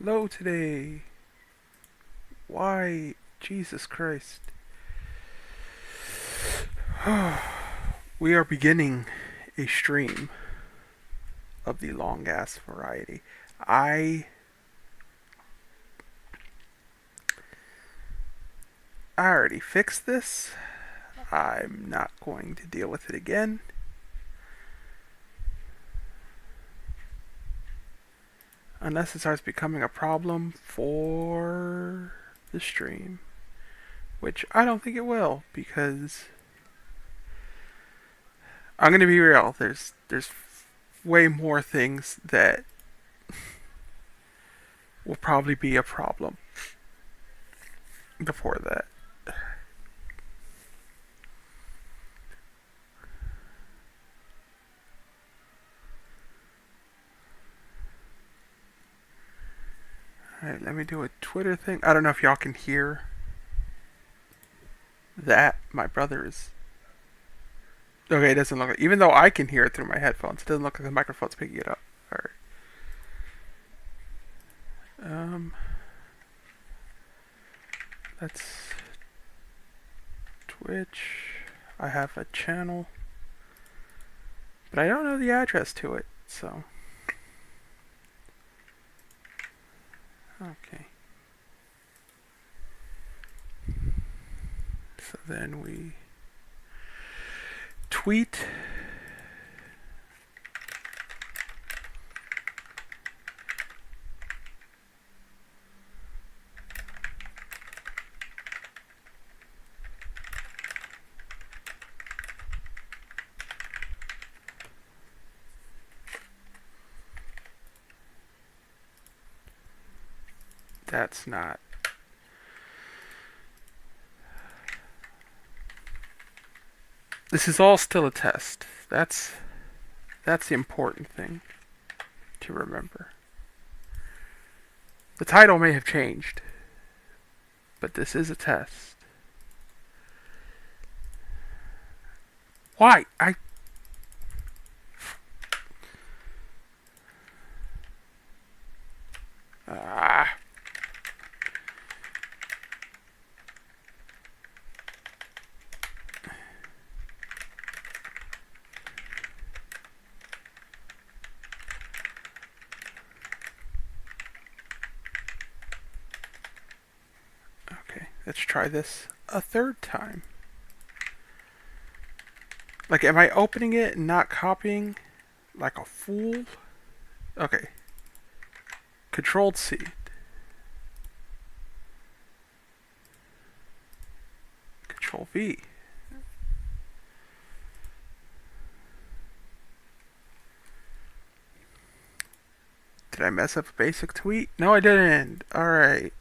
slow today. Why? Jesus Christ. We are beginning a stream of the long ass variety. I I already fixed this. I'm not going to deal with it again. Unless it starts becoming a problem for the stream. Which I don't think it will, because I'm gonna be real, there's way more things that will probably be a problem before that. Alright, let me do a Twitter thing. I don't know if y'all can hear that. My brother is. Okay, it doesn't look like. Even though I can hear it through my headphones, it doesn't look like the microphone's picking it up. Alright. That's Twitch. I have a channel, but I don't know the address to it, so. Okay. So then we tweet. That's not. This is all still a test. That's the important thing to remember. The title may have changed, but this is a test. Why? Ah. Okay, let's try this a third time. Like, am I opening it and not copying like a fool? Okay. Controlled C. Control V. Did I mess up a basic tweet? No, I didn't. Alright.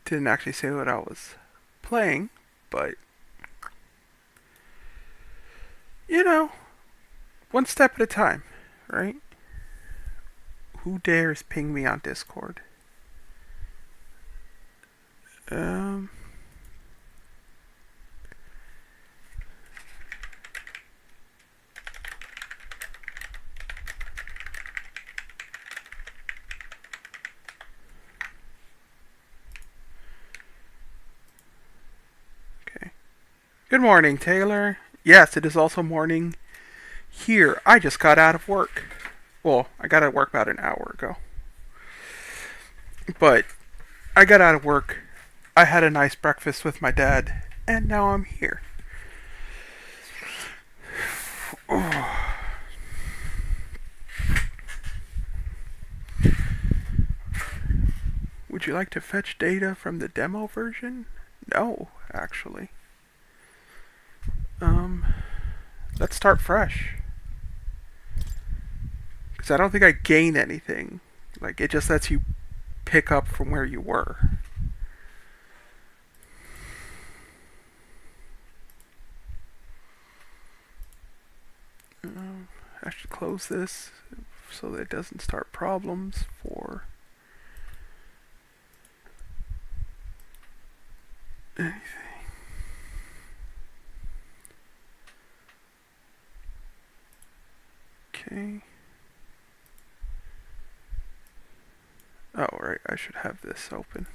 Didn't actually say what I was playing, but you know, one step at a time, right? Who dares ping me on Discord? Um. Okay. Good morning, Taylor. Yes, it is also morning here. I just got out of work. Well, I got out of work about an hour ago. But I got out of work. I had a nice breakfast with my dad, and now I'm here. Would you like to fetch data from the demo version? No, actually. Let's start fresh. Because I don't think I gain anything. Like, it just lets you pick up from where you were. I should close this so that it doesn't start problems for anything. Okay. Oh, right. I should have this open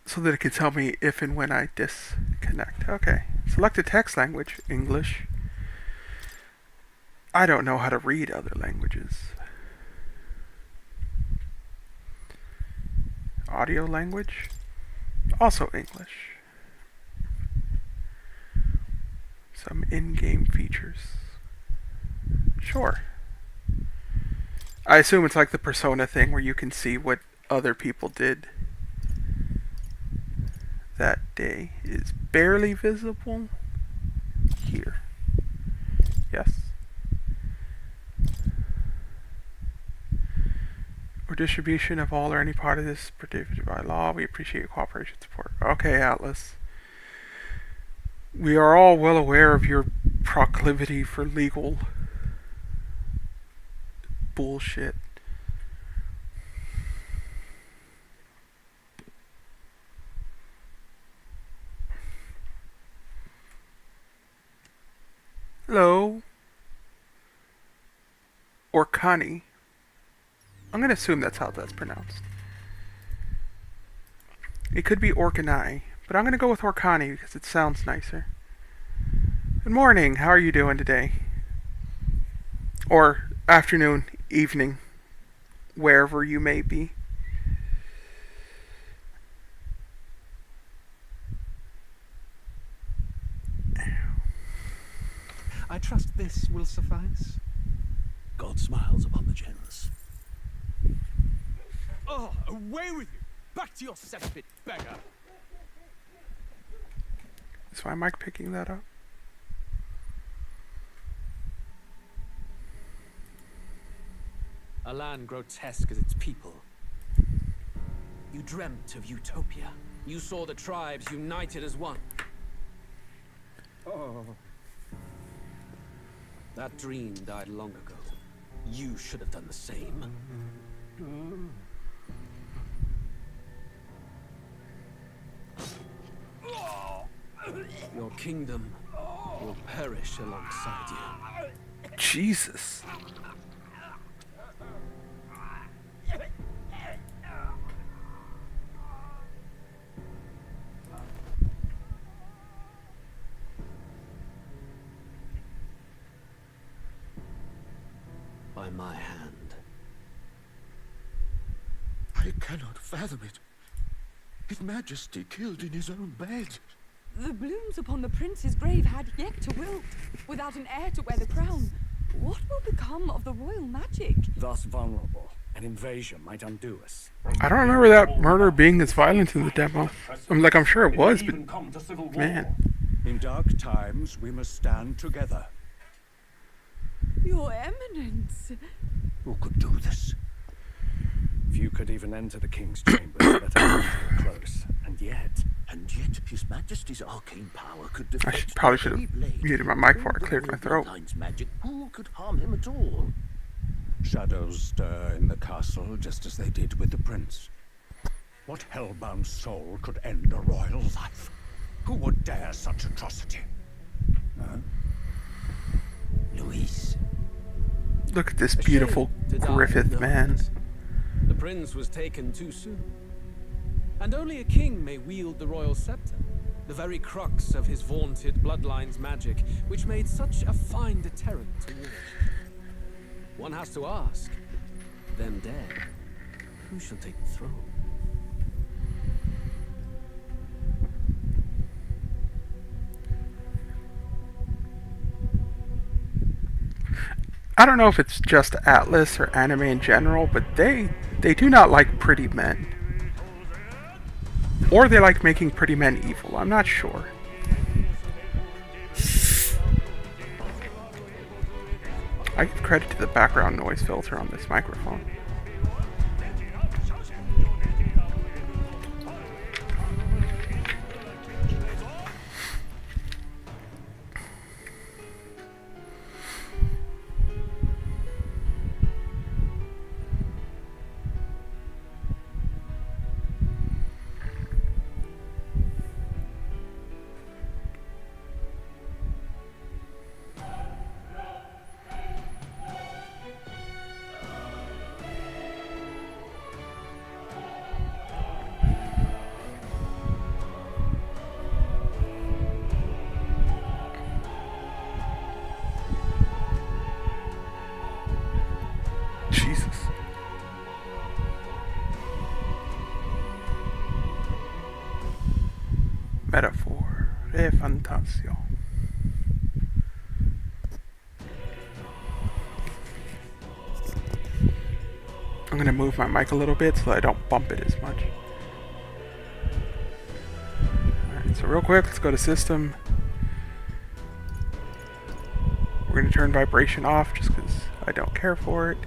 so that it can tell me if and when I disconnect. Okay. Select a text language, English. I don't know how to read other languages. Audio language, also English. Some in-game features. Sure. I assume it's like the Persona thing where you can see what other people did that day. Is barely visible here. Yes. Or distribution of all or any part of this prohibited by law. We appreciate your cooperation and support. Okay, Atlas. We are all well aware of your proclivity for legal bullshit. Hello? Orkani. I'm going to assume that's how that's pronounced. It could be Orkani, but I'm going to go with Orkani because it sounds nicer. Good morning. How are you doing today? Or afternoon, evening, wherever you may be. I trust this will suffice. God smiles upon the generous. Oh, away with you! Back to your cesspit, beggar! Is my mic picking that up? A land grotesque as its people. You dreamt of utopia. You saw the tribes united as one. Oh. That dream died long ago. You should have done the same. Your kingdom will perish alongside you. Jesus. By my hand. I cannot fathom it. His Majesty killed in his own bed. The blooms upon the prince's grave had yet to wilt, without an heir to wear the crown. What will become of the royal magic? Thus vulnerable, an invasion might undo us. I don't remember that murder being as violent in the demo. I'm sure it was, but man. In dark times, we must stand together. Your Eminence. Who could do this? Few could even enter the king's chambers, let alone go close. And yet, His Majesty's arcane power could I deflect probably should the have blade. muted my mic before I cleared my throat. Bloodline's magic, who could harm him at all? shadows stir in the castle just as they did with the prince. What hellbound soul could end a royal life? Who would dare such atrocity? Luis. Look at this beautiful Griffith man. The prince was taken too soon. And only a king may wield the royal scepter, the very crux of his vaunted bloodline's magic, which made such a fine deterrent to war. One has to ask, them dead, who shall take the throne? I don't know if it's just Atlas or anime in general, but they do not like pretty men. Or they like making pretty men evil, I'm not sure. I give credit to the background noise filter on this microphone. Metaphor. Re fantasio. I'm gonna move my mic a little bit so I don't bump it as much. Alright, so real quick, let's go to system. We're gonna turn vibration off just because I don't care for it.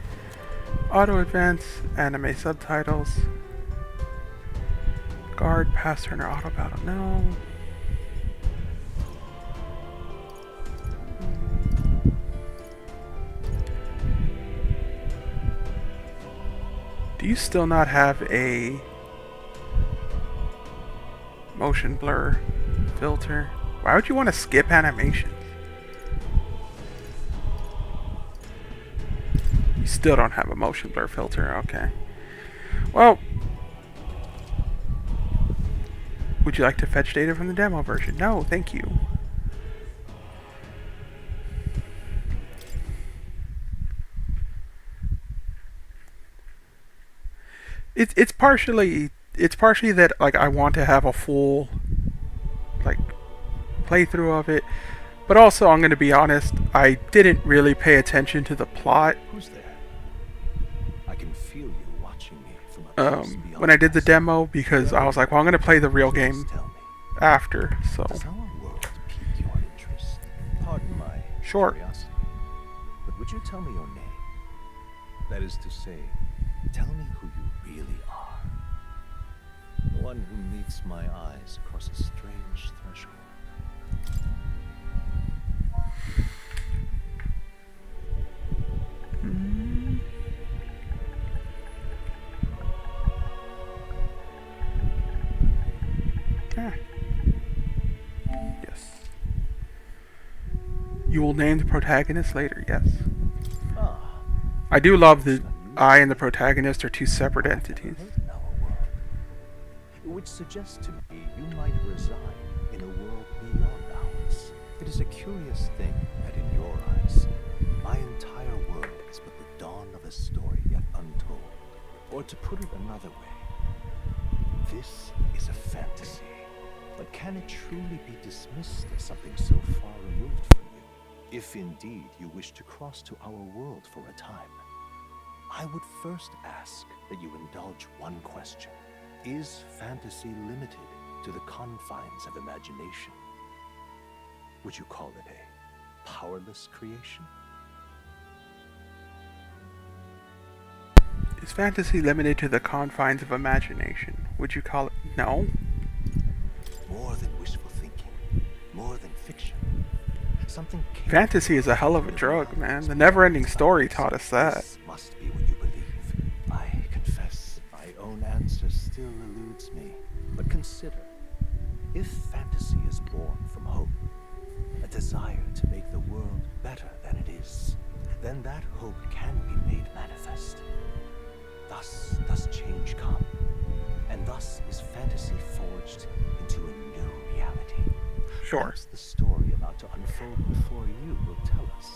Auto advance, anime subtitles. Guard, pass turn or auto battle, no. Do you still not have a motion blur filter? Why would you want to skip animations? You still don't have a motion blur filter, okay. Well, would you like to fetch data from the demo version? No, thank you. It's partially that like I want to have a full like playthrough of it, but also I'm going to be honest, I didn't really pay attention to the plot. Who's there? I can feel you watching me from a place beyond When I did the us. demo because I was like, well, I'm going to play the real Please game tell me, after, so does our world pique your interest? Pardon my Sure. curiosity, but would you tell me your name? That is to say, tell me who you really are. The one who meets my eyes across a strange threshold. Ah. Yes. You will name the protagonist later, yes. Ah, I do love that I and the protagonist are two separate entities. in our world, which suggests to me you might reside in a world beyond ours. It is a curious thing that in your eyes, my entire world is but the dawn of a story yet untold. Or to put it another way, this is a fantasy. But can it truly be dismissed as something so far removed from you? If indeed you wish to cross to our world for a time, I would first ask that you indulge one question. Is fantasy limited to the confines of imagination? Would you call it a powerless creation? Is fantasy limited to the confines of imagination? Would you call it? No. More than wishful thinking, more than fiction. Something Fantasy is a hell of a drug, man. The never-ending story taught us that. This must be what you believe. I confess, my own answer still eludes me. But consider, if fantasy is born from hope, a desire to make the world better than it is, then that hope can be made manifest. Thus does change come, and thus is fantasy forged into a new reality. Sure. Perhaps the story about to unfold before you will tell us.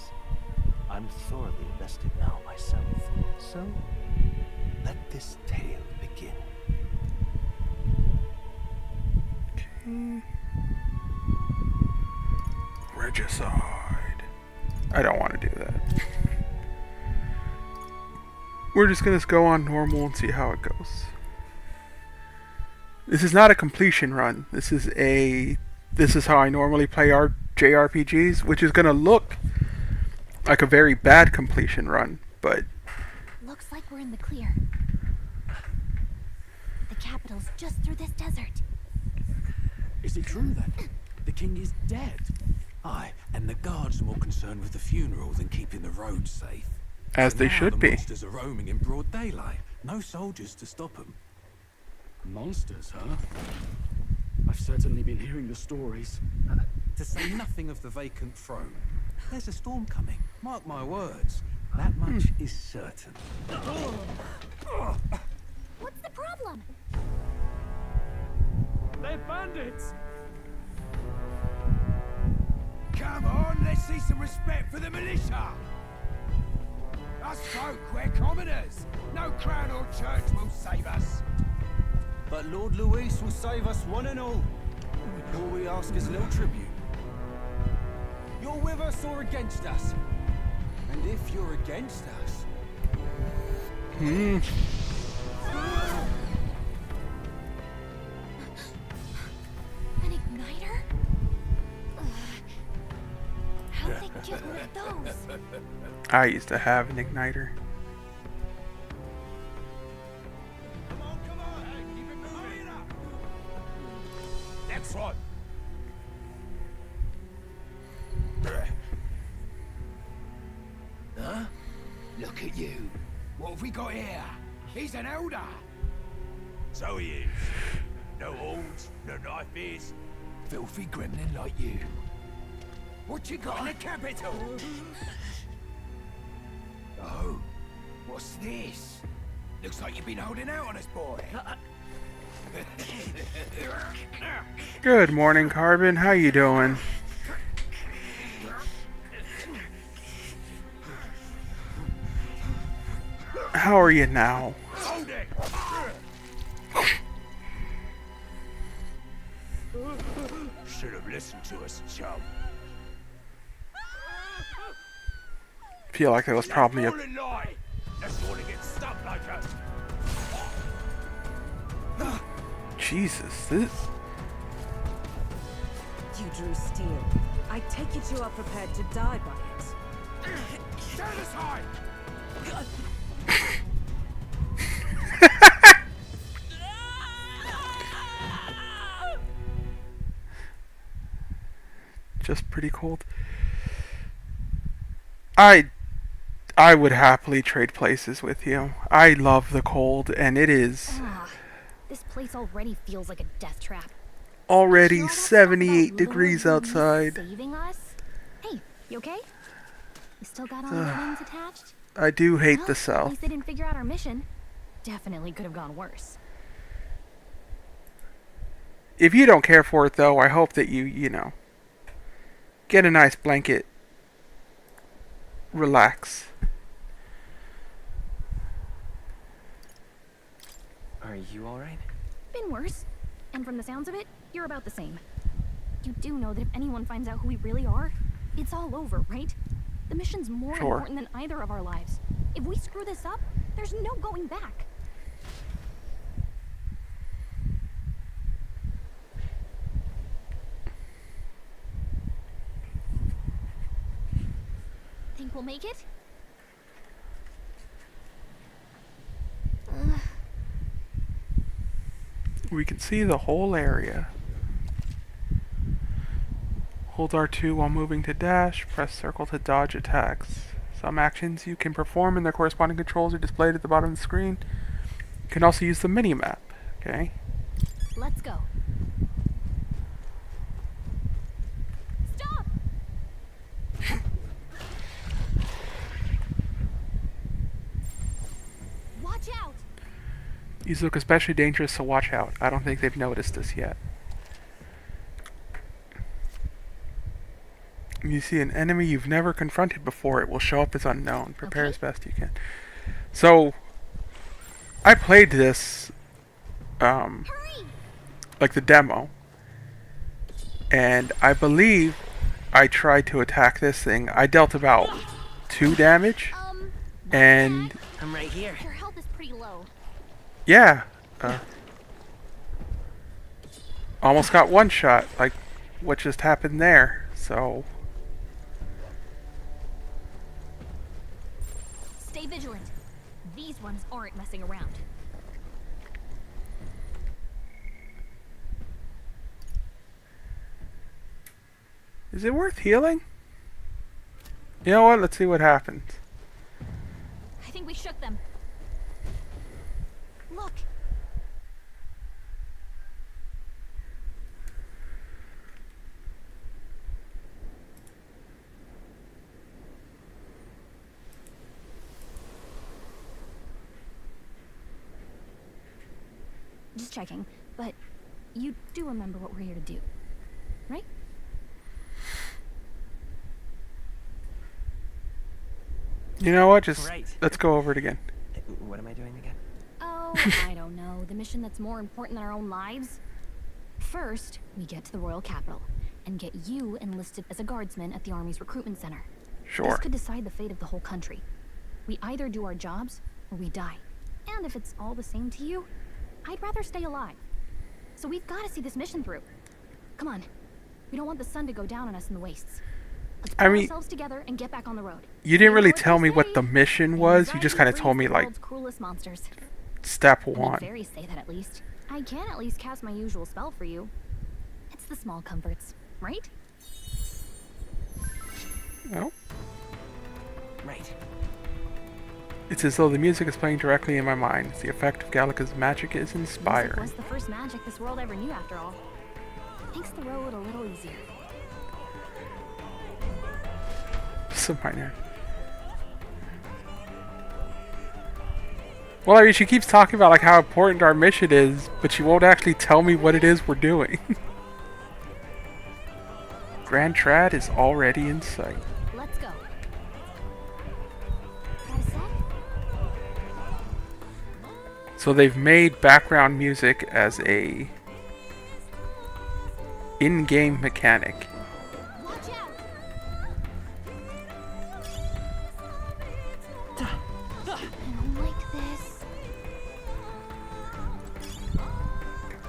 I'm thoroughly invested now myself, so let this tale begin. Regicide. I don't want to do that. We're just gonna go on normal and see how it goes. This is not a completion run. This is how I normally play our JRPGs, which is gonna look like a very bad completion run, but Looks like we're in the clear. The capital's just through this desert. Is it true then? The king is dead? Aye, and the guards are more concerned with the funeral than keeping the roads safe. as So they now should the be. monsters are roaming in broad daylight. No soldiers to stop them. Monsters, huh? I've certainly been hearing the stories. To say nothing of the vacant throne. There's a storm coming. Mark my words. That much is certain. What's the problem? They're bandits! Come on, let's see some respect for the militia. Us folk, we're commoners. No crown or church will save us. But Lord Luis will save us one and all. All we ask is a little tribute. You're with us or against us? And if you're against us... Hmm. An igniter? Ugh. How did they get one of those? I used to have an igniter. Come on, hey, keep it moving up. Next one. Huh? Look at you. What have we got here? He's an elder. So he is. No horns, no knife is. Filthy gremlin like you. What you got in the capital? Oh, what's this? Looks like you've been holding out on us, boy. Good morning, Carbon. How you doing? How are you now? Hold it! Should have listened to us, chum. Feel like there was probably a Lie. That's all to get stuck like us. Jesus. This You drew steel. I take it you are prepared to die by it. Stand aside! just pretty cold. I would happily trade places with you. I love the cold, and it is This place already feels like a death trap. already Hear all that stuff 78 about degrees Lord Lee outside. Saving us? Hey, you okay? You still got all your wings attached? I do hate Well, the At South. least they didn't figure out our mission. Definitely could have gone worse. If you don't care for it, though, I hope that you know, get a nice blanket, relax. Are you alright? Been worse. And from the sounds of it, you're about the same. You do know that if anyone finds out who we really are, it's all over, right? The mission's more Sure. important than either of our lives. If we screw this up, there's no going back. Think we'll make it? We can see the whole area. Hold R2 while moving to dash, press circle to dodge attacks. Some actions you can perform and their corresponding controls are displayed at the bottom of the screen. You can also use the mini-map, okay? Let's go. Stop! Watch out! These look especially dangerous, so watch out. I don't think they've noticed this yet. You see an enemy you've never confronted before, it will show up as unknown. Prepare Okay. as best you can. So, I played this, Hurry! like the demo, and I believe I tried to attack this thing. I dealt about 2 damage, and I'm right here. Your health is pretty low. yeah, almost got one shot, like what just happened there, so... Stay vigilant. These ones aren't messing around. Is it worth healing? You know what? Let's see what happens. I think we shook them. Look! Just checking, but you do remember what we're here to do, right? You know what? Just Right. let's go over it again. What am I doing again? Oh, I don't know. The mission that's more important than our own lives? First, we get to the royal capital and get you enlisted as a guardsman at the army's recruitment center. Sure. This could decide the fate of the whole country. We either do our jobs or we die. And if it's all the same to you, I'd rather stay alive. So we've got to see this mission through. Come on. We don't want the sun to go down on us in the wastes. Let's pull ourselves together and get back on the road. You didn't really tell me what the mission was. You just kind of told me, like, cruelest monsters. step I mean, 1. fairies say that at least. I can at least cast my usual spell for you. It's the small comforts, right? Oh. Right. It's as though the music is playing directly in my mind. The effect of Gallica's magic is inspiring. Music was the first magic this world ever knew, after all. Makes the road a little easier. So minor. Well, I mean, she keeps talking about like how important our mission is, but she won't actually tell me what it is we're doing. Grand Trad is already in sight. Let's go. Got a sec? So they've made background music as a in-game mechanic. Watch out. I don't like this.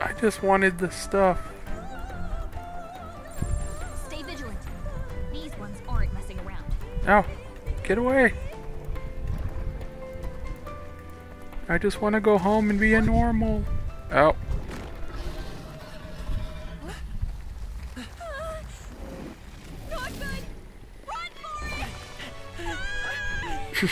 I just wanted the stuff. Stay vigilant. These ones aren't messing around. Oh, get away. I just want to go home and be a normal. Oh. Not good! Run for it!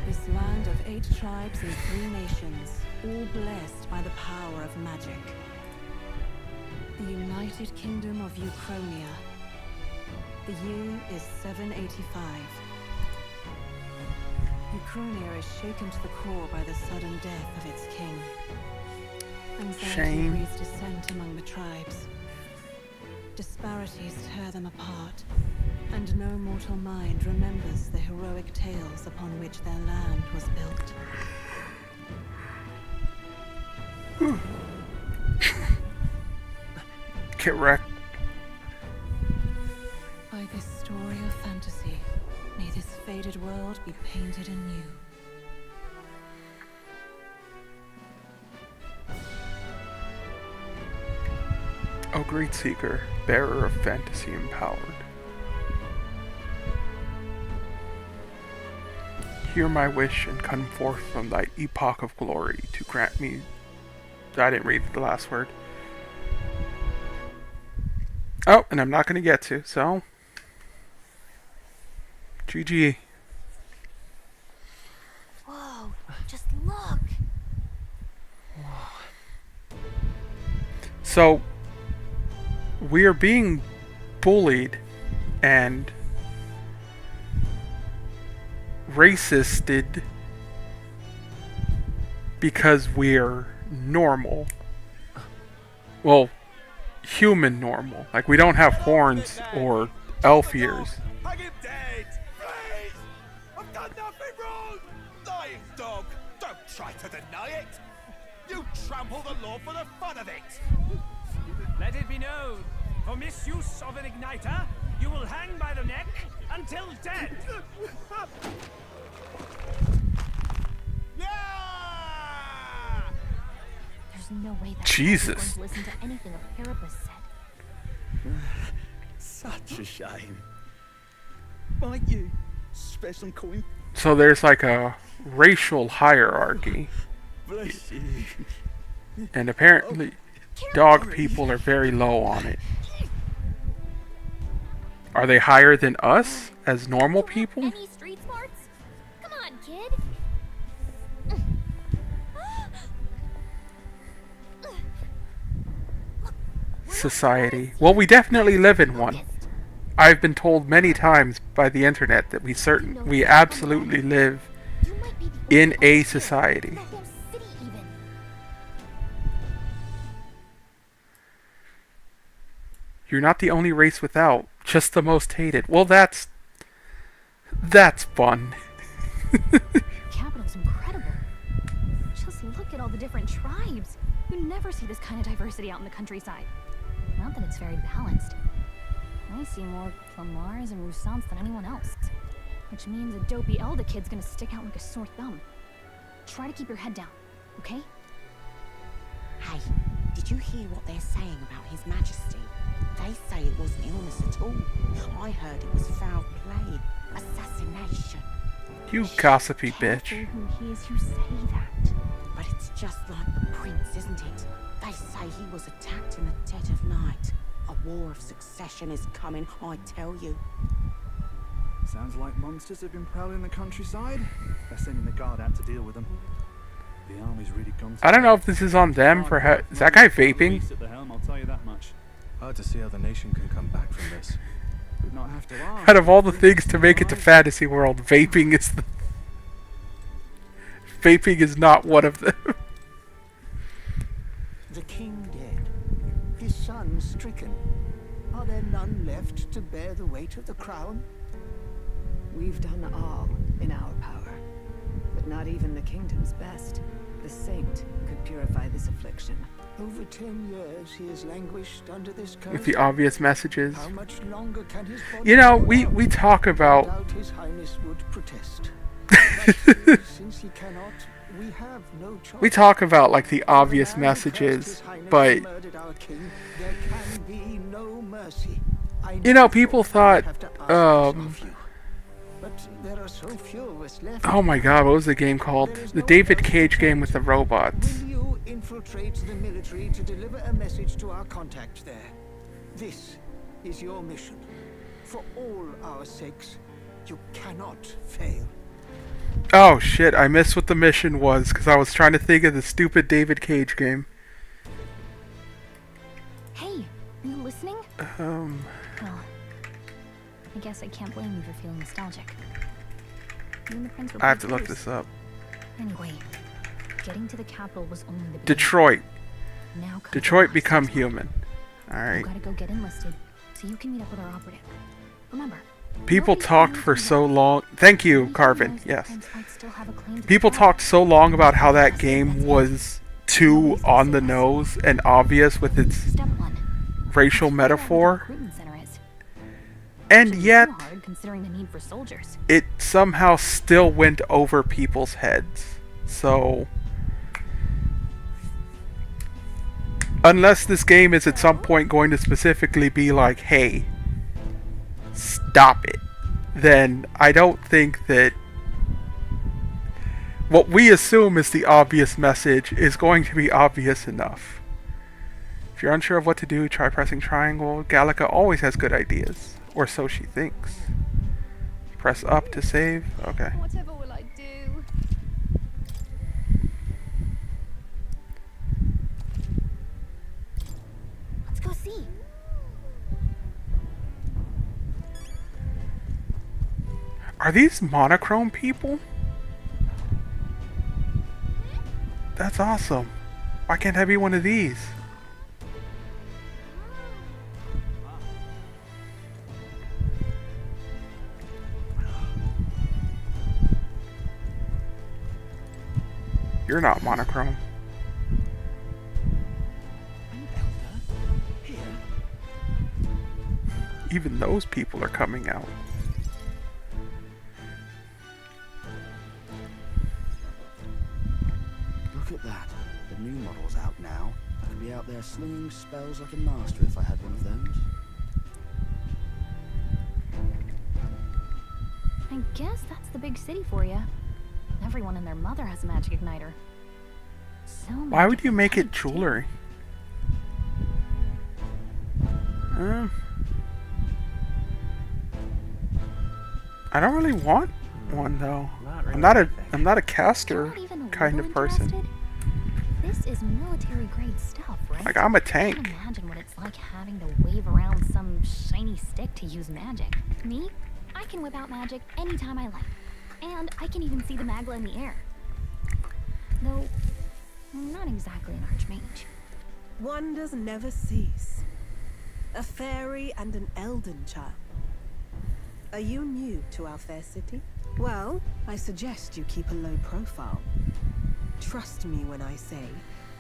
This land of 8 tribes and 3 nations, all blessed by the power of magic. The United Kingdom of Uchronia. The year is 785. Uchronia is shaken to the core by the sudden death of its king. Anxiety Shame. breeds dissent among the tribes. Disparities tear them apart, and no mortal mind remembers the heroic tales upon which their land was built. Get wrecked. By this story of fantasy, may this faded world be painted anew. O great seeker, bearer of fantasy empowered. Hear my wish and come forth from thy epoch of glory to grant me. I didn't read the last word. Oh, and I'm not going to get to, so. GG. Whoa, just look. So, we are being bullied and racisted because we're normal. Well, human normal. Like, we don't have horns or elf ears. Hang him dead! Please! I've done nothing wrong! Lying dog! Don't try to deny it! You trample the law for the fun of it! Let it be known, for misuse of an igniter, you will hang by the neck until dead. Yeah! There's no way that Jesus. going to listen to anything a Parapus said. Such a shame. Might you spare some coin? So there's like a racial hierarchy. Bless you. And apparently, dog people are very low on it. Are they higher than us as normal people? Any street smarts? Come on, kid. Society. Well, we definitely live in one. I've been told many times by the internet that we absolutely live You might be the in only a one society. in that whole city even. You're not the only race without, just the most hated. Well, that's fun. Capital's incredible. Just look at all the different tribes. You never see this kind of diversity out in the countryside. Not that it's very balanced. I see more Flamars and Roussants than anyone else. Which means a dopey Elder kid's gonna stick out like a sore thumb. Try to keep your head down, okay? Hey, did you hear what they're saying about His Majesty? They say it wasn't illness at all. I heard it was foul play, assassination. You gossipy bitch. Careful who hears you say that. But it's just like the prince, isn't it? They say he was attacked in the dead of night. A war of succession is coming, I tell you. Sounds like monsters have been prowling the countryside. They're sending the guard out to deal with them. The army's really gone. I don't know if this is on them. Perhaps is that guy vaping? At the helm, I'll tell you that much. Hard to see how the nation can come back from this. Would not have to ask. Out of all the things to make it to fantasy world, vaping is the vaping is not one of them. The king dead, his son stricken. Are there none left to bear the weight of the crown? We've done all in our power, but not even the kingdom's best. The saint could purify this affliction. Over 10 years he has languished under this curse. With the obvious messages. How much longer can his body You know, go we on? talk about. Doubt His Highness would protest. But since he cannot, we have no choice. We talk about like the obvious messages, but Murdered our king, there can be no mercy. I you know, people thought, have to ask this of you, but there are so few of us left. oh my god, what was the game called? The David Cage game with the robots. Will you infiltrate the military to deliver a message to our contact there? This is your mission. For all our sakes, you cannot fail. Oh shit, I missed what the mission was because I was trying to think of the stupid David Cage game. Hey, are you listening? Well, I guess I can't blame you for feeling nostalgic. You and the prince were I have to pretty look close. this up. Anyway, getting to the capital was only the beginning. Detroit. Now comes Detroit the become last human. You Alright. gotta go get enlisted, so you can meet up with our operative. Remember, People nobody talked knows for you so yet. long. Thank you, Nobody Carvin. knows the Yes. prince might still have a claim to the People throne. talked so long about how that game was too on the nose and obvious with its Step one. racial Figure out where the metaphor, recruitment center is. and Shouldn't be yet too hard considering the need for soldiers. it somehow still went over people's heads. So, unless this game is at some point going to specifically be like, hey, stop it, then I don't think that what we assume is the obvious message is going to be obvious enough. If you're unsure of what to do, try pressing triangle. Gallica always has good ideas, or so she thinks. Press up to save. Okay. Whatever will I do? Let's go see. Are these monochrome people? That's awesome. Why can't I be one of these? You're not monochrome. Even those people are coming out. Look at that. The new model's out now. I could be out there slinging spells like a master if I had one of those. I guess that's the big city for you. Everyone and their mother has a magic igniter. So Why would you make it jewelry? I don't really want one though. I'm not a caster kind of person. This is military grade stuff, right? Like, I'm a I tank. can't imagine what it's like having to wave around some shiny stick to use magic. Me? I can whip out magic anytime I like. And I can even see the Magla in the air. Though, I'm not exactly an archmage. Wonders never cease. A fairy and an Elden child. Are you new to our fair city? Well, I suggest you keep a low profile. Trust me when I say,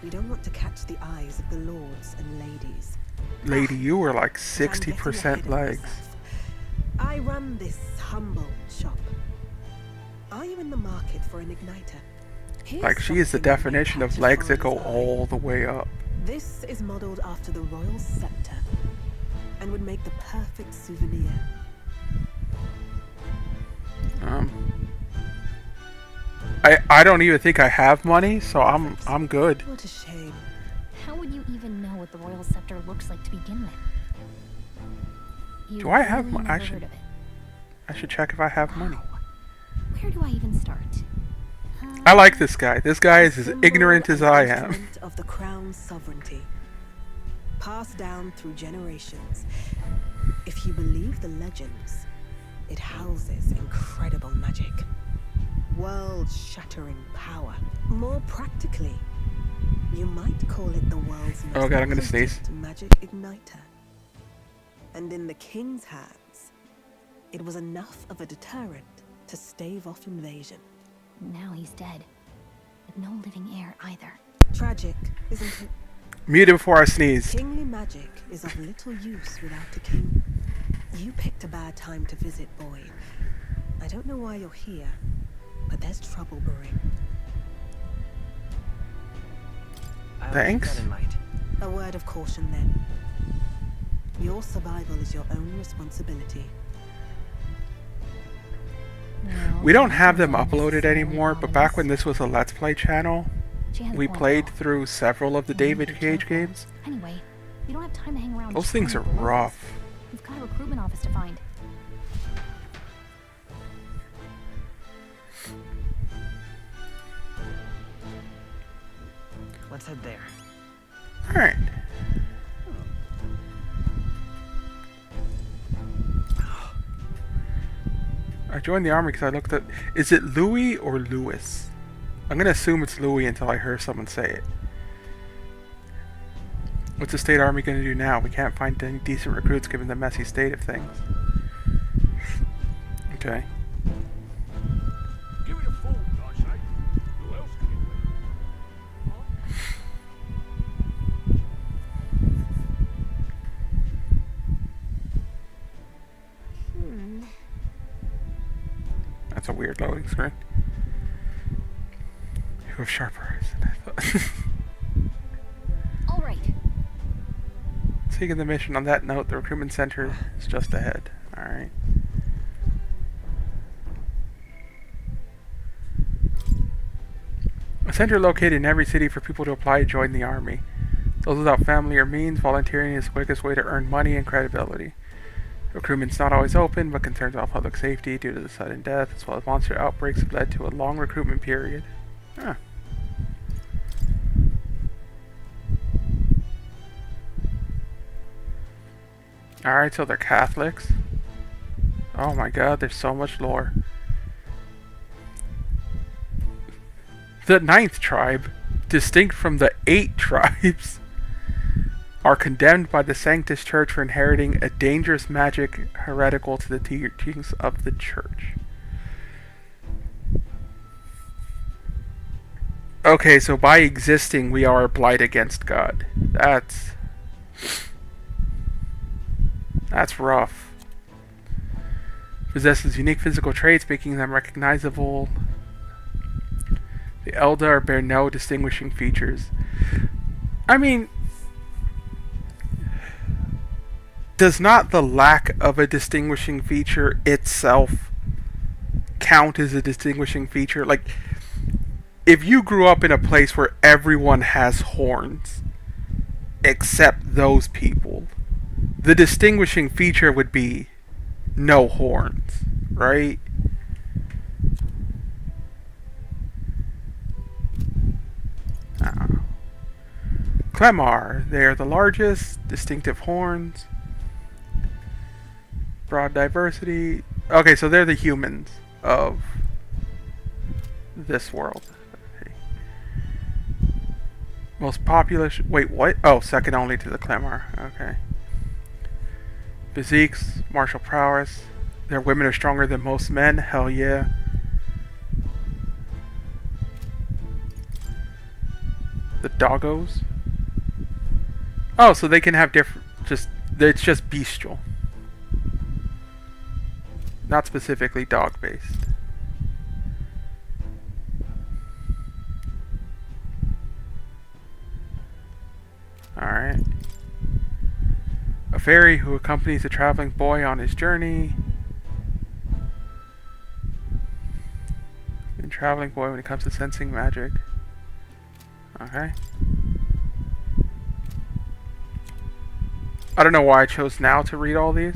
We don't want to catch the eyes of the lords and ladies. Lady, you were like But I'm getting 60% ahead of legs. myself. I run this humble shop. Are you in the market for an igniter? Here's Like, she is the something that may definition of catch a legs that foreigner's go eye. all the way up. This is modeled after the royal scepter and would make the perfect souvenir. I don't even think I have money, so I'm good. What a shame. How would you even know what the royal scepter looks like to begin with? You Do I have really money? never heard of it. I should check if I have money. Where do I even start? I like this guy. This guy is as ignorant as I am. Instrument of the crown's sovereignty, passed down through generations. If you believe the legends, it houses incredible magic, world-shattering power. More practically, you might call it the world's most Oh god, I'm gonna sneeze. potent magic igniter. And in the king's hands, it was enough of a deterrent to stave off invasion. Now he's dead. With no living heir either. Tragic, isn't it? Mute it before I sneeze. Kingly magic is of little use without a king. You picked a bad time to visit, boy. I don't know why you're here, but there's trouble brewing. Thanks. A word of caution then. Your survival is your own responsibility. We don't have them uploaded anymore, but back when this was a Let's Play channel, She has a we point, played though. through several of the David Cage games. Anyway, we don't have time to hang around. Those things are trying to rough. We've got a recruitment office to find. Let's head there. Alright. I joined the army because I looked at... Is it Louis or Louis? I'm gonna assume it's Louis until I hear someone say it. What's the state army gonna do now? We can't find any decent recruits given the messy state of things. Okay. Give it a full, I say. Who else can it That's a weird loading screen. You have sharper eyes than I thought. All right. Taking the mission on that note, the recruitment center is just ahead. Alright. A center located in every city for people to apply to join the army. Those without family or means, volunteering is the quickest way to earn money and credibility. Recruitment's not always open, but concerns about public safety due to the sudden death, as well as monster outbreaks, have led to a long recruitment period. Huh. Alright, so they're Catholics. Oh my god, there's so much lore. The 9th tribe, distinct from the 8 tribes, are condemned by the Sanctus Church for inheriting a dangerous magic heretical to the teachings of the Church. Okay, so by existing, we are a blight against God. That's rough. Possesses unique physical traits, making them recognizable. The Eldar bear no distinguishing features. I mean, does not the lack of a distinguishing feature itself count as a distinguishing feature? Like, if you grew up in a place where everyone has horns, except those people, the distinguishing feature would be no horns, right? Clemar, they are the largest, distinctive horns. Broad diversity. Okay, so they're the humans of this world. Okay. Most populous. Wait, what? Oh, second only to the Clemar. Okay. Physiques, martial prowess. Their women are stronger than most men. Hell yeah. The doggos? Oh, so they can have different... It's just bestial. Not specifically dog-based. Alright. A fairy who accompanies a traveling boy on his journey. A traveling boy when it comes to sensing magic. Okay. I don't know why I chose now to read all these.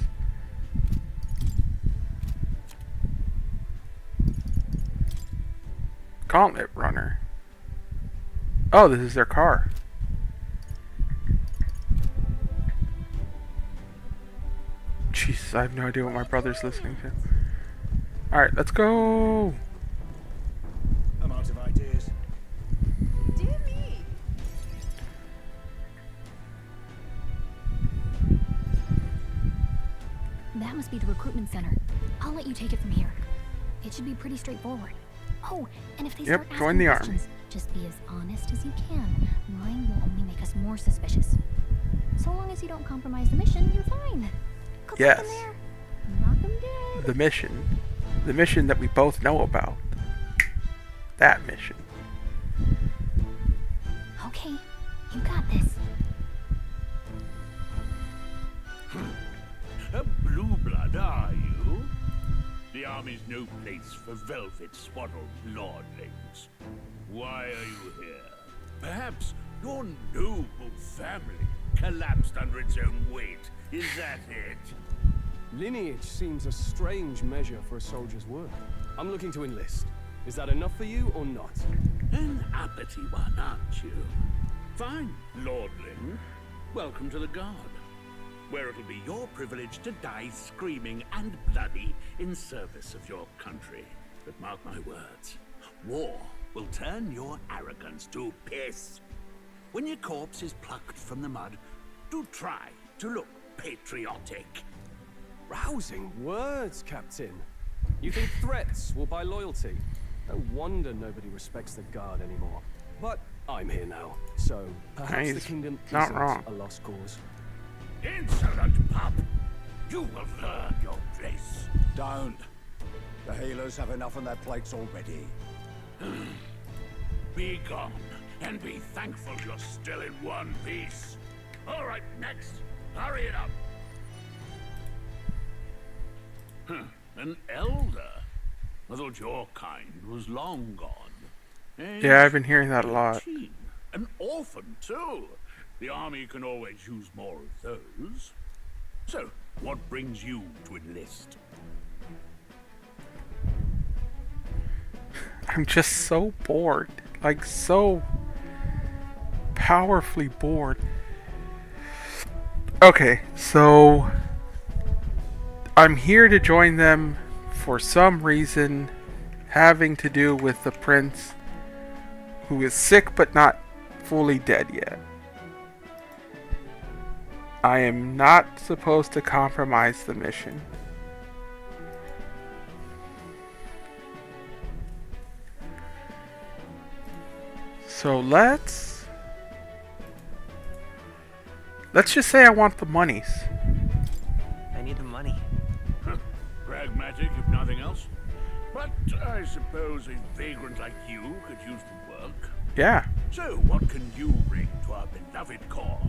Gauntlet Runner. Oh, this is their car. Jesus, I have no idea what my brother's listening to. Alright, let's go! I'm out of ideas. Dear me. That must be the recruitment center. I'll let you take it from here. It should be pretty straightforward. Oh, and if they start asking join the army. questions, just be as honest as you can. Lying will only make us more suspicious. So long as you don't compromise the mission, you're fine. Go Yes. put them there. Knock them dead. The mission. The mission that we both know about. That mission. Okay, you got this. A blue blood, are you? The army's no place for velvet-swaddled lordlings. Why are you here? Perhaps your noble family collapsed under its own weight. Is that it? Lineage seems a strange measure for a soldier's work. I'm looking to enlist. Is that enough for you or not? An uppity one, aren't you? Fine, lordling. Welcome to the Guard, where it'll be your privilege to die screaming and bloody in service of your country. But mark my words, war will turn your arrogance to piss. When your corpse is plucked from the mud, do try to look patriotic. Rousing words, Captain. You think threats will buy loyalty? No wonder nobody respects the Guard anymore. But I'm here now, so perhaps the He's kingdom not isn't wrong. a lost cause. Insolent pup! You will learn your place. Don't. The healers have enough on their plates already. Be gone, and be thankful you're still in one piece. All right, next. Hurry it up. An elder? I thought your kind was long gone. Yeah, I've been hearing that a lot. 18. An orphan, too. The army can always use more of those. So, what brings you to enlist? I'm just so bored. Like, so powerfully bored. Okay, so I'm here to join them for some reason having to do with the prince who is sick but not fully dead yet. I am not supposed to compromise the mission. So let's just say I want the monies. I need the money. Pragmatic, if nothing else. But I suppose a vagrant like you could use the work. Yeah. So, what can you bring to our beloved corps?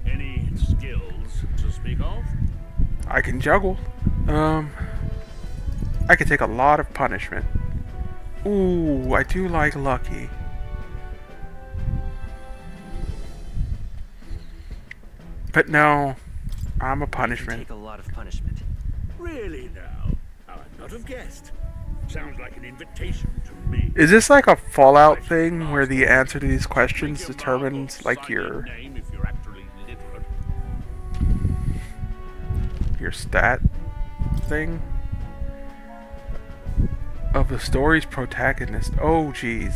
Any skills to speak of? I can juggle. I could take a lot of punishment. Ooh, I do like lucky. But no, I'm a punishment. Take a lot of punishment. Really now? I would not have guessed. Sounds like an invitation to me. Is this like a Fallout thing where the answer to these questions determines like your Name if you're actually literate. stat thing of the story's protagonist? Oh jeez.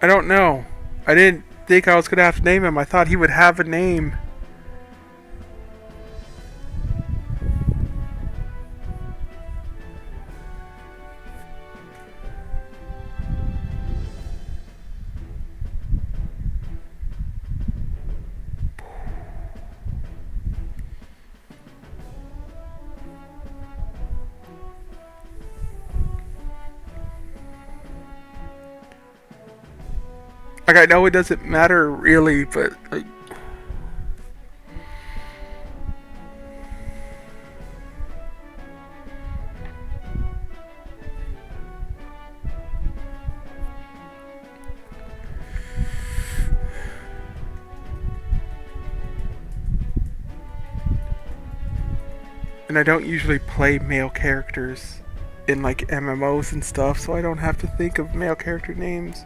I don't know. I didn't think I was gonna have to name him. I thought he would have a name. Like, I know it doesn't matter really, but like, and I don't usually play male characters in like MMOs and stuff, so I don't have to think of male character names.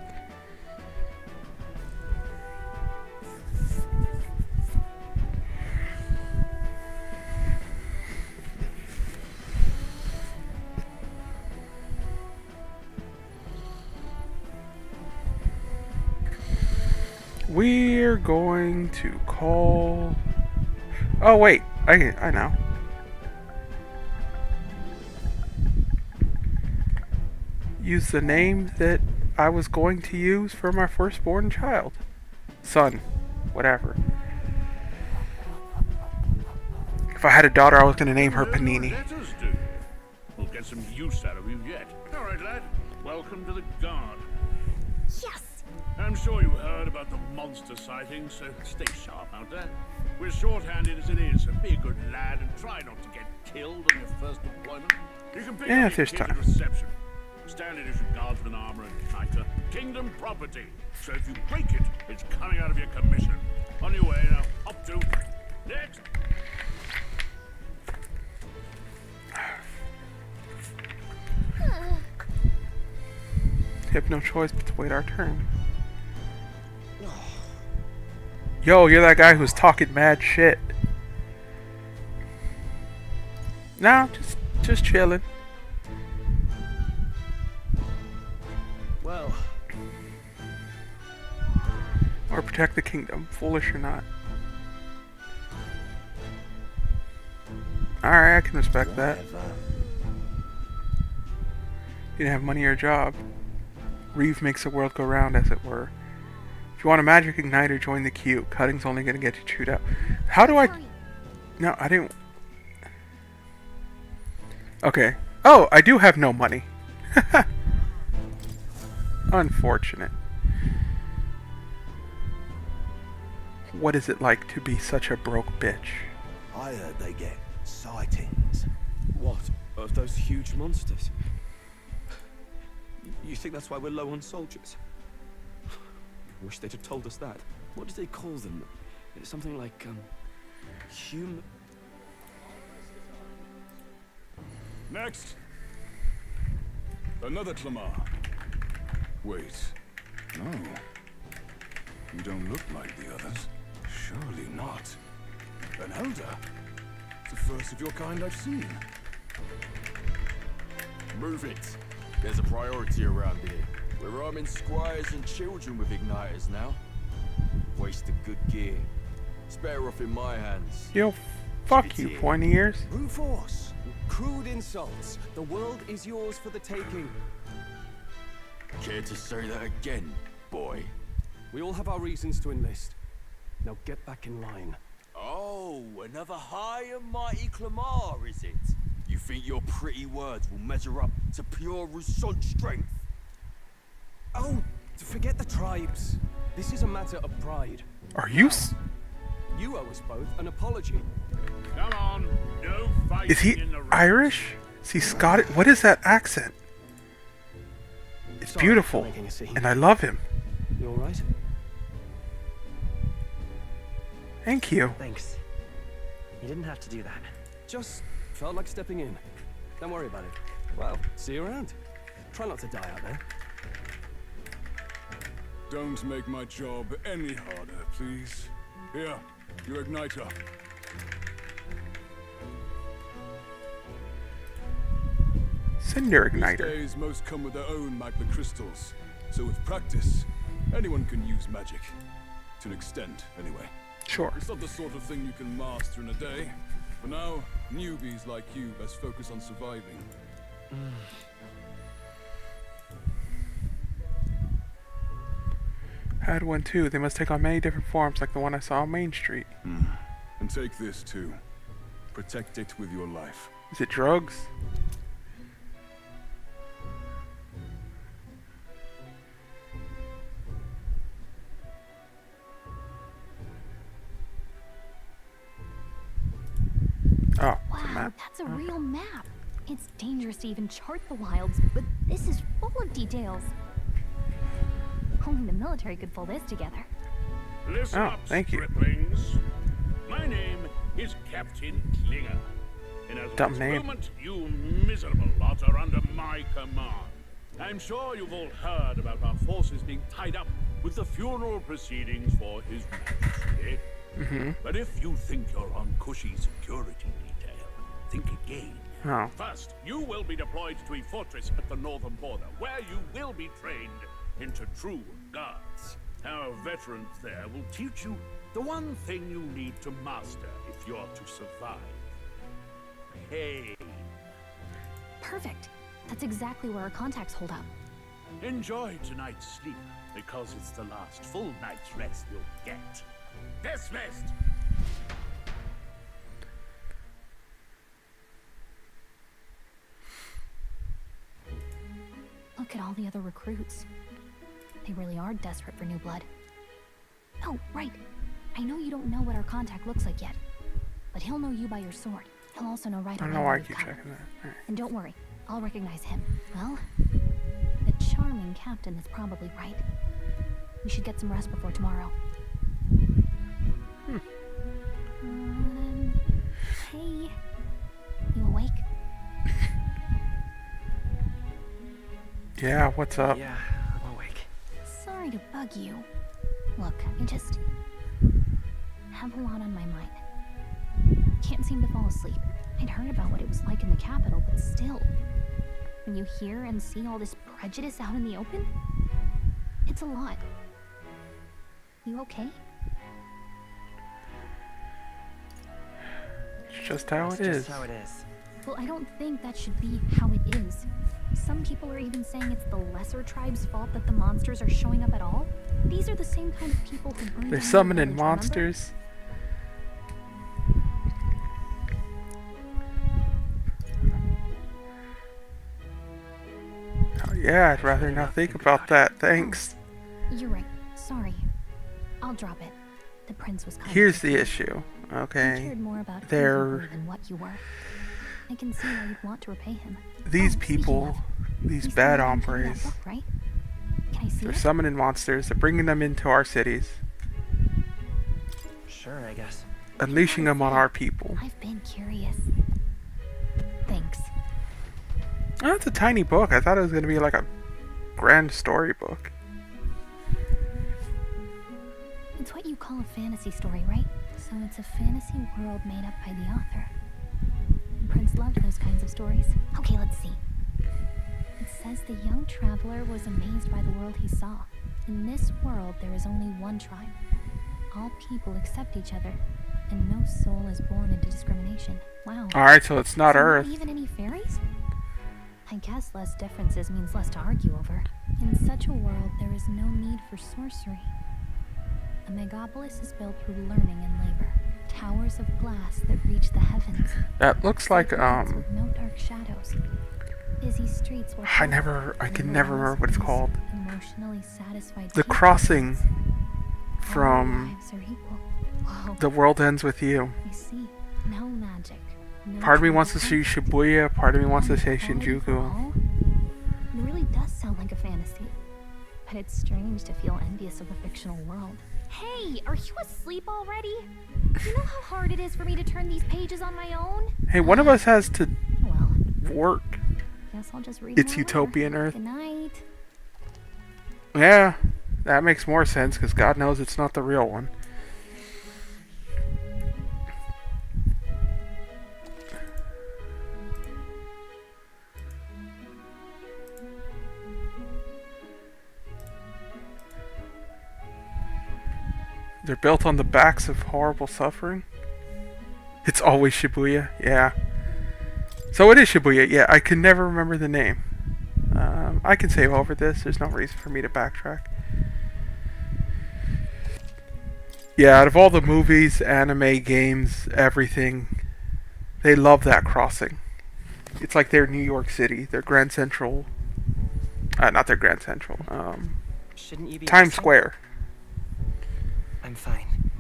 We're going to call... Oh wait, I know. Use the name that I was going to use for my firstborn child. Son. Whatever. If I had a daughter, I was going to name her Panini. We'll get some use out of you yet. All right, lad. Welcome to the Guard. Yes! I'm sure you heard about the monster sightings, so stay sharp out there. We're shorthanded as it is, so be a good lad and try not to get killed on your first deployment. You can pick Yeah, up if your there's kit at time. reception. Standard issue guardsman armor and igniter. Kingdom property. So if you break it, it's coming out of your commission. On your way now. Up to. Next. We have no choice but to wait our turn. Yo, you're that guy who's talking mad shit. No, just chilling. Well, Or protect the kingdom, foolish or not. Alright, I can respect that. You didn't have money or a job. Reeve makes the world go round, as it were. If you want a magic igniter, join the queue. Cutting's only gonna get you chewed out. How do I... No, I didn't... Okay. Oh, I do have no money. Unfortunate. What is it like to be such a broke bitch? I heard they get sightings. What? Of those huge monsters? You think that's why we're low on soldiers? Wish they'd have told us that. What do they call them? It's something like, human... Next! Another Clamar. Wait. No. You don't look like the others. Surely not. An elder? The first of your kind I've seen. Move it. There's a priority around here. We're arming squires and children with igniters now. Waste of good gear. It's better off in my hands. Yo, fuck you, pointy ears. Brute force. Crude insults. The world is yours for the taking. Care to say that again, boy? We all have our reasons to enlist. Now get back in line. Oh, another high and mighty Clamar, is it? You think your pretty words will measure up to pure Rousseau strength? Oh, forget the tribes. This is a matter of pride. Are you You owe us both an apology. Come on. No fighting Is he in the Irish? Is he Scottish? What is that accent? It's Sorry beautiful. for making a scene. And I love him. You alright? Thank you. Thanks. You didn't have to do that. Just felt like stepping in. Don't worry about it. Well, see you around. Try not to die out there. Don't make my job any harder, please. Here, your igniter. Cinder These igniter. days, most come with their own magma crystals. So with practice, Anyone can use magic. To an extent, anyway. Sure. It's not the sort of thing you can master in a day. For now, newbies like you best focus on surviving. Had one too. They must take on many different forms like the one I saw on Main Street. And take this too. Protect it with your life. Is it drugs? Oh, it's a Wow, map. that's a real map. It's dangerous to even chart the wilds, but this is full of details. Only the military could pull this together. Listen Oh, up, thank you. striplings. My name is Captain Klinger. And as of Dumb this name. moment, you miserable lot are under my command. I'm sure you've all heard about our forces being tied up with the funeral proceedings for His Majesty. But if you think you're on cushy security detail, think again. Oh. First, you will be deployed to a fortress at the northern border, where you will be trained into true guards. Our veterans there will teach you the one thing you need to master if you're to survive. Pain. Perfect. That's exactly where our contacts hold up. Enjoy tonight's sleep, because it's the last full night's rest you'll get. Dismissed! Look at all the other recruits. They really are desperate for new blood. Oh, right. I know you don't know what our contact looks like yet, but he'll know you by your sword. He'll also know right I away don't know why I when keep you've come. checking that. Alright. And don't worry, I'll recognize him. Well, the charming captain is probably right. We should get some rest before tomorrow. Hey, you awake? Yeah, what's up? Yeah, I'm awake. Sorry to bug you. Look, I just have a lot on my mind. Can't seem to fall asleep. I'd heard about what it was like in the capital, but still. When you hear and see all this prejudice out in the open, it's a lot. You okay? It's just how It's it is. just how it is. Well, I don't think that should be how it is. Some people are even saying it's the lesser tribe's fault that the monsters are showing up at all. These are the same kind of people who burned They're down the summoning village, monsters. Oh, yeah, I'd rather not think about that. Thanks. remember? You're right. Sorry. I'll drop it. The prince was kind Here's of the issue. He Okay. cared more about who you They're were than what you were. I can see why you'd want to repay him. these Speaking people, of, these you still bad haven't taken that hombres. book, right? Can I see They're it? summoning monsters. They're bringing them into our cities, Sure, I guess. unleashing them on our people. I've been curious. Thanks. Oh, it's a tiny book. I thought it was going to be like a grand storybook. It's what you call a fantasy story, right? So it's a fantasy world made up by the author. Prince loved those kinds of stories. Okay, let's see. It says the young traveler was amazed by the world he saw. In this world, there is only one tribe. All people accept each other, and no soul is born into discrimination. Wow. Alright, so it's not Earth. Not even any fairies? I guess less differences means less to argue over. In such a world, there is no need for sorcery. A megapolis is built through learning and labor. Towers of glass that reach the heavens. That looks like, With no dark shadows. Busy streets where I can never remember what it's called. emotionally satisfied The people Crossing lives. All from lives are equal. Whoa. The World Ends With You. I see. No magic. No Part of me wants to trouble. see Shibuya, part of me wants to say All for Shinjuku. all? It really does sound like a fantasy. But it's strange to feel envious of a fictional world. Hey, are you asleep already? You know how hard it is for me to turn these pages on my own? Hey, one of us has to Well, work. guess I'll just read It's more later. Utopian Earth. Good night. Yeah, that makes more sense because God knows it's not the real one. They're built on the backs of horrible suffering. It's always Shibuya, yeah. So it is Shibuya, yeah. I can never remember the name. I can save over this. There's no reason for me to backtrack. Yeah, out of all the movies, anime, games, everything, they love that crossing. It's like their New York City, their Grand Central. Not their Grand Central. Shouldn't you be Times resting? Square. I'm fine.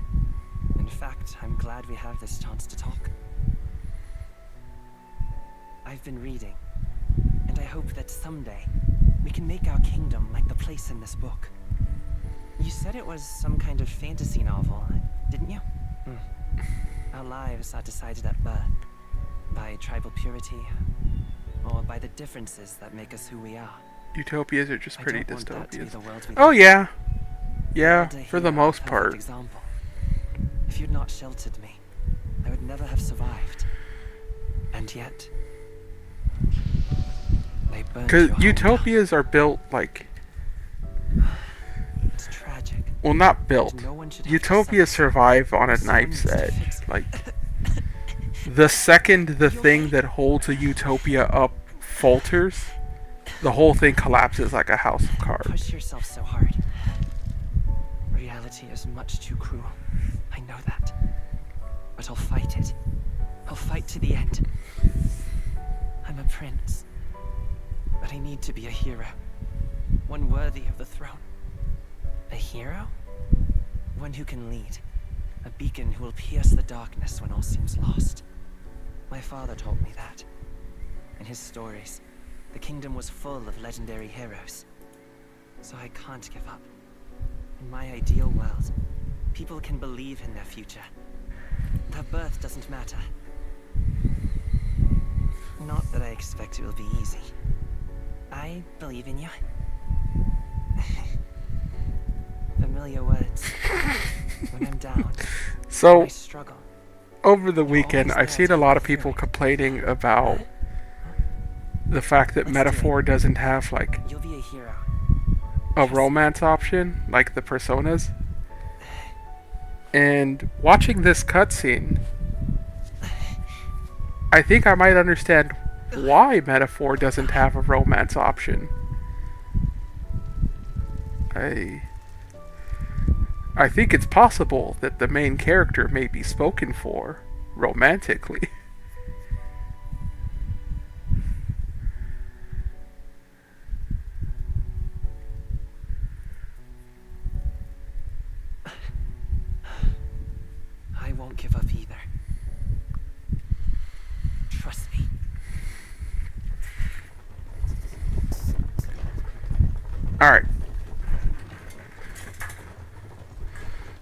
In fact, I'm glad we have this chance to talk. I've been reading, and I hope that someday we can make our kingdom like the place in this book. You said it was some kind of fantasy novel, didn't you? Our lives are decided at birth, by tribal purity, or by the differences that make us who we are. Utopias are just pretty I don't want that to be dystopias. the world we Oh live yeah. in. Yeah, Elder for the Hero, most perfect part. Example. If you'd not sheltered me, I would never have survived. And yet, they burned Because your home utopias are built like... down. It's tragic. Well, not built. No one should have to Utopias survive on a Someone knife's needs to edge. fix it. Like, the second the thing that holds a utopia up falters, the whole thing collapses like a house of cards. Push yourself so hard. Reality is much too cruel. I know that. But I'll fight it. I'll fight to the end. I'm a prince. But I need to be a hero. One worthy of the throne. A hero? One who can lead. A beacon who will pierce the darkness when all seems lost. My father taught me that. In his stories, the kingdom was full of legendary heroes. So I can't give up. In my ideal world, people can believe in their future. Their birth doesn't matter. Not that I expect it will be easy. I believe in you. Familiar words. When I'm down, So, when I struggle. over the weekend, I've seen a lot of people complaining about the fact that Metaphor doesn't have, like, You'll be a hero. a romance option, like the Personas. And watching this cutscene, I think I might understand why Metaphor doesn't have a romance option. I think it's possible that the main character may be spoken for romantically. I won't give up either. Trust me. Alright.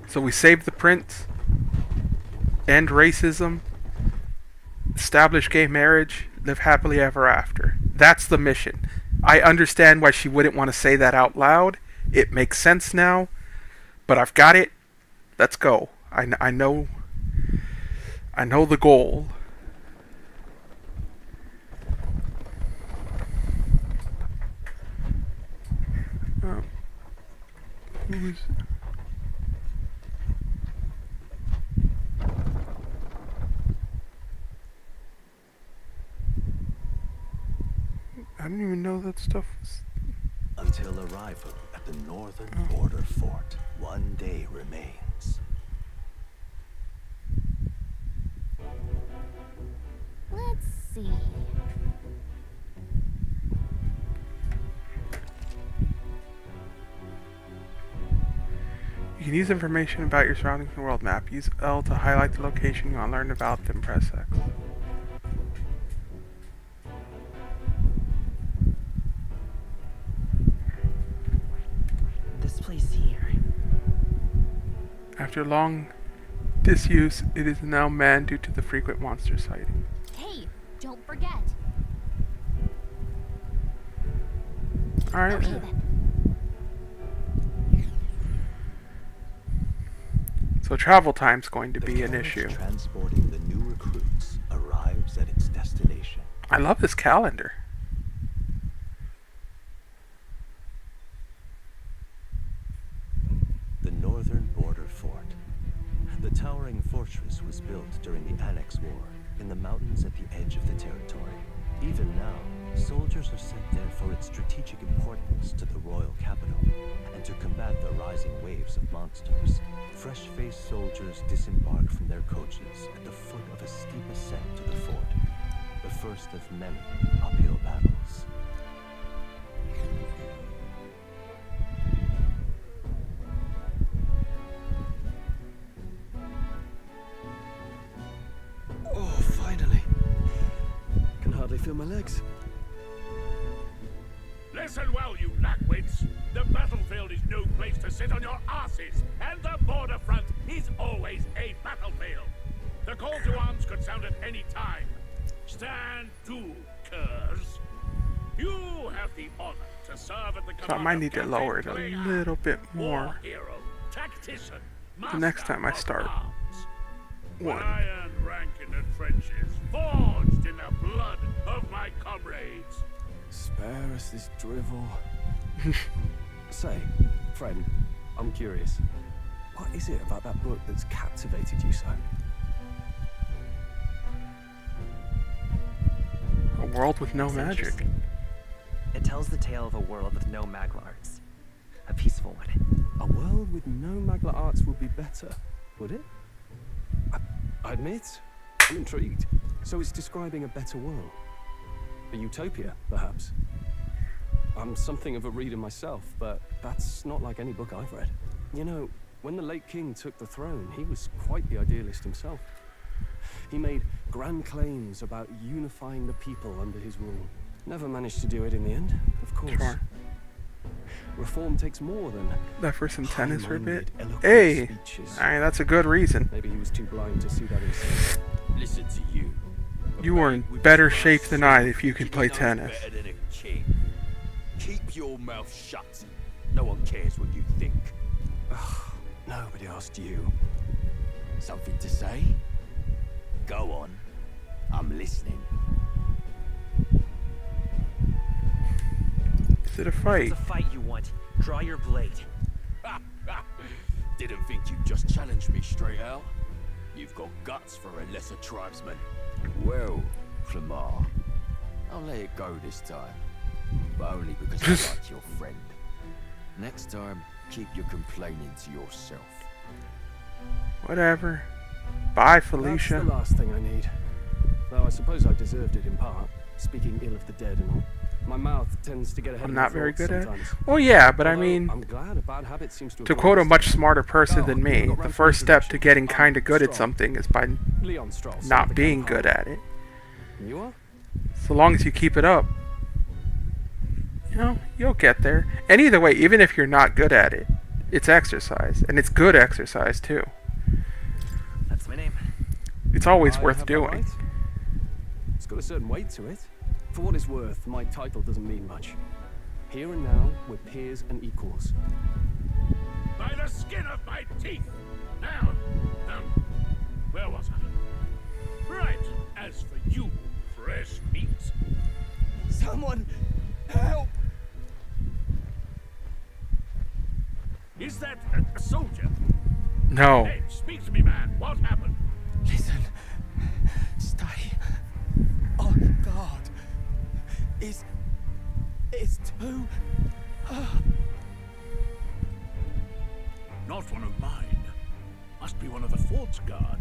So we saved the prince, end racism, establish gay marriage, live happily ever after. That's the mission. I understand why she wouldn't want to say that out loud. It makes sense now, but I've got it. Let's go. I know the goal. Who is it? I didn't even know that stuff was... Until arrival at the northern border fort, one day remains. Let's see. You can use information about your surroundings in the world map. Use L to highlight the location you want to learn about, then press X. This place here. After long disuse, it is now manned due to the frequent monster sighting. Hey, don't forget. Alright. Okay then. So travel time's going to The be an carriage issue. transporting the new recruits arrives at its destination. I love this calendar. The northern border fort towering fortress was built during the Annex War in the mountains at the edge of the territory. Even now, soldiers are sent there for its strategic importance to the royal capital and to combat the rising waves of monsters. Fresh-faced soldiers disembark from their coaches at the foot of a steep ascent to the fort, the first of many uphill battles. Oh, finally. Can hardly feel my legs. Listen well, you lackwits. The battlefield is no place to sit on your asses, and the border front is always a battlefield. The call to arms could sound at any time. Stand to, curs. You have the honor to serve at the So I might need to lower it a little bit more hero, tactician, the next time I start. One. I earned rank in the trenches, forged in the blood of my comrades. Spare us this drivel. Say, friend, I'm curious. What is it about that book that's captivated you so? A world with no It's magic. interesting. It tells the tale of a world with no Magla arts. A peaceful one. A world with no Magla arts would be better, would it? I admit, I'm intrigued. So it's describing a better world. A utopia, perhaps. I'm something of a reader myself, but that's not like any book I've read. You know, when the late king took the throne, he was quite the idealist himself. He made grand claims about unifying the people under his rule. Never managed to do it in the end, of course. Sure. Reform takes more than Left for some tennis for a bit. eloquent Hey! speeches. Alright, that's a good reason. Maybe he was too blind to see that himself. Listen to you. You are in better shape than I if you can play tennis. Better than a king. Keep your mouth shut. No one cares what you think. Nobody asked you. Something to say? Go on. I'm listening. Is it a fight? It's a fight you want. Draw your blade. Didn't think you'd just challenge me straight out. You've got guts for a lesser tribesman. Well, Clemar, I'll let it go this time. But only because I like your friend. Next time, keep your complaining to yourself. Whatever. Bye, Felicia. That's the last thing I need. Though I suppose I deserved it in part, speaking ill of the dead and all. My mouth tends to get ahead I'm of not my very thoughts good at it. sometimes. Well, yeah, but I Although mean, I'm glad a bad habit seems to to have quote a gone much smarter person than me, got the round first to step to getting introductions. kind of good at Stroll. something is by Leon Stroll, son of not the being Campfire. good at it. You are? So long as you keep it up, you know, you'll get there. And either way, even if you're not good at it, it's exercise, and it's good exercise too. That's my name. It's always I worth have that doing. right. It's got a certain weight to it. For what it's worth, my title doesn't mean much. Here and now, we're peers and equals. By the skin of my teeth! Now, where was I? Right, as for you, fresh meat. Someone, help! Is that a soldier? No. Hey, speak to me, man. What happened? Listen. Stay on guard. It's too... Not one of mine. Must be one of the fort's guard.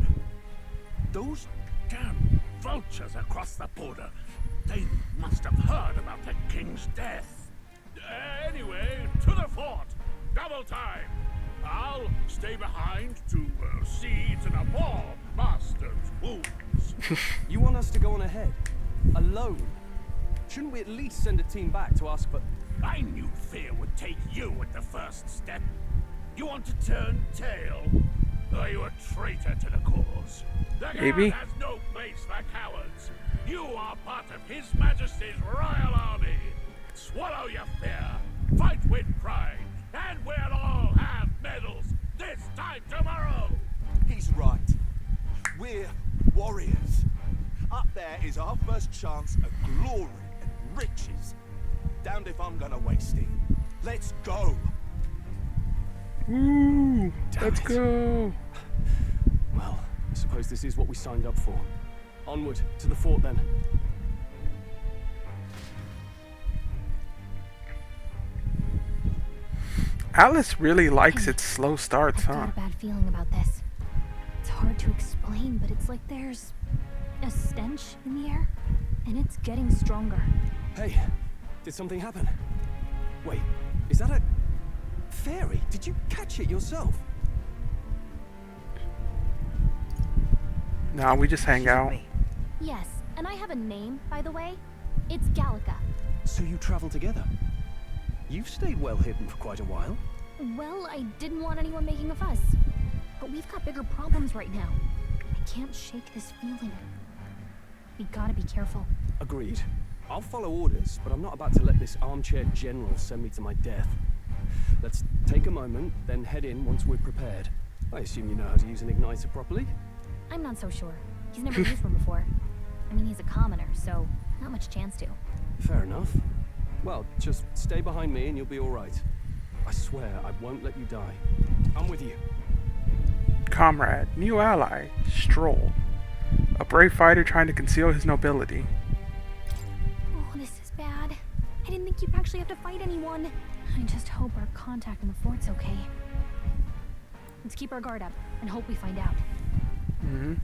Those damn vultures across the border. They must have heard about the king's death. Anyway, to the fort. Double time. I'll stay behind to see to the poor bastard's wounds. You want us to go on ahead? Alone? Shouldn't we at least send a team back to ask for... I knew fear would take you at the first step. You want to turn tail? Are you a traitor to the cause? The Maybe. guard has no place for cowards. You are part of His Majesty's Royal Army. Swallow your fear. Fight with pride. And we'll all have medals this time tomorrow. He's right. We're warriors. Up there is our first chance at glory and riches. Damned if I'm gonna waste it. Let's go. Woo! Let's go. My suppose this is what we signed up for. Onward, to the fort then. Atlas really likes its slow starts, I've huh? got a bad feeling about this. It's hard to explain, but it's like there's a stench in the air, and it's getting stronger. Hey, did something happen? Wait, is that a fairy? Did you catch it yourself? Nah, we just hang out. Yes, and I have a name, by the way. It's Gallica. So you travel together? You've stayed well hidden for quite a while. Well, I didn't want anyone making a fuss. But we've got bigger problems right now. I can't shake this feeling. We gotta be careful. Agreed. I'll follow orders, but I'm not about to let this armchair general send me to my death. Let's take a moment, then head in once we're prepared. I assume you know how to use an igniter properly? I'm not so sure. He's never used one before. I mean, he's a commoner, so not much chance to. Fair enough. Well, just stay behind me and you'll be all right. I swear I won't let you die. I'm with you. Comrade, new ally, Stroll. A brave fighter trying to conceal his nobility. Oh, this is bad. I didn't think you'd actually have to fight anyone. I just hope our contact in the fort's okay. Let's keep our guard up and hope we find out. Mm-hmm.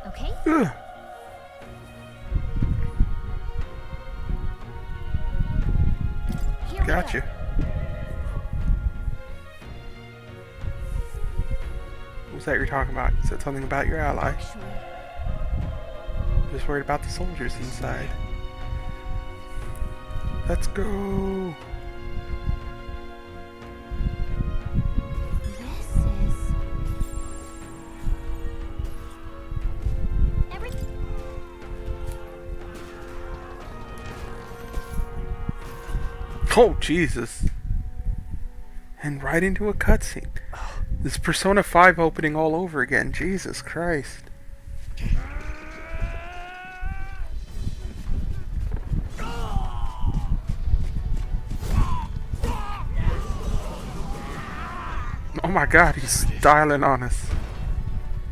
Okay? Ugh. Here we Gotcha. go. What was that you're talking about? You said something about your ally. Just worried about the soldiers inside. Let's go. Oh, Jesus. And right into a cutscene. This Persona 5 opening all over again. Jesus Christ. Oh my God, he's styling on us.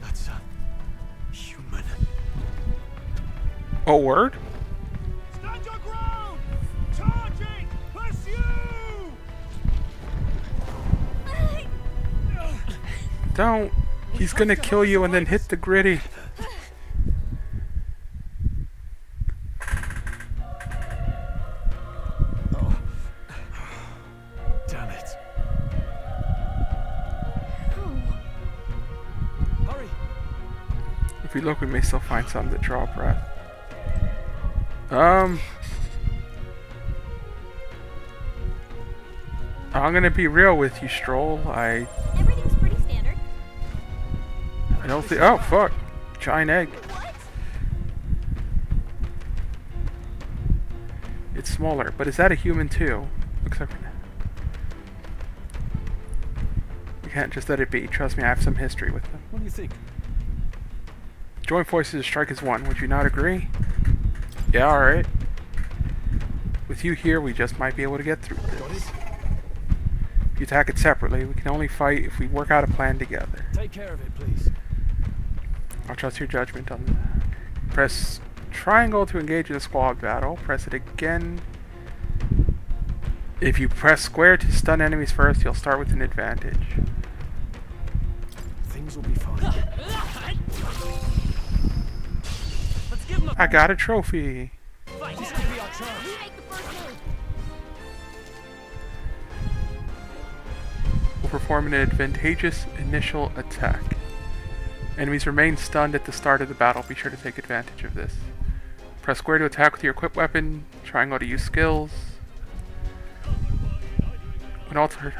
That's a human. Oh, word? Stand your ground! Charging! Pursue! Don't. He's gonna kill you and then hit the gritty. Damn it. Hurry! If we look, we may still find some that draw breath. I'm gonna be real with you, Stroll. Everything's pretty standard. I don't think. Oh, fuck. Giant egg. It's smaller, but is that a human too? Looks like. We can't just let it be. Trust me, I have some history with them. What do you think? Join forces to strike as one. Would you not agree? Yeah, alright. With you here, we just might be able to get through this. If you attack it separately, we can only fight if we work out a plan together. Take care of it, please. I'll trust your judgment on that. Press triangle to engage in a squad battle. Press it again. If you press square to stun enemies first, you'll start with an advantage. Things will be fine. I got a trophy. This could be our chance. We'll perform an advantageous initial attack. Enemies remain stunned at the start of the battle. Be sure to take advantage of this. Press square to attack with your equipped weapon. Triangle to use skills. When altered.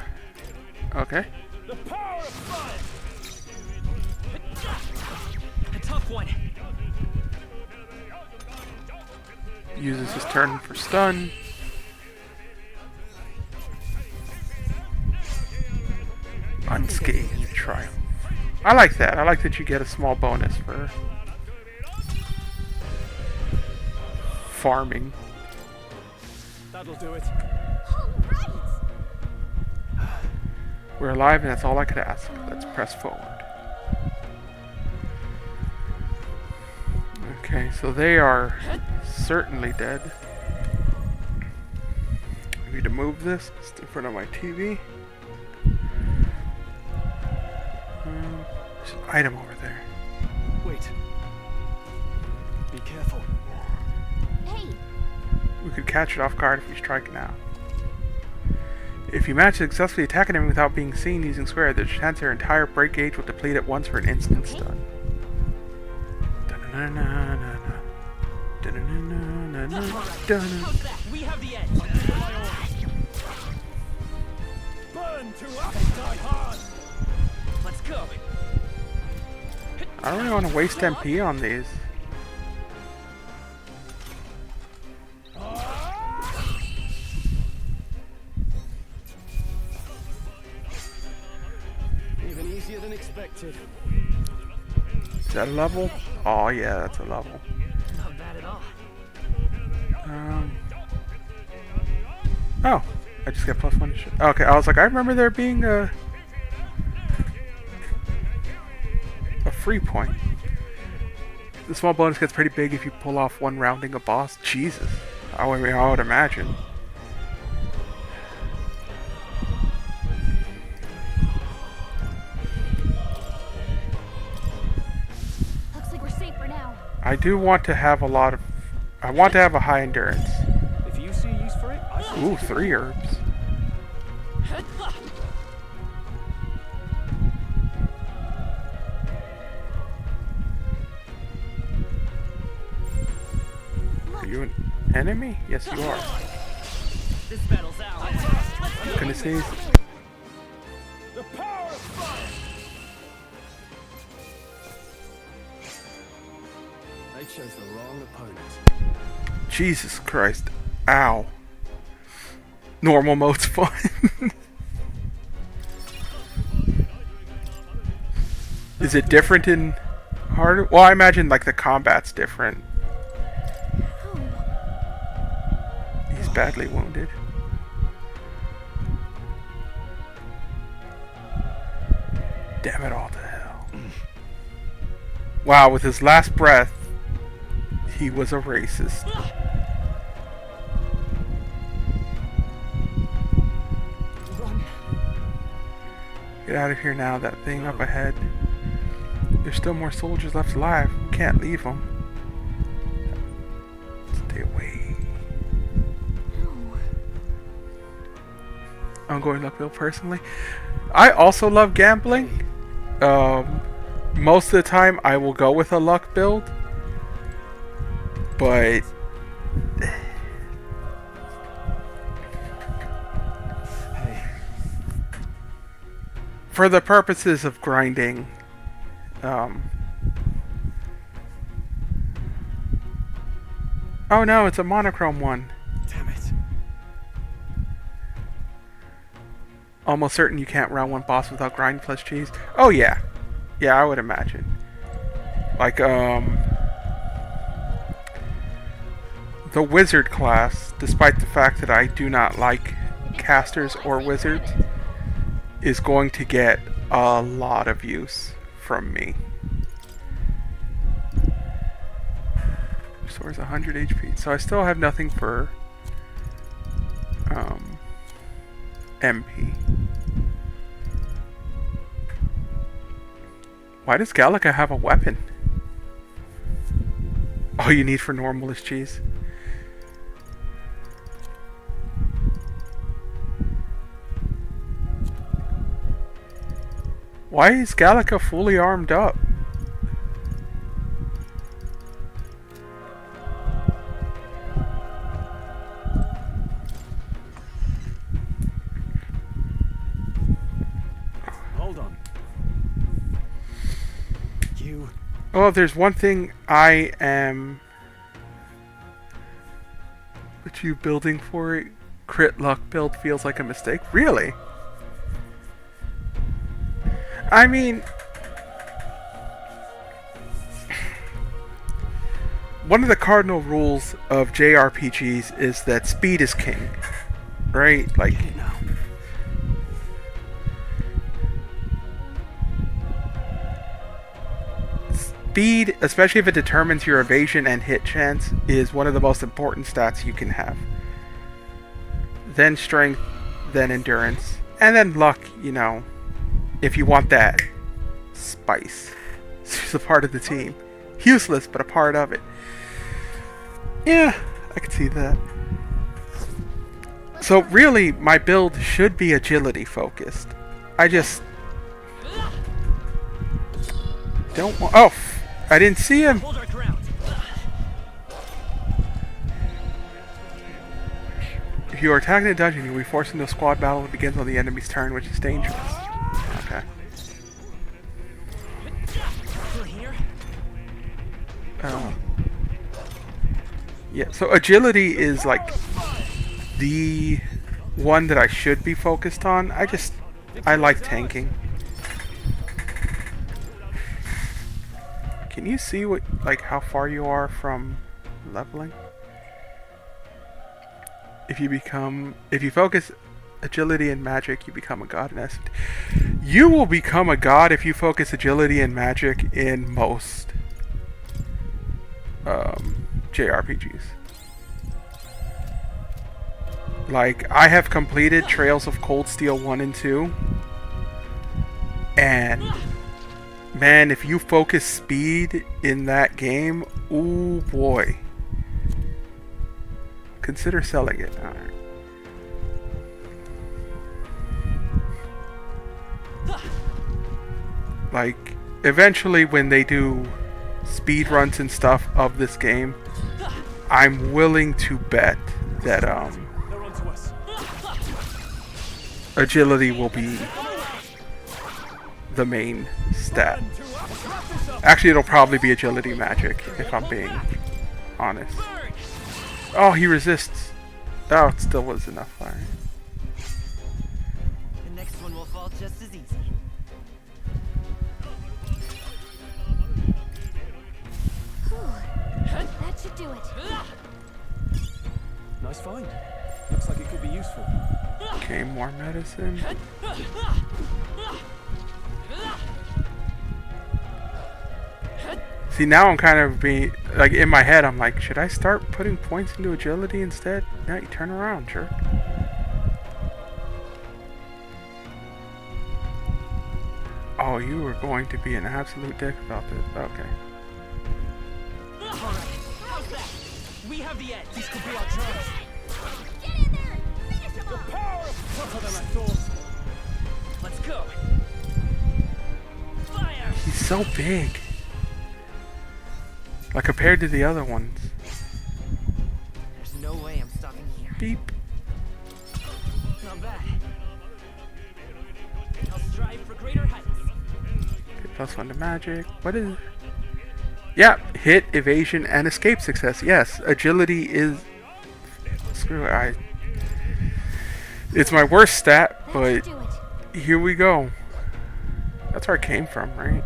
Okay. The power of fire. A tough one. Uses his turn for stun. Unscathed triumph. I like that. I like that you get a small bonus for farming. That'll do it. We're alive, and that's all I could ask. Let's press forward. Okay, so they are certainly dead. I need to move this. It's in front of my TV. There's an item over there. Wait. Be careful. Hey! We could catch it off guard if we strike now. If you manage to successfully attack an enemy without being seen using square, there's a chance their entire break gauge will deplete at once for an instant stun. We have the edge. Burn to us and die hard. Let's go. I don't really want to waste MP on these. Even easier than expected. Is that a level? Oh yeah, that's a level. Not bad at all. Oh, I just got +1 to shit. Okay, I was like, I remember there being a free point. The small bonus gets pretty big if you pull off one rounding a boss. Jesus, I would imagine. Looks like we're safe for now. I do want to have a lot of. I want to have a high endurance. If you see use for it, I see. Ooh, 3 herbs. Are you an enemy? Yes, you are. This battle's out. Gonna see. The power of fire. They chose the wrong opponent. Jesus Christ. Ow. Normal mode's fun. Is it different in harder? Well, I imagine like the combat's different. He's badly wounded. Damn it all to hell. Wow, with his last breath, he was a racist. Get out of here now, that thing up ahead. There's still more soldiers left alive. Can't leave them. Stay away. I'm going luck build personally. I also love gambling. Most of the time I will go with a luck build. But for the purposes of grinding, oh no, it's a monochrome one. Damn it. Almost certain you can't round one boss without grind plus cheese. Oh yeah. Yeah, I would imagine. Like, the wizard class, despite the fact that I do not like casters or wizards, is going to get a lot of use from me. Restores 100 HP. So I still have nothing for MP. Why does Gallica have a weapon? All you need for normal is cheese. Why is Gallica fully armed up? Hold on. You. Oh, if there's one thing I am with you building for it, crit luck build feels like a mistake. Really? I mean, one of the cardinal rules of JRPGs is that speed is king, right? Like, speed, especially if it determines your evasion and hit chance, is one of the most important stats you can have. Then strength, then endurance, and then luck, you know, if you want that spice. It's a part of the team. Useless, but a part of it. Yeah, I can see that. So really, my build should be agility focused. I just don't want... Oh, I didn't see him. If you are attacking a dungeon, you'll be forced into a squad battle that begins on the enemy's turn, which is dangerous. Okay. Yeah, so agility is like the one that I should be focused on. I like tanking. Can you see what, like, how far you are from leveling? If you focus agility and magic, you become a god in essence. You will become a god if you focus agility and magic in most JRPGs. Like, I have completed Trails of Cold Steel 1 and 2, and man, if you focus speed in that game, ooh boy. Consider selling it. Alright. Like, eventually when they do speed runs and stuff of this game, I'm willing to bet that agility will be the main stat. Actually, it'll probably be agility magic, if I'm being honest. Oh, he resists. Oh, it still was enough fire. The next one will fall just as easy. That should do it. Nice find. Looks like it could be useful. Okay, more medicine. See, now I'm kind of being, like, in my head, I'm like, should I start putting points into agility instead? Yeah, you turn around, jerk. Oh, you were going to be an absolute dick about this. Okay. Alright, how's that? We have the edge. This could be our chance. Get in there! Finish him The off! power is tougher than I thought. Let's go. Fire! He's so big. Like, compared to the other ones. There's no way I'm stopping here. Beep. Not bad. I'll strive for greater heights. Okay, +1 to magic. What is... Yeah, hit, evasion, and escape success. Yes, agility is... Screw it, it's my worst stat, but here we go. That's where I came from, right?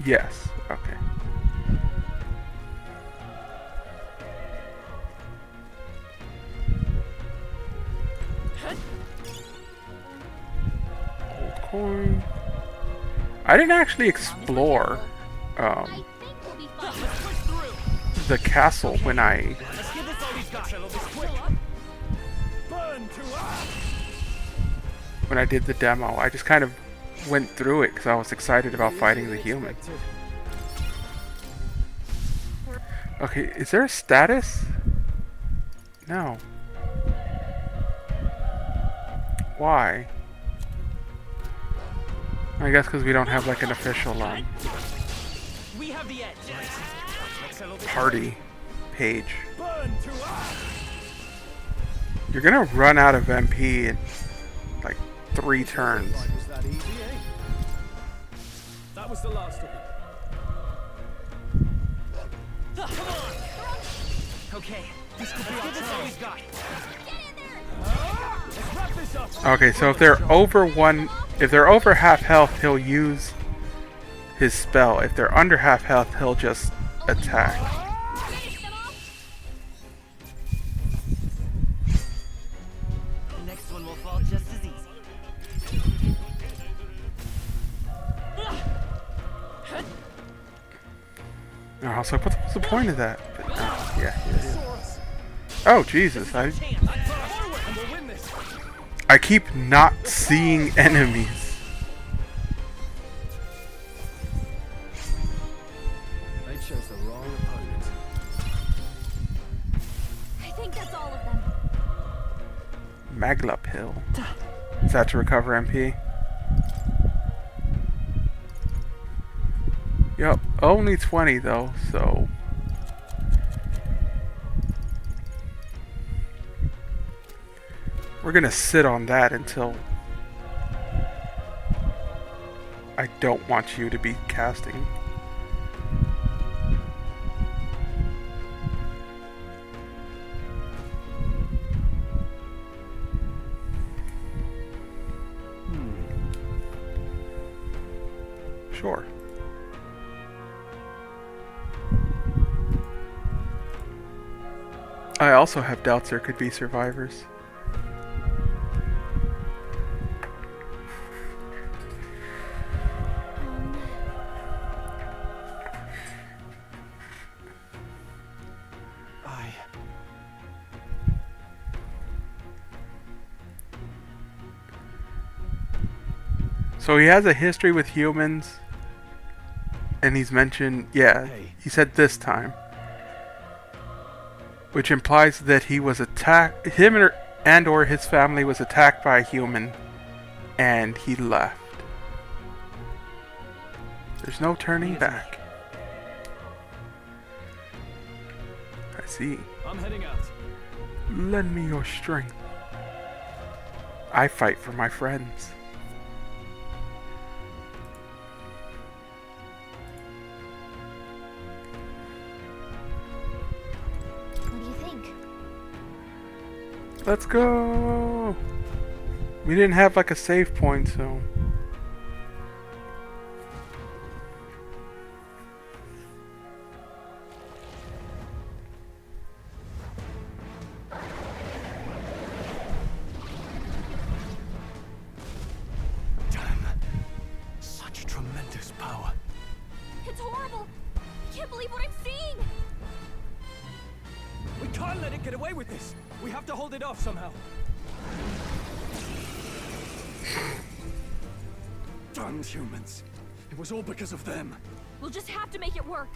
Yes, okay. Gold coin. I didn't actually explore the castle when I did the demo. I just kind of went through it because I was excited about fighting the human. Okay, is there a status? No. Why? I guess because we don't have like an official We have the edge. party page. You're gonna run out of MP in like 3 turns. That was the last of it. Come on. Okay, this could be our chance. We've got. Let's wrap this up. Okay, so if they're over half health, he'll his spell. If they're under half health, he'll just attack. The next one will fall just as easy. I was like, what's the point of that? But, yeah, here it is. Oh, Jesus. I keep not seeing enemies. They chose the wrong opponent. I think that's all of them. Magla pill. Is that to recover MP? Yep, only 20 though, so... we're gonna sit on that until... I don't want you to be casting. Sure. I also have doubts there could be survivors. So he has a history with humans, and he's mentioned, yeah, he said this time, which implies that he was attacked, him or his family was attacked by a human, and he left. There's no turning back. I see. I'm heading out. Lend me your strength. I fight for my friends. Let's go! We didn't have like a save point, so... Damn. Such tremendous power. It's horrible! I can't believe what I'm seeing! We can't let it get away with this! We have to hold it off somehow. Damn humans. It was all because of them. We'll just have to make it work.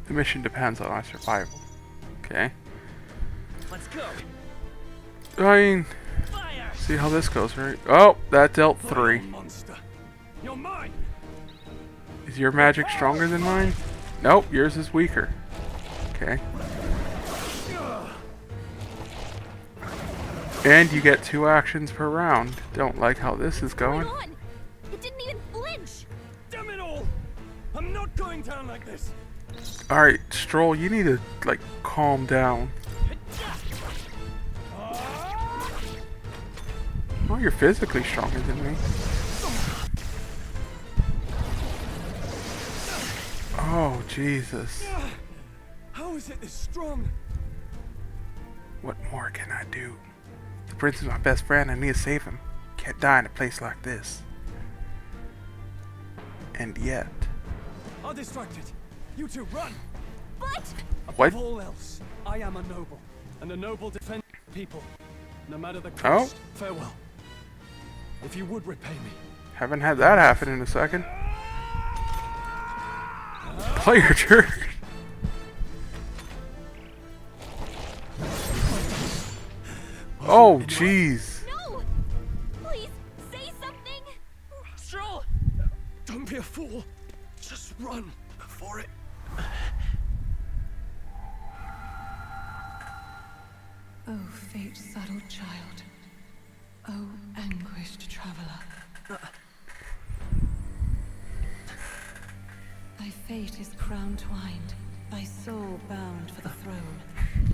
The mission depends on our survival. Okay. Let's go. I mean, see how this goes, right? Oh, that dealt 3. Monster. You're mine. Is your magic stronger than mine? Nope, yours is weaker. Okay. And you get 2 actions per round. Don't like how this is going. It didn't even flinch. Damn it all! I'm not going down like this. Alright, Stroll, you need to, like, calm down. Oh, you're physically stronger than me. Oh, Jesus. How is it this strong? What more can I do? The prince is my best friend. I need to save him. Can't die in a place like this. And yet... I'll distract it. You two, run! But... What? Above all else, I am a noble. And a noble defends people. No matter the cost. Oh? Farewell. If you would repay me. Haven't had that happen in a second. Play your turn. Oh, jeez. No! Please, say something! Stroll! Don't be a fool. Just run for it. Oh, fate-saddled child. Oh, anguished traveler. Thy fate is crown-twined, thy soul bound for the throne.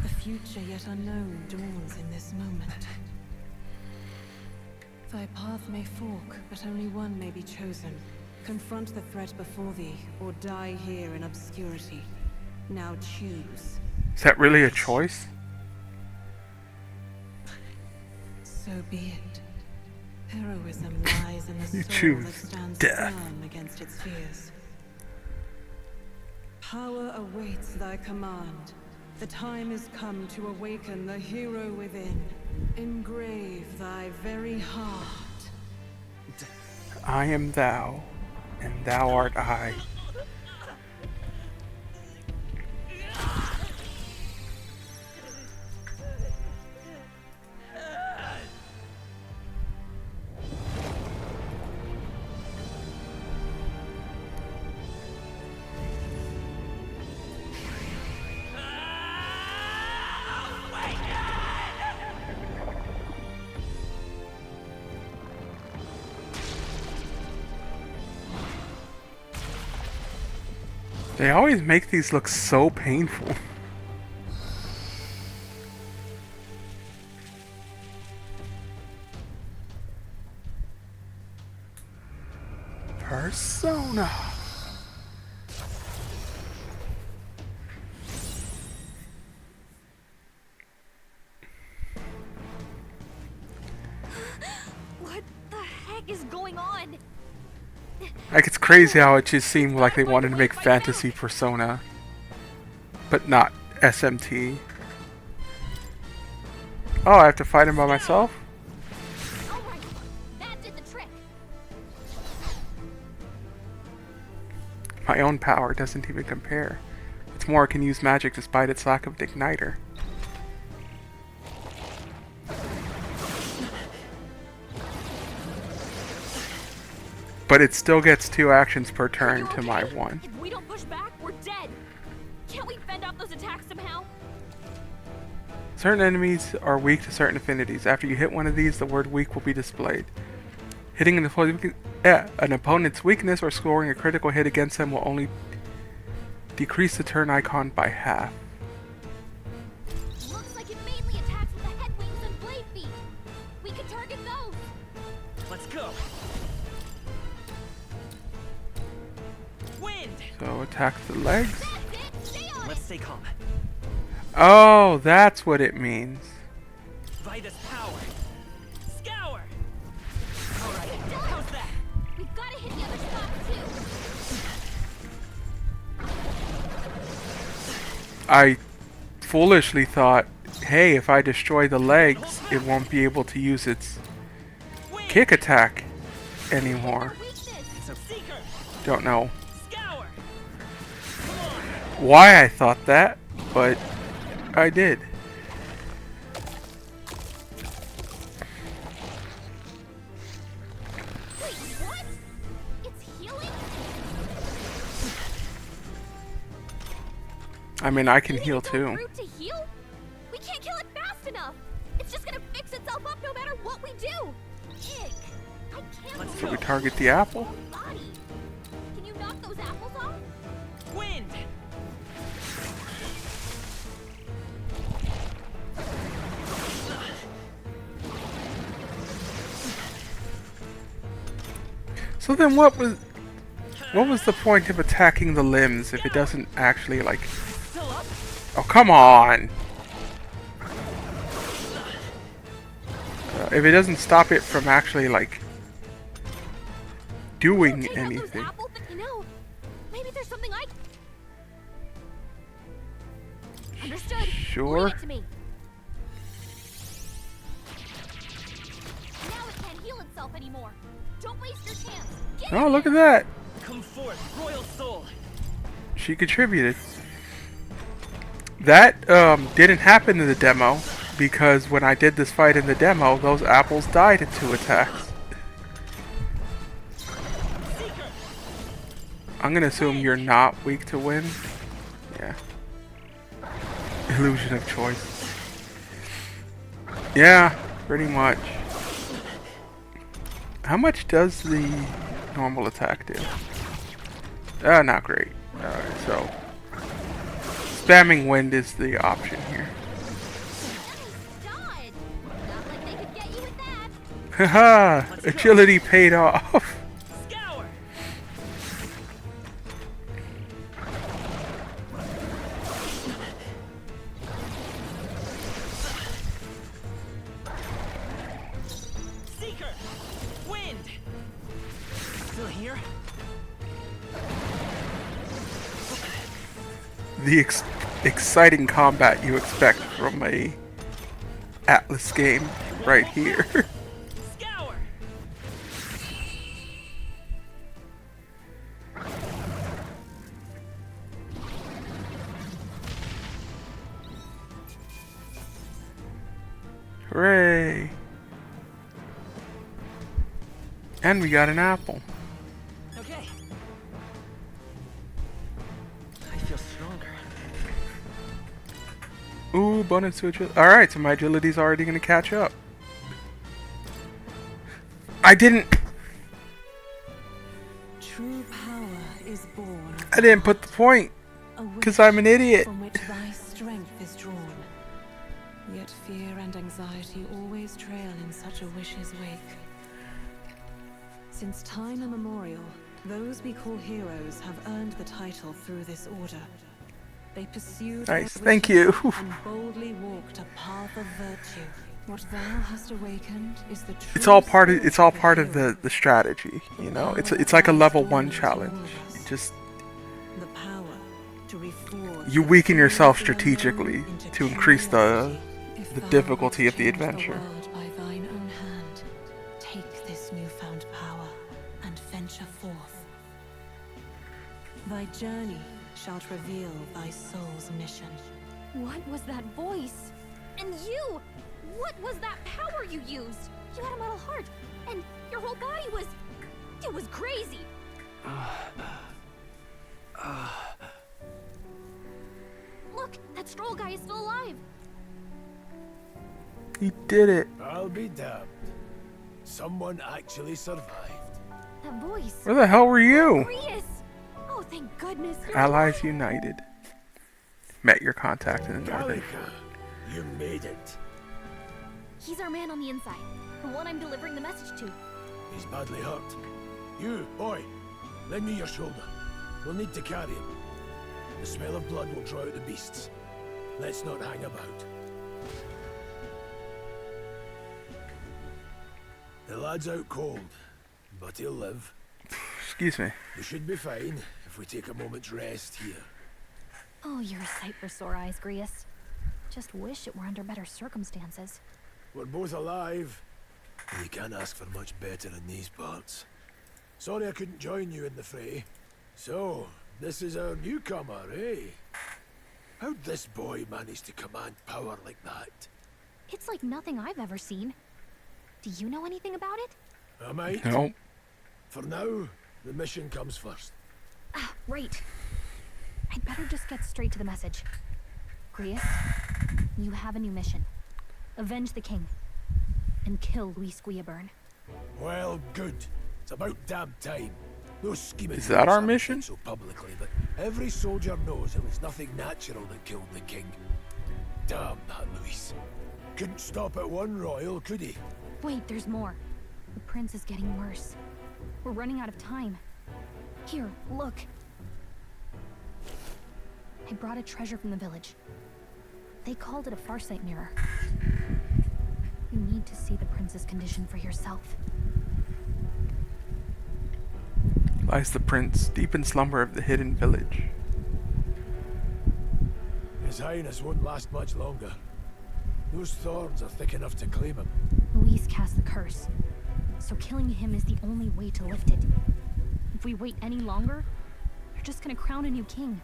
The future yet unknown dawns in this moment. Thy path may fork, but only one may be chosen. Confront the threat before thee, or die here in obscurity. Now choose. Is that really a choice? So be it. Heroism lies in the You soul choose that stands death. firm against its fears. Power awaits thy command. The time is come to awaken the hero within. Engrave thy very heart. I am thou, and thou art I. They always make these look so painful. Persona. What the heck is going on? Like, it's crazy how it just seemed like they wanted to make fantasy Persona, but not SMT. Oh, I have to fight him by myself? Alright, that did the trick. My own power doesn't even compare. What's more, it can use magic despite its lack of igniter. But it still gets 2 actions per turn to my 1. If we don't push back, we're dead. Can't we fend off those attacks somehow? Certain enemies are weak to certain affinities. After you hit one of these, the word weak will be displayed. Hitting an opponent's weakness or scoring a critical hit against them will only decrease the turn icon by half. Looks like it mainly attacks with the head wings and blade feet. We can target those. Let's go. Wind. So attack the legs. Let's stay calm. Oh, that's what it means. Vitus power. Scour. All right. How's that? We've got to hit the other spots too. I foolishly thought, hey, if I destroy the legs, it won't be able to use its kick attack anymore. Don't know why I thought that, but I did. Wait, what? It's healing? I mean, I can heal too. Route to heal? We can't kill it fast enough. It's just gonna fix itself up no matter what we do. Ick. I can't. So we target the apple. Body. Can you knock those apples off? Wind. So then what was the point of attacking the limbs if it doesn't actually, like... Oh, come on! If it doesn't stop it from actually, like, doing anything. Apples, but you know, maybe there's something I... Understood. Sure. Leave it to me. Now it can't heal itself anymore. Don't waste your chance. Get Oh, look at that! Come forth, royal soul. She contributed. That didn't happen in the demo, because when I did this fight in the demo, those apples died in 2 attacks. I'm gonna assume you're not weak to wind. Yeah. Illusion of choice. Yeah, pretty much. How much does the normal attack do? Not great. Alright, so spamming wind is the option here. Haha! Agility paid off. the exciting combat you expect from a Atlas game right here. Hooray! And we got an apple. Okay. I feel stronger. Ooh, bonus to agility. Alright, so my agility's already gonna catch up. I didn't... True power is born. I didn't put the point. Because I'm an idiot. From which thy strength is drawn. Yet fear and anxiety always trail in such a wish's wake. Since time immemorial, those we call heroes have earned the title through this order. They pursued Nice, their thank wishes you. and boldly walked a path of virtue. What thou hast awakened is the true It's all part of spirit the strategy, you know. It's like a level 1 challenge. You just the power to reforge you weaken yourself strategically to increase the difficulty of the adventure. by thine own hand. Take this newfound power and venture forth. Thy journey shalt reveal thy soul's mission. What was that voice? And you! What was that power you used? You had a metal heart, and your whole body was... It was crazy! Look, that Stroll guy is still alive! He did it. I'll be damned. Someone actually survived. That voice... Where the hell were you? Grius! Oh, thank goodness you're Allies alive. United. Met your contact in the northern. Gallica, you made it. He's our man on the inside. The one I'm delivering the message to. He's badly hurt. You, boy, lend me your shoulder. We'll need to carry him. The smell of blood will draw out the beasts. Let's not hang about. The lad's out cold, but he'll live. Excuse me. We should be fine if we take a moment's rest here. Oh, you're a sight for sore eyes, Grius. Just wish it were under better circumstances. We're both alive. And you can't ask for much better in these parts. Sorry I couldn't join you in the fray. So, this is our newcomer, eh? How'd this boy manage to command power like that? It's like nothing I've ever seen. Do you know anything about it? I might. No. For now, the mission comes first. Ah, right. I'd better just get straight to the message. Grius, you have a new mission. Avenge the king. And kill Luis Guillaburn. Well, good. It's about damn time. No scheming. Is that our mission? So publicly, but every soldier knows it was nothing natural that killed the king. Damn that Luis. Couldn't stop at one royal, could he? Wait, there's more. The prince is getting worse. We're running out of time. Here, look. I brought a treasure from the village. They called it a Farsight mirror. You need to see the prince's condition for yourself. Lies the prince, deep in slumber of the hidden village. His Highness won't last much longer. Those thorns are thick enough to claim him. Luis cast the curse, so killing him is the only way to lift it. If we wait any longer, they're just gonna crown a new king.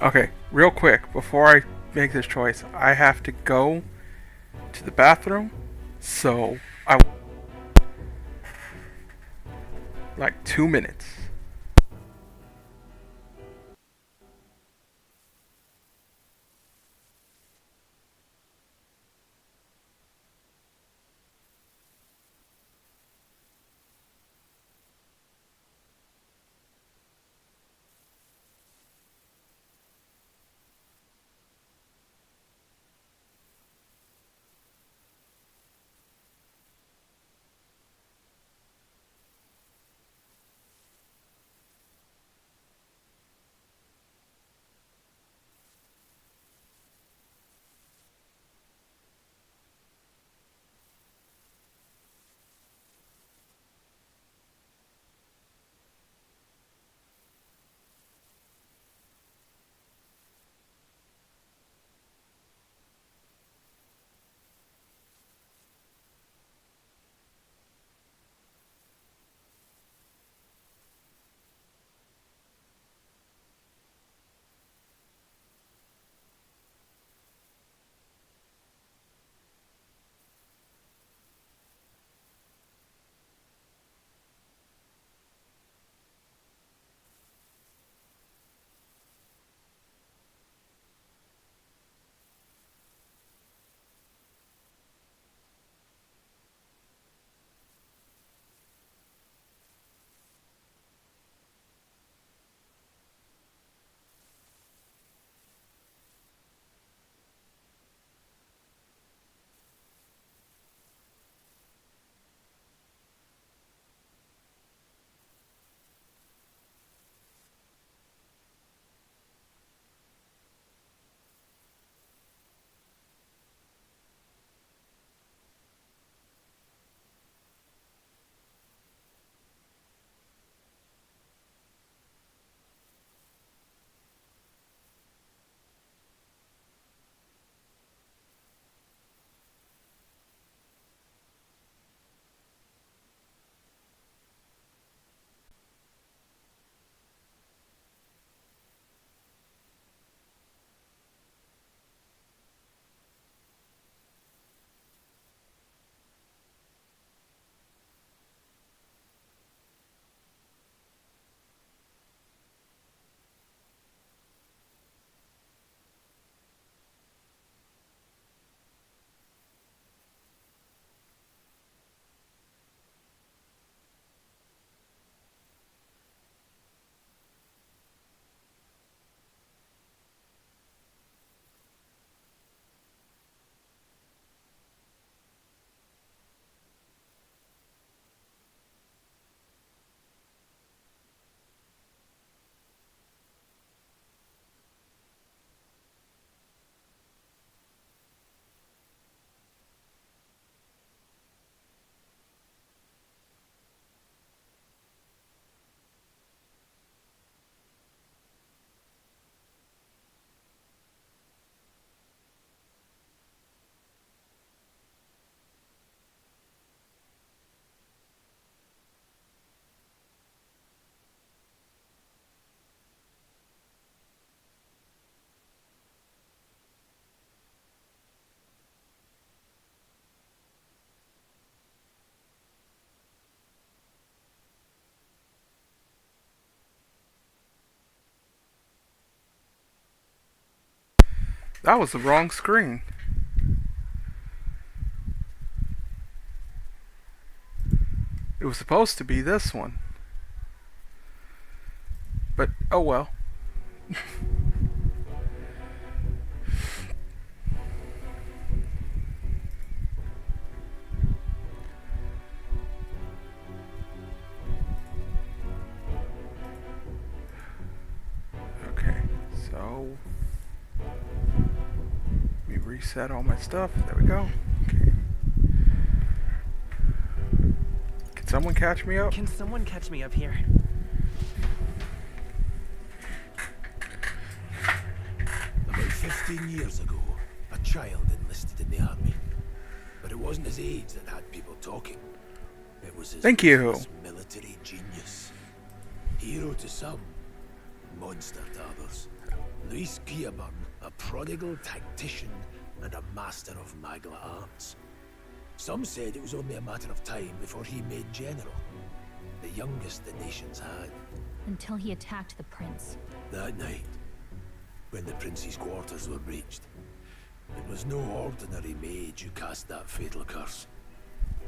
Okay, real quick, before I make this choice, I have to go to the bathroom, so like 2 minutes. That was the wrong screen. It was supposed to be this one. But, oh well. Okay, so let me reset all my stuff. There we go. Okay. Can someone catch me up? Can someone catch me up here? About 15 years ago, a child enlisted in the army. But it wasn't his age that had people talking. It was his Thank you. ruthless military genius. Hero to some, monster to others. Luis Guillaburn, a prodigal tactician and a master of Magla arts. Some said it was only a matter of time before he made general, the youngest the nations had. Until he attacked the prince. That night, when the prince's quarters were breached, it was no ordinary mage who cast that fatal curse.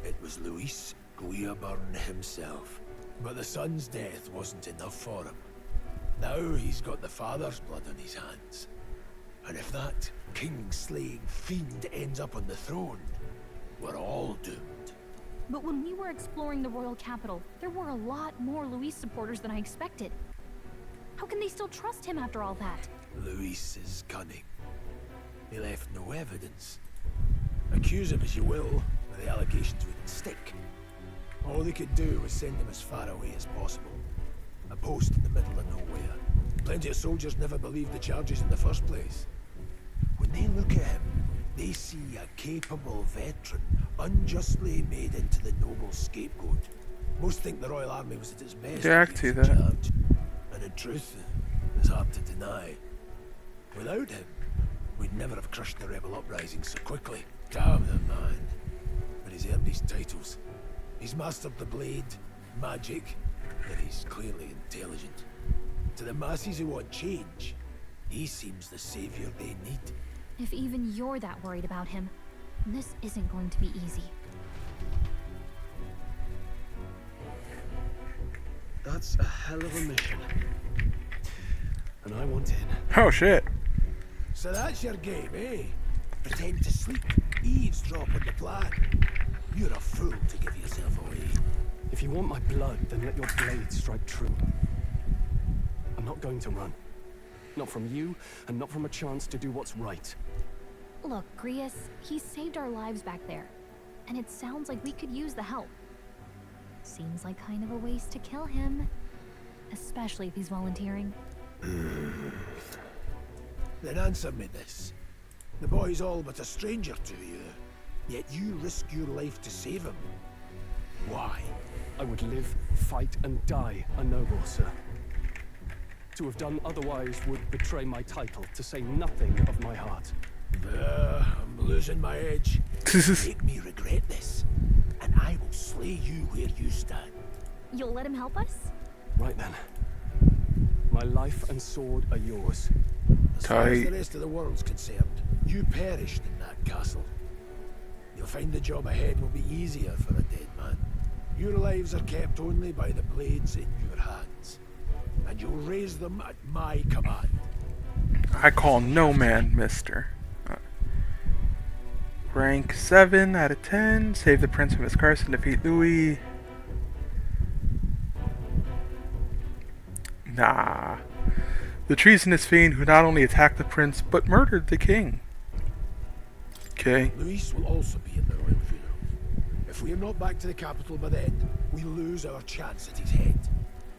It was Luis Guillaburn himself. But the son's death wasn't enough for him. Now he's got the father's blood on his hands. And if that king-slaying fiend ends up on the throne, we're all doomed. But when we were exploring the royal capital, there were a lot more Luis supporters than I expected. How can they still trust him after all that? Luis is cunning. He left no evidence. Accuse him as you will, but the allegations wouldn't stick. All they could do was send him as far away as possible. A post in the middle of nowhere. Plenty of soldiers never believed the charges in the first place. When they look at him, they see a capable veteran unjustly made into the noble scapegoat. Most think the Royal Army was at its best. Yeah, I can see that. And in truth, it's hard to deny. Without him, we'd never have crushed the rebel uprising so quickly. Damn the man. But he's earned his titles. He's mastered the blade, magic, and he's clearly intelligent. To the masses who want change, he seems the savior they need. If even you're that worried about him, this isn't going to be easy. That's a hell of a mission. And I want in. Oh shit. So that's your game, eh? Pretend to sleep, eavesdrop on the plan. You're a fool to give yourself away. If you want my blood, then let your blade strike true. I'm not going to run. Not from you, and not from a chance to do what's right. Look, Grius, he saved our lives back there. And it sounds like we could use the help. Seems like kind of a waste to kill him. Especially if he's volunteering. Then answer me this. The boy's all but a stranger to you, yet you risk your life to save him. Why? I would live, fight, and die a noble, sir. To have done otherwise would betray my title, to say nothing of my heart. I'm losing my edge. Make me regret this, and I will slay you where you stand. You'll let him help us? Right then. My life and sword are yours. As far as the rest of the world's concerned, you perished in that castle. You'll find the job ahead will be easier for a dead man. Your lives are kept only by the blades in your hands, and you'll raise them at my command. I call no man mister. Rank 7 out of 10. Save the prince from his curse and defeat Louis. Nah. The treasonous fiend who not only attacked the prince, but murdered the king. Okay. Luis will also be in the royal funeral. If we're not back to the capital by then, we lose our chance at his head.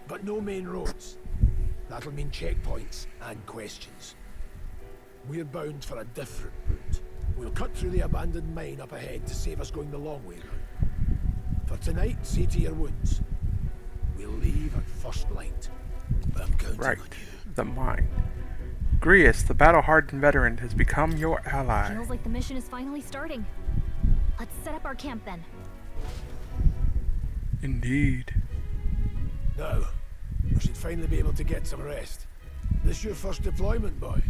But no main roads. That'll mean checkpoints and questions. We're bound for a different route. We'll cut through the abandoned mine up ahead to save us going the long way round. For tonight, see to your wounds. We'll leave at first light. I'm counting Right. on you. The mine. Grius, the battle-hardened veteran, has become your ally. Feels like the mission is finally starting. Let's set up our camp then. Indeed. Now, we should finally be able to get some rest. This your first deployment, boy?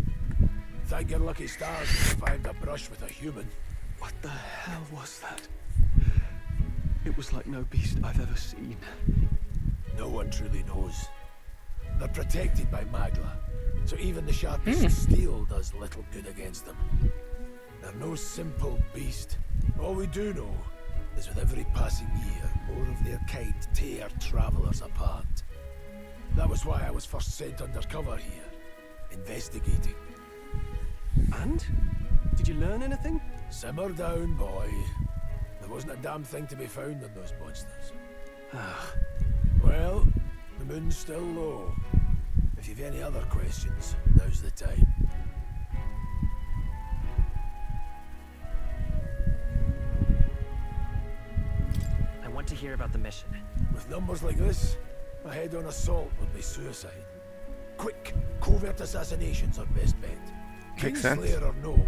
thank your lucky stars you survived a brush with a human. What the hell was that? It was like no beast I've ever seen. No one truly knows. They're protected by Magla, so even the sharpest steel does little good against them. They're no simple beast. All we do know is with every passing year, more of their kind tear travelers apart. That was why I was first sent undercover here, investigating. And? Did you learn anything? Simmer down, boy. There wasn't a damn thing to be found in those monsters. Well, the moon's still low. If you've any other questions, now's the time. I want to hear about the mission. With numbers like this, a head-on assault would be suicide. Quick, covert assassinations are best bet. Makes sense. Kingslayer or no,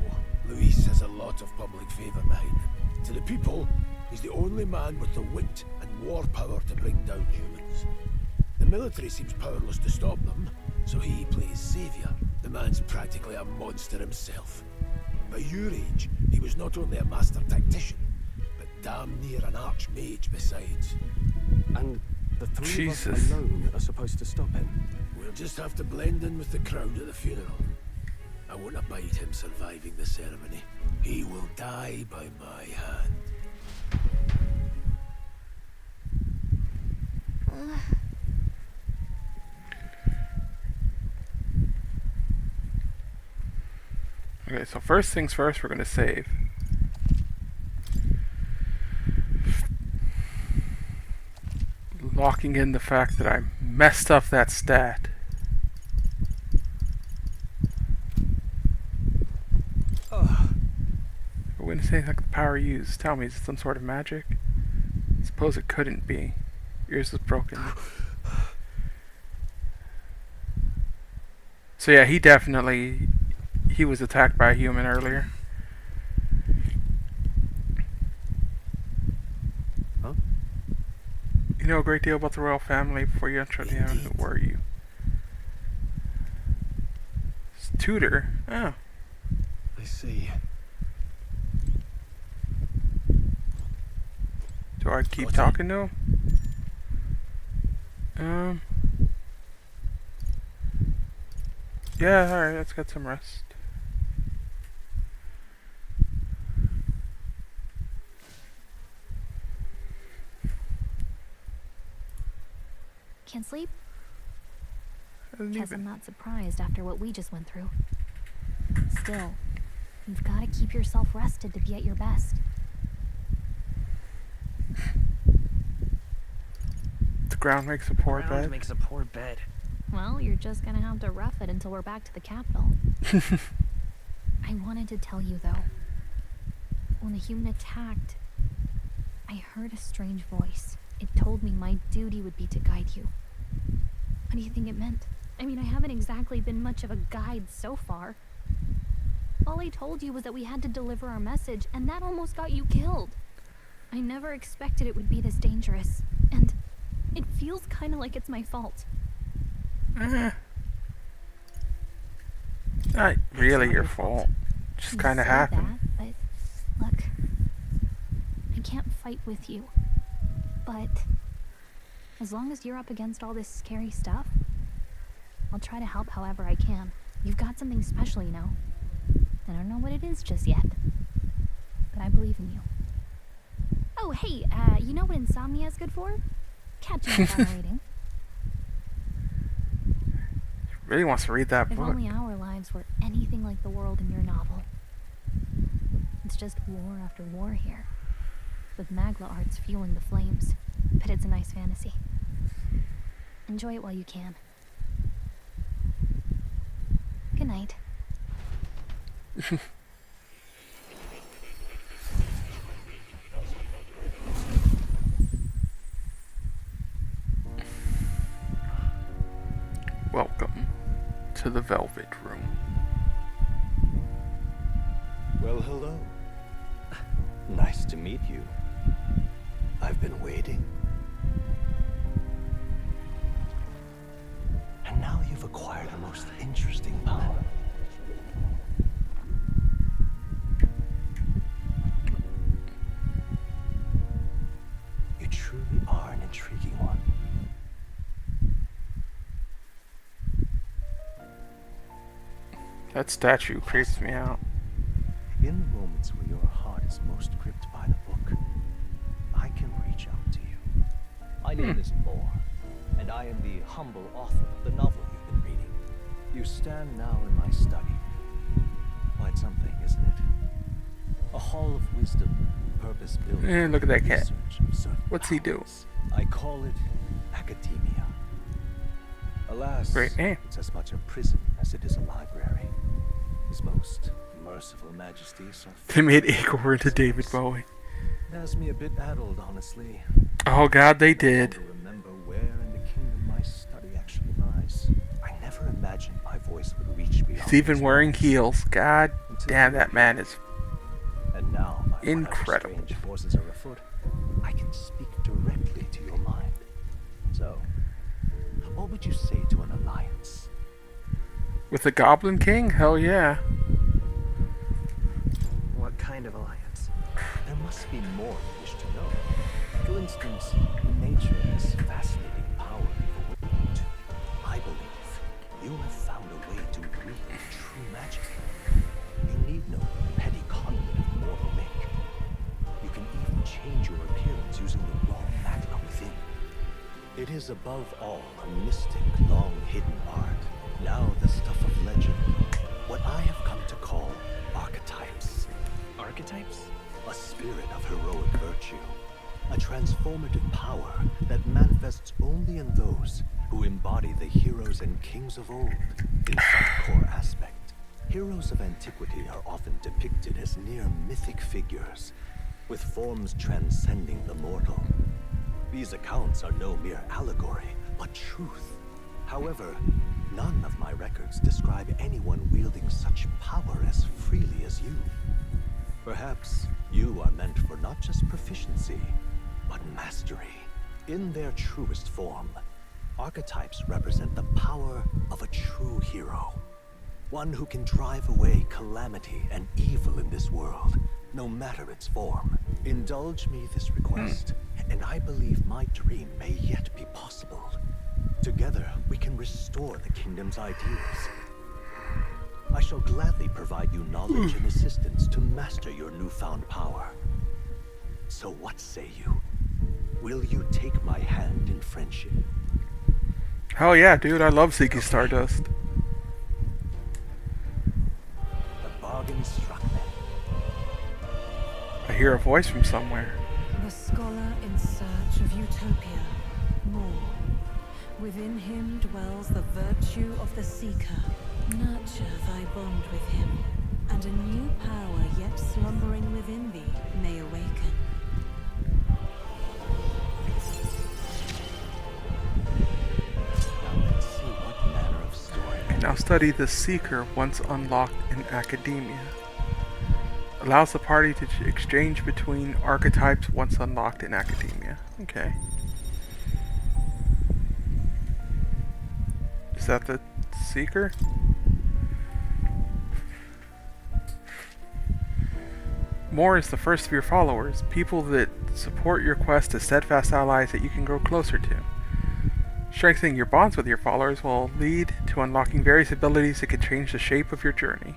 Luis has a lot of public favour behind him. To the people, he's the only man with the wit and war power to bring down humans. The military seems powerless to stop them, so he plays saviour. The man's practically a monster himself. By your age, he was not only a master tactician, but damn near an archmage besides. And the three of us alone are supposed to stop him. We'll just have to blend in with the crowd at the funeral. I won't abide him surviving the ceremony. He will die by my hand. Okay, so first things first, we're gonna save. Locking in the fact that I messed up that stat. But when you say like the power used, tell me, is it some sort of magic? I suppose it couldn't be. Yours was broken. So yeah, he was attacked by a human earlier. Huh? You know a great deal about the royal family. Before you enter the who were you? Tutor? Oh. I see. Do I keep talking to him? Yeah, alright, let's get some rest. Can't sleep? Guess I'm not surprised after what we just went through. Still, you've got to keep yourself rested to be at your best. The ground makes a poor Ground bed. makes a poor bed. Well, you're just gonna have to rough it until we're back to the capital. I wanted to tell you, though. When the human attacked, I heard a strange voice. It told me my duty would be to guide you. What do you think it meant? I mean, I haven't exactly been much of a guide so far. All I told you was that we had to deliver our message, and that almost got you killed. I never expected it would be this dangerous, and it feels kind of like it's my fault. Not really your fault. Just kind of happened. But look, I can't fight with you. But as long as you're up against all this scary stuff, I'll try to help however I can. You've got something special, you know. I don't know what it is just yet, but I believe in you. Oh, hey, you know what insomnia is good for? Catching while reading. Really wants to read that If book. only our lives were anything like the world in your novel. It's just war after war here, with Magla arts fueling the flames. But it's a nice fantasy. Enjoy it while you can. Good night. Welcome to the Velvet Room. Well, hello. Nice to meet you. I've been waiting. And now you've acquired a most interesting power. truly are an intriguing one. That statue creeps me out. In the moments where your heart is most gripped by the book, I can reach out to you. My name is Moore, and I am the humble author of the novel you've been reading. You stand now in my study. Quite something, isn't it? A hall of wisdom, purpose-built. Look at that cat. research of certain What's he doing? powers. I call it academia. Alas, Great name. it's as much a prison as it is a library. His most merciful majesty saw They made Igor into David Bowie. It has me a bit addled, honestly. Oh god, they did. I remember where in the kingdom my study actually lies. I never imagined my voice would reach beyond. He's even wearing heels. God damn, that man is And now, my incredible. strange forces are afoot. I can speak directly to your mind. So, what would you say to an alliance? With the Goblin King? Hell yeah. What kind of alliance? There must be more you wish to know. For instance, nature has fascinating power you've awakened to. I believe you have found a way to wield true magic. You need no petty conduit of mortal make. You can even change your appearance using the raw magma within. It is above all a mystic, long-hidden art. Now the stuff of legend. What I have come to call archetypes. Archetypes? A spirit of heroic virtue. A transformative power that manifests only in those who embody the heroes and kings of old in some core aspect. Heroes of antiquity are often depicted as near mythic figures, with forms transcending the mortal. These accounts are no mere allegory, but truth. However, none of my records describe anyone wielding such power as freely as you. Perhaps you are meant for not just proficiency, but mastery. In their truest form, archetypes represent the power of a true hero. One who can drive away calamity and evil in this world, no matter its form. Indulge me this request, and I believe my dream may yet be possible. Together, we can restore the kingdom's ideals. I shall gladly provide you knowledge and assistance to master your newfound power. So what say you? Will you take my hand in friendship? Hell yeah, dude. I love Ziggy Stardust. The bargain struck then. I hear a voice from somewhere. The scholar in search of utopia. More. Within him dwells the virtue of the seeker. Nurture thy bond with him, and a new power yet slumbering within thee may awaken. Now let's see what manner of story. Now study the Seeker once unlocked in academia. Allows the party to exchange between archetypes once unlocked in academia. Okay. Is that the Seeker? More is the first of your followers, people that support your quest as steadfast allies that you can grow closer to. Strengthening your bonds with your followers will lead to unlocking various abilities that can change the shape of your journey.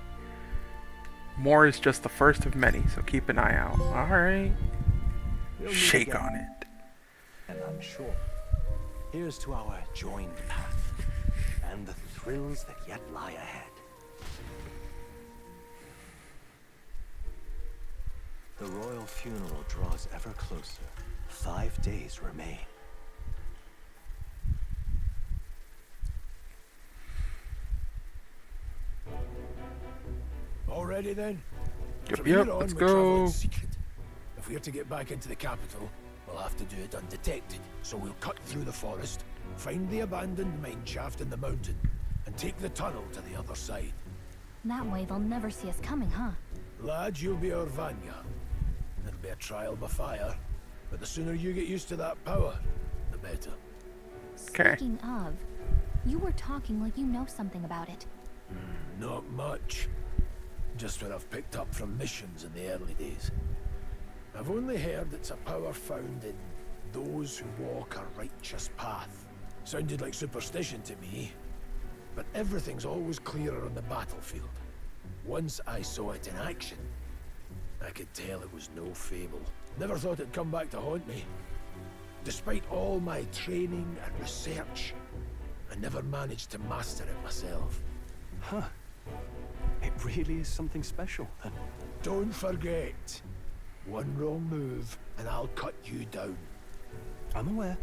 More is just the first of many, so keep an eye out. Alright. Shake on it. And I'm sure. Here's to our joined path, and the thrills that yet lie ahead. The royal funeral draws ever closer. 5 days remain. All ready then? Yep, From here yep, on, let's we travel in go. secret. If we're to get back into the capital, we'll have to do it undetected. So we'll cut through the forest, find the abandoned mine shaft in the mountain, and take the tunnel to the other side. That way they'll never see us coming, huh? Lad, you'll be our vanguard. It'll be a trial by fire, but the sooner you get used to that power, the better. Speaking of, you were talking like you know something about it. Not much. Just what I've picked up from missions in the early days. I've only heard it's a power found in Those who walk a righteous path. Sounded like superstition to me. But everything's always clearer on the battlefield. Once I saw it in action, I could tell it was no fable. Never thought it'd come back to haunt me. Despite all my training and research, I never managed to master it myself. Huh. It really is something special, then. Don't forget, one wrong move and I'll cut you down. I'm aware.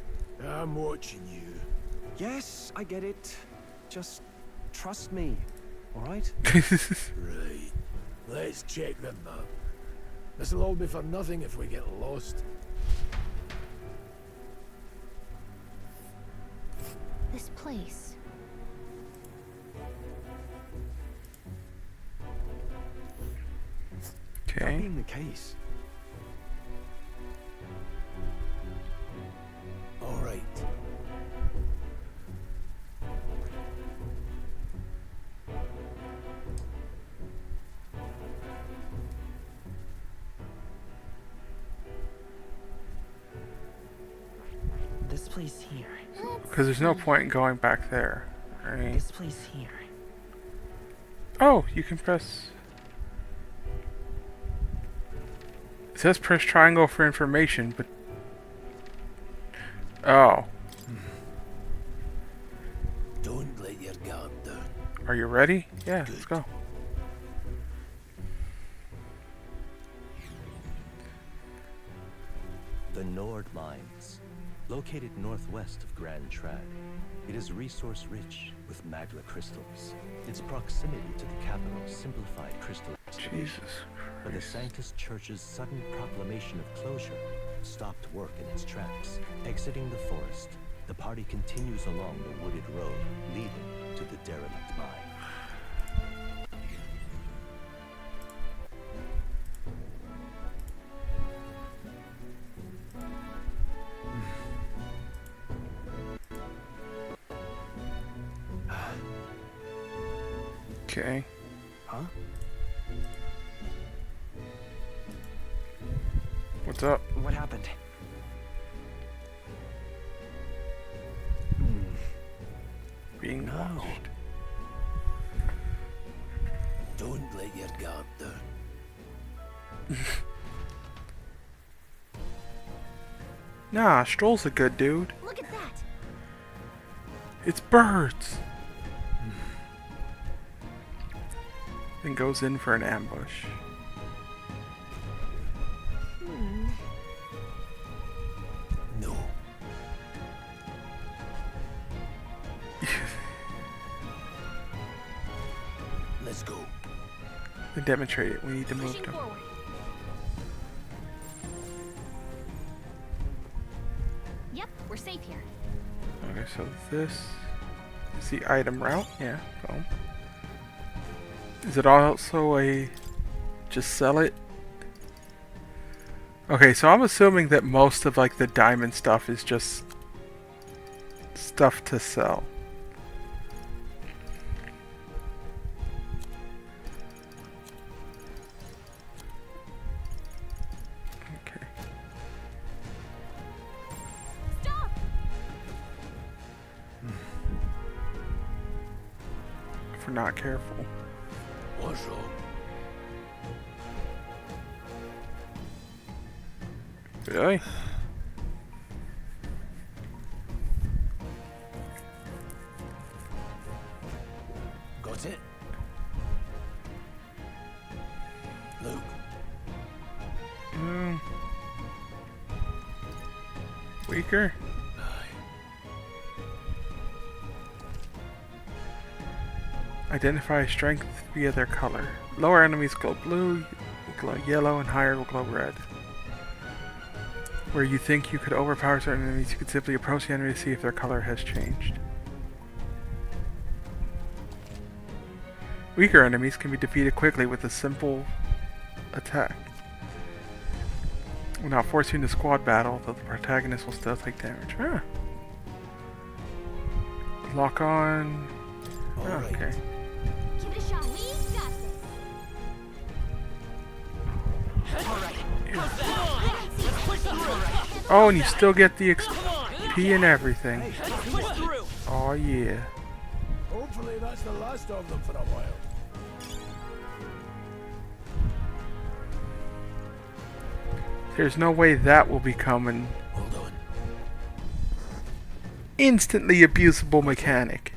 I'm watching you. Yes, I get it. Just trust me, all right? Right. Let's check the map. This'll all be for nothing if we get lost. This place. That Okay. being the case, All right. This place here. Because there's no point in going back there. Right? This place here. Oh, you can press. It says press triangle for information, but. Oh. Don't let your guard down. Are you ready? Yeah, let's go. The Nord Mines, located northwest of Grand Trad. It is resource-rich with magma crystals. Its proximity to the capital simplified crystal excavation. Jesus But the Christ. Sanctus Church's sudden proclamation of closure stopped work in its tracks. Exiting the forest, the party continues along the wooded road leading to the derelict mine. Okay. huh? What's up? What happened? Being watched. Don't let your guard down. Nah, Stroll's a good dude. Look at that. It's birds. Then goes in for an ambush. No. Let's go. To demonstrate it, we need to move Pushing them. forward. Yep, we're safe here. Okay, so this is the item route. Yeah, boom. Is it also a just sell it? Okay, so I'm assuming that most of like the diamond stuff is just stuff to sell. Okay. Stop! If we're not careful. What's wrong? Really? Got it? Luke. Weaker? Identify strength via their color. Lower enemies glow blue, will glow yellow, and higher will glow red. Where you think you could overpower certain enemies, you could simply approach the enemy to see if their color has changed. Weaker enemies can be defeated quickly with a simple attack. Without forcing a squad battle, though the protagonist will still take damage. Ah. Lock on. All right. Okay. Give it a shot. We got this. All right. How's that? Let's push through. Oh, and you still get the XP and everything. Oh yeah. Hopefully that's the last of them for a while. There's no way that will become an instantly abusable mechanic.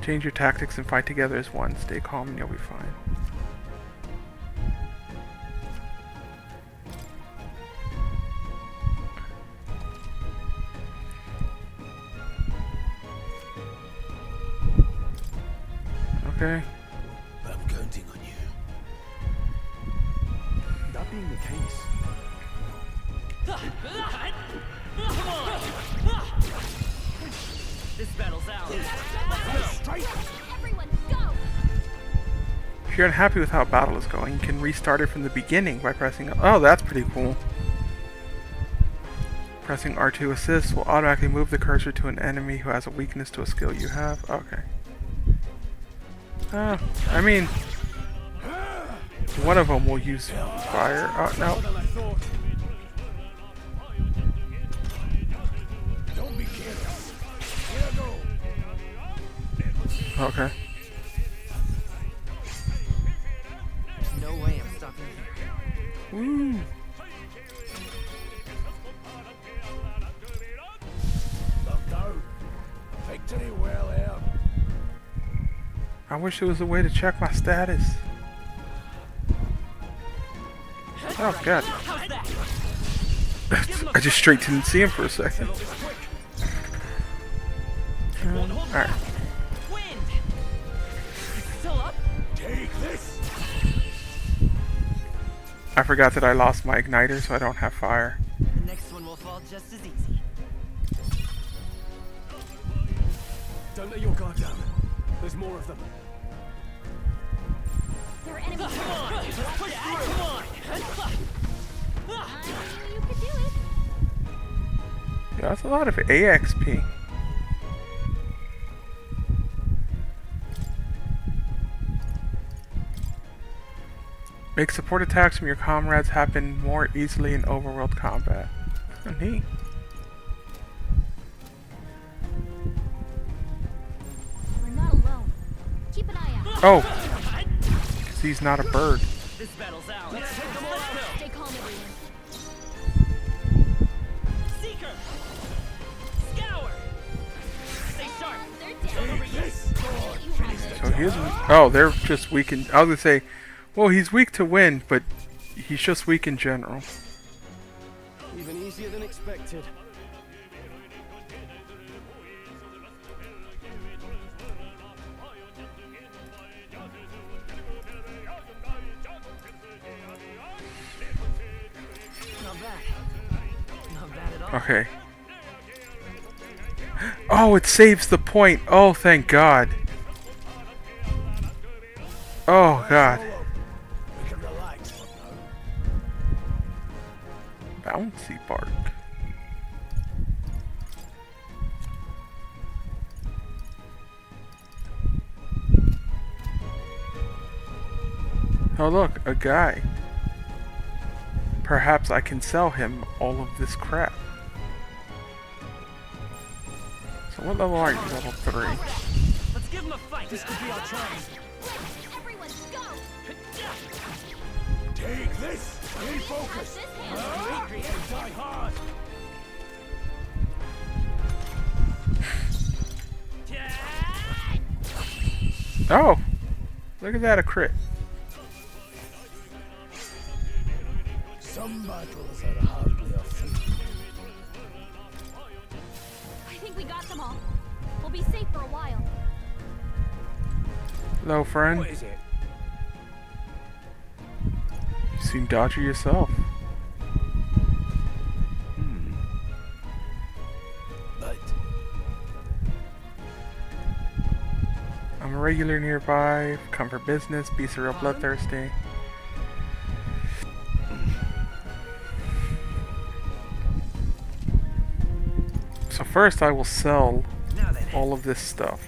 Change your tactics and fight together as one. Stay calm and you'll be fine. Okay. I'm counting on you. That being the case, This battle's out. Everyone, go! If you're unhappy with how a battle is going, you can restart it from the beginning by pressing... Oh, that's pretty cool. Pressing R2 assist will automatically move the cursor to an enemy who has a weakness to a skill you have. Okay. I mean... one of them will use fire. Oh, no. Okay. No way I'm stopping here. Woo! Victory well earned. I wish there was a way to check my status. Oh god. I just straight didn't see him for a second. Alright. Take this. I forgot that I lost my igniter, so I don't have fire. The next one will fall just as easy. don't let your guard down. There's more of them. There are enemies. Come on! Push through! Come on! You could do it. Yeah, that's a lot of AXP. Make support attacks from your comrades happen more easily in overworld combat. Oh, neat. We're not alone. Keep an eye out. Oh! Because he's not a bird. This battle's out. Let's take them all out. Stay calm, everyone. Seeker! Scour! Stay sharp! They're down over here. So here's... Oh, they're just weak in... I was gonna say... Well, he's weak to wind, but he's just weak in general. Even easier than expected. Not bad. Not bad at all. Okay. Oh, it saves the point. Oh, thank God. Oh, God. Bouncy bark. Oh look, a guy. Perhaps I can sell him all of this crap. So what level are you? Level 3. Let's give him a fight. This could be our chance. Everyone, go! Take this. Stay focused. Die hard. Oh! Look at that, a crit. Some battles are hardly a feat. I think we got them all. We'll be safe for a while. Hello, friend. What is it? You seem dodgy yourself. But I'm a regular nearby. Come for business. Beasts are real bloodthirsty. So first I will sell all of this stuff.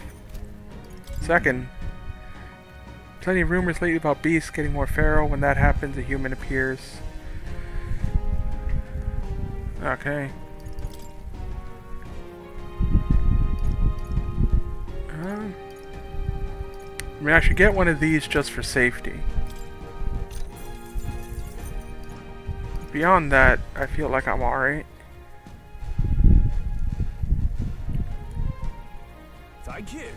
Second, plenty of rumors lately about beasts getting more feral. When that happens, a human appears. Okay. I mean, I should get one of these just for safety. Beyond that, I feel like I'm alright. Thank you.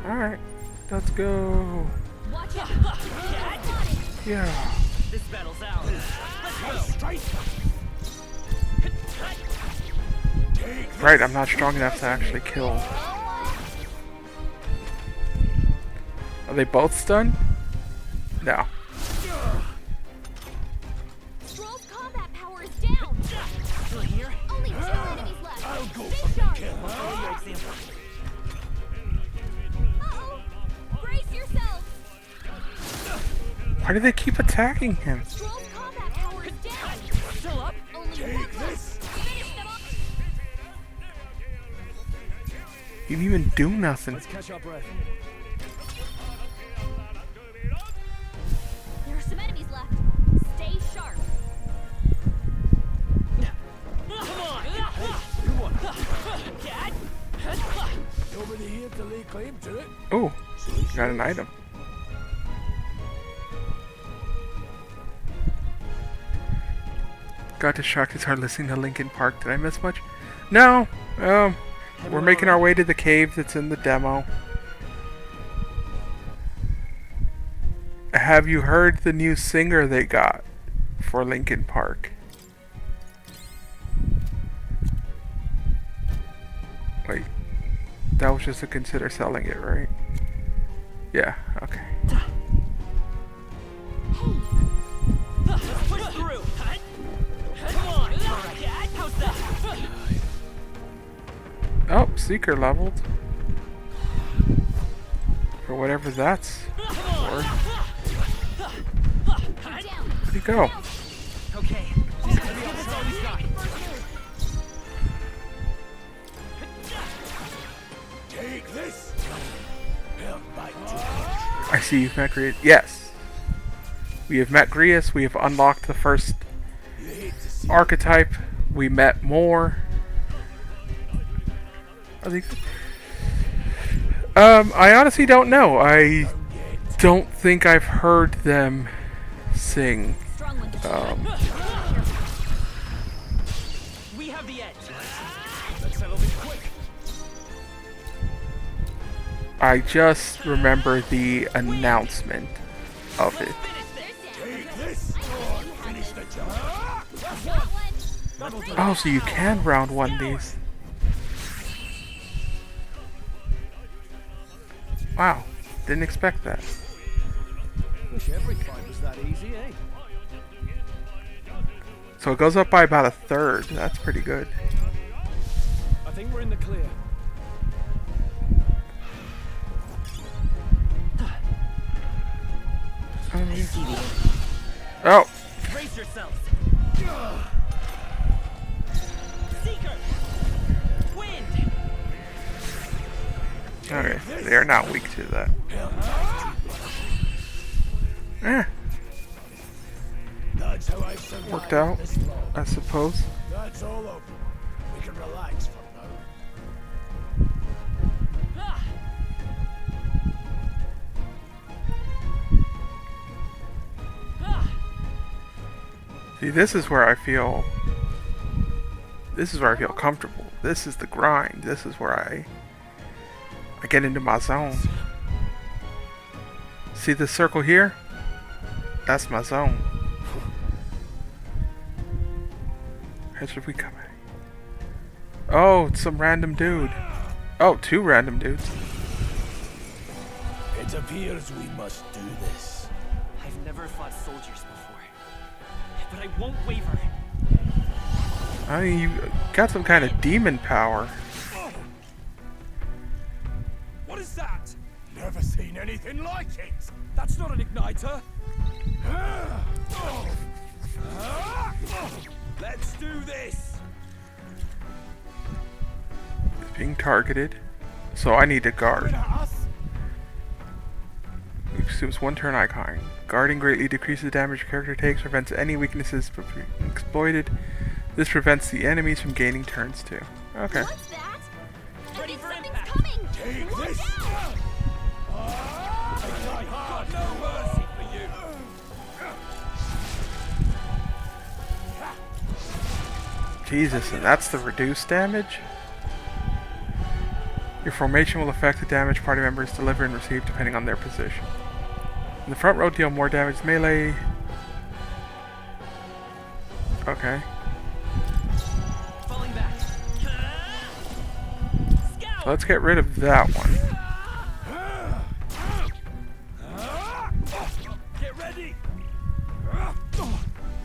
Alright, let's go. Watch out. Yeah. This battle's ours. Let's go. Right, I'm not strong enough to actually kill. Are they both stunned? No. Stroll's combat power is down. Still here? Only 2 enemies left. I'll go Stay sharp. follow your example. Uh-oh. Brace yourself. Why do they keep attacking him? Stroll's combat power is down. Still up? Only 1 left. Finish them up. He didn't even do nothing. Let's catch our breath. There are some enemies left. Stay sharp. Come on! Dad? Nobody here to lay claim to it. Oh, got an item. Got distracted, started listening to Linkin Park. Did I miss much? No. We're making our way to the cave that's in the demo. Have you heard the new singer they got for Linkin Park? Wait, that was just to consider selling it, right? Yeah, okay. Push through! Come on! Dad, how's that? Oh, Seeker leveled. For whatever that's for. Where'd he go? Okay. That's all he's got. Take this. I see you've met Grius. Yes. We have met Grius. We have unlocked the first archetype. We met more. Are they... I honestly don't know. I don't think I've heard them sing. We have the edge. Let's settle this quick. I just remember the announcement of it. Take this. Finish the job. Oh, so you can round 1 these. Wow, didn't expect that. Wish every fight was that easy, eh? So it goes up by about 1/3. That's pretty good. I think we're in the clear. Oh. Brace yourselves. Seeker. Wind. Okay, they are not weak to that. That's how I've survived Worked out, this long. I suppose. That's all over. We can relax for now. See, this is where I feel comfortable. This is the grind. This is where I get into my zone. See this circle here? That's my zone. Where should we come at? Oh, it's some random dude. Oh, 2 random dudes. It appears we must do this. I've never fought soldiers before, but I won't waver. I mean, you got some kind of demon power. What is that? Never seen anything like it. That's not an igniter. Let's do this. It's being targeted, so I need to guard. Oops. consumes 1 turn icon. Guarding greatly decreases the damage your character takes, prevents any weaknesses from being exploited. This prevents the enemies from gaining turns too. Okay. What's that? Ready for Something's impact. coming! Take Watch this! out! Got no mercy for you. Jesus, and that's the reduced damage? Your formation will affect the damage party members deliver and receive depending on their position. In the front row, deal more damage melee. Okay. Falling back. So let's get rid of that one. Get ready.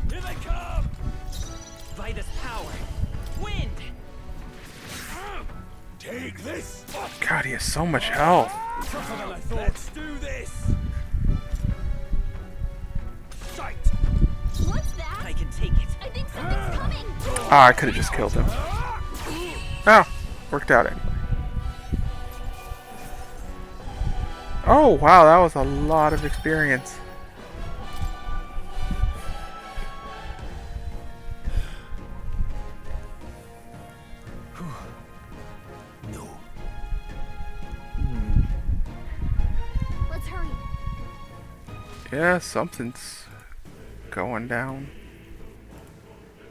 Here they come. Vitus power. Wind. Take this! God, he has so much health. Tougher than I thought. Let's do this. Sight. What's that? I can take it. I think something's coming! Ah, I could have just killed him. Ah, worked out anyway. Oh, wow, that was a lot of experience. No. Let's hurry. Yeah, something's going down.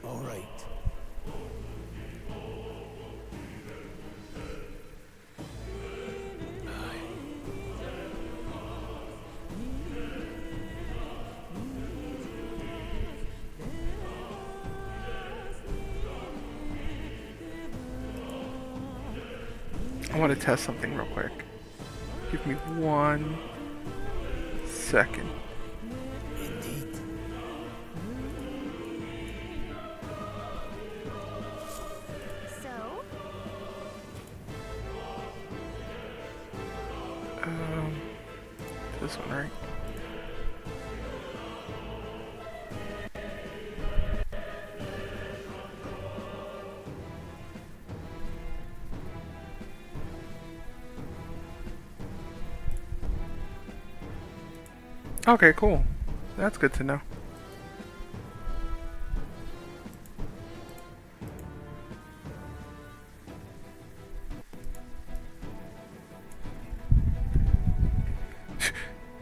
All right. I want to test something real quick. Give me 1 second. Indeed. So, This one, right? Okay, cool. That's good to know.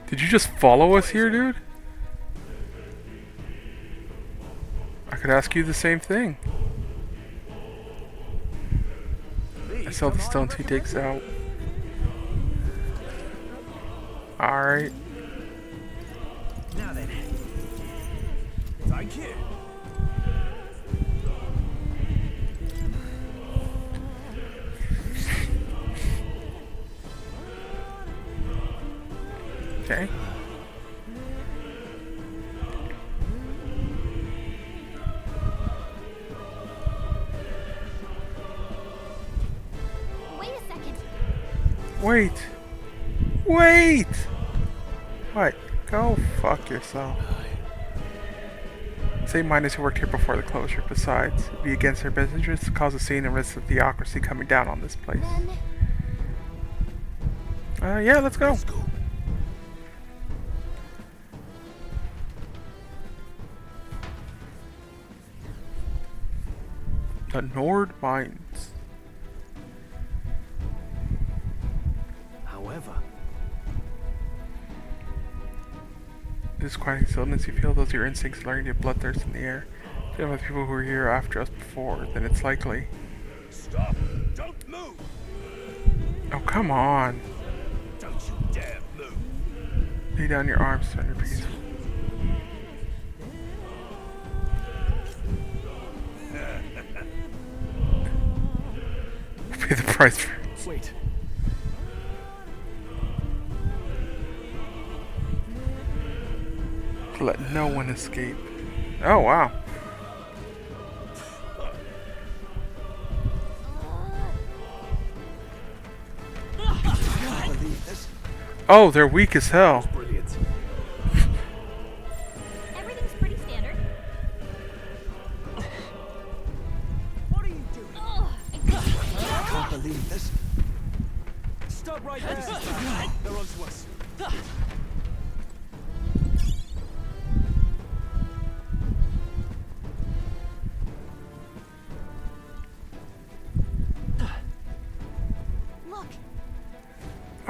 Did you just follow us here, dude? I could ask you the same thing. I sell the stones he takes out. Alright. Now then. Thank you. Okay. wait a second. Wait. Wait! What? Go fuck yourself. Same miners who worked here before the closure. Besides, it'd be against their best interests to cause a scene and risk the theocracy coming down on this place. Yeah, let's go. Let's go. The Nord Mines. However, This quieting stillness you feel, those are your instincts alerting to bloodthirst in the air. Dealing with people who were here after us before, then it's likely. Stop! Don't move! Oh, come on. Don't you dare move! Lay down your arms, surrender peaceful. Pay the price for it. wait. Let no one escape. Oh, wow. Can't believe this. Oh, they're weak as hell. Brilliant. Everything's pretty standard. What are you doing? Oh, I can't believe this. Stop right there. They're onto us.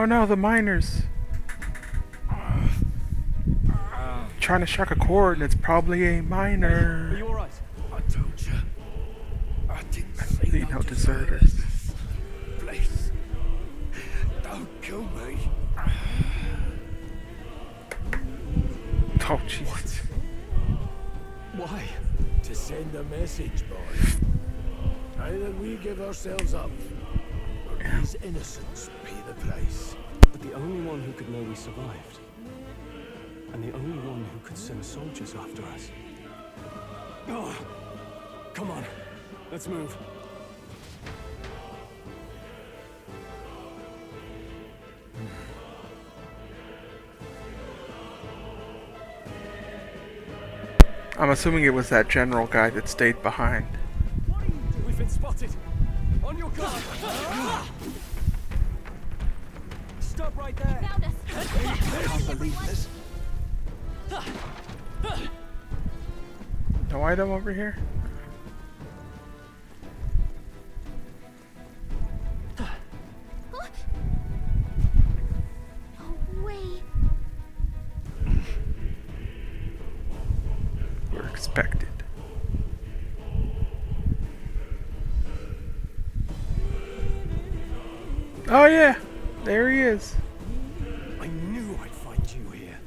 Oh no, the miners. Trying to strike a chord and it's probably a miner. Are you alright? I told you. I didn't say You know, deserters. Please. Don't kill me. Oh, jeez. Why? To send a message, boy. Either we give ourselves up, or these innocents pay the price. But the only one who could know we survived. And the only one who could send soldiers after us. Oh, come on. Let's move. I'm assuming it was that general guy that stayed behind. We've been spotted. On your guard. Stop right there. Found us. I can't believe this. No item over here? No way. We're expected. Oh yeah, there he is. I knew I'd find you here.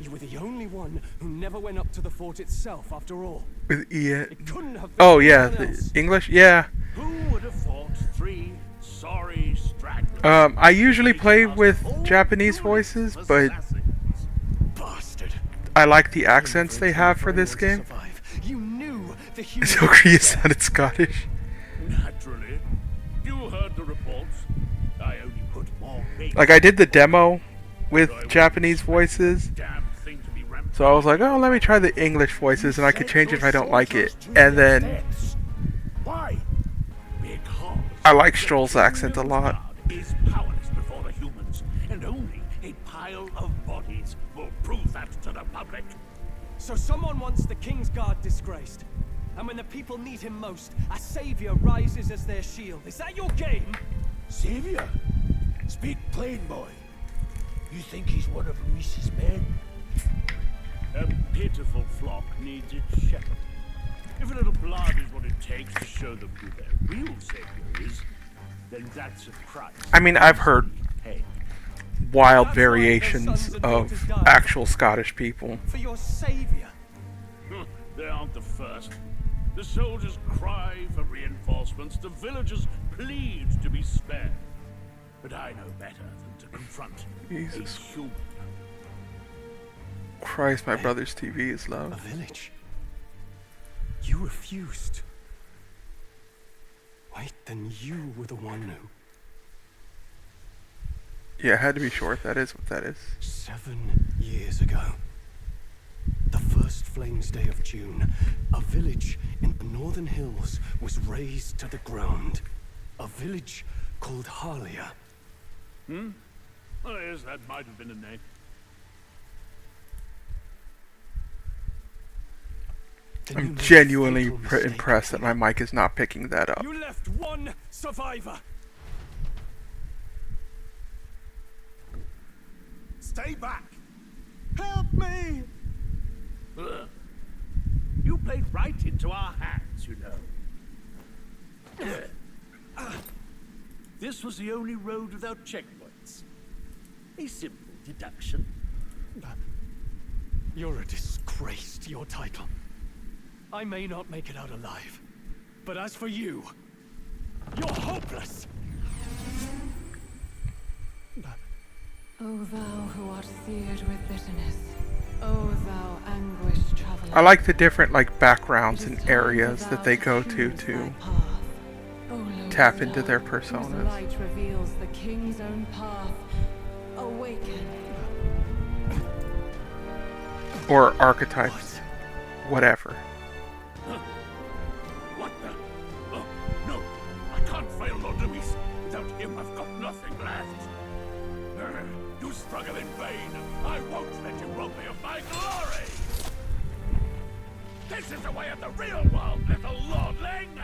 You were the only one who never went up to the fort itself, after all. With Ian. It couldn't have been Oh yeah, anyone the else. English. Yeah. Who would have fought 3 sorry stragglers? I usually play with Japanese voices, but Bastard. I like the accents they have for this game. You knew the human. So Korea sounded Scottish. Naturally. You heard the reports. I only put more bait. Like I did the demo with Japanese voices. So I was like, oh, let me try the English voices and I could change it if I don't like it. And then Why? Because I like Stroll's accent a lot. is powerless before the humans, and only a pile of bodies will prove that to the public. So someone wants the King's Guard disgraced. And when the people need him most, a savior rises as their shield. Is that your game? Savior? Speak plain, boy. You think he's one of Reese's men? A pitiful flock needs its shepherd. If a little blood is what it takes to show them who their real savior is, then that's a price. I mean, I've heard Hey, wild variations of actual Scottish people. For your savior. they aren't the first. The soldiers cry for reinforcements. The villagers plead to be spared. But I know better than to confront Jesus a human. Christ, my brother's TV is low. A village. You refused. Wait, then you were the one who... Yeah, it had to be short. That is what that is. 7 years ago. The first Flames Day of June, a village in the northern hills was razed to the ground. A village called Harlia. Oh, yes, that might have been a name. I'm genuinely impressed that my mic is not picking that up. You left one survivor. Stay back! Help me! Ugh. You played right into our hands, you know. This was the only road without checkpoints. A simple deduction. You're a disgrace to your title. I may not make it out alive, but as for you, you're hopeless! O thou who art seared with bitterness, O thou anguished traveler. I like the different backgrounds and areas that they go to tap into their Whose personas. light reveals the king's own path. Awaken. Or archetypes. Whatever. What the? Oh, no. I can't fail Lord Luis. Without him, I've got nothing left. You struggle in vain. I won't let you rob me of my glory. This is the way of the real world, little lordling.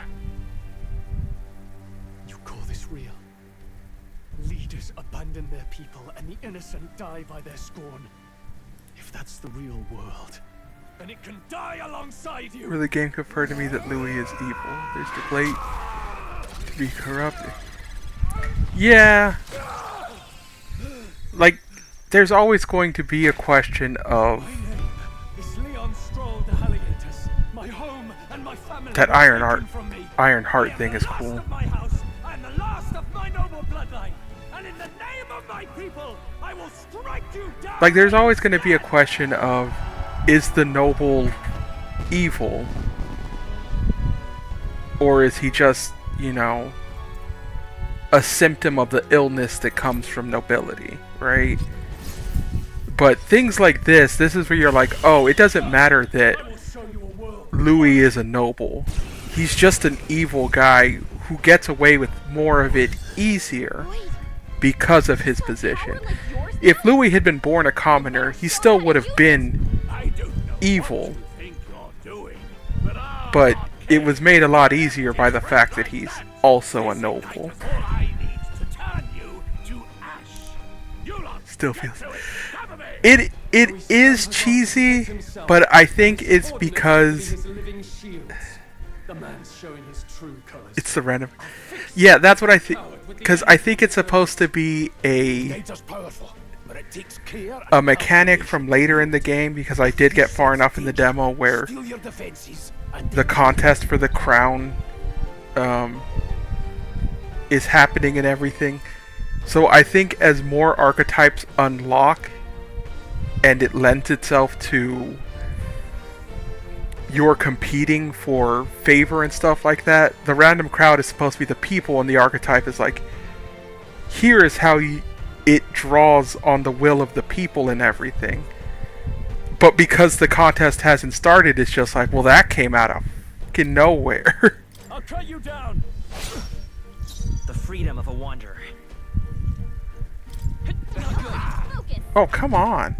You call this real? Legion. leaders abandon their people and the innocent die by their scorn. If that's the real world, then it can die alongside you. Where the game confirmed to me that Louis is evil. There's the blade to be corrupted. Yeah. Like, there's always going to be a question of that Ironheart thing is cool. I'm the last of my noble bloodline, and in the name of my people, I will strike you down. Like, there's always going to be a question of, is the noble evil? Or is he just, you know, a symptom of the illness that comes from nobility, right? But things like this is where you're like, oh, it doesn't matter that Louis is a noble. He's just an evil guy who gets away with more of it easier because of his position. If Louis had been born a commoner, he still would have been evil. But it was made a lot easier by the fact that he's also a noble. Still feels... It is cheesy, but I think it's because it's the random. Yeah, that's what I think. Because I think it's supposed to be a mechanic from later in the game. Because I did get far enough in the demo where the contest for the crown is happening and everything. So I think as more archetypes unlock, and it lends itself to you're competing for favor and stuff like that, the random crowd is supposed to be the people, and the archetype is like, here is how it draws on the will of the people and everything. But because the contest hasn't started, it's just like, well, that came out of fucking nowhere. I'll cut you down. The freedom of a wanderer. Oh, come on.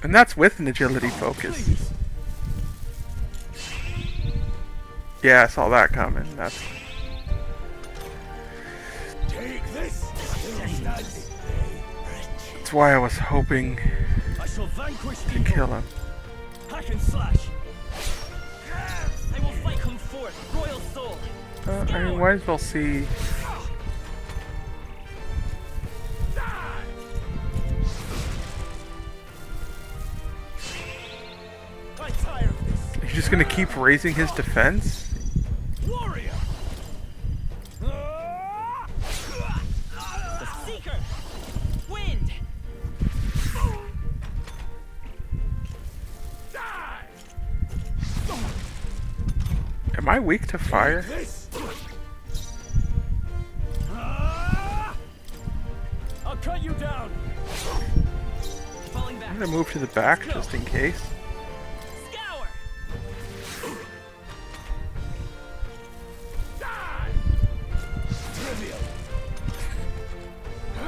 And that's with an agility focus. Yeah, I saw that coming. That's why I was hoping to kill him. Hack and slash. I will fight him forth, royal soul. I mean, might as well see. He's just gonna keep raising his defense? Warrior. The Seeker. Wind. Am I weak to fire? I'll cut you down. I'm gonna move to the back just in case.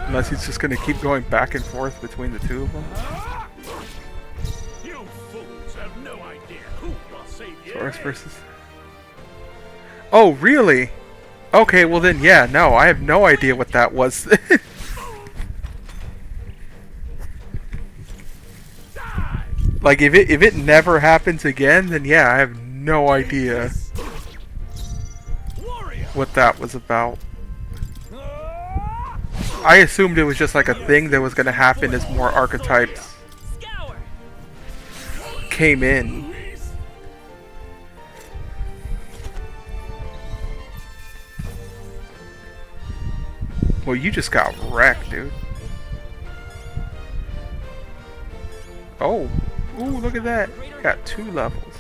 Unless he's just going to keep going back and forth between the two of them. You fools have no idea who will save you. Taurus versus... Oh, really? Okay, well then, yeah, no, I have no idea what that was. Like, if it never happens again, then yeah, I have no idea what that was about. I assumed it was just like a thing that was going to happen as more archetypes came in. Well, you just got wrecked, dude. Oh, ooh, look at that. Got 2 levels.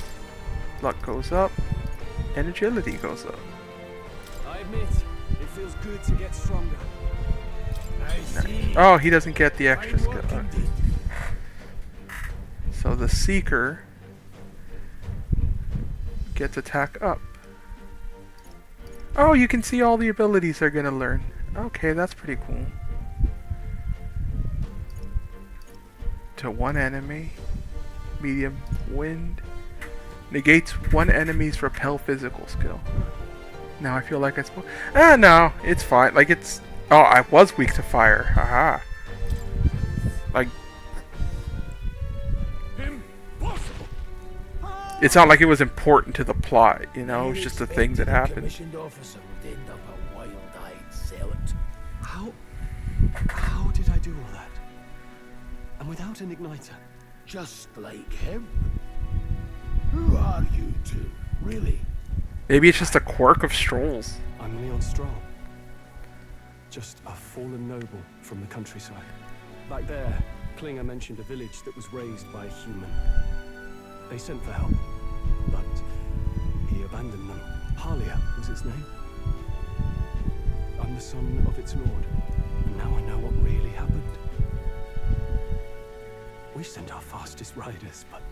Luck goes up, and agility goes up. I admit, it feels good to get stronger. Oh, he doesn't get the extra skill. Okay. So the Seeker gets attack up. Oh, you can see all the abilities they're gonna learn. Okay, that's pretty cool. To 1 enemy. Medium wind. Negates 1 enemy's repel physical skill. Now I feel like I spoke. Ah, no, it's fine. Like, it's... Oh, I was weak to fire. Haha. Like... It's not like it was important to the plot, you know? It was just a thing that happened. Commissioned officer would end up a wild-eyed zealot. How did I do all that? And without an igniter? Just like him. Who are you two, really? Maybe it's just a quirk of Stroll's. I'm Leon Stroll. Just a fallen noble from the countryside. Back there, Klinger mentioned a village that was raised by a human. They sent for help, but he abandoned them. Halia was its name. I'm the son of its lord, and now I know what really happened. We sent our fastest riders, but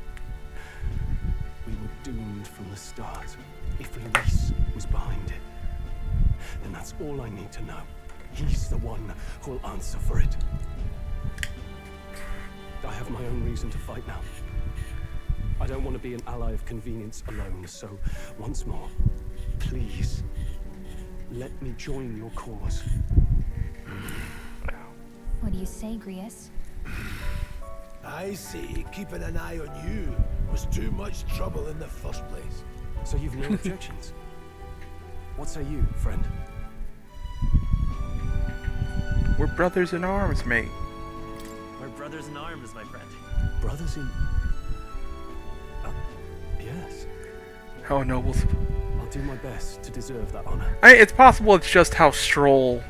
we were doomed from the start. If Luis was behind it, then that's all I need to know. He's the one who'll answer for it. I have my own reason to fight now. I don't want to be an ally of convenience alone, so once more, please, let me join your cause. What do you say, Grius? I see keeping an eye on you was too much trouble in the first place. So you've no objections? What say you, friend? We're brothers in arms, mate. We're brothers in arms, my friend. Brothers in... yes. How nobles. I'll do my best to deserve that honor. It's possible it's just how Stroll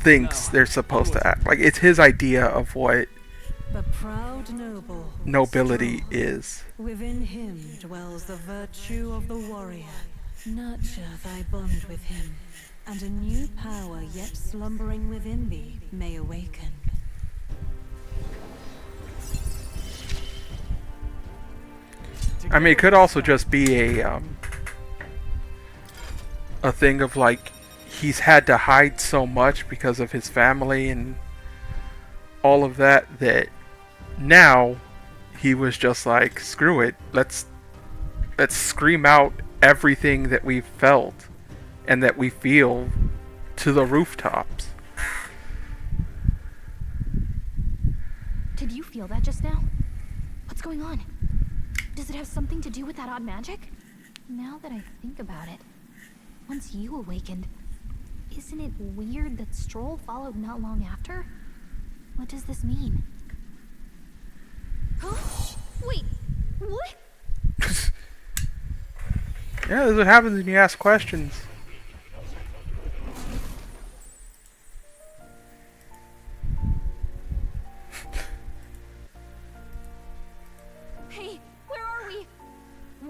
thinks they're supposed to act. Like, it's his idea of what The proud noble nobility is. Within him dwells the virtue of the warrior. Nurture thy bond with him, and a new power yet slumbering within thee may awaken. I mean, it could also just be a thing of, like, he's had to hide so much because of his family and all of that, that now he was just like, screw it, let's scream out everything that we felt and that we feel to the rooftops. Did you feel that just now? What's going on? Does it have something to do with that odd magic? Now that I think about it, once you awakened, isn't it weird that Stroll followed not long after? What does this mean? Huh? Wait, what? Yeah, this is what happens when you ask questions. Hey, where are we?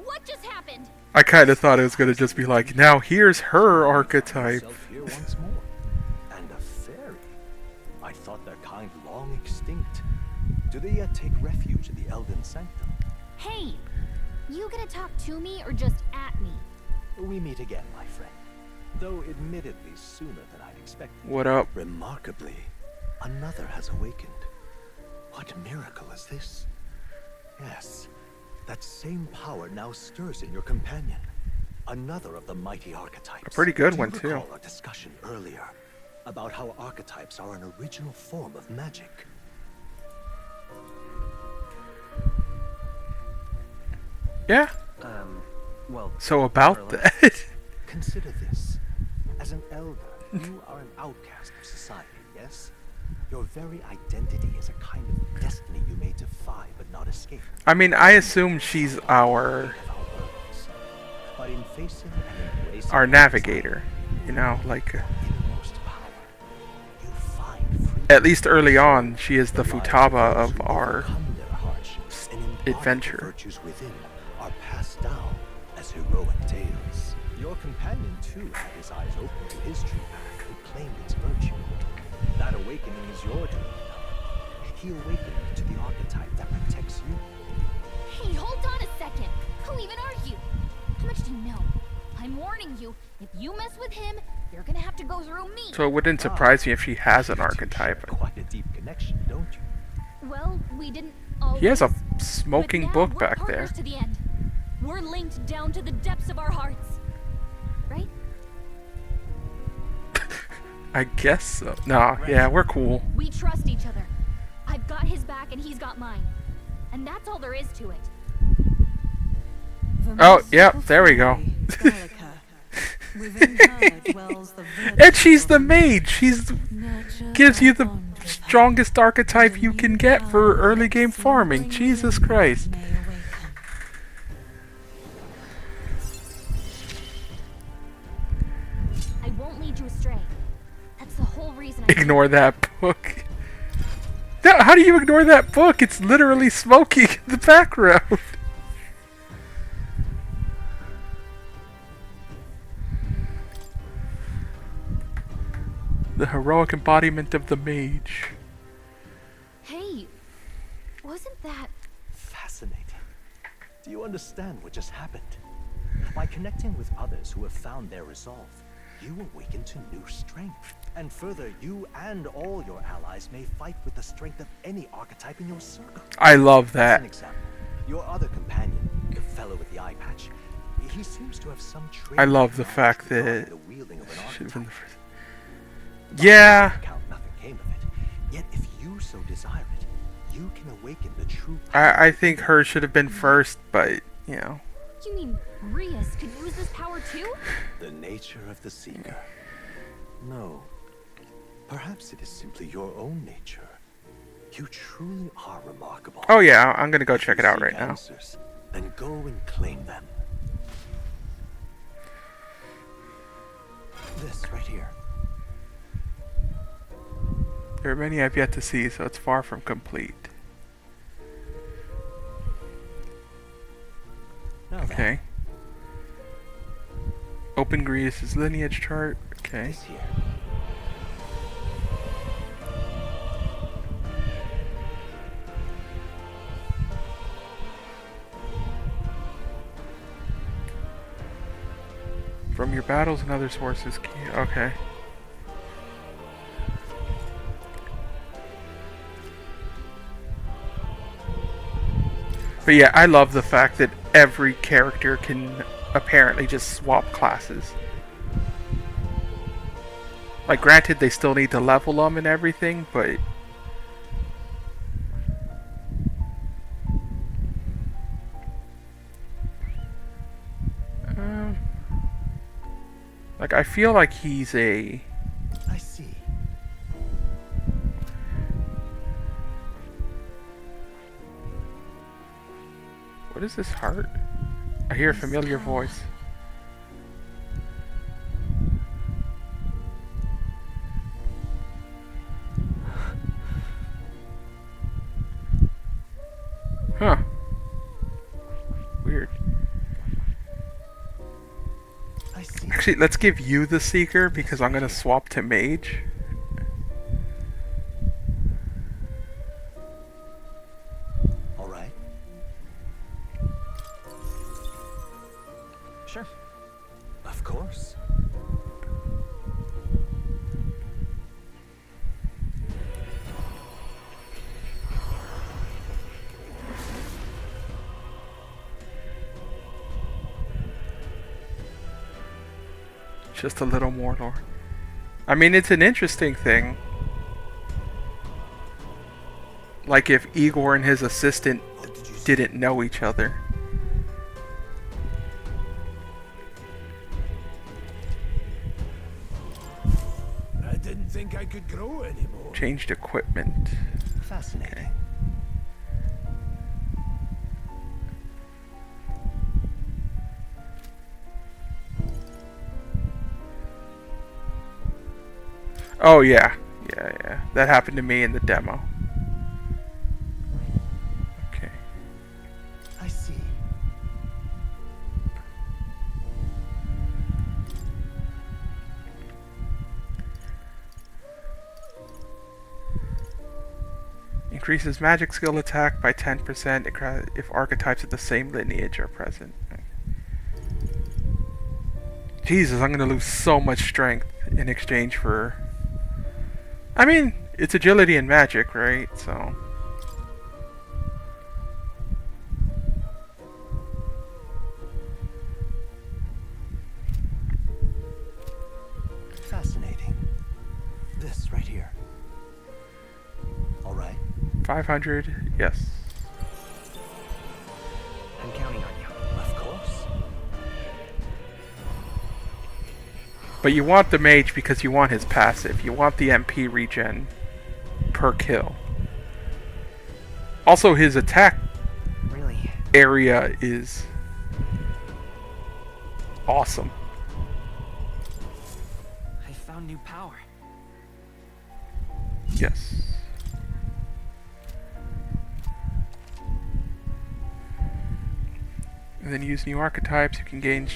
What just happened? I kind of thought it was going to just be like, now here's her archetype. Here once more. And a fairy. I thought their kind long extinct. Do they yet take refuge in the Elden Sanctum? Hey, you gonna talk to me or just at me? We meet again, my friend. Though admittedly sooner than I'd expected. What up? Remarkably, another has awakened. What miracle is this? Yes, that same power now stirs in your companion. Another of the mighty archetypes. A pretty good Do one, you too. recall our discussion earlier about how archetypes are an original form of magic? Yeah. Well, So about that. consider this. As an elder, you are an outcast of society, yes? Your very identity is a kind of destiny you may defy but not escape. I mean, I assume she's our But in facing and embracing our navigator, you know, like innermost power, you find freedom. at least early on, she is the Futaba of our Overcome their hardships and impart the adventure. virtues within are passed down as heroic tales. Your companion too had his eyes open to his true path and claimed its virtue. That awakening is your doing. He awakened to the archetype that protects you. Hey, hold on a second. Who even are you? How much do you know? I'm warning you, if you mess with him, you're gonna have to go through me. So it wouldn't surprise me if she has an archetype. Quite a deep connection, don't you? Well, we didn't always. He has a smoking but now book we're back there. partners to the end. We're linked down to the depths of our hearts. Right? I guess so. No, yeah, we're cool. We trust each other. I've got his back and he's got mine. And that's all there is to it. Oh, yep, there we go. Within her dwells the And she's the mage. She's gives you the strongest archetype you can get for early game farming. Jesus Christ. I won't lead you astray. That's the whole reason I Ignore that book. No, how do you ignore that book? It's literally smoking in the background. The heroic embodiment of the mage. Hey, wasn't that... Fascinating. Do you understand what just happened? By connecting with others who have found their resolve, you awaken to new strength. And further, you and all your allies may fight with the strength of any archetype in your circle. I love that. As an example, your other companion, the fellow with the eye patch, he seems to have some trait. I love the fact that should have been the first. Yeah. Nothing came of it. Yet if you so desire it, you can awaken the true I think hers should have been first, but you know. You mean Rias could use this power too? The nature of the Seeker. No. Perhaps it is simply your own nature. You truly are remarkable. Oh yeah, I'm gonna go check it out right now. Answers, then go and claim them. This right here. There are many I've yet to see, so it's far from complete. Okay. Open Grease's lineage chart. Okay. From your battles and other sources. Okay. But yeah, I love the fact that every character can apparently just swap classes. Like, granted, they still need to level them and everything, but... like, I feel like he's a... I see. What is this heart? I hear a familiar voice. Huh. Weird. I see. Actually, let's give you the Seeker because I'm gonna swap to Mage. Alright. Sure. Of course. Just a little more lore. I mean, it's an interesting thing. Like if Igor and his assistant didn't know each other. I didn't think I could grow anymore. Changed equipment. Fascinating. Okay. Oh yeah. Yeah. That happened to me in the demo. Okay. I see. Increases magic skill attack by 10% if archetypes of the same lineage are present. Jesus, I'm gonna lose so much strength in exchange for... I mean, it's agility and magic, right? So... Fascinating. 500, yes. I'm counting on you. Of course. But you want the mage because you want his passive. You want the MP regen per kill. Also, his attack Really? area is awesome. I found new power. Yes. And then use new archetypes you can gain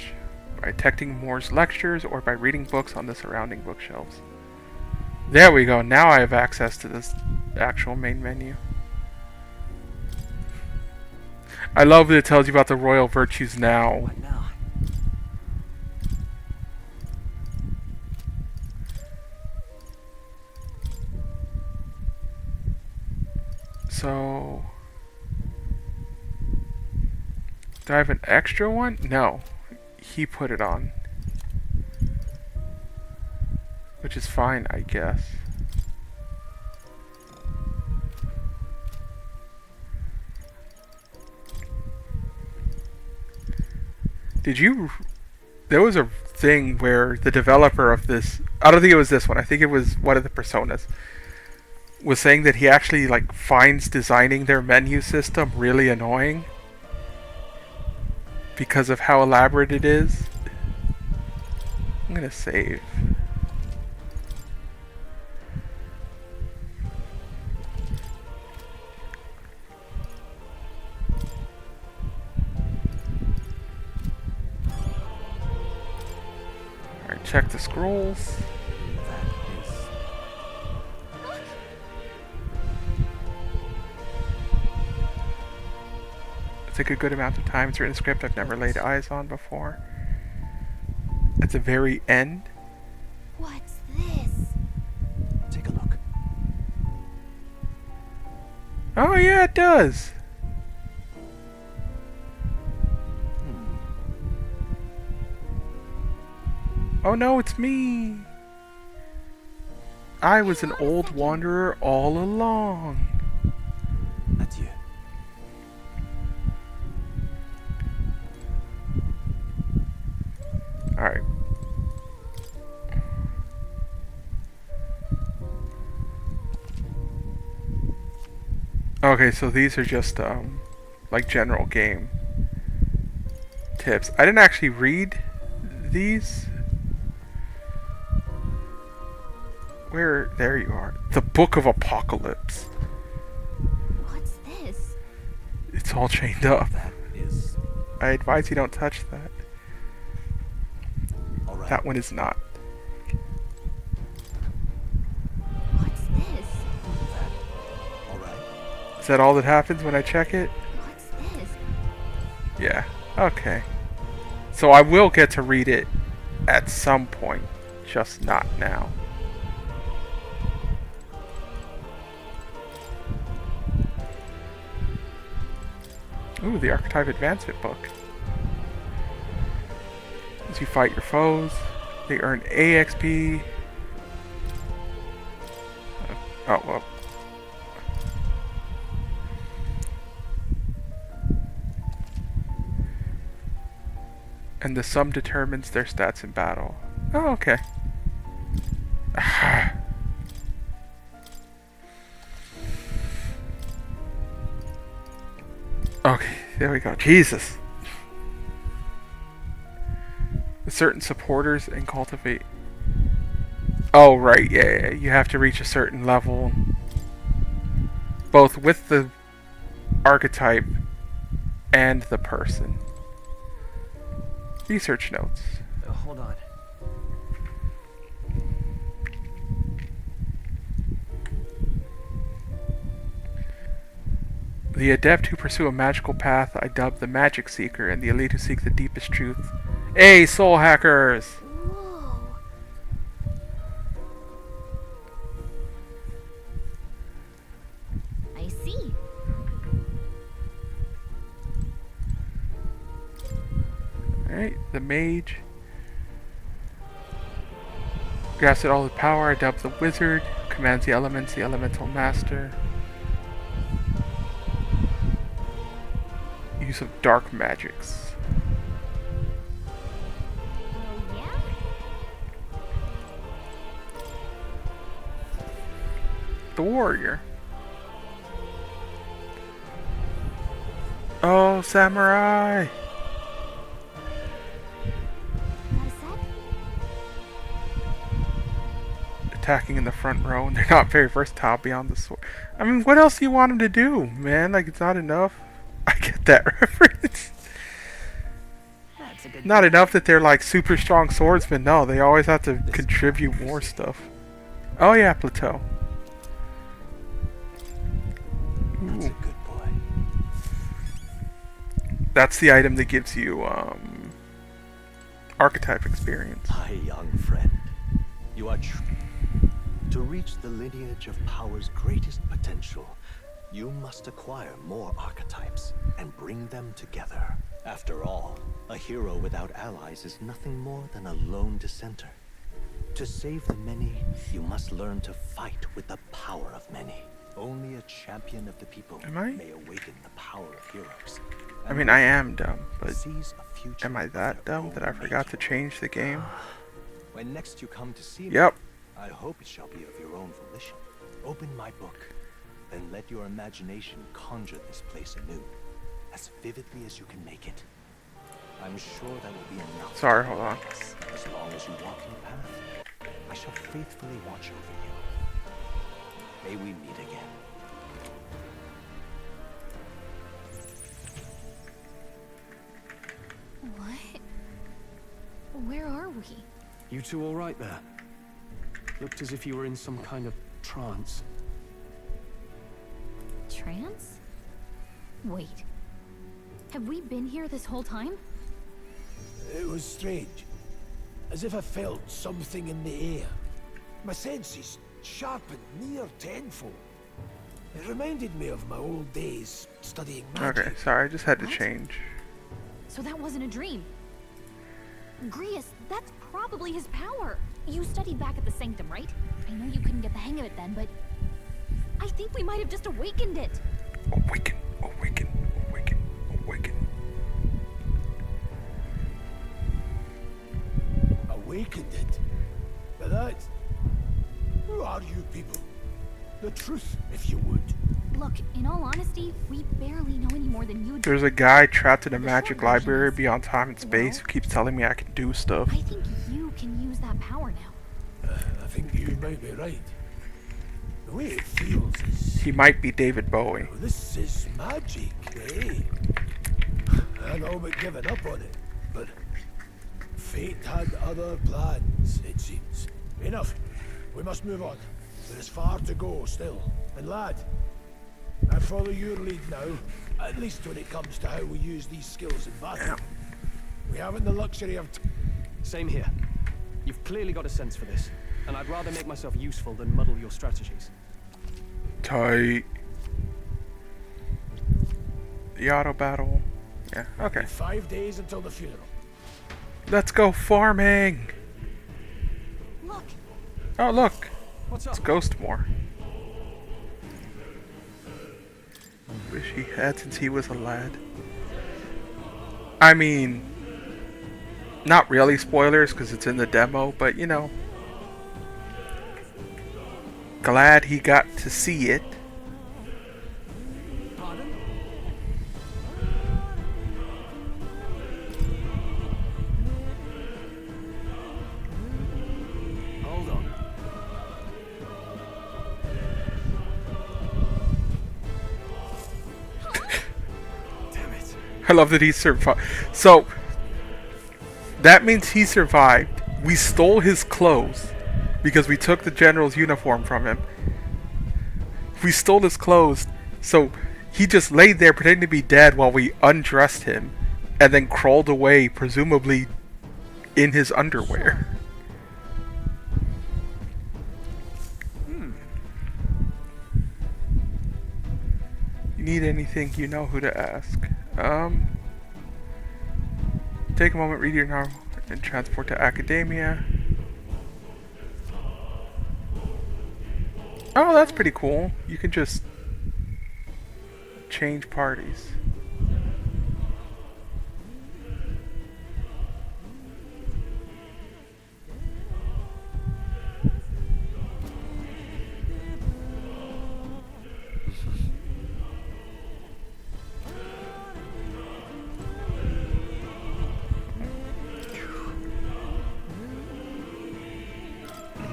by detecting Moore's lectures or by reading books on the surrounding bookshelves. There we go. Now I have access to this actual main menu. I love that it tells you about the royal virtues now. What now? So, do I have an extra one? No. He put it on. Which is fine, I guess. Did you... There was a thing where the developer of this... I don't think it was this one. I think it was one of the Personas. Was saying that he actually like finds designing their menu system really annoying. Because of how elaborate it is. I'm gonna save. Alright, check the scrolls. It's a good amount of time. It's written a script I've never laid eyes on before. At the very end. What's this? Take a look. Oh yeah, it does. Oh no, it's me. I was an old wanderer all along. Adieu. Alright. Okay, so these are just like general game tips. I didn't actually read these. Where? There you are. The Book of Apocalypse. What's this? It's all chained up. That is... I advise you don't touch that. All right. That one is not. What's this? All right. Is that all that happens when I check it? What's this? Yeah. Okay. So I will get to read it at some point, just not now. Ooh, the Archetype Advancement book. As you fight your foes, they earn AXP. Oh, well. And the sum determines their stats in battle. Oh, okay. Okay, there we go. Jesus. Certain supporters and cultivate. Oh, right. Yeah. You have to reach a certain level. Both with the archetype and the person. Research notes. Hold on. The adept who pursue a magical path I dub the Magic Seeker, and the elite who seek the deepest truth. Hey, soul hackers! Whoa. I see. Alright, the mage. Grasps all the power, I dub the wizard. Commands the elements, the elemental master. Use of dark magics. The warrior. Oh, samurai! Attacking in the front row, and they're not very versatile beyond the sword. I mean, what else do you want them to do, man? Like, it's not enough. I get that reference. Not enough that they're like super strong swordsmen. No, they always have to contribute more stuff. Oh yeah, plateau. That's a good boy. That's the item that gives you archetype experience. My young friend, you are to reach the lineage of power's greatest potential, you must acquire more archetypes and bring them together. After all, a hero without allies is nothing more than a lone dissenter. To save the many, you must learn to fight with the power of many. Only a champion of the people may awaken the power of heroes. I mean, I am dumb, but am I that dumb that I forgot to change the game? When next you come to see me, yep. I hope it shall be of your own volition. Open my book, then let your imagination conjure this place anew, as vividly as you can make it. I'm sure that will be enough. Sorry, hold on. As long as you walk in the path, I shall faithfully watch over you. May we meet again. What? Where are we? You two all right there? Looked as if you were in some kind of trance. Trance? Wait. Have we been here this whole time? It was strange. As if I felt something in the air. My senses sharpened near tenfold. It reminded me of my old days studying magic. Okay, sorry, I just had to change. So that wasn't a dream. Grius, that's probably his power. You studied back at the Sanctum, right? I know you couldn't get the hang of it then, but I think we might have just awakened it. Awaken, awaken, awaken, awaken. Awakened it? But that... Who are you people? The truth, if you would. Look, in all honesty, we barely know any more than you do. There's a guy trapped in a magic library beyond time and space who keeps telling me I can do stuff. I think you can use that power now. I think you might be right. The way it feels is... He might be David Bowie. Oh, this is magic, eh? I'd all but given up on it, but fate had other plans, it seems. Enough. We must move on. There is far to go still. And lad, I follow your lead now, at least when it comes to how we use these skills in battle. We haven't the luxury of... Same here. You've clearly got a sense for this, and I'd rather make myself useful than muddle your strategies. Tight. The auto battle. Yeah, okay. 5 days until the funeral. Let's go farming! Look. Oh, look! What's it's up? Ghostmore. I wish he had since he was a lad. I mean, not really spoilers because it's in the demo, but you know. Glad he got to see it. Hold on. Damn it. I love that he survived. So, that means he survived. We stole his clothes because we took the general's uniform from him. We stole his clothes, so he just laid there pretending to be dead while we undressed him and then crawled away, presumably in his underwear. You need anything, you know who to ask. Take a moment, read your novel, and transport to academia. Oh, that's pretty cool. You can just change parties.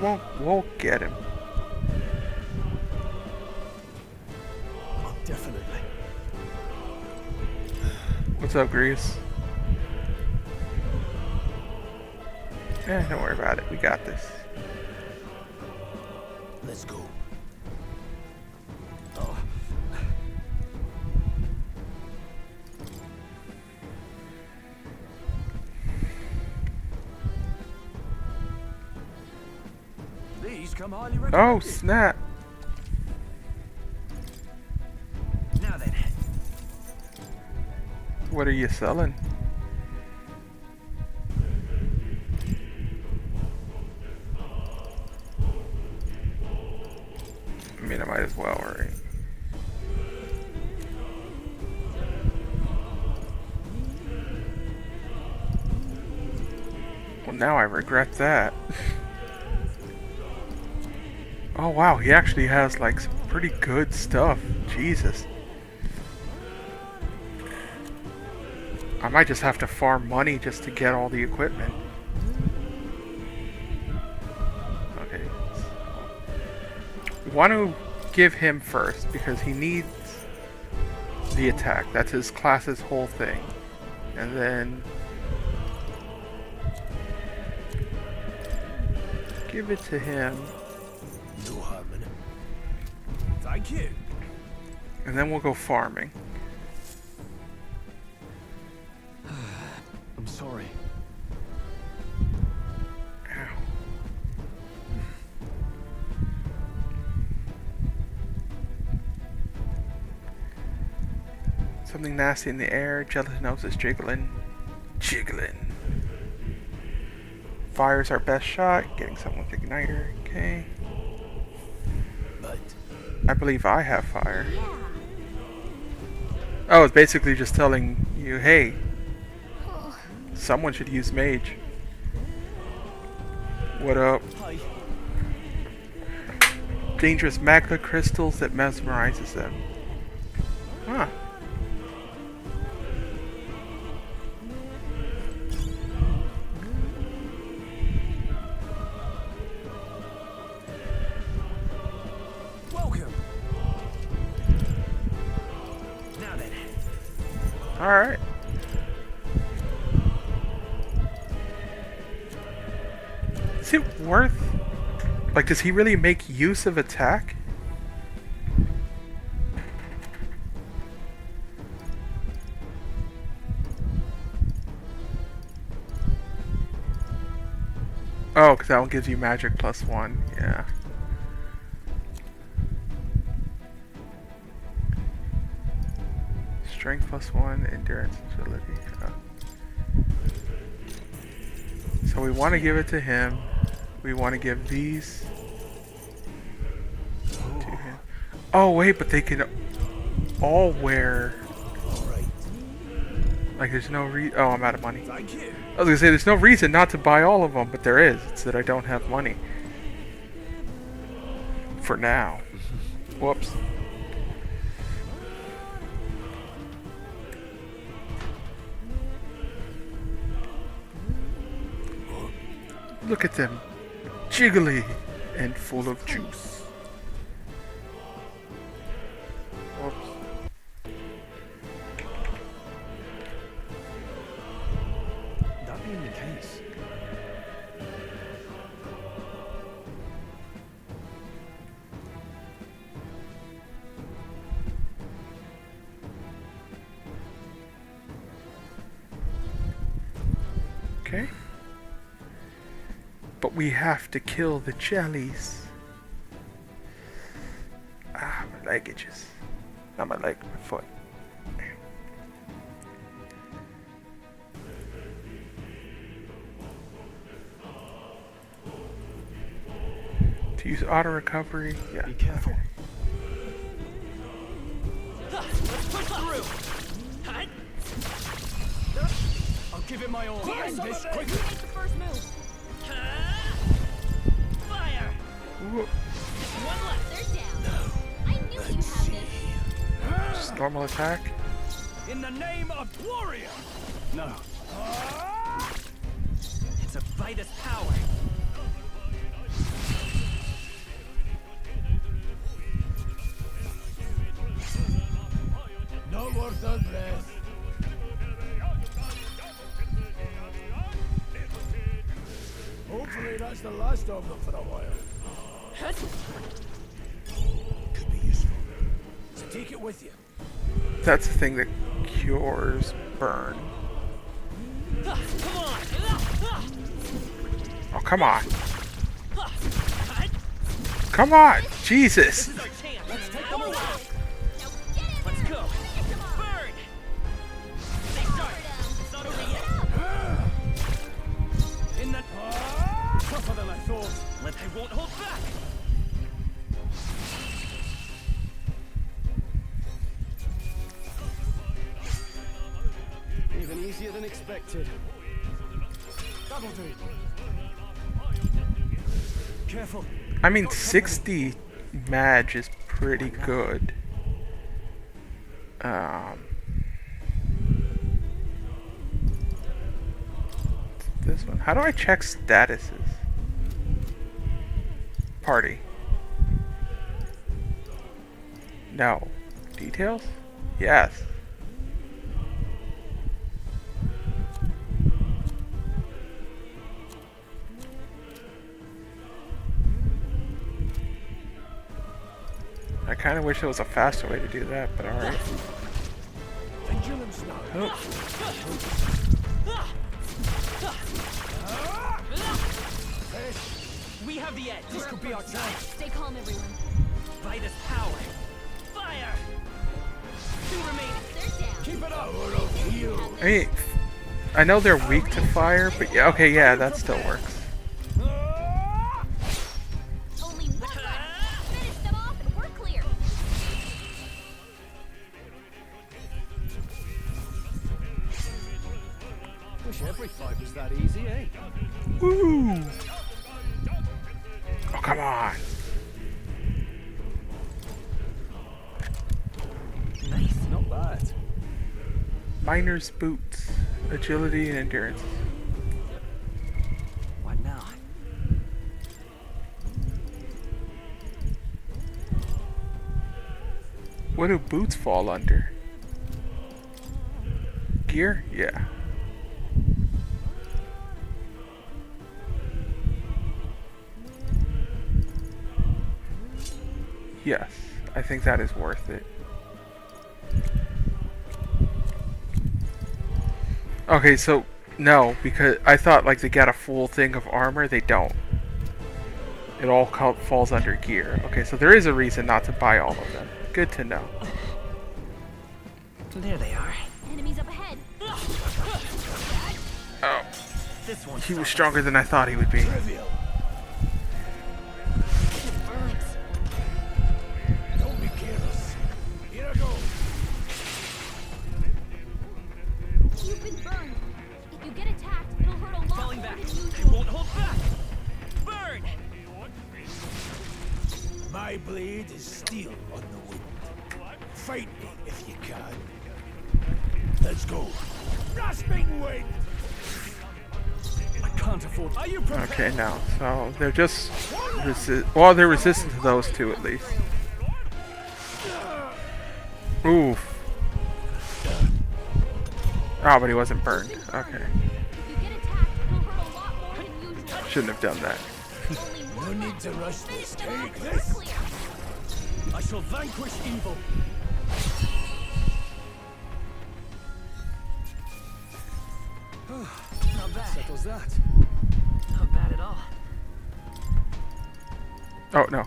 We'll get him. Oh, definitely. What's up, Grease? Don't worry about it. We got this. Let's go. These come highly recommended. Oh, snap. Now then. What are you selling? I mean, I might as well, right? Well, now I regret that. Oh wow, he actually has like some pretty good stuff. Jesus. I might just have to farm money just to get all the equipment. Okay. We want to give him first because he needs the attack. That's his class's whole thing. And then give it to him. Thank you. And then we'll go farming. I'm sorry. Ow. Something nasty in the air. Jealous nose is jiggling. Jiggling. Fire's our best shot. Getting someone with igniter. Okay. I believe I have fire. Oh, it's basically just telling you, hey, someone should use mage. What up? Hi. Dangerous magma crystals that mesmerizes them. Huh. Welcome. Now then. Alright. Is it worth... Like, does he really make use of attack? Oh, because that one gives you magic +1. Yeah. Strength +1, endurance, agility. Oh. So we want to give it to him. We want to give these to him. Oh wait, but they can all wear. Like there's no oh, I'm out of money. I was gonna say there's no reason not to buy all of them, but there is. It's that I don't have money for now. Whoops. Look at them, jiggly and full of juice. Whoops. That being the case, okay. But we have to kill the jellies. Ah, my leg itches. Not my leg, my foot. To use auto recovery, yeah. be careful. Let's push through. I'll give it my all. End this quickly. quickly. Make the first move. Fire. Whoa. One left. They're down. No. I knew you'd have this. Just normal attack. In the name of warrior. No. It's a Vitus power. No more third breath. Hopefully that's the last of them for a while. Could be useful. So take it with you. That's the thing that cures burn. Oh, come on. Come on! Jesus! Let's take them away. Let's go. Burn. Stay sharp. It's not over yet. In that. Tougher than I thought. But I won't hold back. Even easier than expected. Double deed. Careful. I mean, 60 Mage is pretty good. This one. How do I check statuses? Party. No. Details? Yes. I kind of wish there was a faster way to do that, but alright. Oh. We have the edge. This could be our chance. Stay calm, everyone. By this power. Fire. 2 remaining. Keep it up. I mean, I know they're weak to fire, but yeah, okay, yeah, that still works. Only one left. Finish them off and we're clear. Wish every fight was that easy, eh? Woo! Oh, come on! Nice, not bad. Miner's boots, agility and endurance. What now? What do boots fall under? Gear? Yeah. Yes, I think that is worth it. Okay, so no, because I thought like they got a full thing of armor. They don't. It all falls under gear. Okay, so there is a reason not to buy all of them. Good to know. There they are. Enemies up ahead. Oh, This one. he was stronger than I thought he would be. Don't be careless. Here I go. You've been burned. If you get attacked, it'll hurt a lot Falling more back. than I usual. won't hold back. Burn. My blade is steel on the wind. Fight me if you can. Let's go. Rasping wind. I can't afford. Are you prepared? Okay, now, so they're just well, they're resistant to those two at least. Oof. Oh, but he wasn't burned. Okay. Shouldn't have done that. No need to rush this. Take this. I shall vanquish evil. Not bad. Settles that. Not bad at all. Oh, no.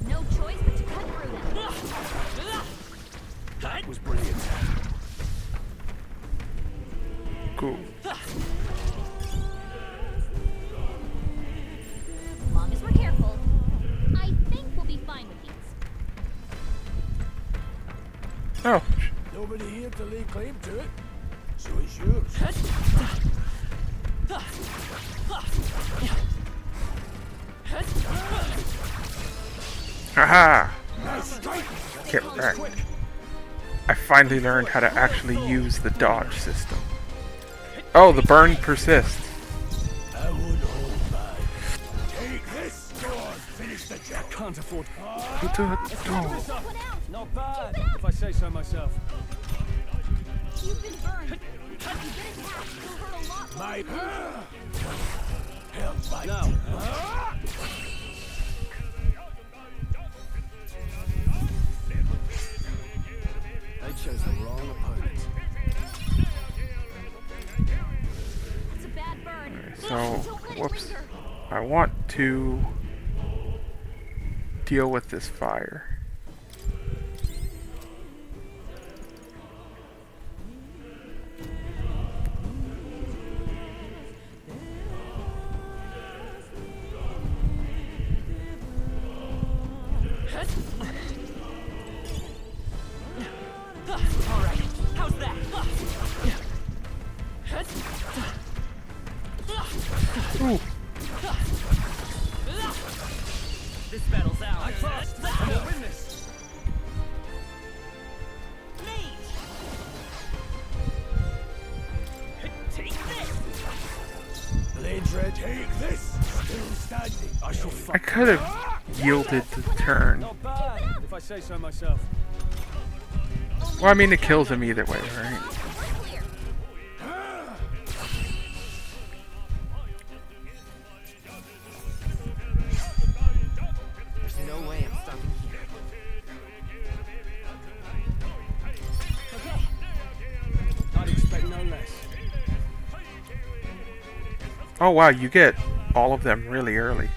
No choice but to cut through them. That was brilliant. Cool. As long as we're careful, I think we'll be fine with these. Oh. Nobody here to lay claim to it, so it's yours. Haha! Nice strike. Get wrecked. I finally learned how to actually use the dodge system. Oh, the burn persists. can't afford. Let's do it. Let's Oh. keep this up. Not bad, if I say so myself. You've been burned. If you get attacked, you'll hurt a lot more. Mate. No. They chose the wrong opponent. It's a bad burn. So, whoops. I want to deal with this fire. Alright, how's that? Ooh. This battle's ours. I'm fast. I'm gonna win this. Take this. Blindred, take this. Still standing. I shall I fight. could have yielded the turn. Not bad, if I say so myself. Well, I mean, it kills him either way, right? There's no way I'm stopping here. I'd expect no less. Oh wow, you get all of them really early.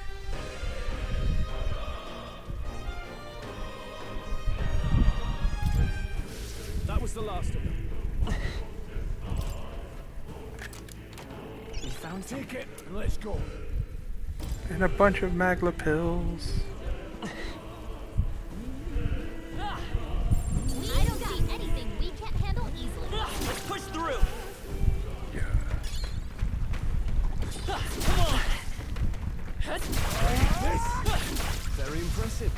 That was the last of them. We found Take it and let's go. And a bunch of Magla pills. I don't see anything we can't handle easily. Let's push through. Come on. Very impressive.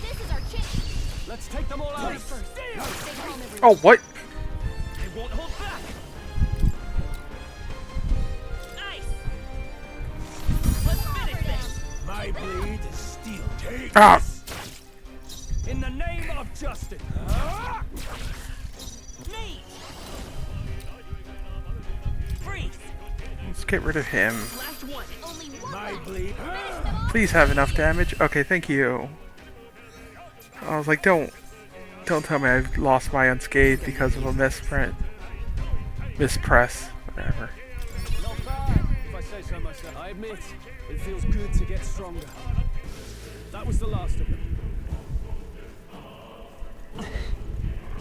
This is our chance. Let's take them all out. Oh, what? They won't hold back. Nice. Let's finish this. My blade is steel. Take Ah! this. In the name of justice. Me. Freeze. Let's get rid of him. Last one. Only one My left. blade. Please have enough damage. Okay, thank you. I was like, don't tell me I've lost my unscathed because of a misprint. Mispress. Whatever. Not bad, if I say so myself. I admit, it feels good to get stronger. That was the last of them.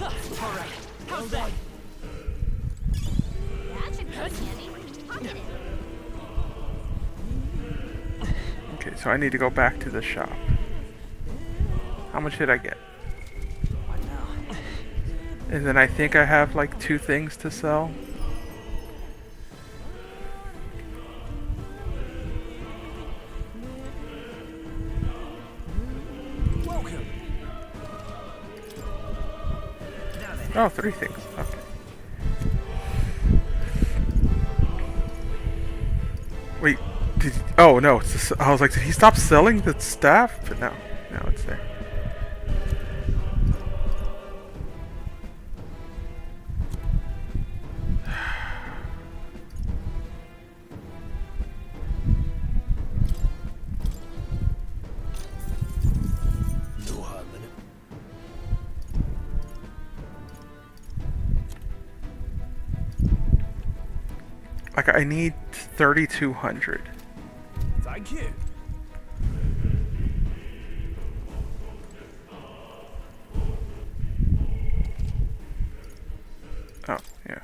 Alright, how's that? That should be handy. Pocket it. Okay, so I need to go back to the shop. How much did I get? What now? And then I think I have like 2 things to sell. Welcome. Oh, 3 things. Okay. Wait, oh no, it's I was like, did he stop selling the staff? But no, it's there. No harm in it. Like, I need 3,200. Thank you. Oh, yeah.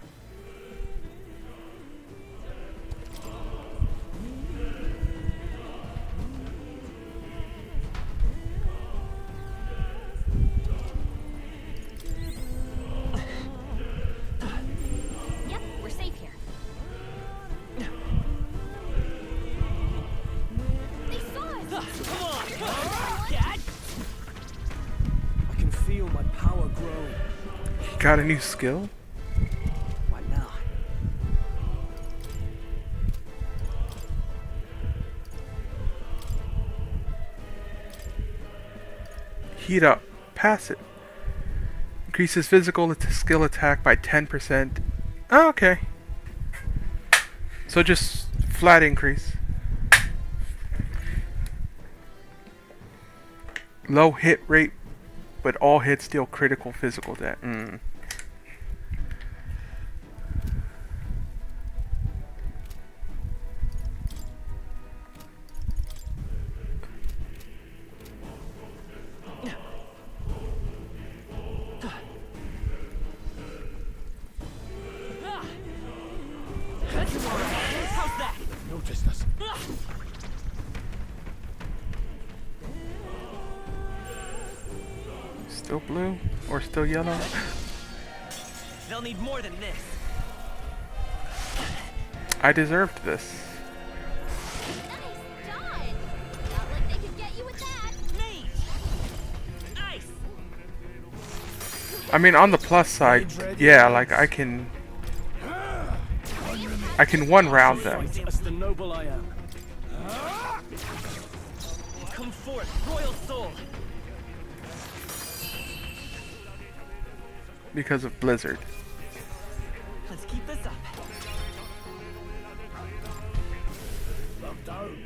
Yep, we're safe here. They saw us. Come on! Dad! I can feel my power growing. Got a new skill? What now? Heat Up. Passive. Increases physical skill attack by 10%. Oh, okay. So just flat increase. Low hit rate, but all hits deal critical physical damage. How's that? Noticed us. Still blue or still yellow? They'll need more than this. I deserved this. I mean, on the plus side, yeah, like I can one round them. As the noble I am. Come forth, royal soul. Because of Blizzard. Let's keep this up. Look down.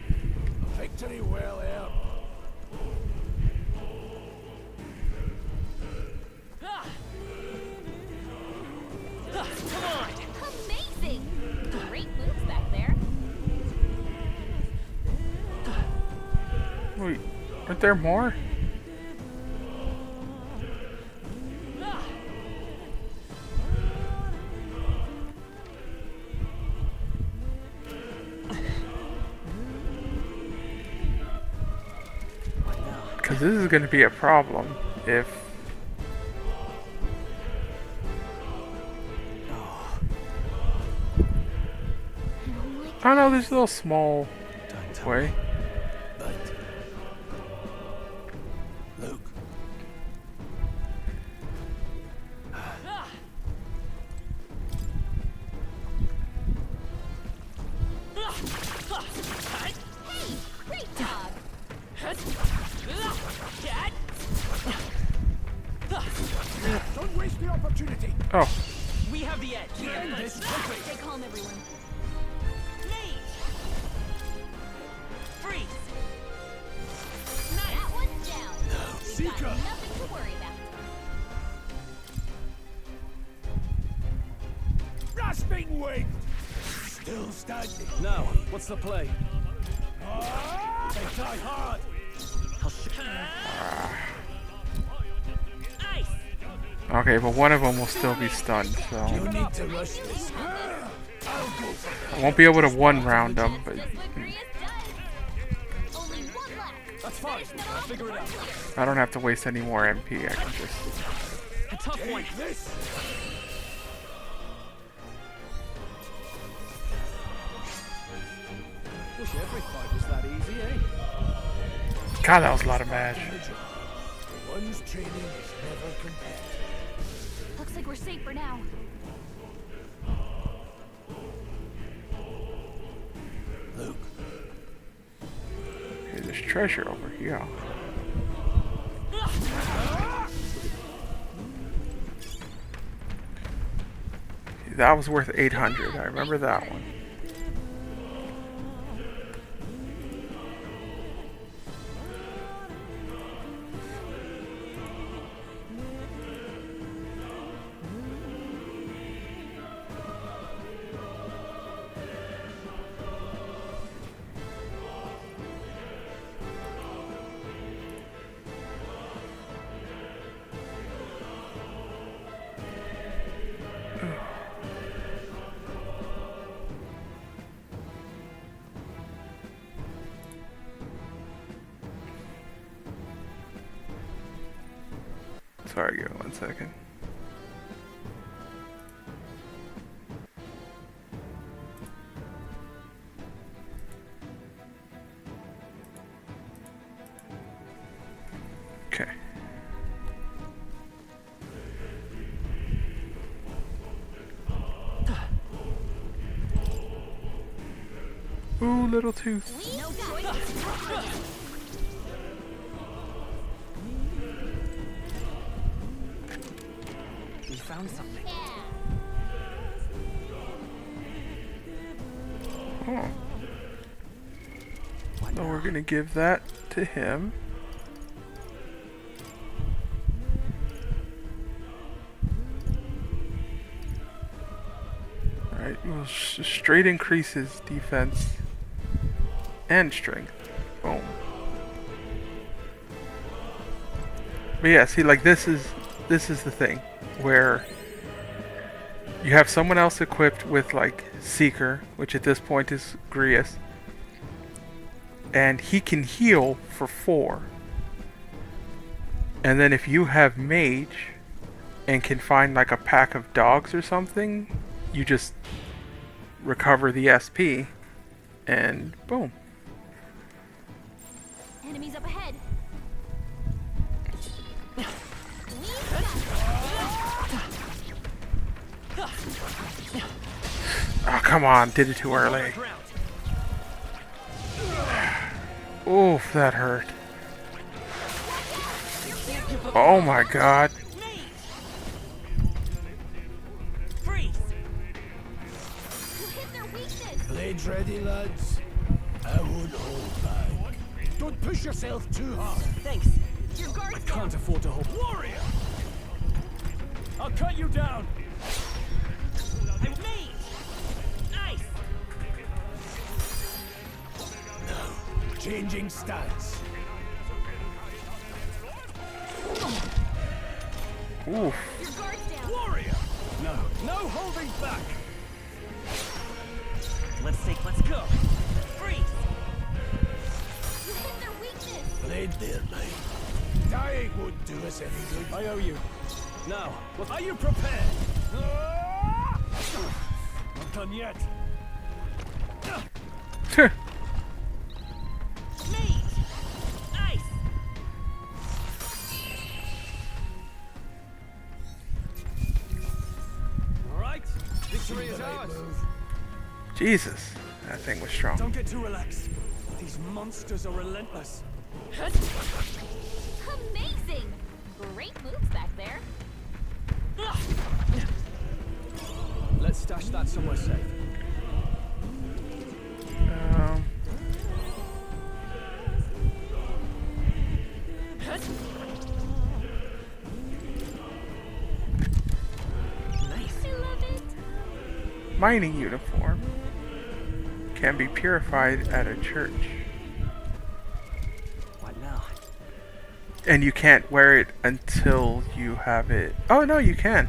Victory well out. Come on! Amazing! Great moves back there. Wait, aren't there more? Because this is going to be a problem if... Oh no, there's a little small way. Luke. Hey, great job. Don't waste the opportunity. Oh. We have the edge. Stay calm, everyone. Freeze. That one's down. No. We've got nothing to worry about. Rasping wind. Still standing. Now, what's the play? They die hard. Okay, but one of them will still be stunned, so... You need to rush this. I won't be able to one round them, but... That's fine. I'll figure it out. I don't have to waste any more MP, I can just... A tough one. Wish every fight was that easy, eh? God, that was a lot of match. One's training is never compared. Looks like we're safe for now. Luke. Hey, there's treasure over here. That was worth 800. I remember that one. Sorry, give me 1 second. Okay. Ooh, little tooth. We found something. Oh. So we're gonna give that to him. Alright, we'll straight increase his defense and strength. Boom. But yeah, see, like this is the thing where you have someone else equipped with like Seeker, which at this point is Grius, and he can heal for 4. And then if you have Mage and can find like a pack of dogs or something, you just recover the SP and boom. Enemies up ahead. Oh, come on, did it too early. Oof, that hurt. Oh my god. Blades ready, lads. I won't hold back. Don't push yourself too hard. Thanks. Your guard's I can't afford to hold. Warrior! I'll cut you down. Nice. No. Changing stance. Oof. Your guard's down. Warrior! No holding back. Let's go. Freeze. You hit their weakness. Blade there, mate. Dying won't do us any good. I owe you. Now, are you prepared? Not done yet. Nice. All right. Victory is ours. Jesus, that thing was strong. Don't get too relaxed. These monsters are relentless. Amazing. Great moves back there. Let's stash that somewhere safe. Nice. I love it. Mining uniform can be purified at a church. What now? And you can't wear it until you have it. Oh no, you can.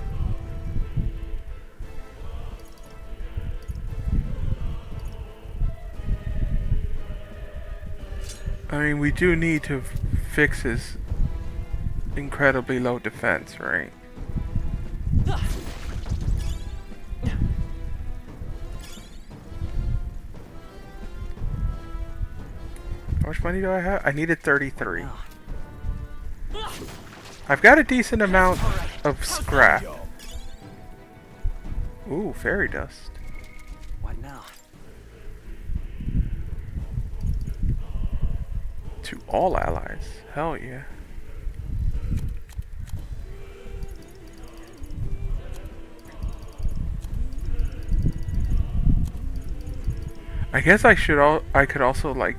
I mean, we do need to fix his incredibly low defense, right? How much money do I have? I needed 33. I've got a decent amount of scrap. Ooh, fairy dust. What now? To all allies. Hell yeah. I guess I could also like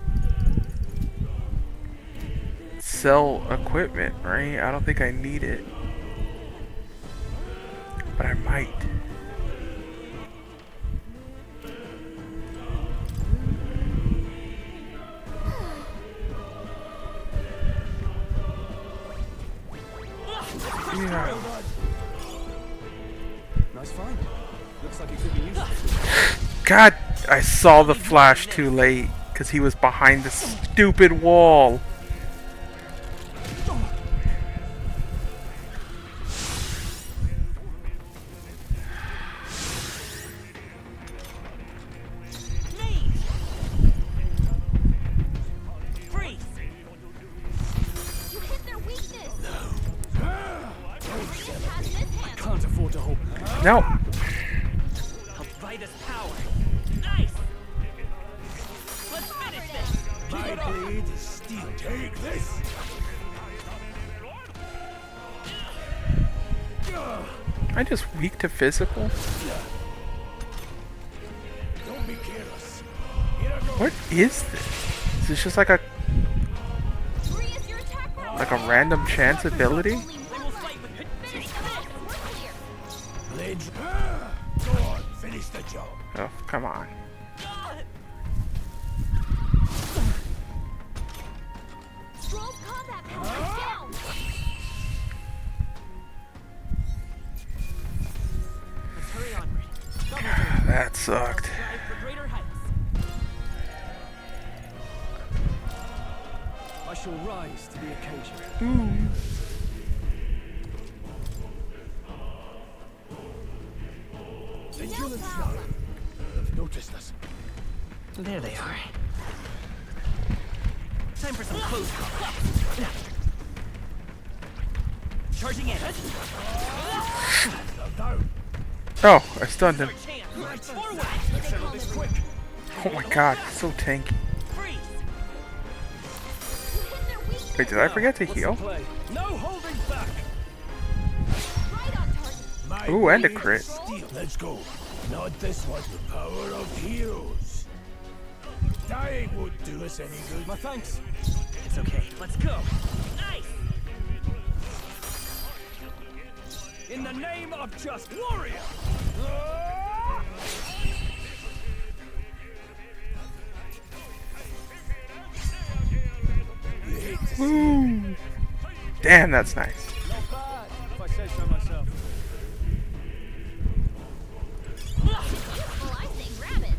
sell equipment, right? I don't think I need it, but I might. Yeah. Nice find. Looks like it could be useful. God, I saw the flash too late because he was behind the stupid wall. No. Helvitus power. Nice. Let's finish this. My blade is steel. Take this. I just weak to physical? Don't be careless. What is this? Is this just like a random chance ability? Blades. Go on, finish the job. Oh, come on. Scroll's combat power down. Let's hurry onward. That sucked. Strive for greater heights. I shall rise to the occasion. Vigilance now. They've noticed us. There they are. Time for some close combat. Charging in. Oh, I stunned him. Right forward. Let's settle this quick. Oh my god, he's so tanky. Wait, did I forget to heal? No holding back. Ooh, and a crit. Let's go. Not this one. The power of heroes. Dying would do us any good. My thanks. It's okay. Let's go. Nice. In the name of just warrior. Woo! Damn, that's nice. Not bad, if I say so myself. Well, I say grab it.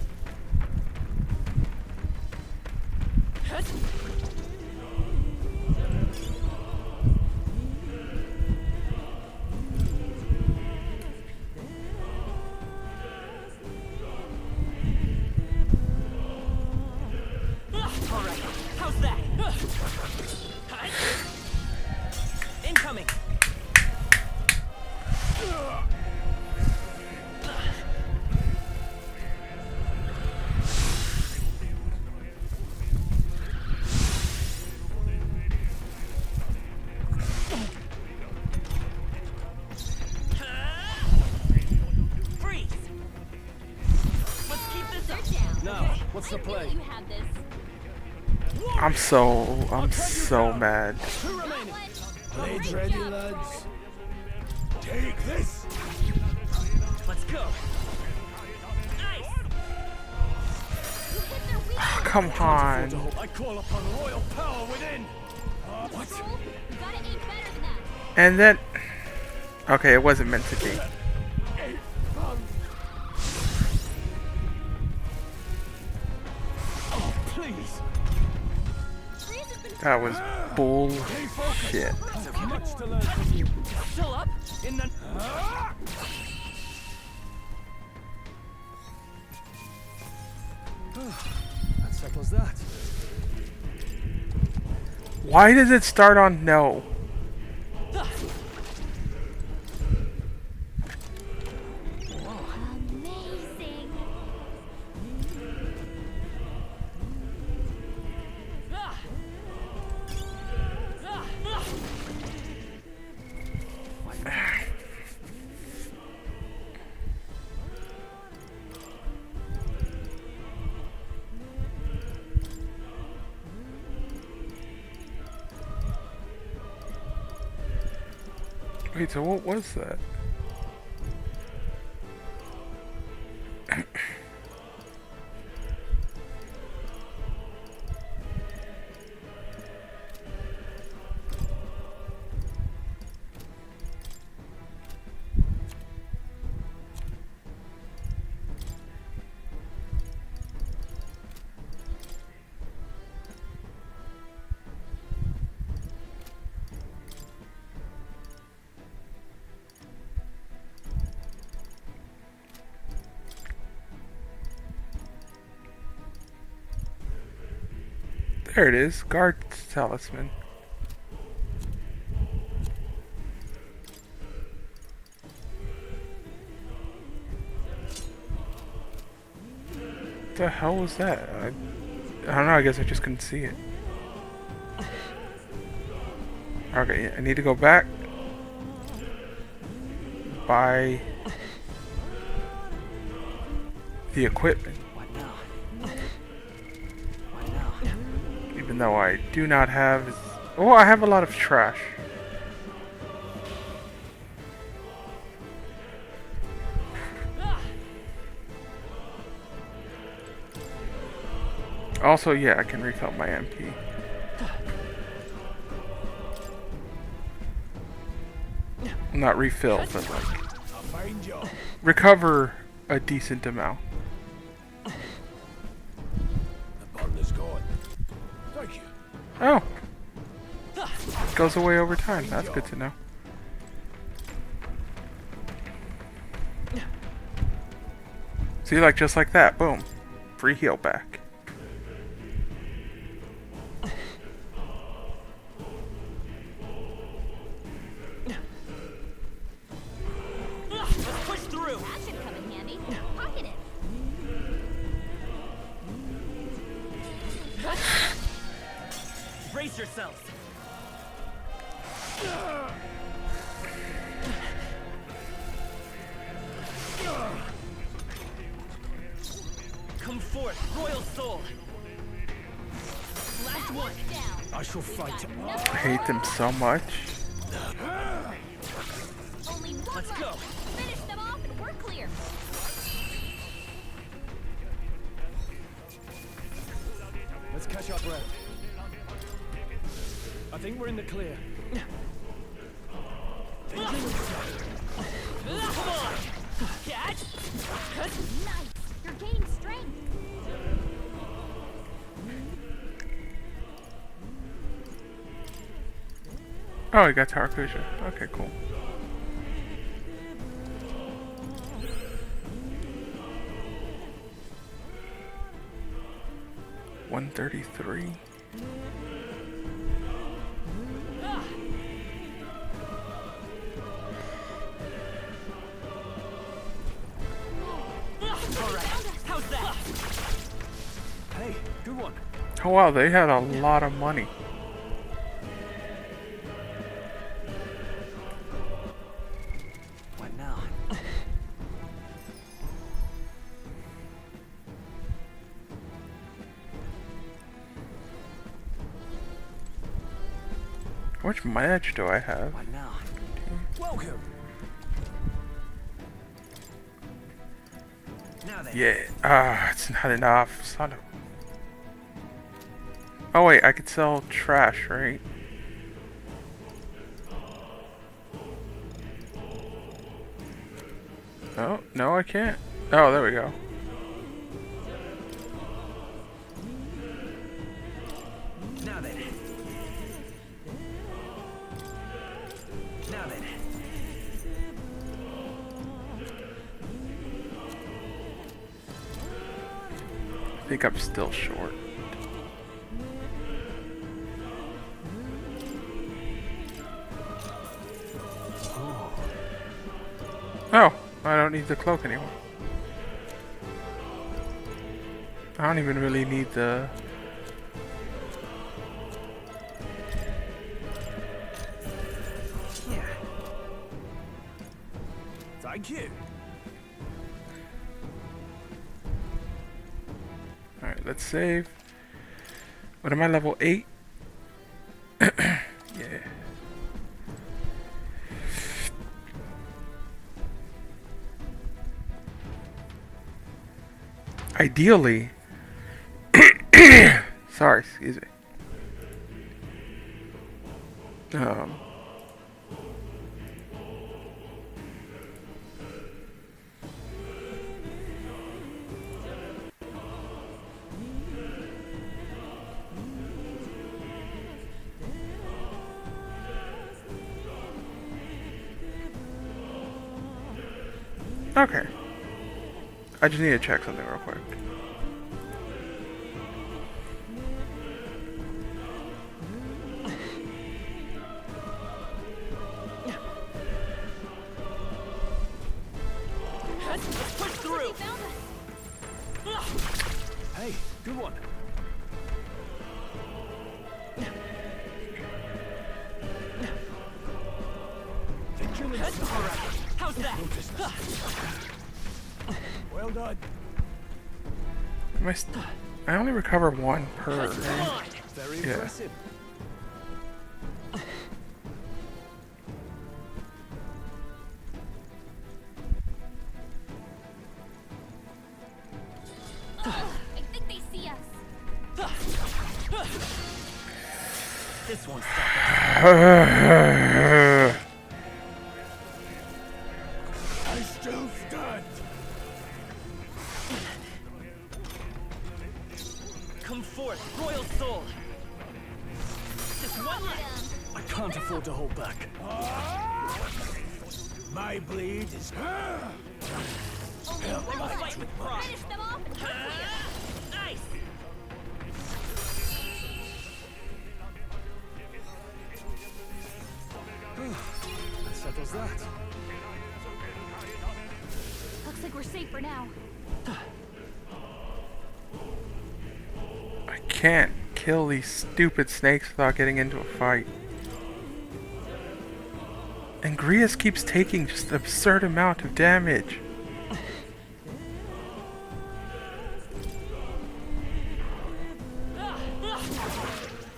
All right. How's that? Incoming. Freeze. Let's keep this up. Now, what's the play? You have this. I'm so mad. Blades ready, lads. Take this. Let's go. Oh, come on. I call upon royal power within. What? And then... Okay, it wasn't meant to be. Oh, please. That was bullshit. Much to learn from you. Still up? In the... That settles that. Why does it start on no? Amazing. Wait, so what was that? There it is, guard talisman. What the hell was that? I don't know, I guess I just couldn't see it. Okay, I need to go back. buy the equipment. What now? What now? Even though I do not have... Oh, I have a lot of trash. Also, yeah, I can refill my MP. Not refill, but like recover a decent amount. The butler's gone. Thank you. Oh, it goes away over time. That's good to know. See, like just like that, boom, free heal back. Brace yourselves. Come forth, royal soul. Last one. I shall fight. I hate them so much. Let's go. Finish them off and we're clear. Let's catch our breath. I think we're in the clear. Come on! Catch! Nice! You're gaining strength! Oh, we got Tarakusha. Okay, cool. $133. Hey, good one. Oh wow, they had a lot of money. What now? How much manage do I have? What now? Welcome. Now then. Yeah. It's not enough. Son of... Oh wait, I could sell trash, right? Oh, no I can't. Oh, there we go. Now then. Now then. I think I'm still short. Oh, I don't need the cloak anymore. I don't even really need the... Yeah. Thank you. Alright, let's save. What am I, level 8? Yeah. Ideally, sorry, excuse me. Okay. I just need to check something real quick. Push through. Hey, good one. How's that? Well done. I only recover one per. Right? Very Yeah. impressive. I think they see us. This one's I still stand. Come forth, royal soul. Just one left. I can't afford to hold back. My blade is. We'll fight with pride. Finish them off and Nice. That settles that. looks like we're safe for now. I can't kill these stupid snakes without getting into a fight. And Grius keeps taking just an absurd amount of damage.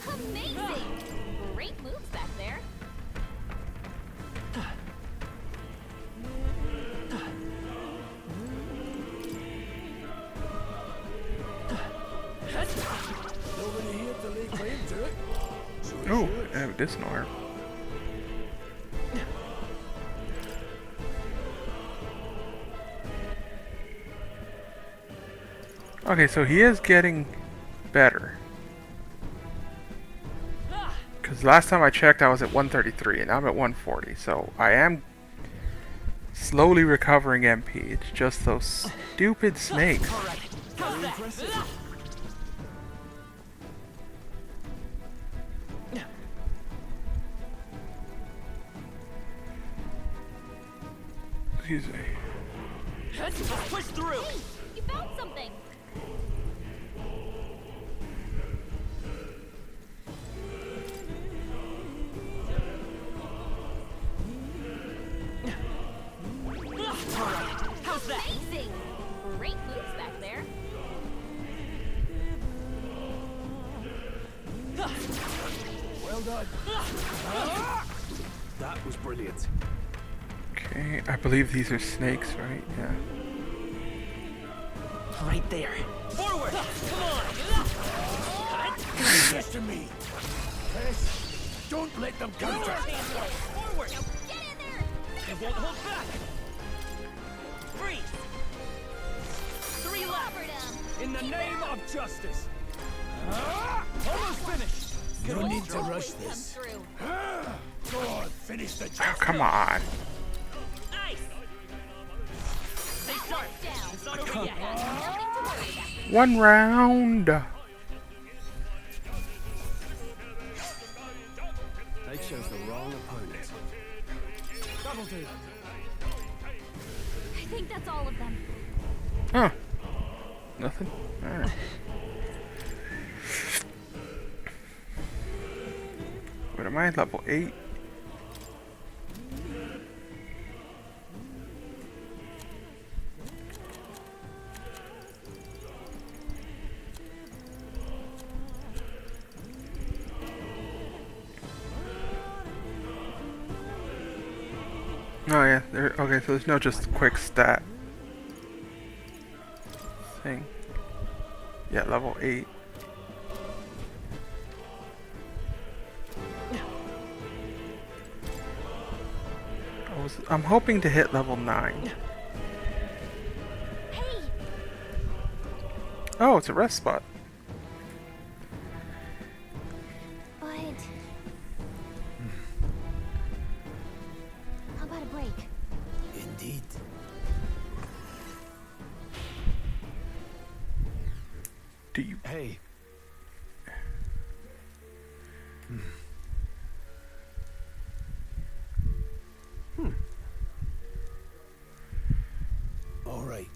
Amazing! Great moves back there. Nobody here to lay claim to it. Oh, medicinal herb. Okay, so he is getting better. Because last time I checked I was at 133 and I'm at 140. So I am slowly recovering MP. It's just those stupid snakes. Very impressive. Excuse me. Let's push through. Hey, you found something. How's that? Amazing! Great moves back there. Well done. That was brilliant. Okay, I believe these are snakes, right? Yeah. Right there. Forward! Come on! This to me. Tess, don't let them counter. Forward! Get in there! I won't hold back! Freeze! 3 left! Cover them. In the name of justice. Almost finished! No need to Always rush come this. through. Go on, finish the Oh, job. come on. Nice! Stay sharp! Down. It's not over yet. Nothing to worry about. One round. They chose the wrong opponent. Double do. I think that's all of them. Huh. Nothing? Alright. What am I? Level 8? Oh yeah, there. Okay, so there's no just quick stat thing. Yeah, level 8. I'm hoping to hit level 9. Hey, Oh, it's a rest spot. but how about a break? Indeed. Do you? Hey. All right.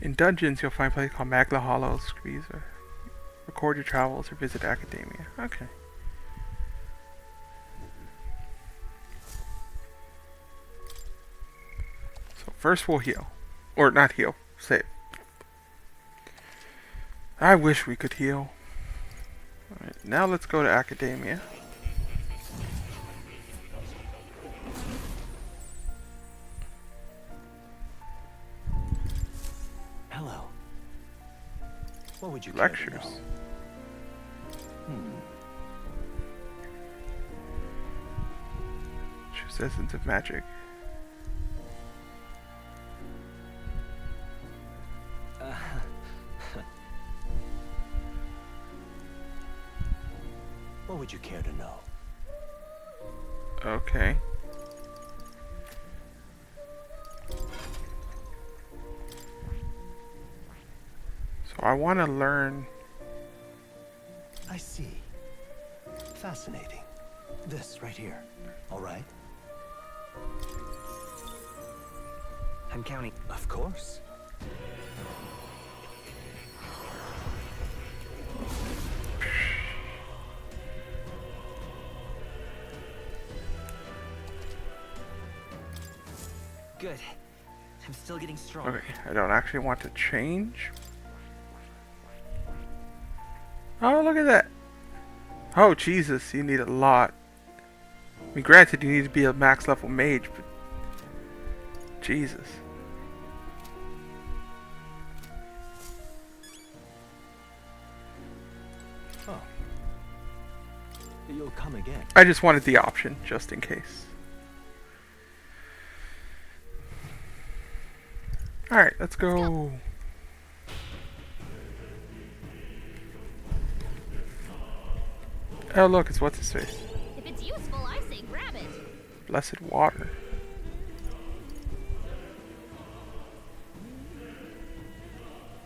In dungeons, you'll find places called Magla Hollow, Squeeze, or record your travels or visit Academia. Okay. First we'll heal. Or not heal. Save. I wish we could heal. Alright, now let's go to Academia. Hello. What would you Lectures. care to know? Choose Essence of Magic. What would you care to know? Okay. So I want to learn. I see. Fascinating. This right here. All right? I'm counting. Of course. Good. I'm still getting stronger. Okay, I don't actually want to change. Oh, look at that. Oh, Jesus, you need a lot. I mean, granted, you need to be a max level mage, but Jesus. Oh. You'll come again. I just wanted the option, just in case. Alright, let's go. Oh, look, it's what's his face. If it's useful, I say grab it. Blessed water.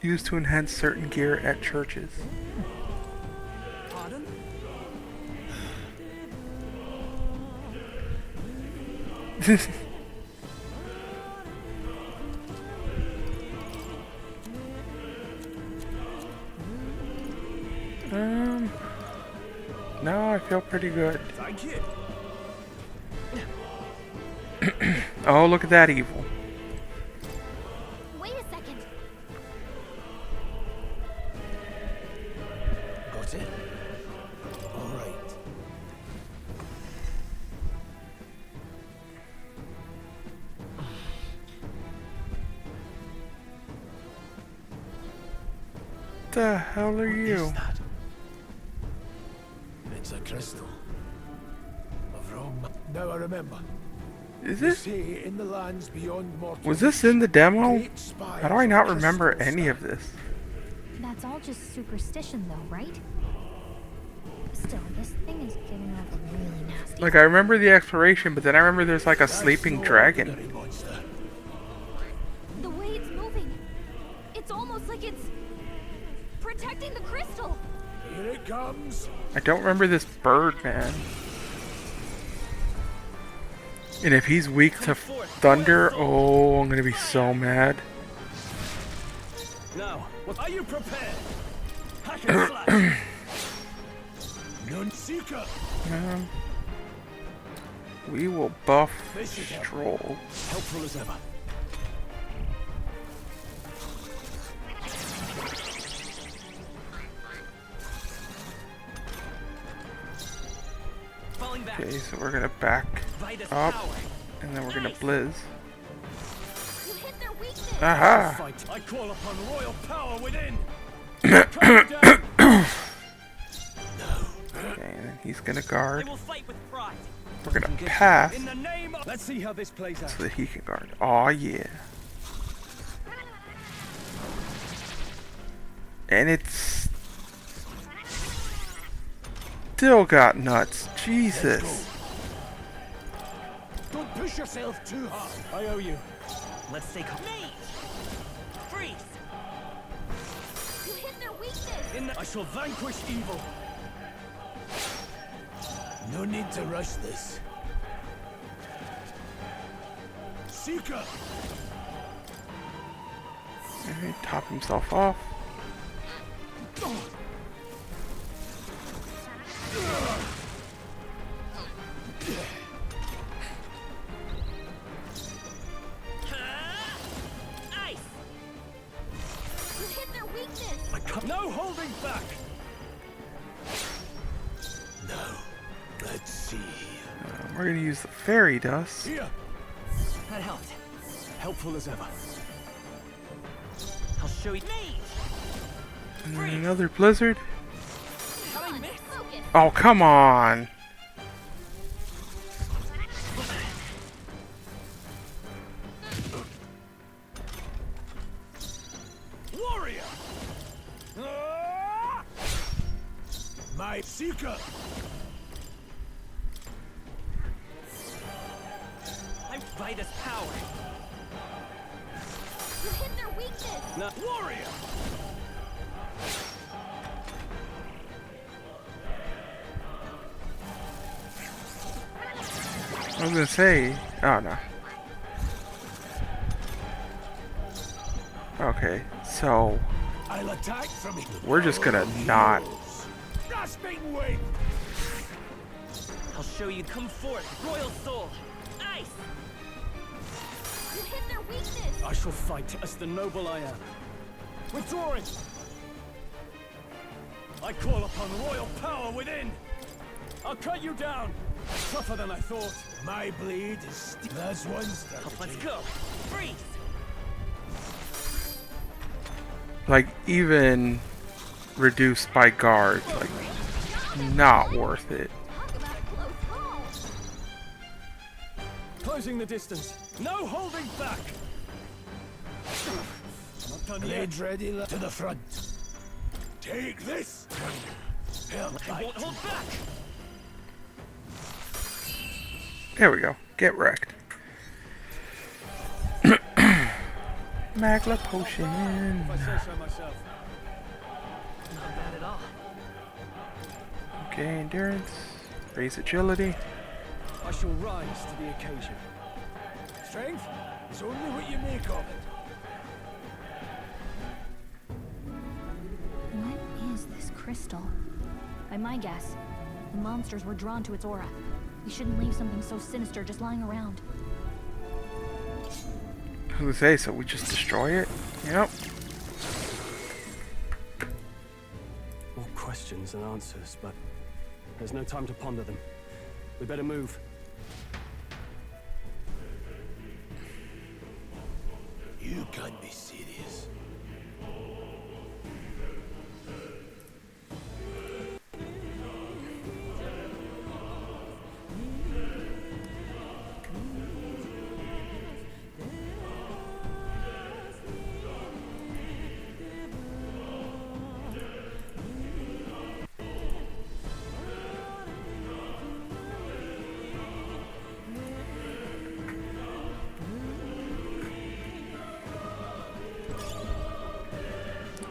Used to enhance certain gear at churches. Pardon? No, I feel pretty good. Thank you. Oh, look at that evil. Wait a second. Got it? All right. The hell are you? It's a crystal of Rome. Now I remember. Is They this? say in the lands beyond mortal Was this in the demo? great spires How do I not of remember crystal any of this? That's all just superstition, though, right? Still, this thing is giving off a really nasty. Like, I remember the exploration, but then I remember there's like a sleeping dragon. The way it's moving, it's almost like it's protecting the crystal. Here it comes. I don't remember this bird, man. And if he's weak to thunder, oh, I'm gonna be so mad. Now, what are you prepared? Hack and slash. None seeker. We will buff Stroll. Helpful as ever. Falling back. Okay, so we're gonna back Vitus up, power. and then we're gonna blizz. You hit their weakness. Aha! Fight. I call upon royal power within. Okay, and then he's gonna guard. They will fight with pride. We're gonna pass In the name of... Let's see how this plays out. so that he can guard. Aw, yeah. And it's still got nuts. Jesus. Don't push yourself too hard. I owe you. Let's stay calm. Freeze. You hit their weakness. I shall vanquish evil. No need to rush this. Seeker. Alright, top himself off. holding back! No. Let's see. We're gonna use the fairy dust. Here. That helped. Helpful as ever. I'll show you. And then another blizzard. How I missed? Oh, come on. Warrior! My seeker! I'm Vida's power. You hit their weakness. No. Warrior! I was gonna say, oh no. Okay, so I'll attack from it. we're just gonna not. Grasping wing! I'll show you. Come forth, royal soul. Ice. You hit their weakness. I shall fight as the noble I am. Withdrawing! I call upon royal power within! I'll cut you down! Tougher than I thought. My blade is That's one strategy. Let's go. Freeze. Like, even reduced by guards, like, not worth it. Closing the distance. No holding back! Not done yet. Blade ready to the front. Take this! I won't hold back! There we go. Get wrecked. Magla potion. If I say so myself. Not bad at all. Okay, endurance. Raise agility. I shall rise to the occasion. Strength is only what you make of it. What is this crystal? By my guess, the monsters were drawn to its aura. We shouldn't leave something so sinister just lying around. I was gonna say, so we just destroy it? Yep. More questions than answers, but there's no time to ponder them. We better move. You can't be serious.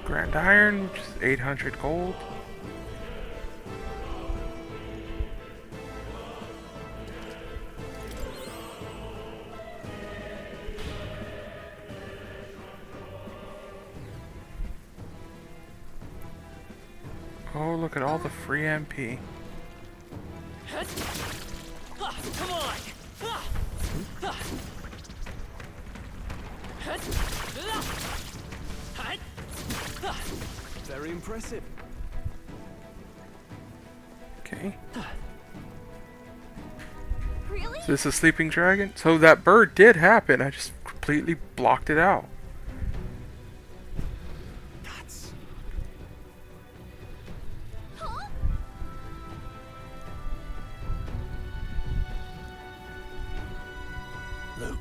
Grand Iron, which is 800 gold. Oh, look at all the free MP. Come on! Very impressive. Okay. Really? Is this a sleeping dragon? So that bird did happen. I just completely blocked it out. Luke.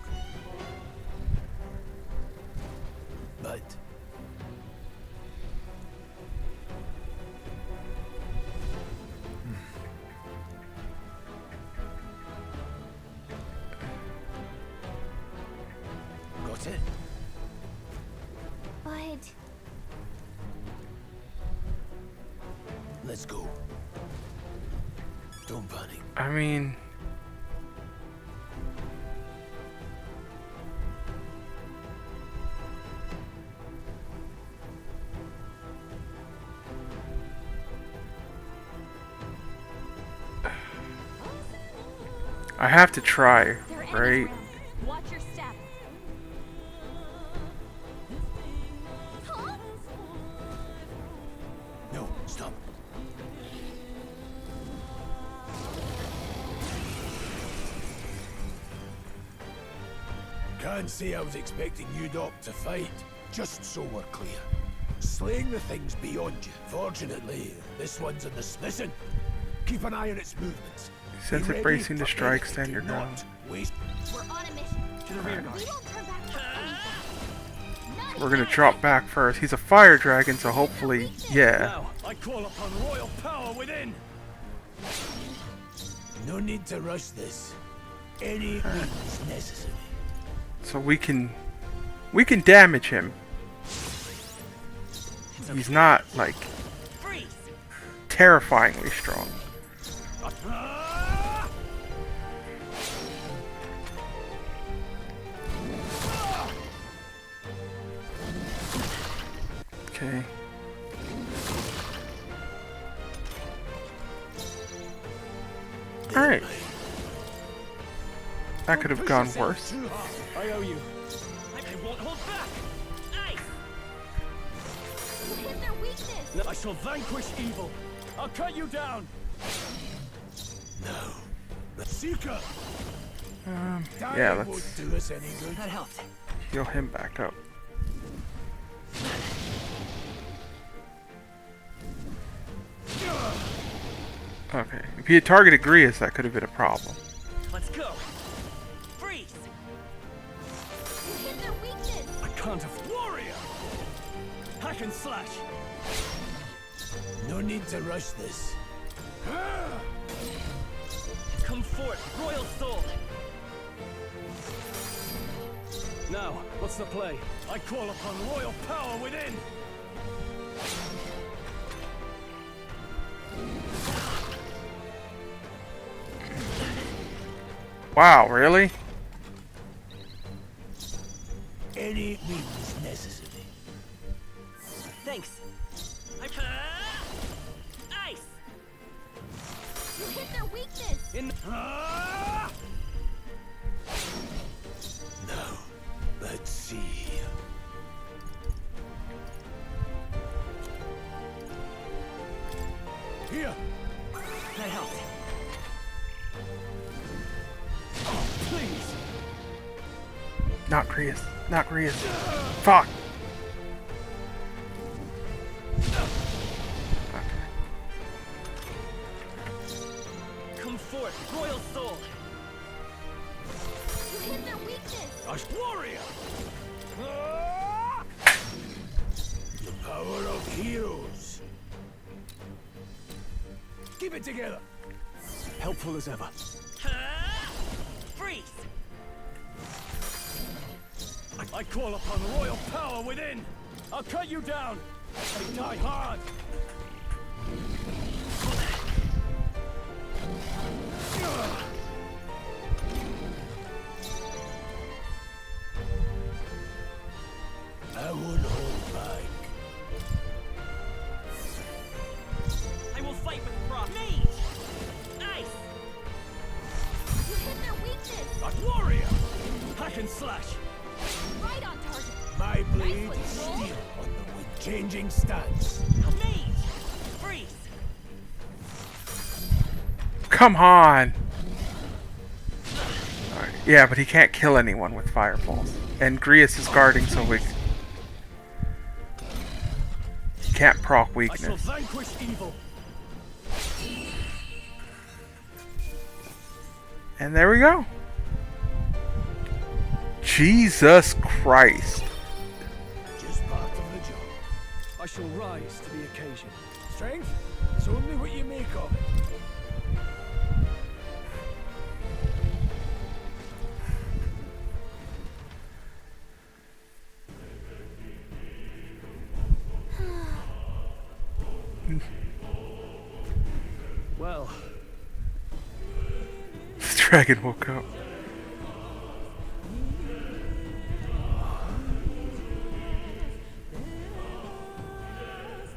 But got it? But Let's go. Don't panic. I mean... I have to try, right? watch your step. Can't say I was expecting you, Doc, to fight. Just so we're clear. Slaying the thing's beyond you. Fortunately, this one's in the... Listen, keep an eye on its movements. Since it's bracing to strike, stand your ground. Waste. We're on a mission. To the rear guard. We won't turn back for anything. We're gonna drop back first. He's a fire dragon, so hopefully, yeah. Now, I call upon royal power within. No need to rush this. Any means necessary. So we can damage him. He's not like terrifyingly strong. Okay. Alright. That could have gone worse. I owe you. I won't hold back. Nice. Hit their weakness. No, I shall vanquish evil. I'll cut you down. No. The Seeker. Yeah, let's won't do us any good. That helped. heal him back up. Okay, if he had targeted Grius, that could have been a problem. Let's go. Freeze. Hit their weakness. I can't have warrior. Hack and slash. No need to rush this. Come forth, royal soul. Now, what's the play? I call upon royal power within. Wow, really? Any means necessary. Thanks. Ice. You hit their weakness. In. Now, let's see. Here. That helped. Oh, please. Not Grius. Not Grius. Fuck. Come forth, royal soul. You hit their weakness. A warrior. The power of heroes. Keep it together. Helpful as ever. Freeze. I call upon royal power within. I'll cut you down. I die hard. I won't hold back. I will fight with frost. Mage. Ice. You hit their weakness. A warrior. Hack and slash. Right on target. My blade Nicely is rolled. steel on the wind. Changing stance. Mage. Freeze. Come on! Alright, yeah, but he can't kill anyone with fireballs. And Grius is guarding, so he can't proc I shall weakness. vanquish evil. And there we go. Jesus Christ. Just part of the job. I shall rise to the occasion. Strength? It's only what you make of it. Well, The dragon woke up.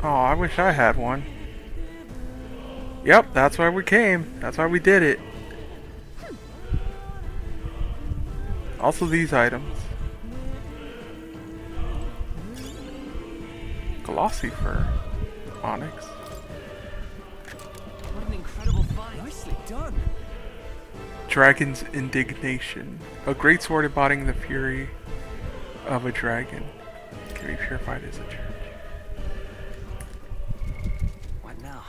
Oh, I wish I had one. Yep, that's why we came. That's why we did it. Also these items. Glossy fur. Onyx. What an incredible find. nicely done. Dragon's indignation. A great sword embodying the fury of a dragon can be purified as a church. What now?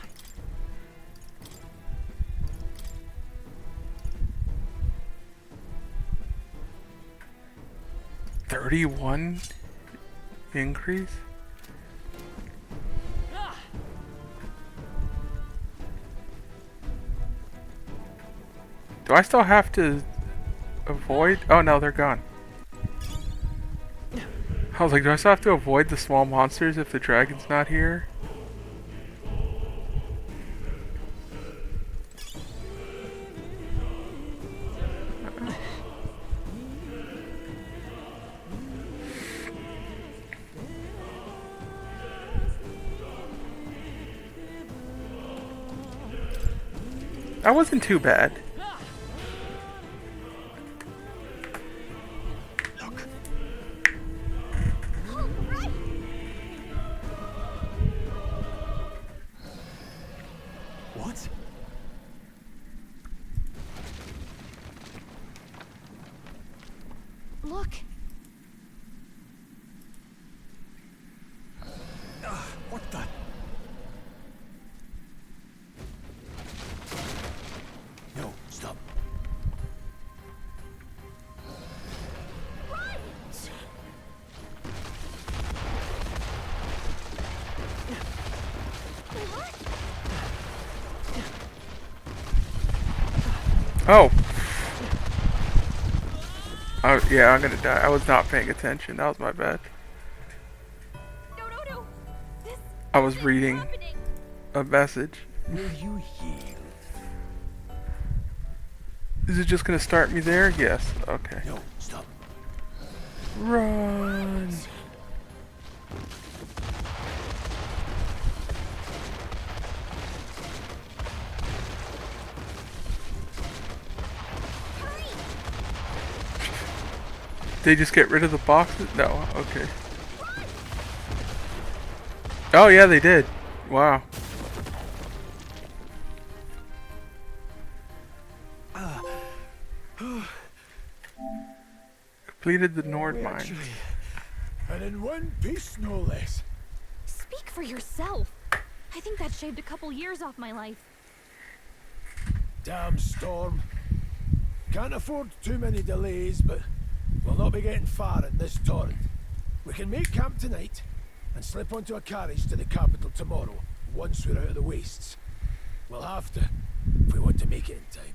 $31 increase? Do I still have to avoid? Oh no, they're gone. I was like, do I still have to avoid the small monsters if the dragon's not here? That wasn't too bad. What? Look. What the? No, stop. Oh. Oh, yeah, I'm gonna die. I was not paying attention. That was my bad. No. I was reading a message. Will you yield? Is it just gonna start me there? Yes. Okay. No, stop. Run. They just get rid of the boxes? No, okay. Oh yeah, they did. Wow. Completed the Nord mine. And in one piece, no less. Speak for yourself. I think that shaved a couple years off my life. Damn storm. Can't afford too many delays, but we'll not be getting far in this torrent. We can make camp tonight and slip onto a carriage to the capital tomorrow, once we're out of the wastes. We'll have to, if we want to make it in time.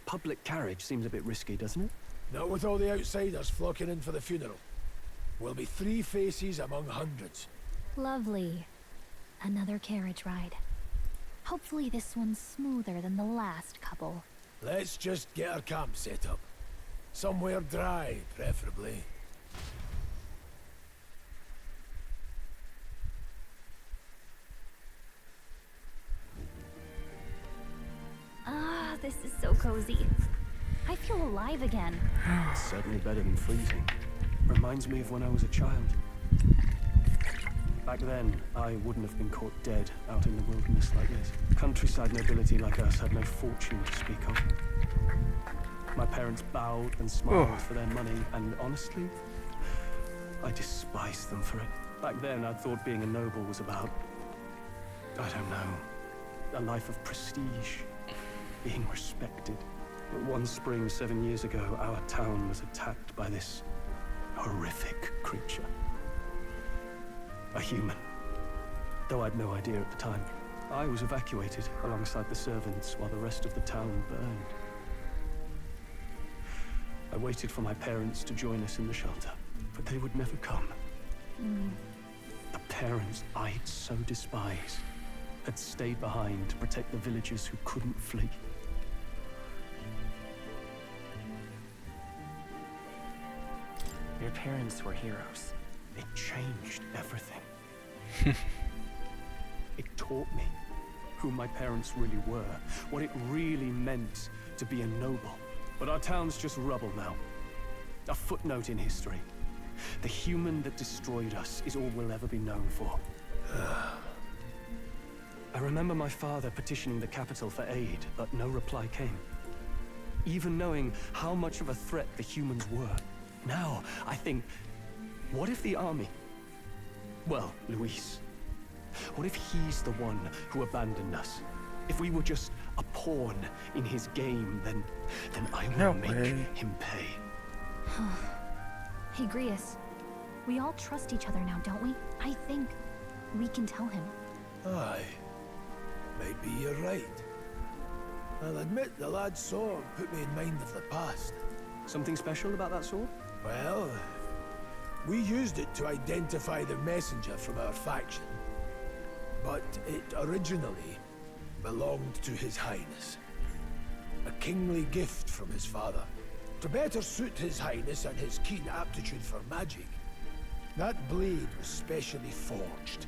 Public carriage seems a bit risky, doesn't it? Not with all the outsiders flocking in for the funeral. We'll be 3 faces among hundreds. Lovely. Another carriage ride. Hopefully this one's smoother than the last couple. Let's just get our camp set up. Somewhere dry, preferably. Ah, this is so cozy. I feel alive again. It's certainly better than freezing. Reminds me of when I was a child. Back then, I wouldn't have been caught dead out in the wilderness like this. Countryside nobility like us had no fortune to speak of. My parents bowed and smiled for their money, and honestly, I despised them for it. Back then, I thought being a noble was about, I don't know, a life of prestige, being respected. But one spring 7 years ago, our town was attacked by this horrific creature. A human. Though I'd no idea at the time. I was evacuated alongside the servants while the rest of the town burned. I waited for my parents to join us in the shelter, but they would never come. The parents I'd so despised had stayed behind to protect the villagers who couldn't flee. Your parents were heroes. It changed everything. It taught me who my parents really were, what it really meant to be a noble. But our town's just rubble now. A footnote in history. The human that destroyed us is all we'll ever be known for. I remember my father petitioning the capital for aid, but no reply came. even knowing how much of a threat the humans were. Now, I think, what if the army... Well, Luis, what if he's the one who abandoned us? If we were just a pawn in his game, then I will make him pay. Hey, Grius. We all trust each other now, don't we? I think we can tell him. Aye. Maybe you're right. I'll admit the lad's sword put me in mind of the past. Something special about that sword? Well, we used it to identify the messenger from our faction. But it originally belonged to His Highness. A kingly gift from his father, to better suit His Highness and his keen aptitude for magic. That blade was specially forged,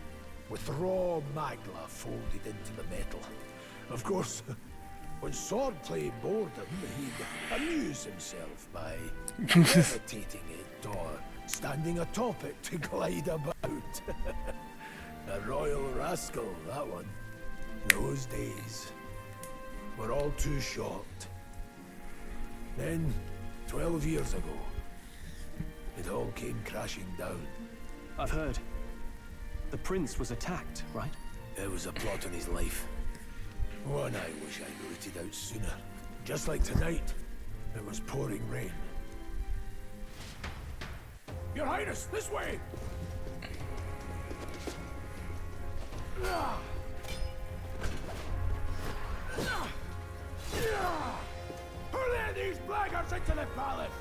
with raw magla folded into the metal. Of course, when swordplay bored him, he'd amuse himself by levitating it or standing atop it to glide about. A royal rascal, that one. Those days were all too short. Then, 12 years ago, it all came crashing down. I've heard. The prince was attacked, right? There was a plot on his life. One I wish I rooted out sooner. Just like tonight, it was pouring rain. Your Highness, this way! Who let these blackguards into the palace?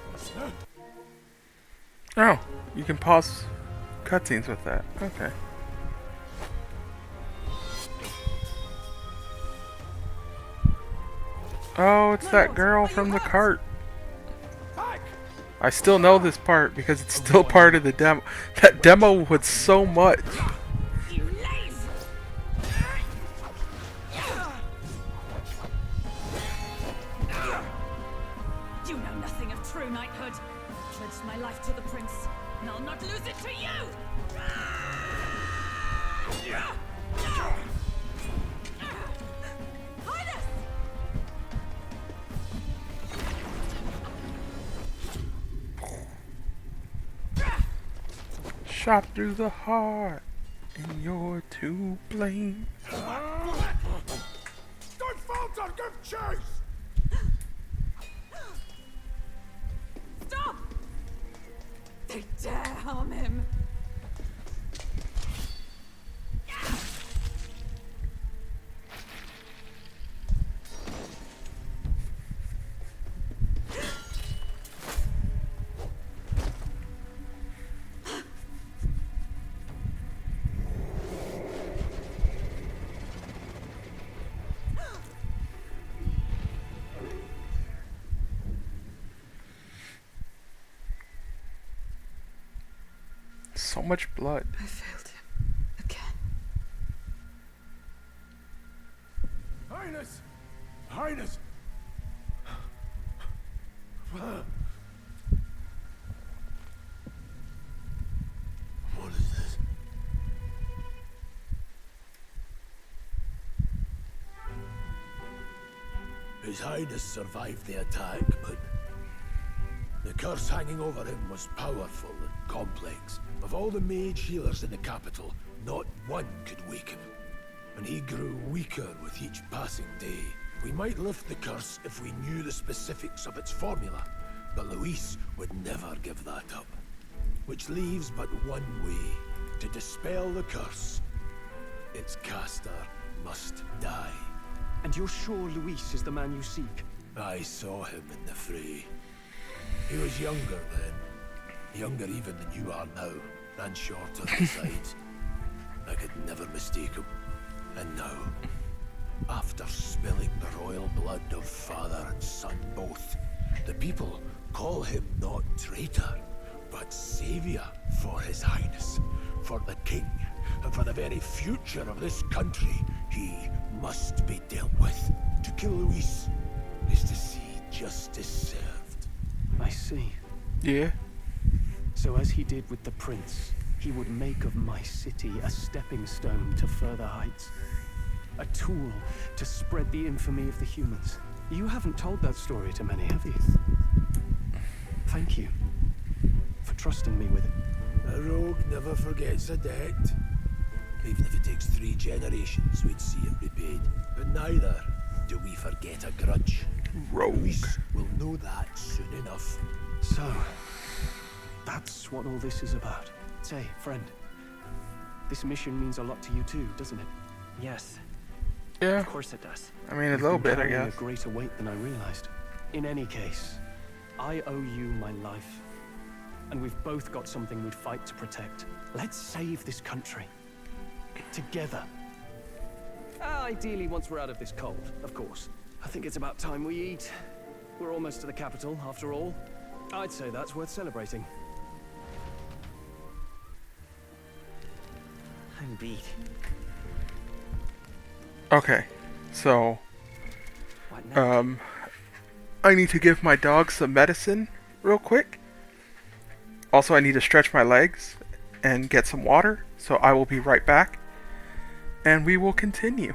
Oh, you can pause cutscenes with that. Okay. Oh, it's that girl from the cart. I still know this part because it's still part of the demo. That demo was so much. You know nothing of true knighthood. Pledged my life to the prince, and I'll not lose it to you! Highness! Shot through the heart, and you're to blame. Don't falter, give chase! Stop! They dare harm him! So much blood. I failed him. Again. Highness! Highness! What is this? His Highness survived the attack, but the curse hanging over him was powerful and complex. Of all the mage healers in the capital, not one could wake him. And he grew weaker with each passing day. We might lift the curse if we knew the specifics of its formula, but Luis would never give that up. Which leaves but one way to dispel the curse. Its caster must die. And you're sure Luis is the man you seek? I saw him in the fray. He was younger then. Younger even than you are now, and shorter besides. I could never mistake him. And now, after spilling the royal blood of father and son both, the people call him not traitor, but savior for His Highness, for the king, and for the very future of this country. He must be dealt with. To kill Luis is to see justice served. I see. Yeah. So as he did with the prince, he would make of my city a stepping stone to further heights. A tool to spread the infamy of the humans. You haven't told that story to many, have you? Thank you for trusting me with it. A rogue never forgets a debt. Even if it takes 3 generations, we'd see it repaid. But neither do we forget a grudge. Rogue. We'll know that soon enough. So, that's what all this is about. Say, friend, this mission means a lot to you too, doesn't it? Yes. Yeah. Of course it does. I mean, a You've little been bit, I carrying guess. a greater weight than I realized. In any case, I owe you my life. And we've both got something we'd fight to protect. Let's save this country. Together. Ideally, once we're out of this cold, of course. I think it's about time we eat. We're almost to the capital, after all. I'd say that's worth celebrating. I'm beat. Okay, so I need to give my dog some medicine real quick. Also, I need to stretch my legs and get some water, so I will be right back, and we will continue.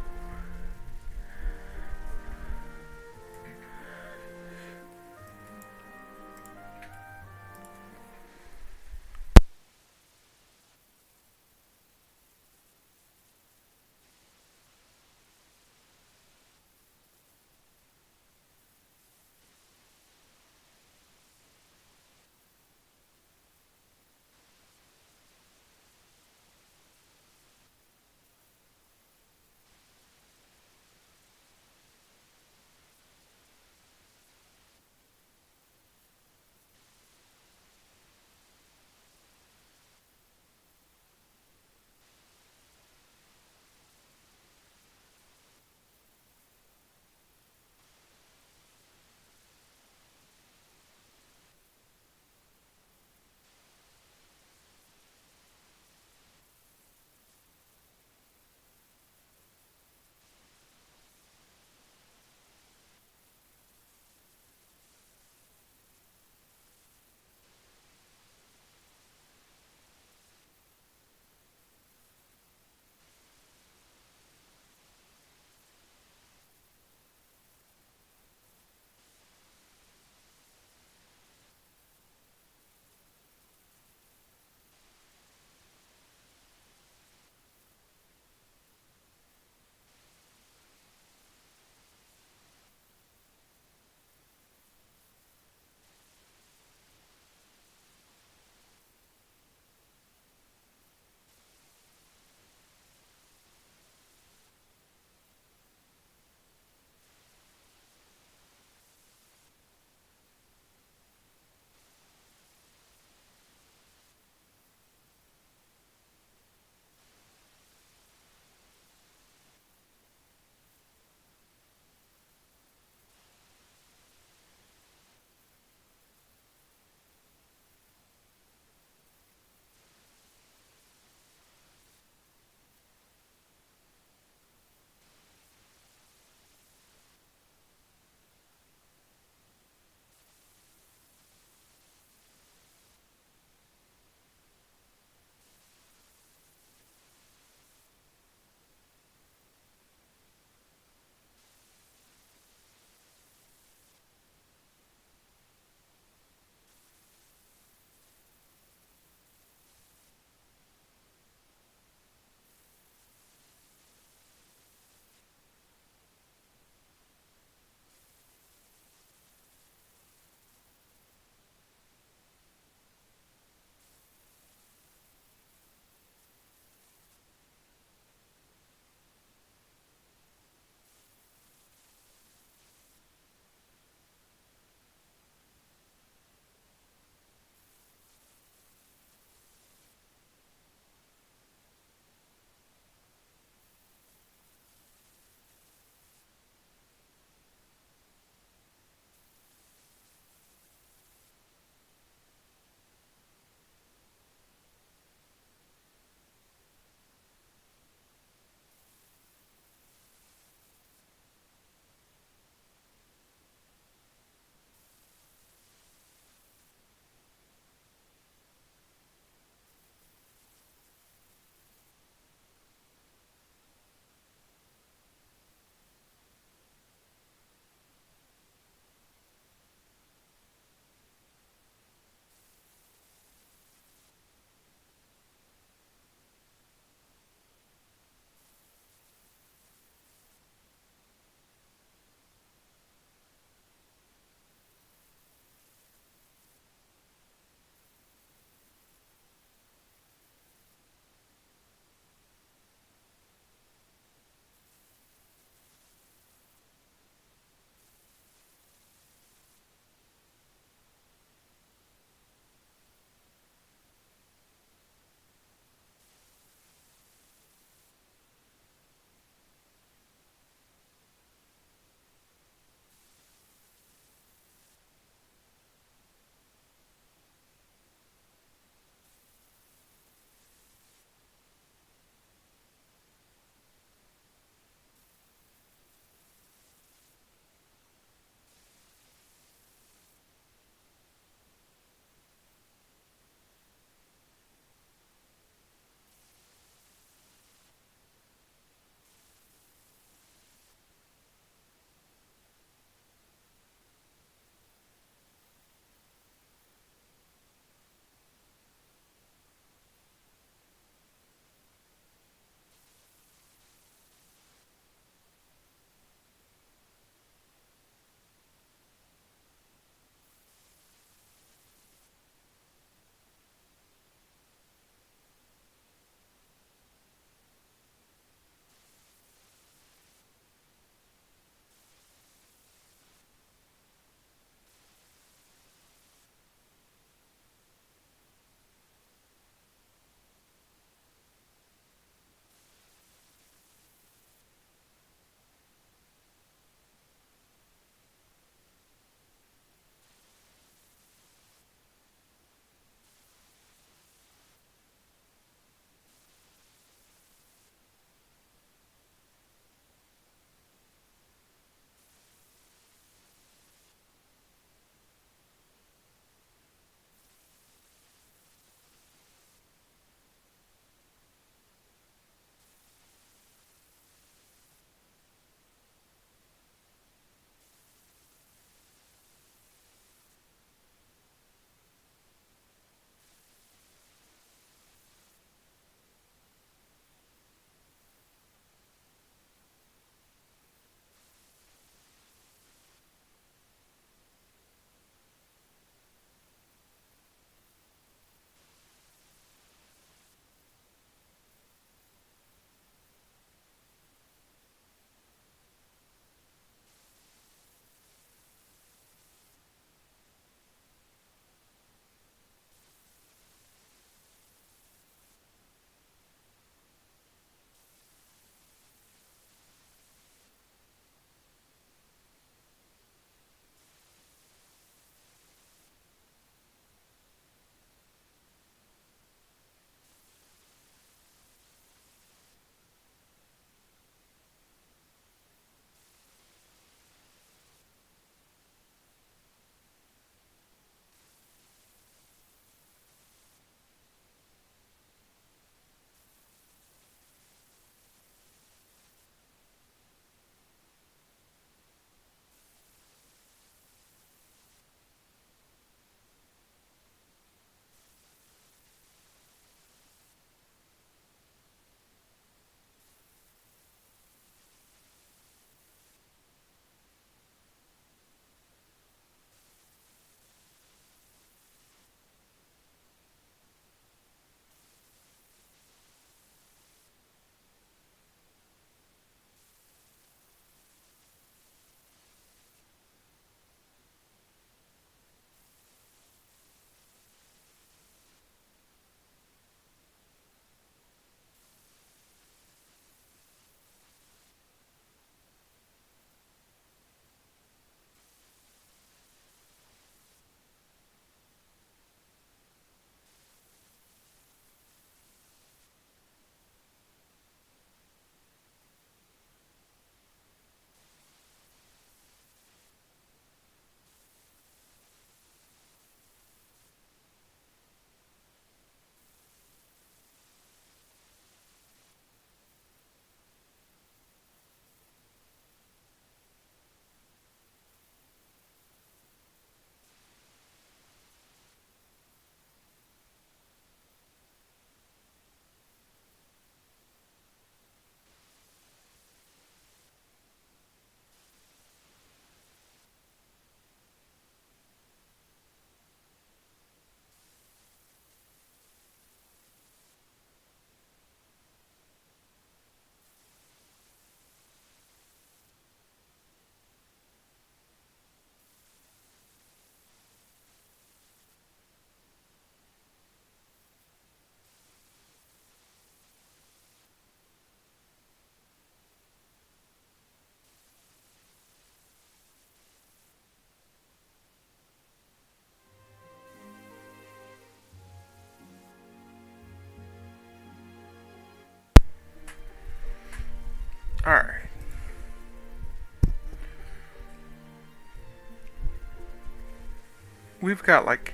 we've got like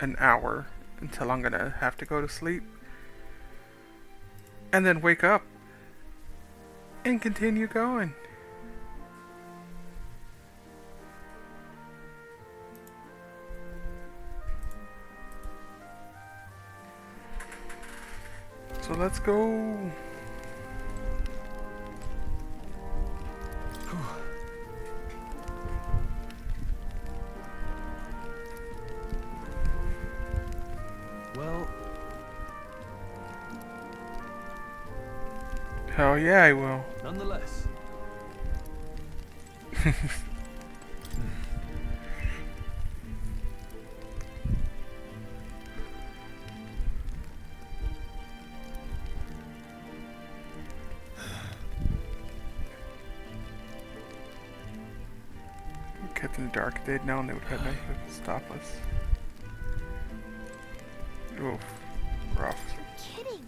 an hour until I'm gonna have to go to sleep. And then wake up and continue going. So let's go. Well, hell yeah, I will. nonetheless. Kept in the dark. If they'd known, they would have nothing to stop us. Oof. Rough. Kidding.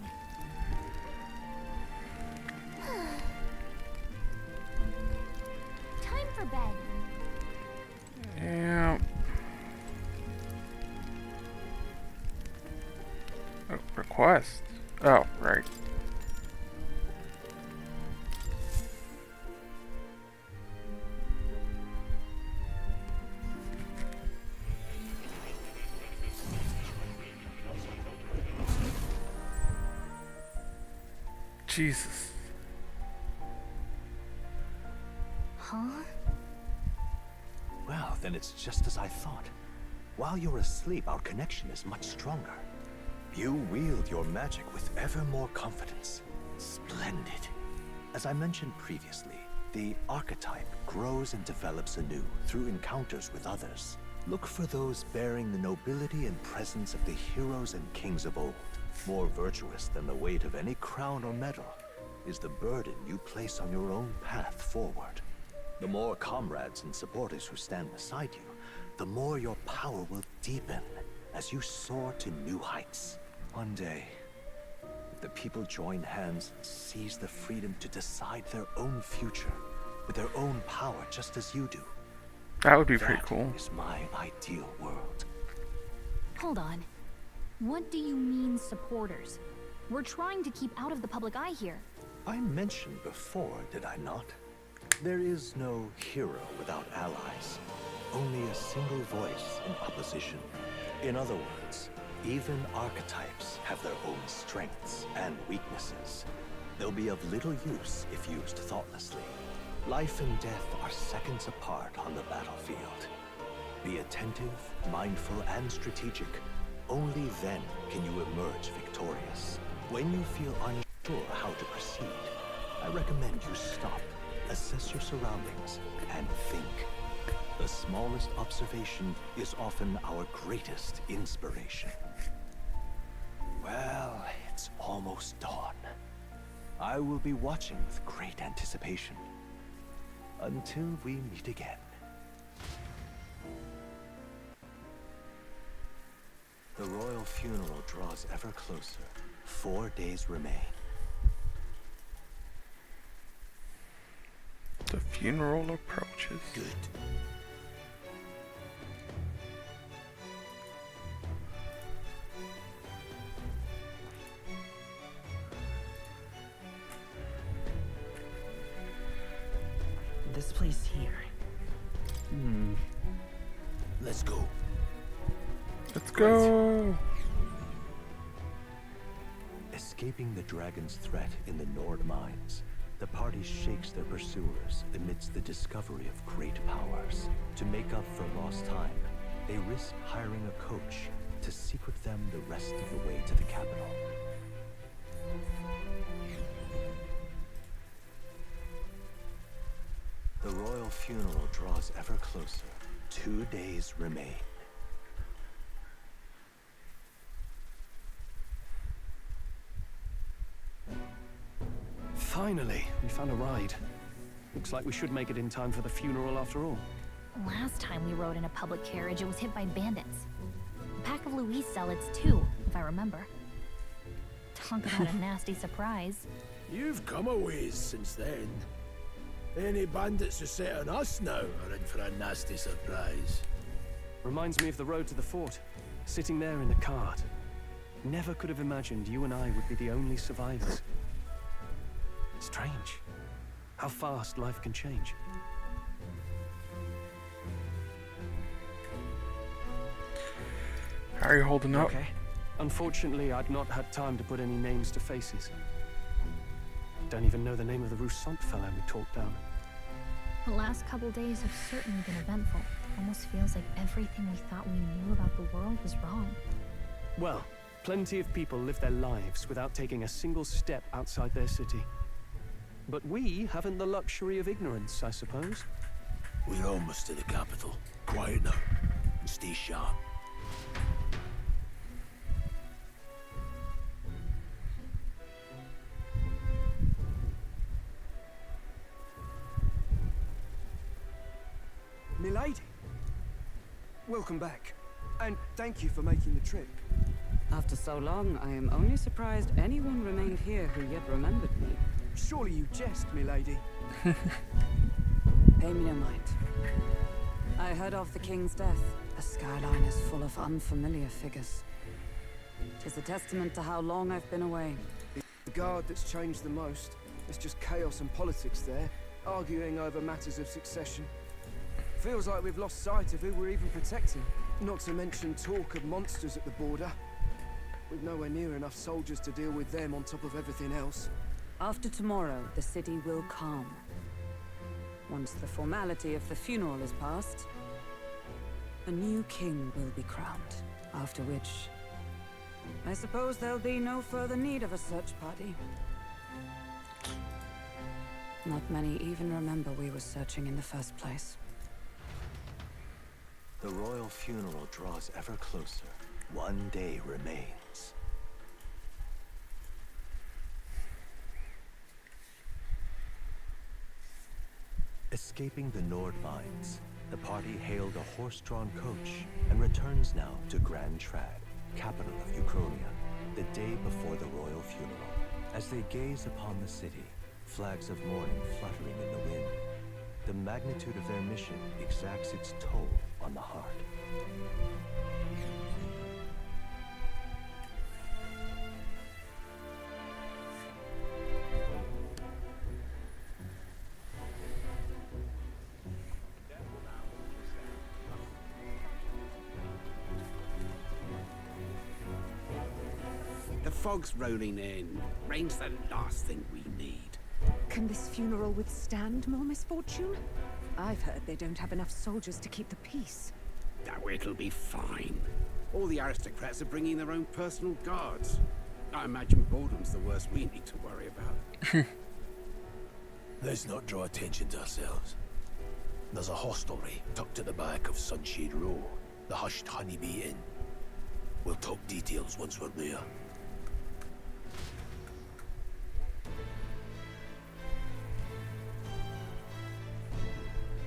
Time for bed. Yeah. Oh, request. Oh, right. Jesus. Huh? Well, then it's just as I thought. While you're asleep, our connection is much stronger. You wield your magic with ever more confidence. Splendid. As I mentioned previously, the archetype grows and develops anew through encounters with others. Look for those bearing the nobility and presence of the heroes and kings of old. More virtuous than the weight of any crown or medal is the burden you place on your own path forward. The more comrades and supporters who stand beside you, the more your power will deepen as you soar to new heights. One day, if the people join hands and seize the freedom to decide their own future with their own power just as you do. That would be pretty cool. That is my ideal world. Hold on. What do you mean, supporters? We're trying to keep out of the public eye here. I mentioned before, did I not? There is no hero without allies. Only a single voice in opposition. In other words, even archetypes have their own strengths and weaknesses. They'll be of little use if used thoughtlessly. Life and death are seconds apart on the battlefield. Be attentive, mindful, and strategic. Only then can you emerge victorious. When you feel unsure how to proceed, I recommend you stop, assess your surroundings, and think. The smallest observation is often our greatest inspiration. Well, it's almost dawn. I will be watching with great anticipation. Until we meet again. The royal funeral draws ever closer. 4 days remain. The funeral approaches. Good. This place here. Let's go. Let's go. Escaping the dragon's threat in the Nord mines, the party shakes their pursuers amidst the discovery of great powers. To make up for lost time, they risk hiring a coach to secret them the rest of the way to the capital. The royal funeral draws ever closer. 2 days remain. Finally, we found a ride. Looks like we should make it in time for the funeral after all. Last time we rode in a public carriage, it was hit by bandits. A pack of Louise zealots, too, if I remember. Talk about a nasty surprise. You've come a ways since then. Any bandits who set on us now are in for a nasty surprise. Reminds me of the road to the fort, sitting there in the cart. Never could have imagined you and I would be the only survivors. Strange. How fast life can change. How are you holding up? Okay. Unfortunately, I'd not had time to put any names to faces. Don't even know the name of the Rousant fellow we talked down. The last couple days have certainly been eventful. Almost feels like everything we thought we knew about the world was wrong. Well, plenty of people live their lives without taking a single step outside their city. But we haven't the luxury of ignorance, I suppose. We're almost to the capital. Quiet now. And stay sharp. Milady, welcome back, and thank you for making the trip. After so long, I am only surprised anyone remained here who yet remembered me. Surely you jest, milady. Pay me no mind. I heard of the king's death. The skyline is full of unfamiliar figures. Tis a testament to how long I've been away. The guard that's changed the most. There's just chaos and politics there, arguing over matters of succession. Feels like we've lost sight of who we're even protecting. Not to mention talk of monsters at the border. We've nowhere near enough soldiers to deal with them on top of everything else. After tomorrow, the city will calm. Once the formality of the funeral is past, a new king will be crowned. After which, I suppose there'll be no further need of a search party. Not many even remember we were searching in the first place. The royal funeral draws ever closer. One day remains. Escaping the Nord mines, the party hailed a horse-drawn coach and returns now to Grand Trad, capital of Ukronia, the day before the royal funeral. As they gaze upon the city, flags of mourning fluttering in the wind, the magnitude of their mission exacts its toll on the heart. The fog's rolling in. Rain's the last thing we need. Can this funeral withstand more misfortune? I've heard they don't have enough soldiers to keep the peace. Oh, it'll be fine. All the aristocrats are bringing their own personal guards. I imagine boredom's the worst we need to worry about. Let's not draw attention to ourselves. There's a hostelry tucked at the back of Sunshade Row, the Hushed Honeybee Inn. We'll talk details once we're there.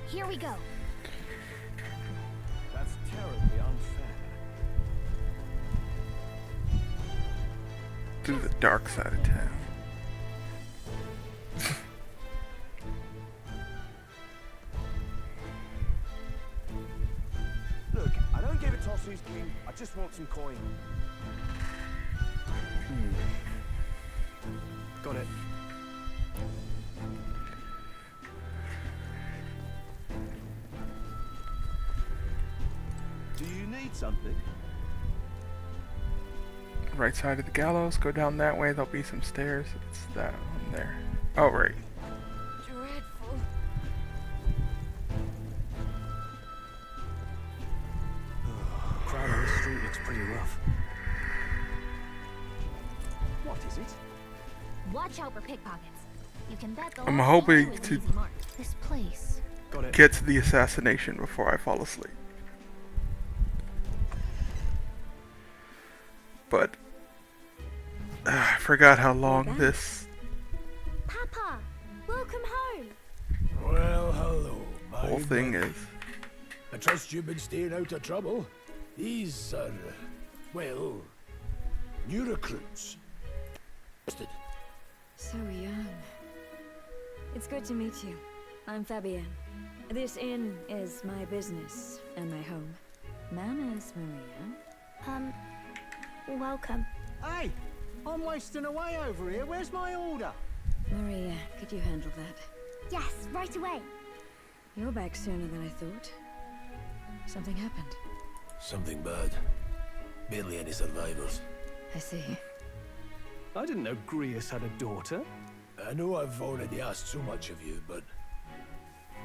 Here we go. That's terribly unfair. To the dark side of town. Look, I don't give a toss who's king. I just want some coin. Got it. Do you need something? Right side of the gallows, go down that way, there'll be some stairs. It's that one there. Oh, right. Dreadful. Crowd on the street looks pretty rough. What is it? Watch out for pickpockets. You can bet they'll I'm all follow hoping an to easy mark. This place. Got it. get to the assassination before I fall asleep. But I forgot how long this Papa, welcome home. Well, hello, my whole thing boy. is. I trust you've been staying out of trouble. These are, well, new recruits. So young. It's good to meet you. I'm Fabienne. This inn is my business and my home. Manners, Maria. Welcome. Hey, I'm wasting away over here. Where's my order? Maria, could you handle that? Yes, right away. You're back sooner than I thought. Something happened. Something bad. Barely any survivors. I see. I didn't know Grius had a daughter. I know I've already asked so much of you, but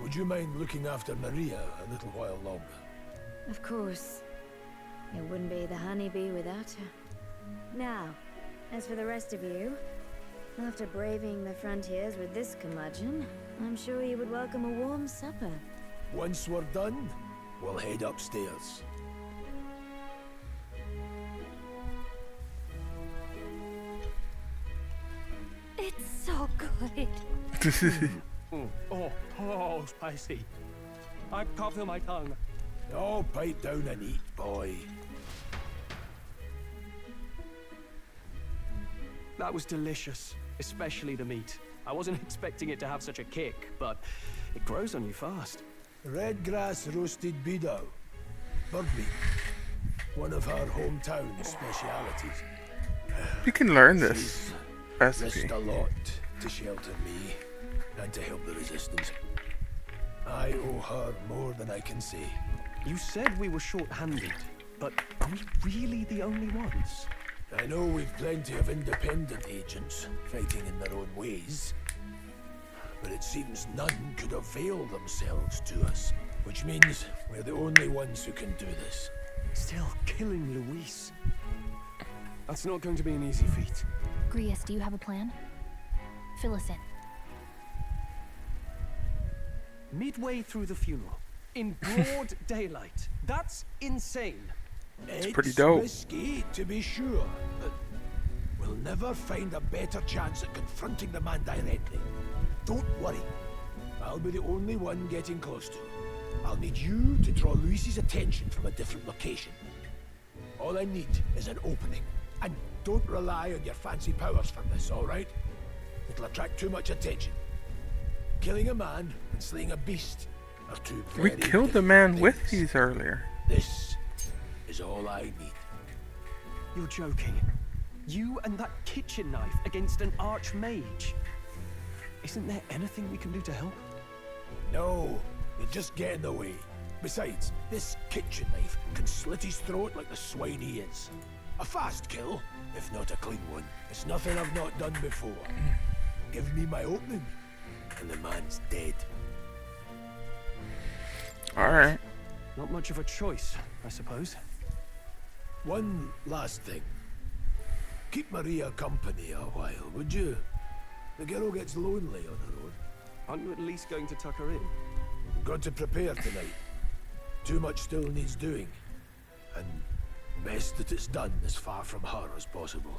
would you mind looking after Maria a little while longer? Of course. It wouldn't be the honeybee without her. Now, as for the rest of you, after braving the frontiers with this curmudgeon, I'm sure you would welcome a warm supper. Once we're done, we'll head upstairs. It's so good. Oh, spicy. I can't feel my tongue. Oh, pipe down and eat, boy. That was delicious, especially the meat. I wasn't expecting it to have such a kick, but it grows on you fast. Red grass roasted beedou. Bird meat. One of our hometown specialities. You can learn this recipe. Risked a lot to shelter me and to help the resistance. I owe her more than I can say. You said we were short-handed, but are we really the only ones? I know we've plenty of independent agents fighting in their own ways, but it seems none could avail themselves to us, which means we're the only ones who can do this. Still killing Luis. That's not going to be an easy feat. Grius, do you have a plan? Fill us in. Midway through the funeral, in broad daylight. That's insane. It's pretty dope. Risky, to be sure, but we'll never find a better chance at confronting the man directly. Don't worry. I'll be the only one getting close to him. I'll need you to draw Luis's attention from a different location. All I need is an opening. And don't rely on your fancy powers for this, all right? It'll attract too much attention. Killing a man and slaying a beast are two We very killed the different man things. with these earlier. This is all I need. You're joking. You and that kitchen knife against an archmage. Isn't there anything we can do to help? No, you just get in the way. Besides, this kitchen knife can slit his throat like the swine he is. A fast kill, if not a clean one. It's nothing I've not done before. Give me my opening, and the man's dead. Alright. Not much of a choice, I suppose. One last thing. Keep Maria company a while, would you? The girl gets lonely on her own. Aren't you at least going to tuck her in? Got to prepare tonight. Too much still needs doing. And best that it's done as far from her as possible.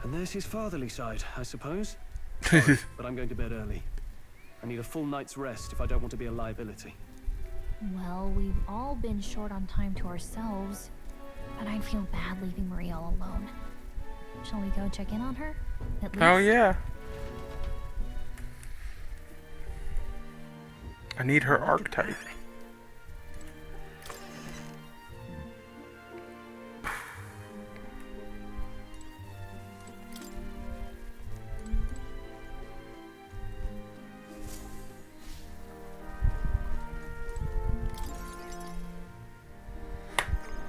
And there's his fatherly side, I suppose. Sorry, but I'm going to bed early. I need a full night's rest if I don't want to be a liability. Well, we've all been short on time to ourselves, but I'd feel bad leaving Maria all alone. Shall we go check in on her? At least? Oh yeah. I need her archetype.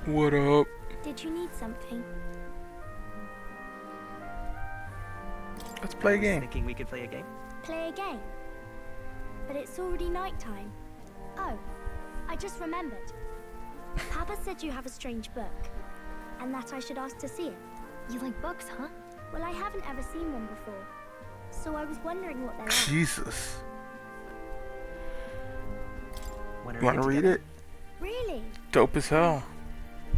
What up? Did you need something? Let's play a game. Thinking we could play a game? Play a game? But it's already nighttime. Oh, I just remembered. Papa said you have a strange book, and that I should ask to see it. You like books, huh? Well, I haven't ever seen one before, so I was wondering what they're like. Jesus. Wanna You want to read it? Really? Dope as hell.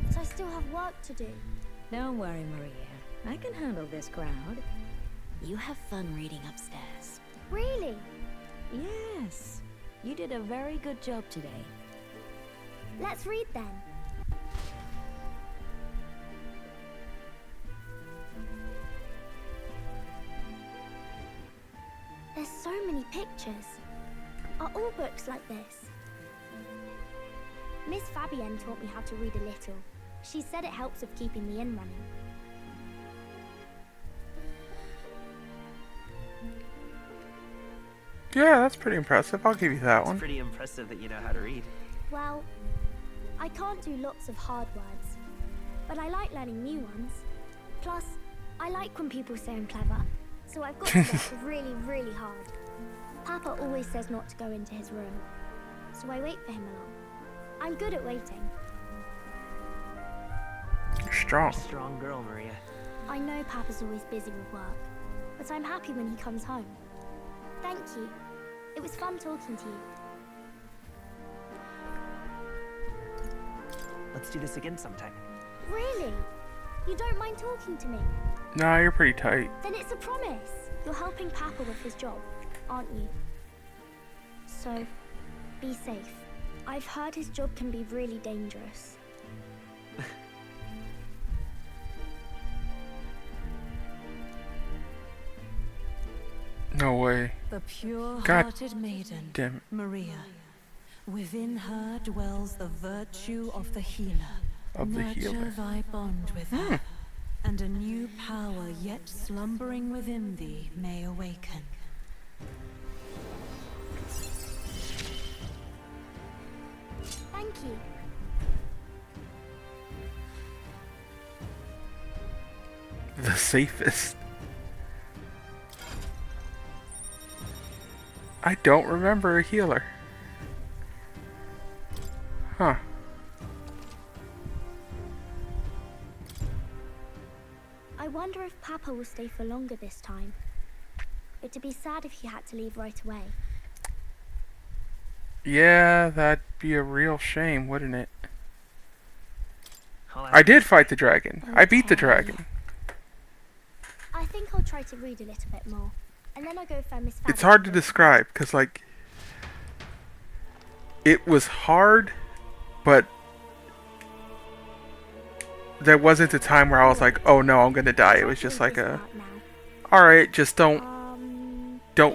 But I still have work to do. Don't worry, Maria. I can handle this crowd. You have fun reading upstairs. Really? Yes. You did a very good job today. Let's read then. There's so many pictures. Are all books like this? Miss Fabienne taught me how to read a little. She said it helps with keeping the inn running. Yeah, that's pretty impressive. I'll give you that It's one. pretty impressive that you know how to read. Well, I can't do lots of hard words, but I like learning new ones. Plus, I like when people say I'm clever, so I've got to work really, really hard. Papa always says not to go into his room, so I wait for him along. I'm good at waiting. You're strong. Strong girl, Maria. I know Papa's always busy with work, but I'm happy when he comes home. Thank you. It was fun talking to you. Let's do this again sometime. Really? You don't mind talking to me? Nah, you're pretty tight. Then it's a promise. You're helping Papa with his job, aren't you? So, be safe. I've heard his job can be really dangerous. No way. The God pure-hearted maiden, damn it. Maria. Within her dwells the virtue of the healer. Of the Nurture healer. thy bond with her, and a new power yet slumbering within thee may awaken. Thank you. The safest. I don't remember a healer. Huh. I wonder if Papa will stay for longer this time. It'd be sad if he had to leave right away. Yeah, that'd be a real shame, wouldn't it? I did fight the dragon. I beat the dragon. I think I'll try to read a little bit more, and then I'll go find Miss Fabienne. It's hard to describe, because, like, it was hard, but there wasn't a time where I was like, oh no, I'm gonna die. It was just like a, alright, just don't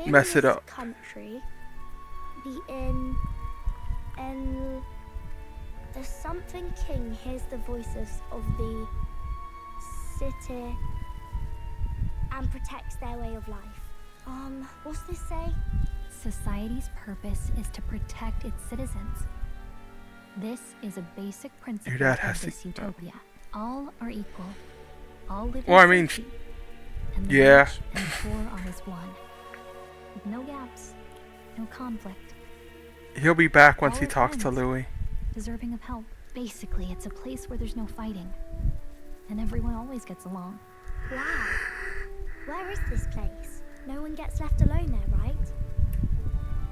mess it up. Country, the the something king hears the voices of the city and protects their way of life. What's this say? Society's purpose is to protect its citizens. This is a basic principle Your dad of has this to- utopia. All are equal. All live Well, I in mean, safety. And the yeah. rich and poor are as one. With no gaps, no conflict, He'll be back once All he are talks to friends. Louis. deserving of help. Basically, it's a place where there's no fighting. And everyone always gets along. Wow. Where is this place? No one gets left alone there, right?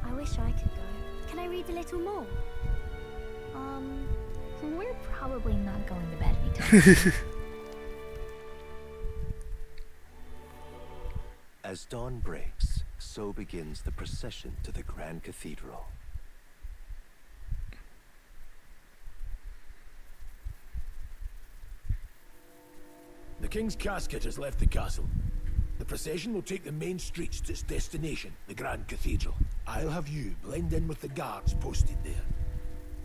I wish I could go. Can I read a little more? We're probably not going to bed anytime soon. As dawn breaks, so begins the procession to the Grand Cathedral. The King's casket has left the castle. The procession will take the main streets to its destination, the Grand Cathedral. I'll have you blend in with the guards posted there.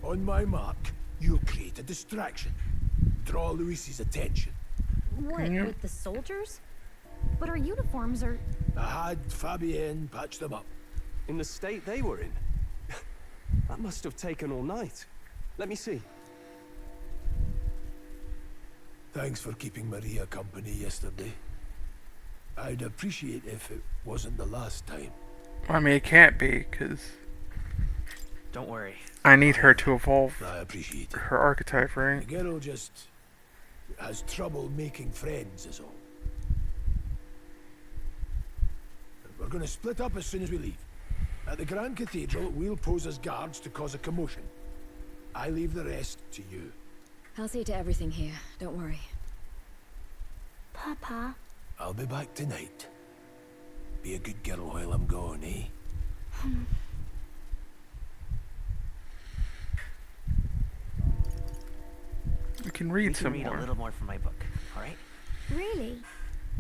On my mark, you'll create a distraction. Draw Luis's attention. What, with the soldiers? But our uniforms are... I had Fabienne patch them up. In the state they were in? That must have taken all night. Let me see. Thanks for keeping Maria company yesterday. I'd appreciate if it wasn't the last time. I mean, it can't be, because Don't worry. I need her to evolve I appreciate it. her archetype, The right? girl just has trouble making friends, is all. We're going to split up as soon as we leave. At the Grand Cathedral, we'll pose as guards to cause a commotion. I leave the rest to you. I'll see to everything here. Don't worry. Papa. I'll be back tonight. Be a good girl while I'm gone, eh? We can read We can some read more. a little more from my book, alright? Really?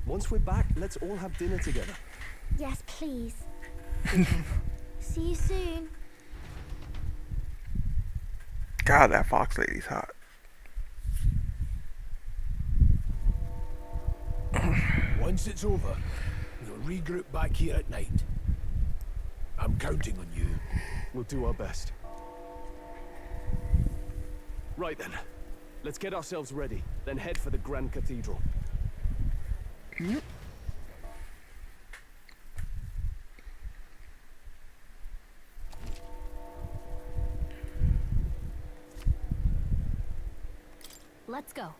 Once we're back, let's all have dinner together. Yes, please. See you soon. God, that fox lady's hot. Once it's over, we'll regroup back here at night. I'm counting on you. We'll do our best. Right then. Let's get ourselves ready, then head for the Grand Cathedral. Yep. Let's go.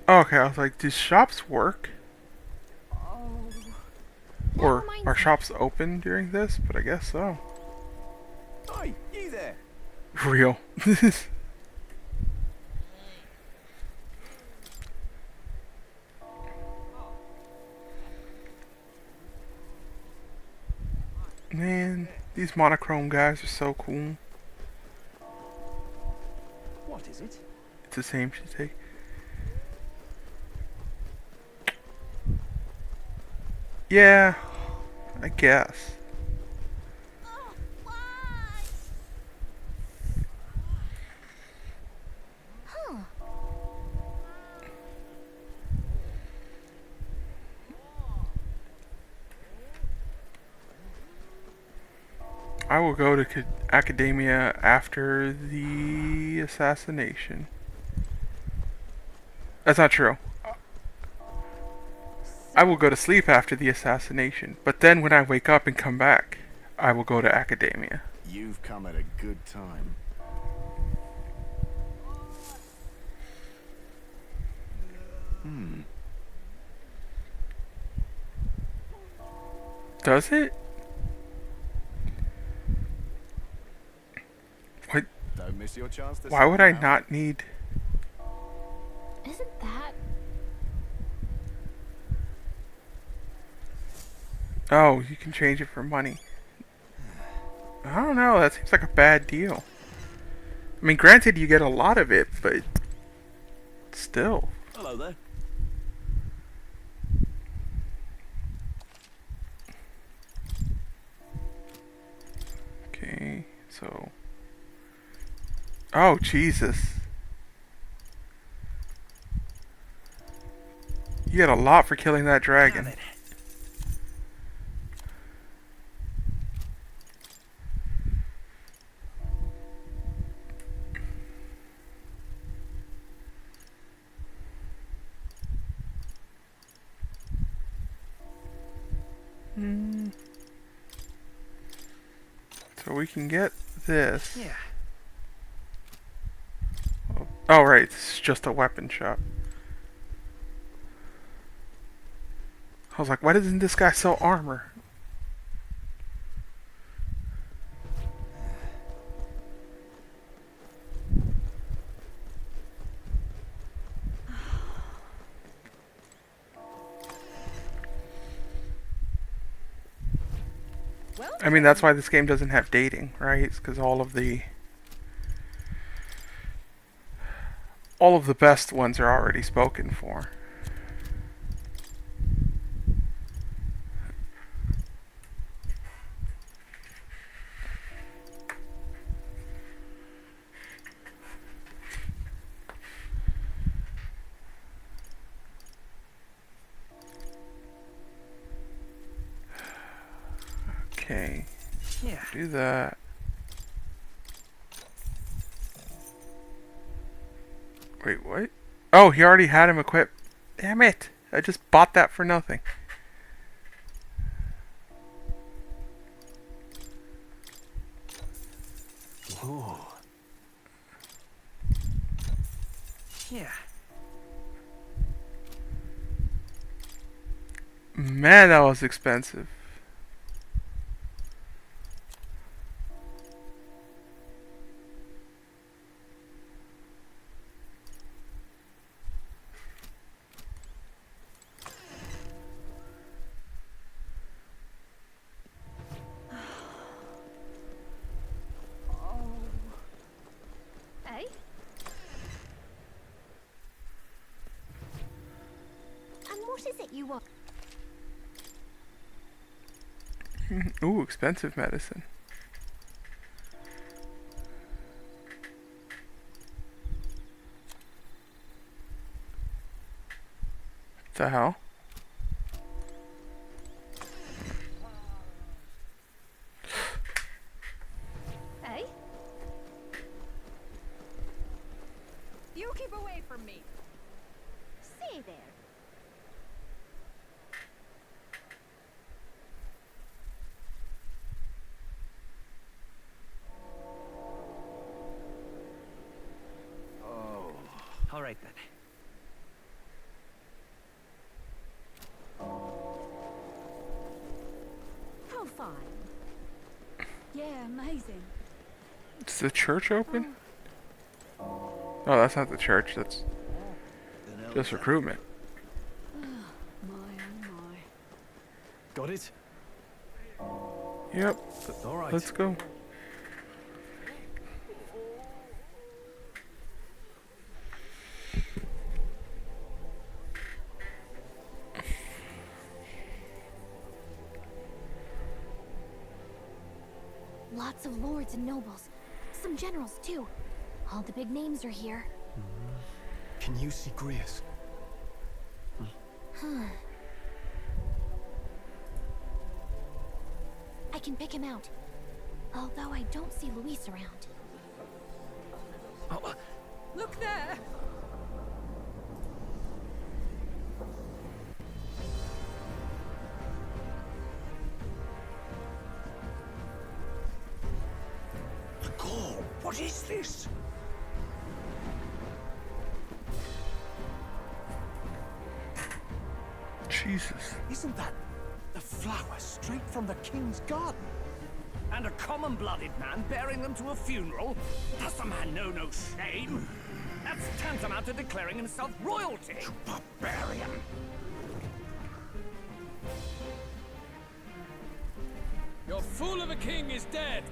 Okay, I was like, do shops work? Or are shops open during this? But I guess so. Oi, you there? Real. Man, these monochrome guys are so cool. What is it? It's the same shit. Yeah, I guess. Huh. I will go to Academia after the assassination. That's not true. I will go to sleep after the assassination, but then when I wake up and come back, I will go to Academia. You've come at a good time. Does it? What? Don't miss your chance to Why would I now. not need... Isn't that... Oh, you can change it for money. I don't know, that seems like a bad deal. I mean, granted, you get a lot of it, but... still. Hello there. Okay, so... Oh, Jesus. You get a lot for killing that dragon. So we can get this. Yeah. Oh, right, this is just a weapon shop. I was like, why doesn't this guy sell armor? I mean, that's why this game doesn't have dating, right? It's because all of the best ones are already spoken for. Okay. Yeah. Do that. Wait, what? Oh, he already had him equipped. Damn it. I just bought that for nothing. Whoa. Yeah. Man, that was expensive. Hey? And what is it you want? Ooh, expensive medicine. The hell? Hey? You keep away from me. Stay there. Oh. All right then. How fine. Yeah, amazing. Is the church open? Oh, that's not the church. That's just recruitment. My, oh my. Got it? Yep. All right. Let's go. Lots of lords and nobles. Some generals, too. All the big names are here. Can you see Grius? I can pick him out. Although I don't see Luis around. Look there! Gall, what is this? Jesus. Isn't that the flower straight from the king's garden? And a common-blooded man bearing them to a funeral? Does the man know no shame? That's tantamount to declaring himself royalty. You barbarian! Your fool of a king is dead.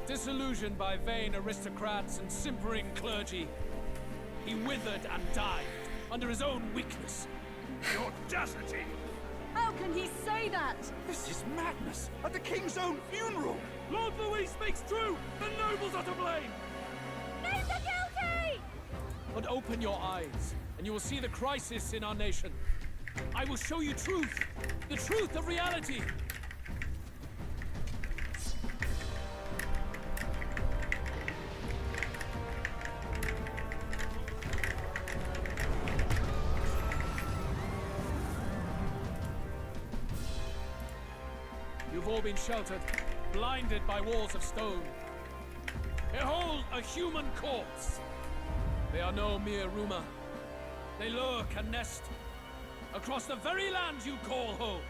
Disillusioned by vain aristocrats and simpering clergy, he withered and died under his own weakness. The audacity! How can he say that? This is madness! At the king's own funeral! Lord Louis speaks true! The nobles are to blame! Names are guilty! But open your eyes, and you will see the crisis in our nation. I will show you truth, the truth of reality. You've all been sheltered, blinded by walls of stone. Behold a human corpse. They are no mere rumor. They lurk and nest across the very land you call home.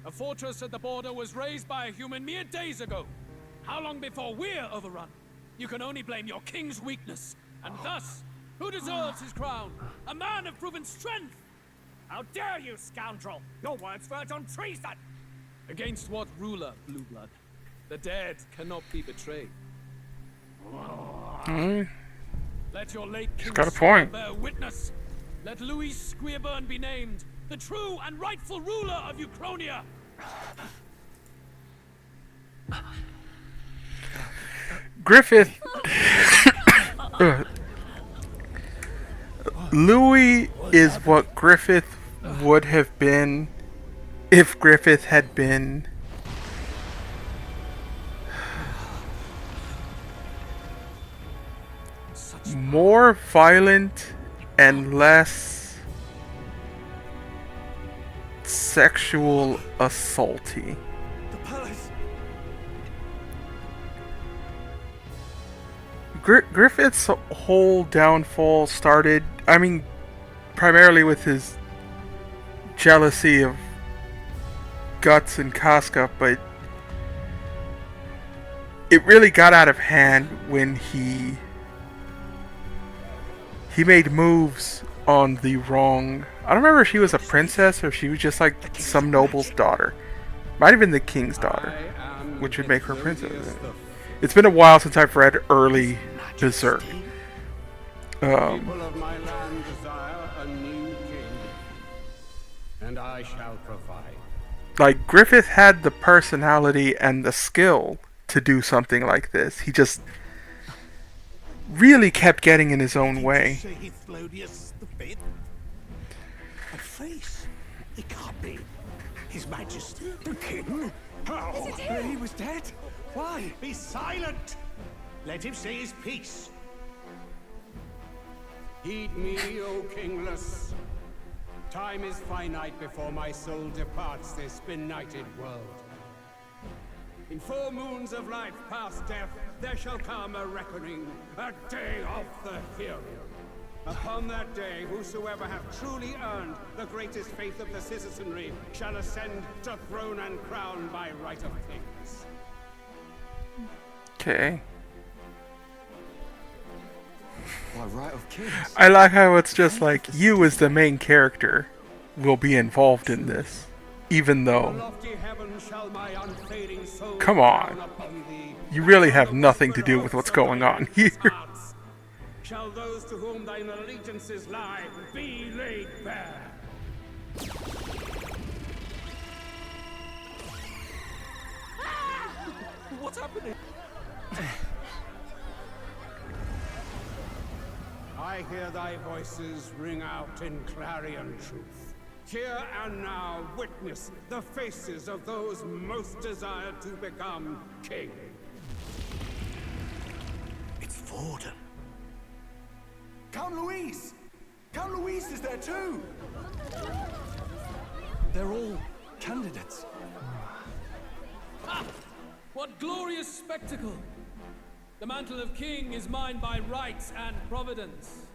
A fortress at the border was raised by a human mere days ago. How long before we're overrun? You can only blame your king's weakness. And thus, who deserves his crown? A man of proven strength! How dare you, scoundrel! Your words verge on treason! Against what ruler, Blueblood? The dead cannot be betrayed. Let your late He's king got a point. bear witness. Let Louis Squeerburn be named the true and rightful ruler of Uchronia. Griffith. Louis is what Griffith would have been if Griffith had been more violent and less sexual assaulty. The palace! Griffith's whole downfall started, I mean, primarily with his jealousy of Guts and Casca, but it really got out of hand when he made moves on the wrong... I don't remember if she was a princess or if she was just like some noble's daughter. Might have been the king's daughter, which would make her a princess. It's been a while since I've read early Berserk. People of my land desire a new king, and I shall provide. Like, Griffith had the personality and the skill to do something like this. He just really kept getting in his own way. Say he's Flodius the Fifth? A face? It can't be. His Majesty, the King? How? He was dead? Why? Be silent! Let him say his piece. Heed me, O kingless. Time is finite before my soul departs this benighted world. In 4 moons of life past death, there shall come a reckoning, a day of the hero. Upon that day, whosoever hath truly earned the greatest faith of the citizenry shall ascend to throne and crown by right of kings. Okay. By right of kings. I like how it's just like, you as the main character will be involved in this. Even though... Come on. You really have nothing to do with what's going on here. Shall those to whom thine allegiances lie be laid bare? What's happening? I hear thy voices ring out in clarion truth. Here and now witness the faces of those most desired to become king. It's Vorden. Count Louise! Count Louise is there too! They're all candidates. Ah! What glorious spectacle! The mantle of king is mine by right and providence.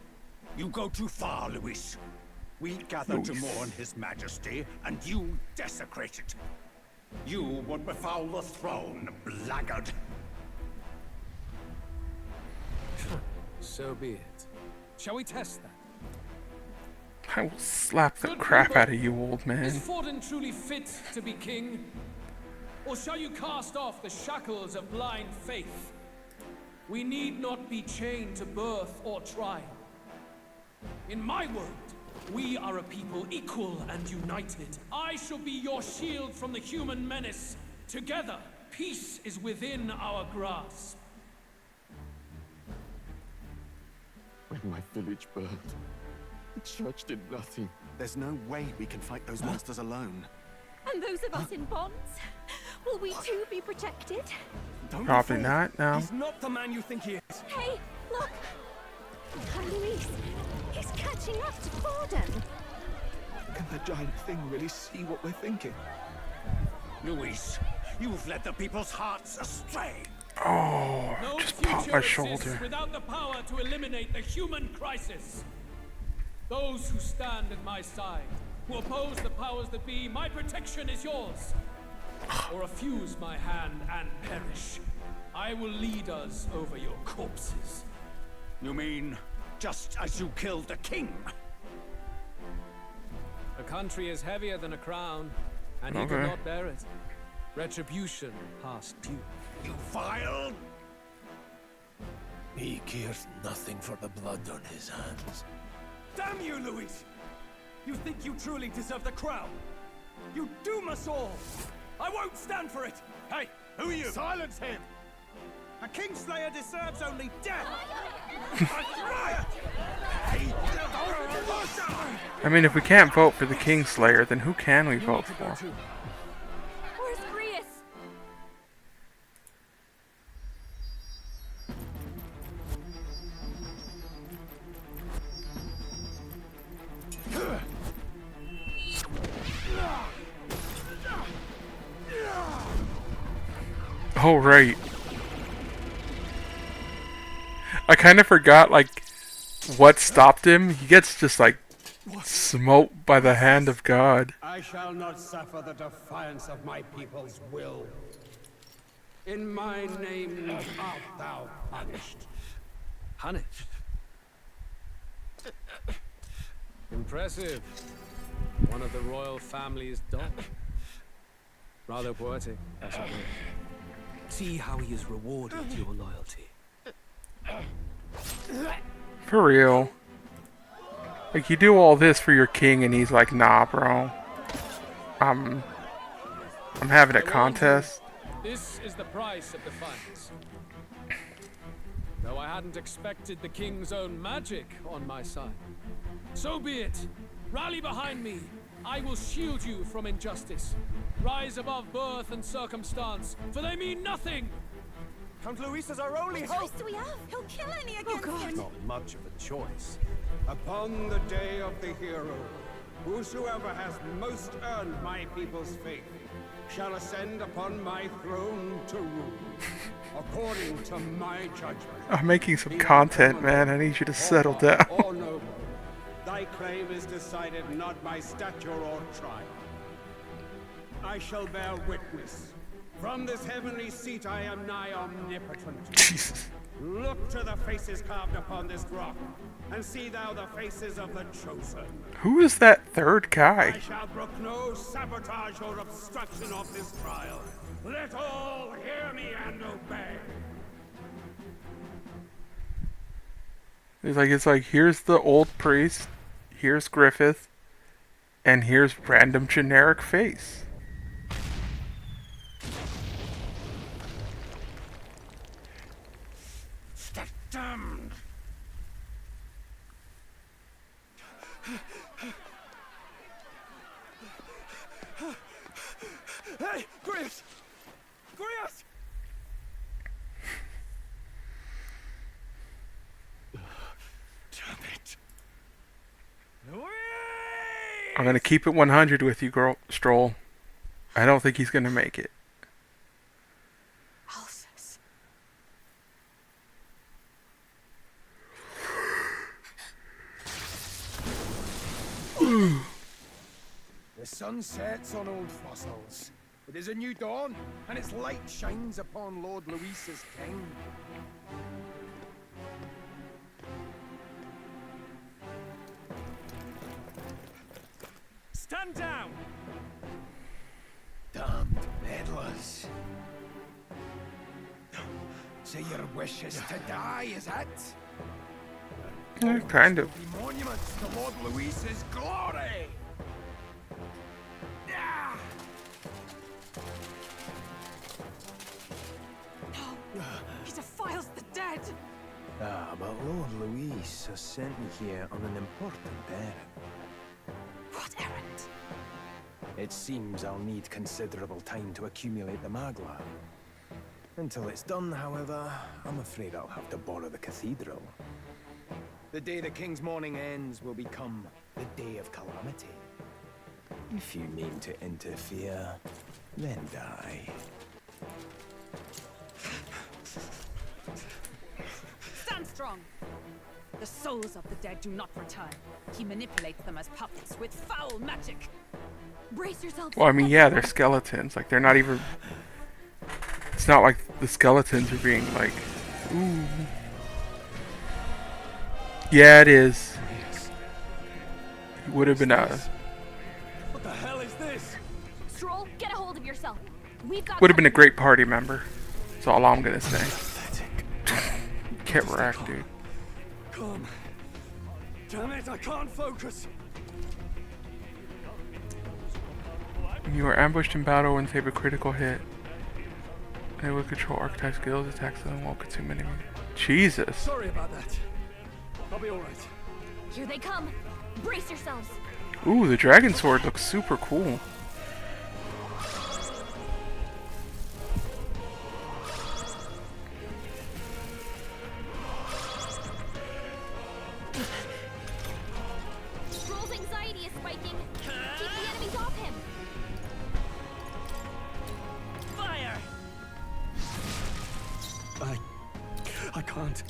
You go too far, Louis. We gather to mourn his majesty, and you desecrate it. You would befoul the throne, blackguard. So be it. Shall we test that? I will slap the crap out of you, old man. Is Vorden truly fit to be king? Or shall you cast off the shackles of blind faith? We need not be chained to birth or trial. In my world, we are a people equal and united. I shall be your shield from the human menace. Together, peace is within our grasp. When my village burned, the church did nothing. There's no way we can fight those monsters alone. And those of us in bonds? Will we too be protected? Probably not, no. He's not the man you think he is. Hey, look! Louise, he's catching up to Vorden. Can the giant thing really see what we're thinking? Louis, you've led the people's hearts astray. Oh, No just popped my future exists shoulder. without the power to eliminate the human crisis. Those who stand at my side, who oppose the powers that be, my protection is yours. Or refuse my hand and perish. I will lead us over your corpses. You mean, just as you killed the king? A country is heavier than a crown, and he could not bear it. Retribution past due. You vile! He cares nothing for the blood on his hands. Damn you, Louis! You think you truly deserve the crown? You doom us all! I won't stand for it! Hey, who are you? Silence him! A Kingslayer deserves only death! I mean, if we can't vote for the Kingslayer, then who can we vote for? Where's Grius? Oh, right. I kind of forgot, like, what stopped him. He gets just, like, smote by the hand of God. I shall not suffer the defiance of my people's will. In my name art thou punished. Punished? Impressive. One of the royal family's dog. Rather poetic, I suppose. See how he has rewarded your loyalty. For real. Like, you do all this for your king and he's like, nah, bro. I'm I'm having a contest. This is the price of defiance. Though I hadn't expected the king's own magic on my side. So be it. Rally behind me. I will shield you from injustice. Rise above birth and circumstance, for they mean nothing. Count Luis is our only What hope. choice do we have? He'll kill any against him. Not much of a choice. Upon the day of the hero, whosoever has most earned my people's faith shall ascend upon my throne to rule, according to my judgment. I'm making some content, man. I need you to settle down. Or noble, thy claim is decided not by stature or trial. I shall bear witness. From this heavenly seat I am nigh omnipotent. Jesus. Look to the faces carved upon this rock, and see thou the faces of the chosen. Who is that third I guy? shall brook no sabotage or obstruction of this trial. Let all hear me and obey. It's like here's the old priest, here's Griffith, and here's random generic face. Damned. Hey, Griff! Griff! Damn it. I'm gonna keep it 100 with you, girl, Stroll. I don't think he's gonna make it. Alphys. The sun sets on old fossils. It is a new dawn, and its light shines upon Lord Luis's king. Stand down! Damned meddlers. So your wish is to die, is it? Yeah, kind of. Be monuments to Lord Luis's glory! Ah! No! He defiles the dead! Ah, but Lord Luis has sent me here on an important errand. What errand? It seems I'll need considerable time to accumulate the Magla. Until it's done, however, I'm afraid I'll have to borrow the cathedral. The day the king's mourning ends will become the day of calamity. If you mean to interfere, then die. Stand strong! The souls of the dead do not return. He manipulates them as puppets with foul magic. Brace yourself. Well, I mean, yeah, they're skeletons. Like, they're not even... It's not like the skeletons are being, like... Ooh. Yeah, it is. It would have been a... What the hell is this? Stroll, get a hold of yourself. We've got. Would have been a great party member. That's all I'm gonna say. Get wrecked, dude. Come. Damn it, I can't focus. You are ambushed in battle and take a critical hit. They will control archetype skills, attacks them while consume enemy. Jesus. Sorry about that. I'll be alright. Here they come. Brace yourselves. Ooh, the dragon sword looks super cool. Stroll's anxiety is spiking. Keep the enemies off him. Fire! I can't.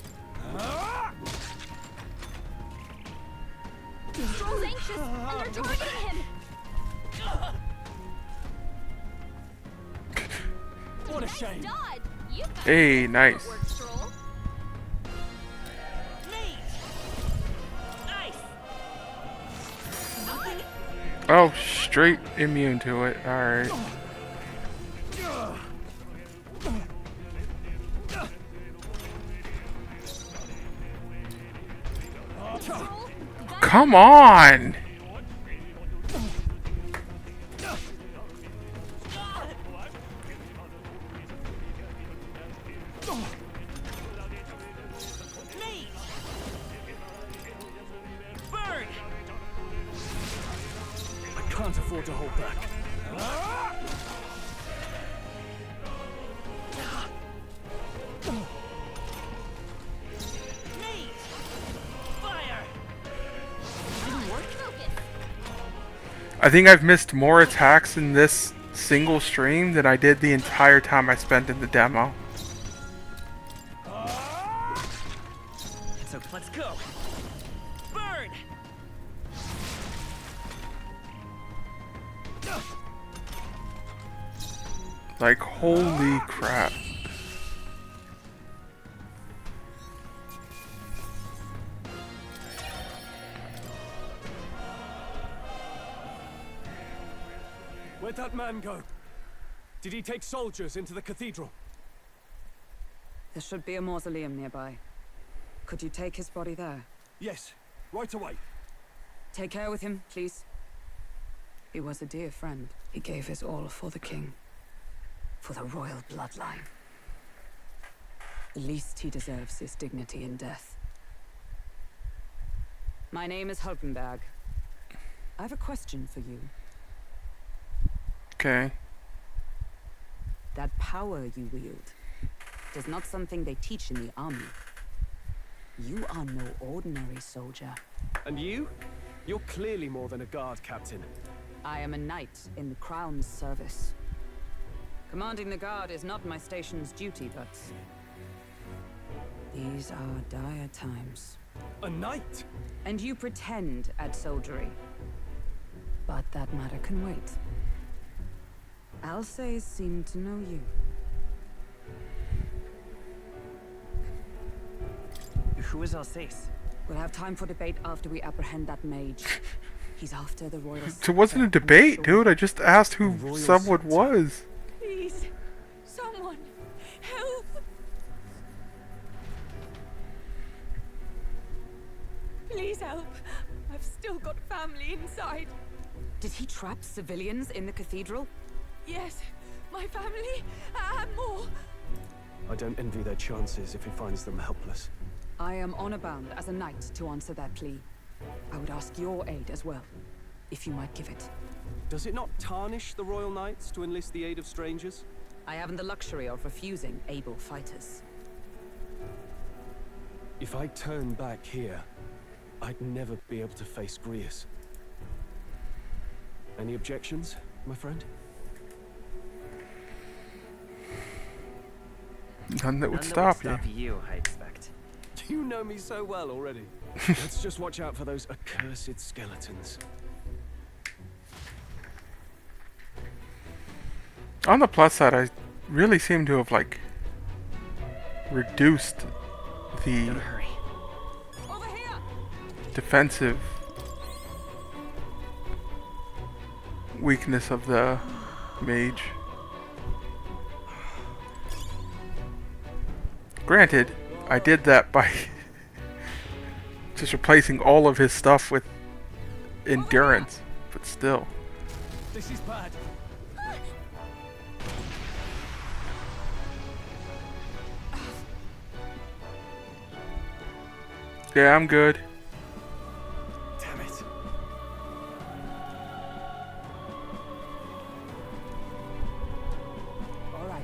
Stroll's anxious, and they're targeting him. What a shame. Dodge. You got Hey, nice. footwork, Stroll. Oh, straight immune to it. Alright. Come on! I think I've missed more attacks in this single stream than I did the entire time I spent in the demo. So let's go. Burn! Like, holy crap. Where'd that man go? Did he take soldiers into the cathedral? There should be a mausoleum nearby. Could you take his body there? Yes, right away. Take care with him, please. He was a dear friend. He gave his all for the king. For the royal bloodline. The least he deserves is dignity in death. My name is Hulkenberg. I have a question for you. Okay. That power you wield is not something they teach in the army. You are no ordinary soldier. And you? You're clearly more than a guard captain. I am a knight in the Crown's service. Commanding the guard is not my station's duty, but these are dire times. A knight? And you pretend at soldiery. But that matter can wait. Alsace seem to know you. Who is Alsace? We'll have time for debate after we apprehend that mage. He's after the royal It wasn't a debate, dude. I just asked who someone was. Please, someone, help! Please help. I've still got family inside. Did he trap civilians in the cathedral? Yes, my family and more. I don't envy their chances if he finds them helpless. I am honor bound as a knight to answer that plea. I would ask your aid as well, if you might give it. Does it not tarnish the Royal Knights to enlist the aid of strangers? I haven't the luxury of refusing able fighters. If I turn back here, I'd never be able to face Grius. Any objections, my friend? None that would stop you. You, I expect. You know me so well already. Let's just watch out for those accursed skeletons. On the plus side, I really seem to have, like, reduced the defensive weakness of the mage. Granted, I did that by just replacing all of his stuff with endurance, but still. This is bad. Yeah, I'm good. Damn it. All right.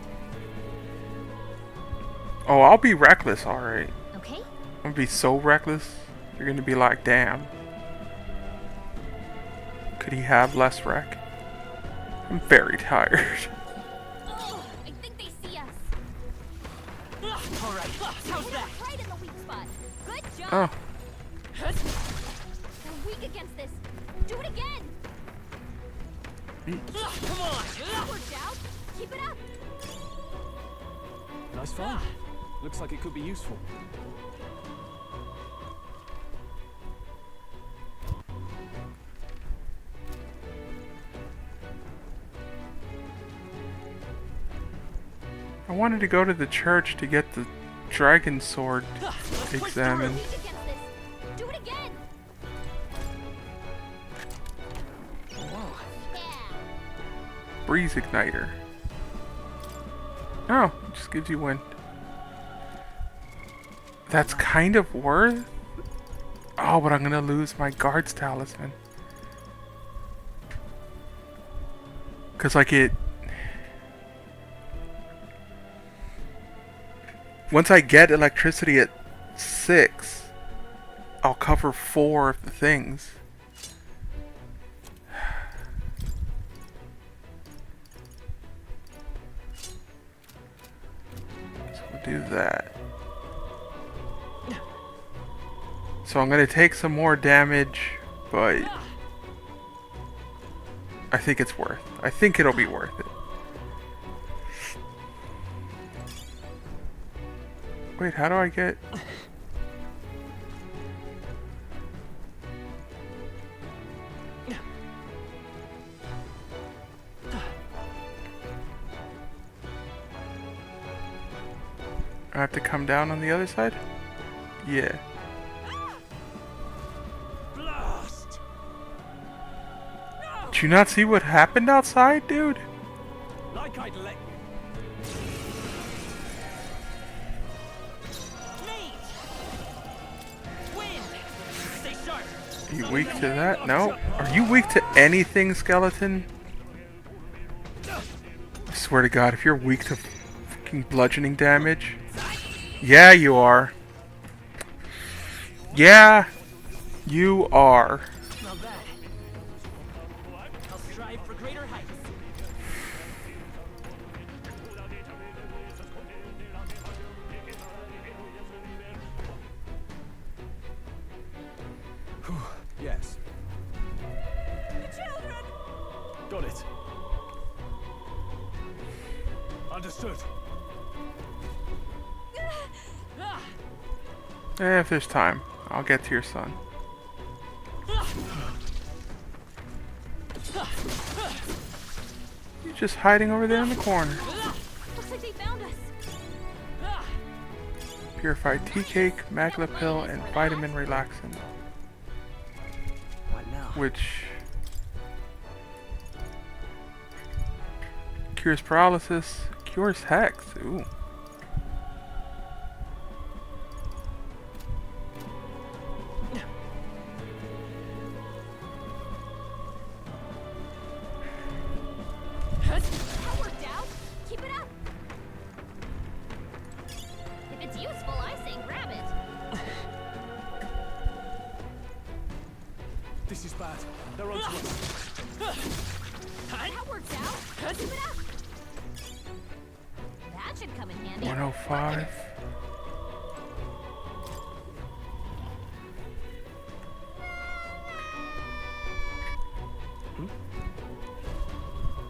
Oh, I'll be reckless, alright. Okay. I'm gonna be so reckless, you're gonna be like, damn. Could he have less wreck? I'm very tired. Oh, I think they see us. All right, how's that? Right in the weak spot. Good job. Oh. They're weak against this. Do it again. Come on! That worked out. Keep it up. Nice find. Looks like it could be useful. I wanted to go to the church to get the dragon sword examined. Weak against this. Do it again. Breeze igniter. Oh, it just gives you wind. That's kind of worth. Oh, but I'm gonna lose my guard's talisman. Cause like it. Once I get electricity at 6, I'll cover 4 of the things. do that. So I'm gonna take some more damage, but I think it's worth. I think it'll be worth it. Wait, how do I get... I have to come down on the other side? Yeah. Blast! Did you not see what happened outside, dude? Like I'd let Are you weak to that? No? Are you weak to anything, skeleton? I swear to God, if you're weak to fucking bludgeoning damage... Yeah, you are. Yeah, you are. Not bad. I'll strive for greater heights. Yes. The children! Got it. Understood. If there's time, I'll get to your son. You're just hiding over there in the corner. Looks like they found us. Purified tea cake, magla pill, and vitamin relaxant. What now? Which cures paralysis, cures hex. Ooh. That worked out. Keep it up. If it's useful, I say grab it. This is bad. They're on to us. That worked out. Keep it up. That should come in handy. 105.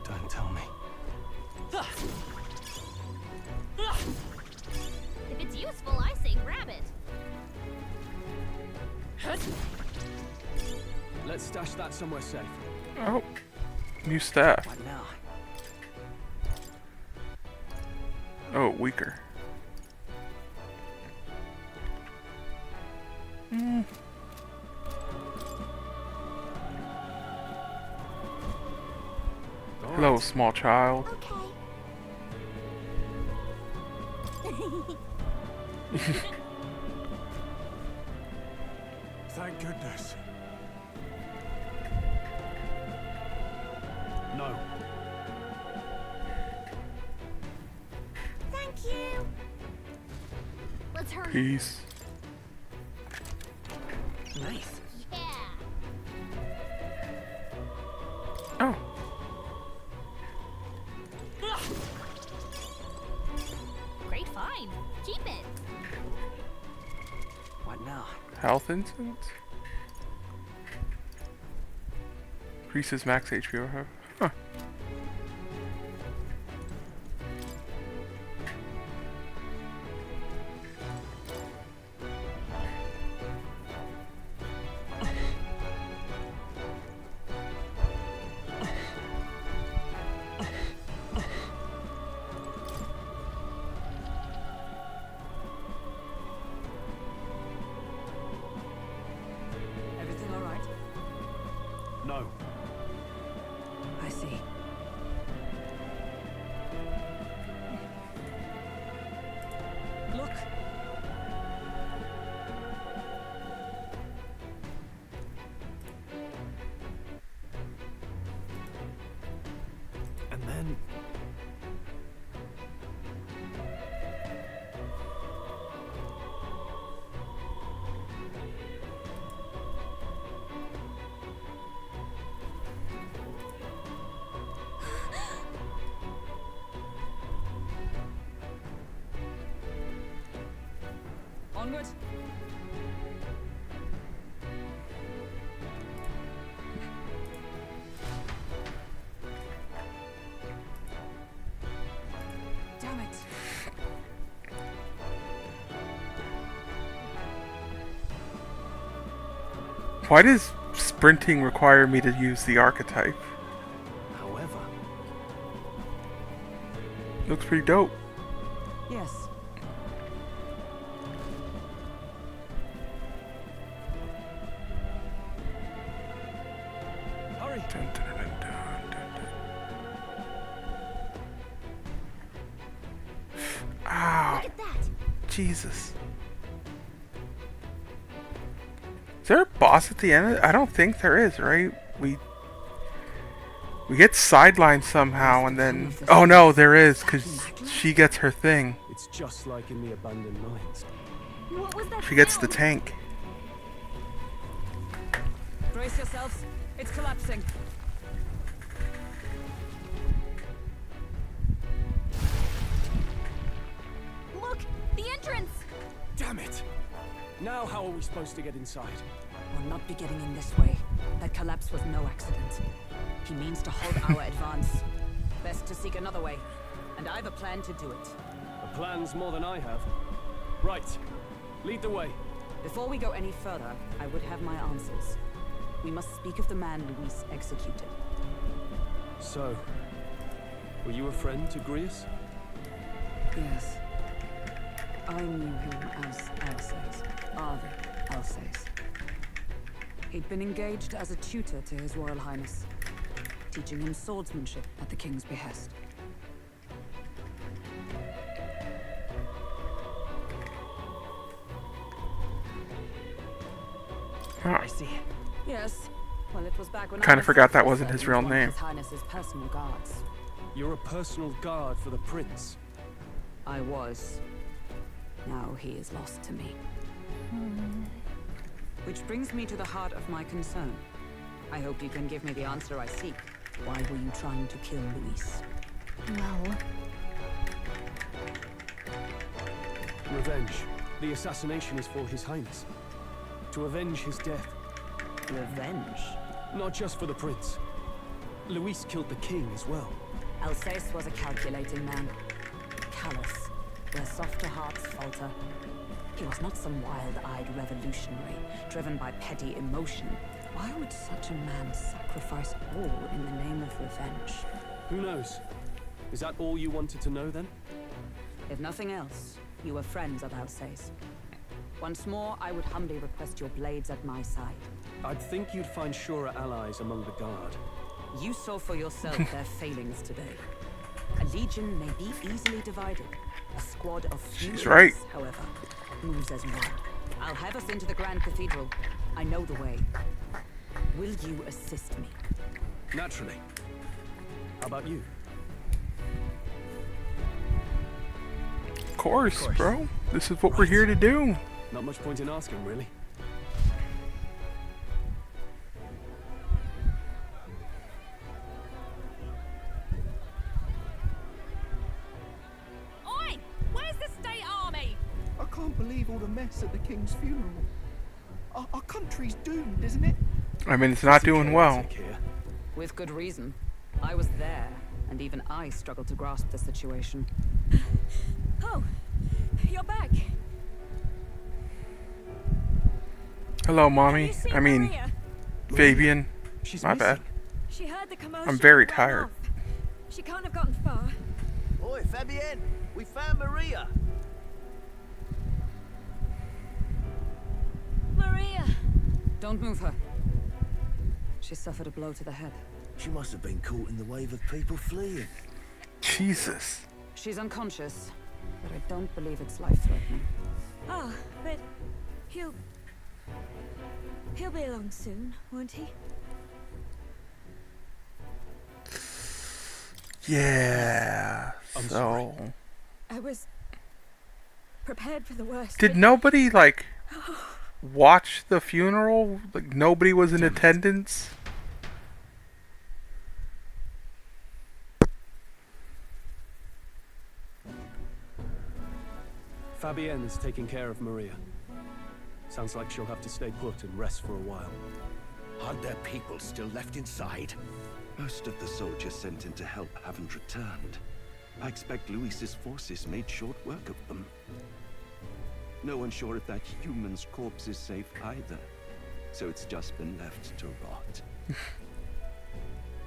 Don't tell me. If it's useful, I say grab it. Let's stash that somewhere safe. Oh, new staff. What now? Oh, weaker. Hello, small child. Thank goodness. No. Thank you. Let's hurry. Peace. Nice. Yeah. Oh. Great find. Keep it. What now? Health incense? Increases max HP. Huh. Everything all right? No. I see. Look. And then... Onward. Damn it. Why does sprinting require me to use the archetype? However, Looks pretty dope. Yes. hurry. Dun, dun, dun, dun, dun, dun. Ow. Look at that. Jesus. Is there a boss at the end? I don't think there is, right? We get sidelined somehow and then... Oh no, there is, because she gets her thing. It's just like in the abandoned mines. What was that? She gets the sound? tank. Brace yourselves. It's collapsing. Look! The entrance! Damn it! Now how are we supposed to get inside? We'll not be getting in this way. That collapse was no accident. He means to halt our advance. Best to seek another way. And I've a plan to do it. A plan's more than I have. Right. Lead the way. Before we go any further, I would have my answers. We must speak of the man Luis executed. So, were you a friend to Grius? Yes. I knew him as Alsace. Arthur Alsace. He'd been engaged as a tutor to His Royal Highness, teaching him swordsmanship at the King's behest. I see. Yes. Well, it was back when Kind I of forgot that was wasn't his real one of name. His Highness's personal guards. You're a personal guard for the prince. I was. Now he is lost to me. Which brings me to the heart of my concern. I hope you can give me the answer I seek. Why were you trying to kill Luis? Well, Revenge. The assassination is for His Highness. To avenge his death. Revenge? Not just for the prince. Luis killed the king as well. Alsace was a calculating man. Callous, where softer hearts falter. He was not some wild-eyed revolutionary, driven by petty emotion. Why would such a man sacrifice all in the name of revenge? Who knows? Is that all you wanted to know then? If nothing else, you were friends of Alsace. Once more, I would humbly request your blades at my side. I'd think you'd find surer allies among the guard. You saw for yourself their failings today. A legion may be easily divided. A squad of few, She's right. however, moves as one. I'll have us into the Grand Cathedral. I know the way. Will you assist me? Naturally. How about you? Of course, bro. This is what we're here to do. Not much point in asking, really. Oi! Where's the state army? I can't believe all the mess at the king's funeral. Our country's doomed, isn't it? I mean, it's not doing well. With good reason. I was there, and even I struggled to grasp the situation. Oh, you're back. Hello, mommy. I mean, Maria? Fabian. She's My bad. She heard the commotion. I'm very and ran tired. off. She can't have gotten far. Oi, Fabienne, we found Maria. Maria! Don't move her. She suffered a blow to the head. She must have been caught in the wave of people fleeing. Jesus. She's unconscious, but I don't believe it's life-threatening. Ah, but he'll be along soon, won't he? Yeah. I'm So, I was prepared for the worst. did but- nobody like watch the funeral? Like nobody was in attendance? Fabienne is taking care of Maria. Sounds like she'll have to stay put and rest for a while. Aren't there people still left inside? Most of the soldiers sent in to help haven't returned. I expect Luis's forces made short work of them. No one's sure if that human's corpse is safe either, so it's just been left to rot.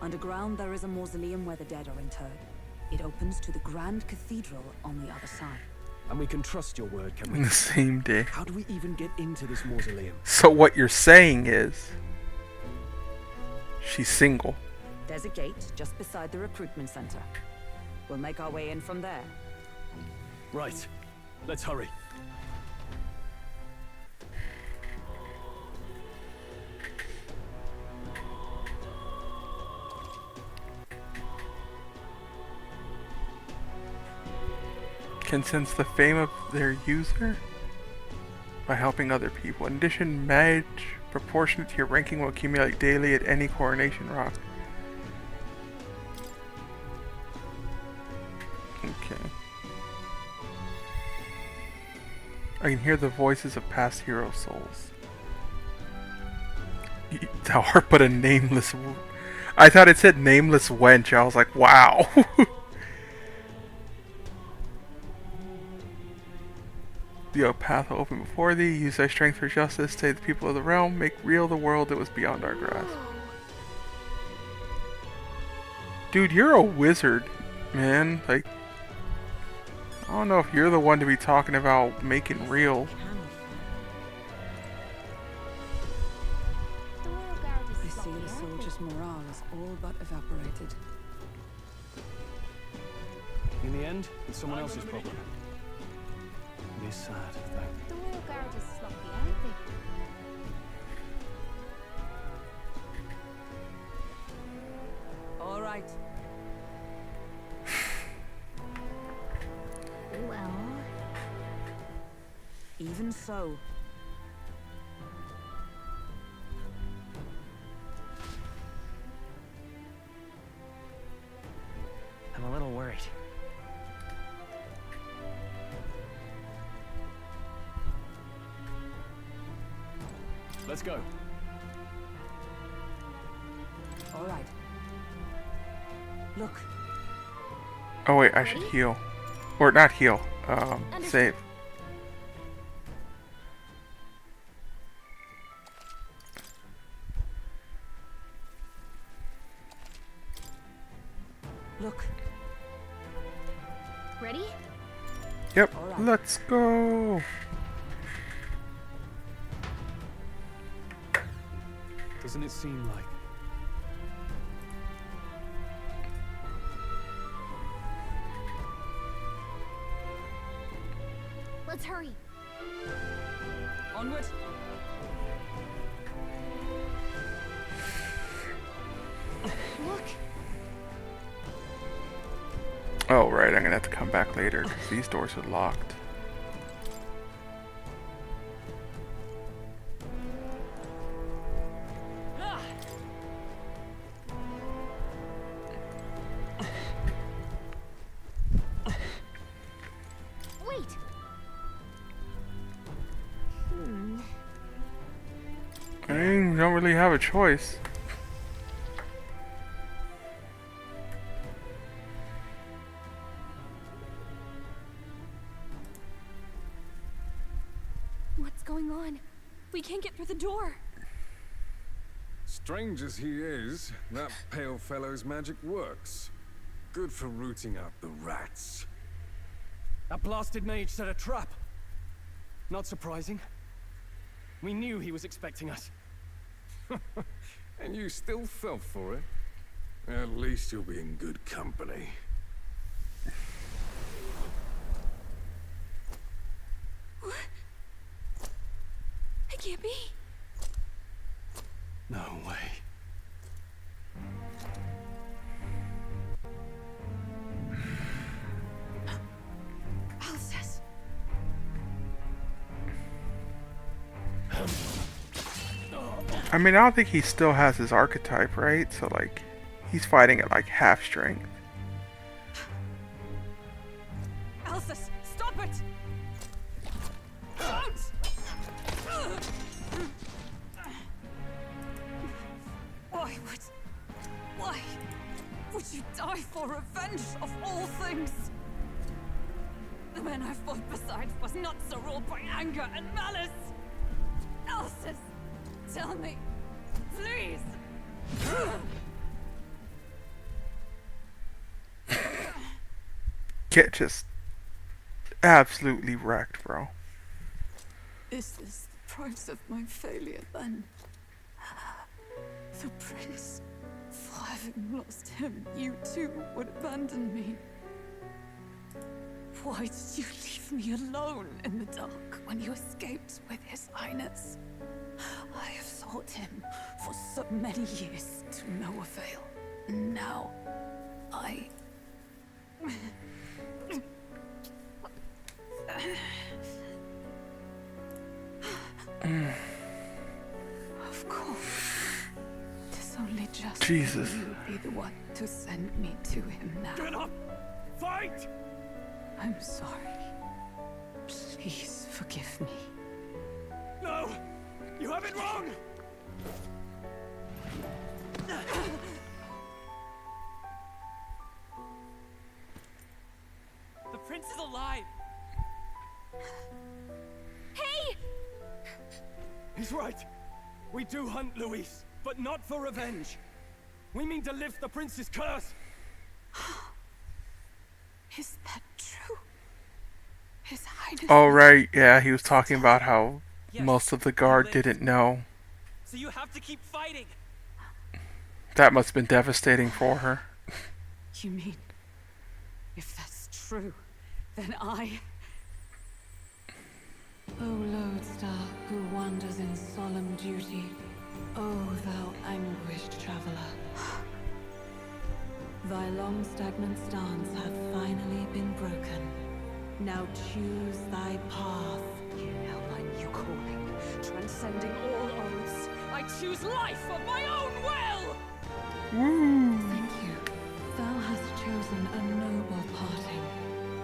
Underground, there is a mausoleum where the dead are interred. It opens to the Grand Cathedral on the other side. And we can trust your word, can we? In the same day. How do we even get into this mausoleum? So what you're saying is, she's single. There's a gate just beside the recruitment center. We'll make our way in from there. Right. Let's hurry. Can sense the fame of their user by helping other people. In addition, badge proportionate to your ranking will accumulate daily at any coronation rock. Okay. I can hear the voices of past hero souls. Thou art but a nameless I thought it said nameless wench. I was like, wow. The path will open before thee. Use thy strength for justice. Save the people of the realm. Make real the world that was beyond our grasp. Dude, you're a wizard, man. Like, I don't know if you're the one to be talking about making real. I see the soldiers' morale is all but evaporated. In the end, it's someone else's problem. It is sad, though. The Royal Guard is sloppy, aren't they? All right. Well... Even so. I'm a little worried. Let's go. All right. Look. Oh wait, I should heal. Or not heal. Save. Look. Ready? Yep, let's go. Doesn't it seem like... Let's hurry. Onward. Look. Oh right, I'm gonna have to come back later because these doors are locked. Wait. I don't really have a choice. What's going on? We can't get through the door. Strange as he is, that pale fellow's magic works. Good for rooting out the rats. That blasted mage set a trap. Not surprising. We knew he was expecting us. And you still fell for it? At least you'll be in good company. It can't be. No way. Alcest. I mean, I don't think he still has his archetype, right? So like, he's fighting at like half strength. Alcest, stop it! Don't! Why would you die for revenge of all things? The men I fought beside was not so ruled by anger and malice. Alcest, tell me, please. Get just absolutely wrecked, bro. Is this the price of my failure then? The prince, for having lost him, you too would abandon me. Why did you leave me alone in the dark when you escaped with his highness? I have sought him for so many years to no avail. Now, I... Of course. Tis only just Jesus. you would be the one to send me to him now. Get up! Fight! I'm sorry. Please forgive me. No! You have it wrong! The prince is alive! Hey! He's right. We do hunt Luis, but not for revenge. We mean to lift the prince's curse. Is that true? His highness... Oh, right. Yeah, he was talking about how Yes, most of the guard he lived. didn't know. So you have to keep fighting! That must have been devastating for her. You mean, if that's true, then I... O lodestar who wanders in solemn duty, O thou anguished traveler. Thy long stagnant stance hath finally been broken. Now choose thy path. Hear now my new calling, transcending all oaths. I choose life of my own will! Thank you. Thou hast chosen a noble parting.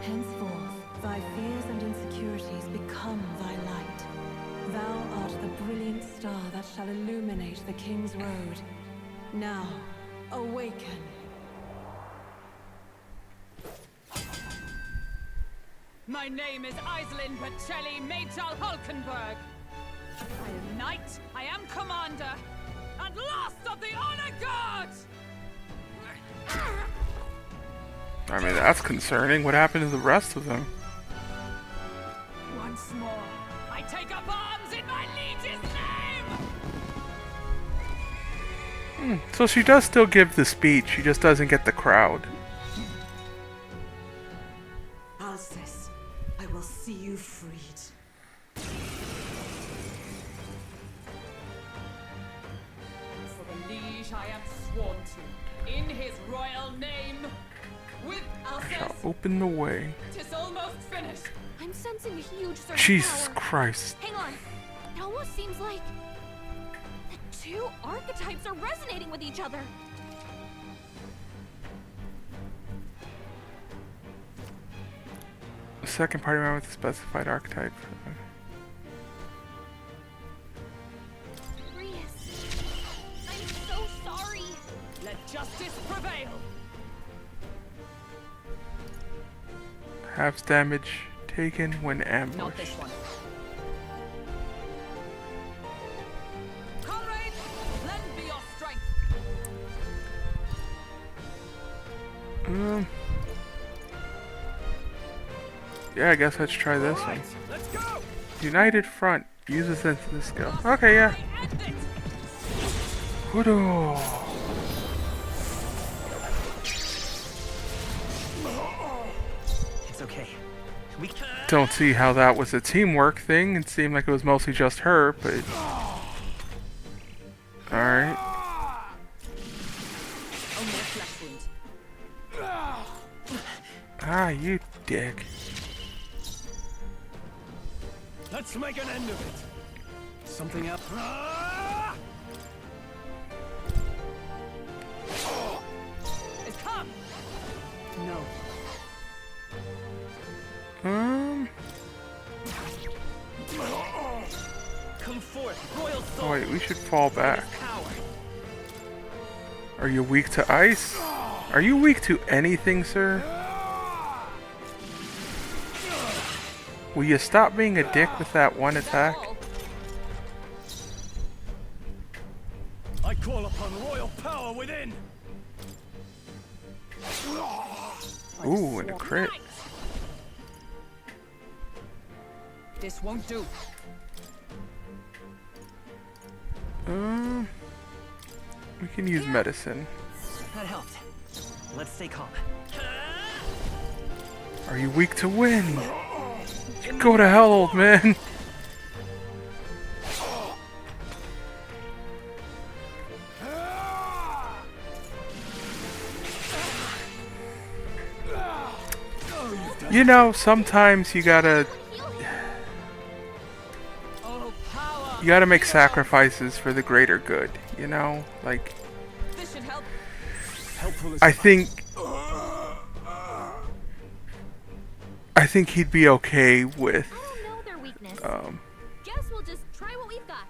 Henceforth, thy fears and insecurities become thy light. Thou art the brilliant star that shall illuminate the King's Road. Now, awaken. My name is Iselin Pacelli Majal Hulkenberg. I am knight, I am commander, and last of the honor guard! I mean, that's concerning. What happened to the rest of them? Once more, I take up arms in my liege's name! So she does still give the speech, she just doesn't get the crowd. Alcest, I will see you freed. For the liege I am sworn to, in his royal name, with Shall Alcest, open the way. 'tis almost finished. I'm sensing a huge surge Jesus of power. Christ. Hang on. It almost seems like the two archetypes are resonating with each other. The second party member with a specified archetype. Rias, I'm so sorry. Let justice prevail. Halves damage taken when Not ambushed. this one. Comrades, lend me your strength. Yeah, I guess let's try this one. Let's go! United Front uses this skill. Okay, yeah. Hoodoo. It's okay. We can... Don't see how that was a teamwork thing. It seemed like it was mostly just her, but... Alright. Oh, more flesh wound. Ah, you dick. Let's make an end of it. Something else. It's come. No. Come forth, royal Oh soul. wait, we should fall back. Power. Are you weak to ice? Are you weak to anything, sir? Will you stop being a dick with that one attack? I call upon royal power within. Ooh, and a crit. This won't do. We can use medicine. That helped. Let's stay calm. Are you weak to wind? Go to hell, old man. You know, sometimes you gotta make sacrifices for the greater good, you know? Like, I think he'd be okay with Guess we'll just try what we've got.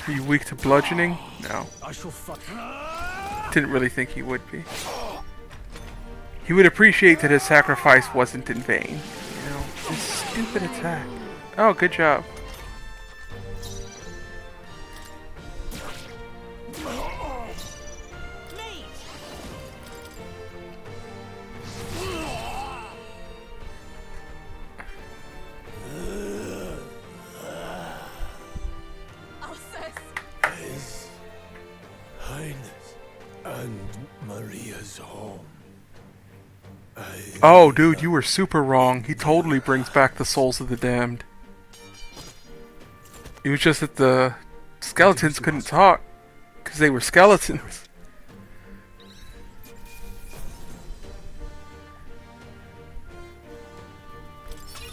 Are you weak to bludgeoning? No. I shall fuck. Didn't really think he would be. He would appreciate that his sacrifice wasn't in vain. You know, this stupid attack. Oh, good job. His Highness and Maria's home. Oh, dude, you were super wrong. He totally brings back the souls of the damned. It was just that the skeletons couldn't talk because they were skeletons.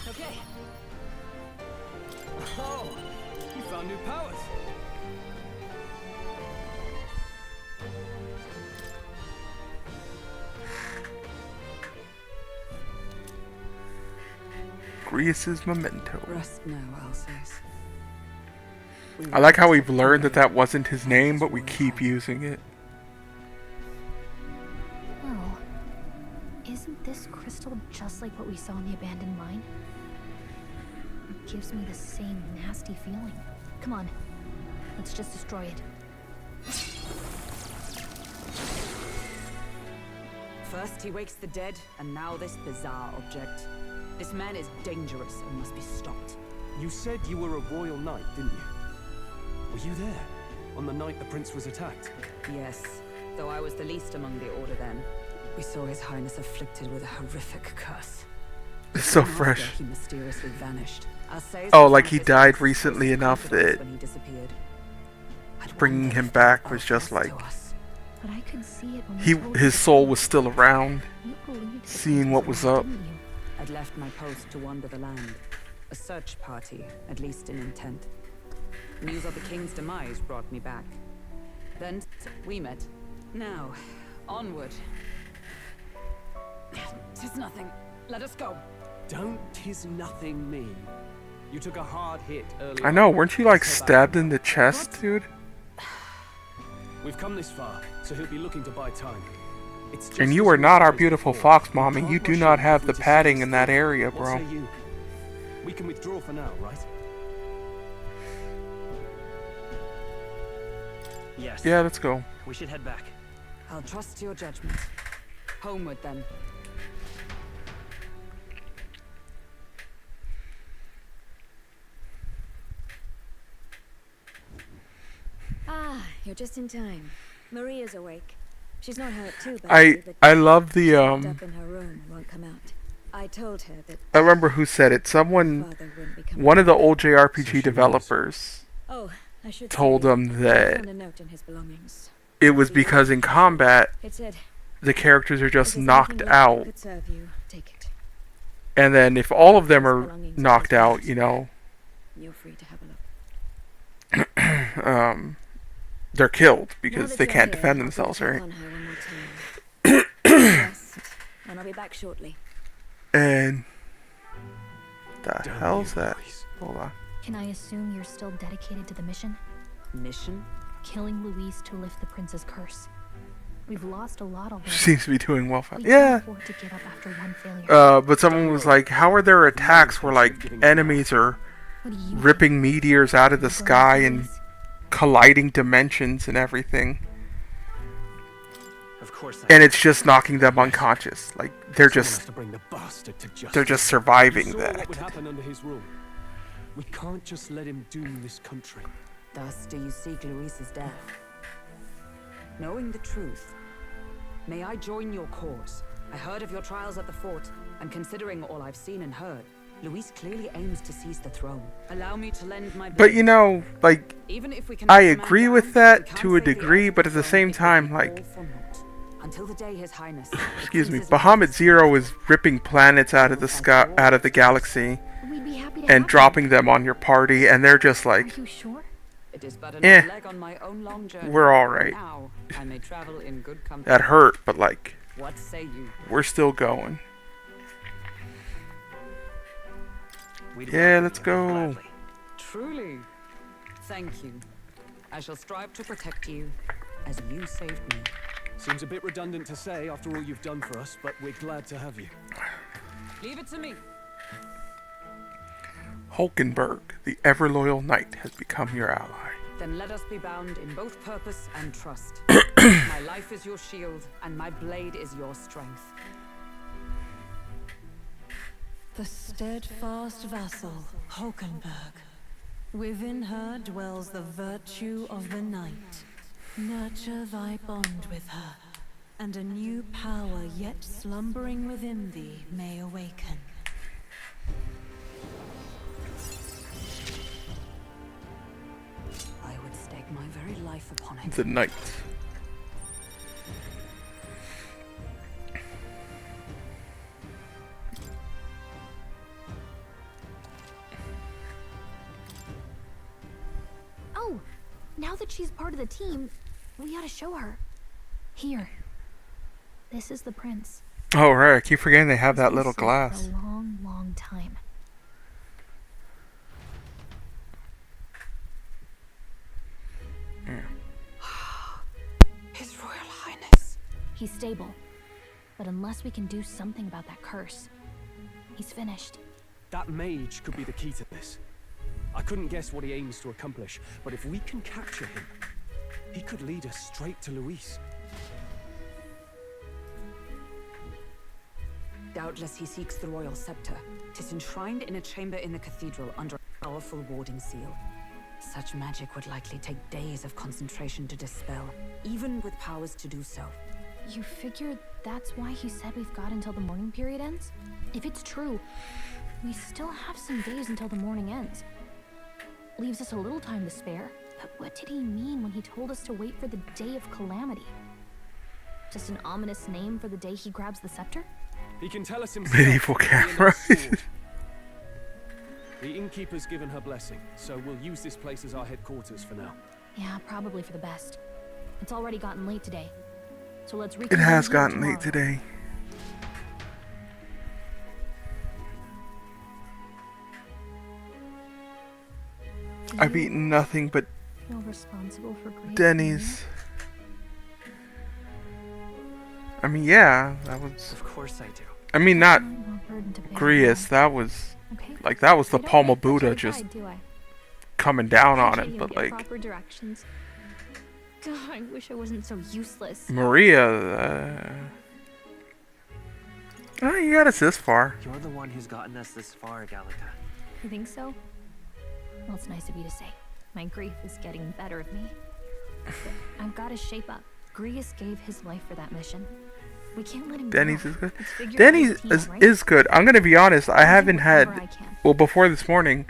Okay. Oh, you found new powers. Grius's memento. Rest now, Alsace. I like how we've learned that that wasn't his name, but we keep using it. Well, isn't this crystal just like what we saw in the abandoned mine? It gives me the same nasty feeling. Come on, let's just destroy it. First he wakes the dead, and now this bizarre object. This man is dangerous and must be stopped. You said you were a royal knight, didn't you? Were you there on the night the prince was attacked? Yes, though I was the least among the order then. We saw His Highness afflicted with a horrific curse. It's so Soon fresh. after, he mysteriously vanished. Alsace Oh, was like one he of his died most recently enough confidants that when he disappeared. bringing him back was just like But I could see it when his soul was still around, seeing what was up. I'd left my post to wander the land. A search party, at least in intent. News of the king's demise brought me back. Then we met. Now, onward. 'Tis nothing. Let us go. Don't "'tis nothing" me. You took a hard hit earlier. I know, weren't you like stabbed in the chest, dude? We've come this far, so he'll be looking to buy time. It's just And you are not our beautiful fox, mommy. You do not have the padding in that area, What bro. say you? We can withdraw for now, right? Yes. Yeah, let's go. We should head back. I'll trust your judgment. Homeward then. Ah, you're just in time. Maria's awake. She's not hurt too badly, but I love the locked up in her room and won't come out. I told her that. I remember who said it. One of the old JRPG developers Oh, I should told say, them I that found a note in his belongings. it was because in combat It said, the characters are just "If there's knocked anything left that out, could serve you, take it. and then if all of them are knocked out, you know, You're free to have a look. they're killed Now because that they you're can't here, defend I'll themselves, check right? on her one more time. Rest, and I'll be back shortly. And the hell's that? Hold on. Can I assume you're still dedicated to the mission? Mission? Killing Luis to lift the prince's curse. We've lost a lot already. She seems to be doing well. We Yeah. can't afford to give up after one failure. But someone was like, how are there attacks where, like, enemies are ripping meteors out of the sky and colliding dimensions and everything? Of course. And it's just knocking them unconscious. Like, they're just surviving What that. would happen under his rule? We can't just let him doom this country. Thus do you seek Luis's death. Knowing the truth, may I join your cause? I heard of your trials at the fort, and considering all I've seen and heard, Luis clearly aims to seize the throne. Allow me to lend my But you know, like, Even if we can I knock the man agree down, with we that can't to a save the degree, but at the throne, same it will time, be like, all for naught. Until the day His Highness, the excuse me, prince's Bahamut Zero is ripping planets out of the sky, out of the galaxy, and dropping them on your party, and they're just like, Are you sure? It is but eh, another leg on my own long journey. we're all right. Now I may travel in good company. That hurt, but like, What say you? we're still going. Yeah, let's go. Truly. Thank you. I shall strive to protect you as you saved me. Seems a bit redundant to say after all you've done for us, but we're glad to have you. Leave it to me. Hulkenberg, the ever-loyal knight, has become your ally. Then let us be bound in both purpose and trust. My life is your shield, and my blade is your strength. The steadfast vassal, Hulkenberg. Within her dwells the virtue of the knight. Nurture thy bond with her, and a new power yet slumbering within thee may awaken. I would stake my very life upon it. The knight. Oh, now that she's part of the team, we ought to show her. Here. This is the prince. Oh, right, I keep forgetting they have that He's little been glass. safe for a long, long time. His Royal Highness. He's stable. But unless we can do something about that curse, he's finished. That mage could be the key to this. I couldn't guess what he aims to accomplish, but if we can capture him, he could lead us straight to Luis. Doubtless he seeks the royal scepter. 'Tis enshrined in a chamber in the cathedral under a powerful warding seal. Such magic would likely take days of concentration to dispel, even with powers to do so. You figure that's why he said we've got until the mourning period ends? If it's true, we still have some days until the mourning ends. Leaves us a little time to spare. But what did he mean when he told us to wait for the day of calamity? Just an ominous name for the day he grabs the scepter? He can tell us himself. Medieval camera. The innkeeper's given her blessing, so we'll use this place as our headquarters for now. Yeah, probably for the best. It's already gotten late today. So let's It reconvene has here gotten tomorrow. late today. I've eaten nothing but Feel responsible for grief. Denny's. I mean, yeah, that was. Of course I do. I mean, not burden to bear Grius. That was like that was the palm of Buddha just coming down on it. But like proper directions. God, I wish I wasn't so useless. Maria, oh, you got us this far. You're the one who's gotten us this far, Gallica. You think so? Well, it's nice of you to say. My grief is getting the better of me. But I've got to shape up. Grius gave his life for that mission. We can't let him Denny's go. is good. Let's figure out Denny's the team, is, right? is good. I'm gonna be honest. I haven't whatever I had. can. Well, before this morning,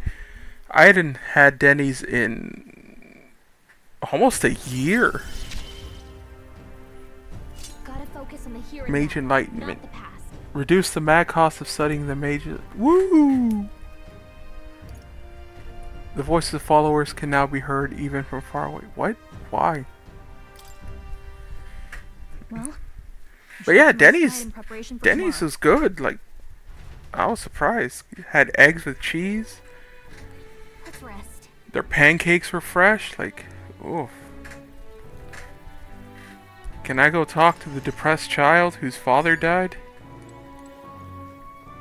I hadn't had Denny's in almost a year. Gotta focus on the here and Mage now, Enlightenment. not the past. Reduce the mad cost of studying the mage. Woo! The voices of followers can now be heard even from far away. What? Why? Well, But yeah, Last night Denny's. in preparation for Denny's tomorrow. was good. Like, I was surprised. Had eggs with cheese. Let's rest. Their pancakes were fresh. Like, Oof. Can I go talk to the depressed child whose father died?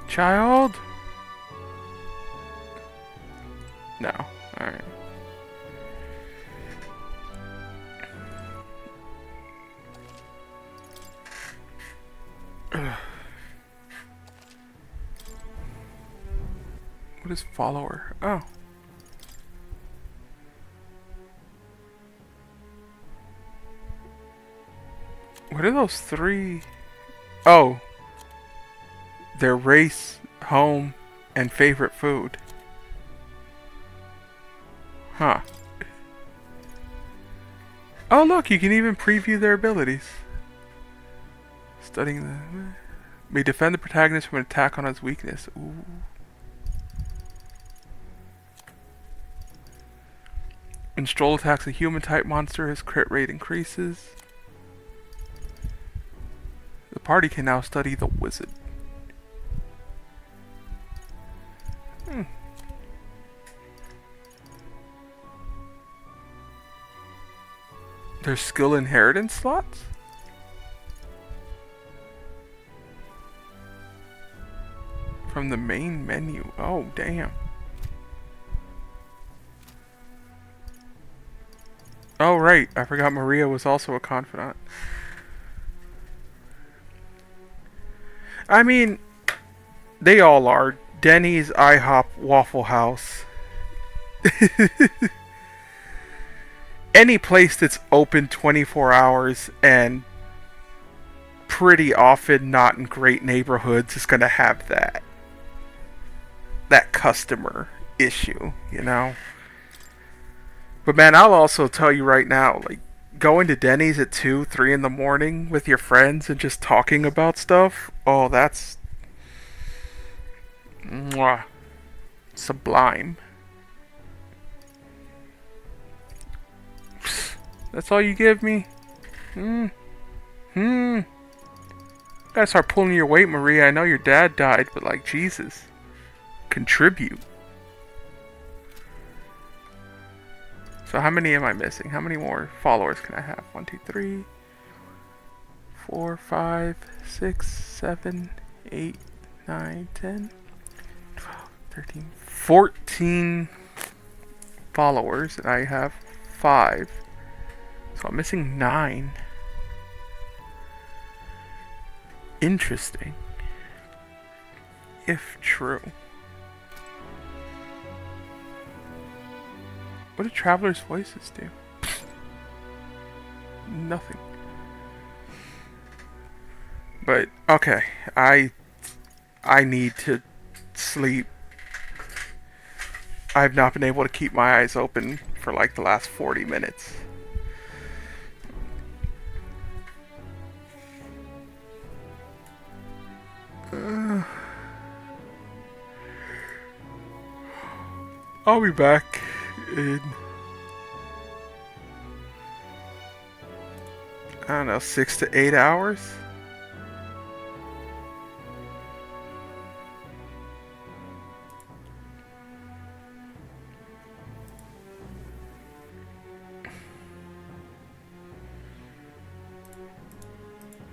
Child? No. Alright. What is follower? Oh. What are those three? Oh. Their race, home, and favorite food. Huh. Oh look, you can even preview their abilities. Studying the... May defend the protagonist from an attack on his weakness. Ooh. When Stroll attacks a human-type monster, his crit rate increases. The party can now study the wizard. There's skill inheritance slots? From the main menu. Oh, damn. Oh, right. I forgot Maria was also a confidant. I mean, they all are. Denny's, IHOP, Waffle House. Any place that's open 24 hours and pretty often not in great neighborhoods is going to have that customer issue, you know? But man, I'll also tell you right now, like, going to Denny's at 2, 3 in the morning with your friends and just talking about stuff, oh, that's... mwah, sublime. That's all you give me? Gotta start pulling your weight, Maria. I know your dad died, but like, Jesus. Contribute. So how many am I missing? How many more followers can I have? 1, 2, 3, 4, 5, 6, 7, 8, 9, 10, 12, 13, 14 followers, and I have 5. So I'm missing 9. Interesting. If true. What do Traveler's Voices do? Nothing. But, okay. I need to sleep. I've not been able to keep my eyes open for like the last 40 minutes. I'll be back in, I don't know, 6 to 8 hours.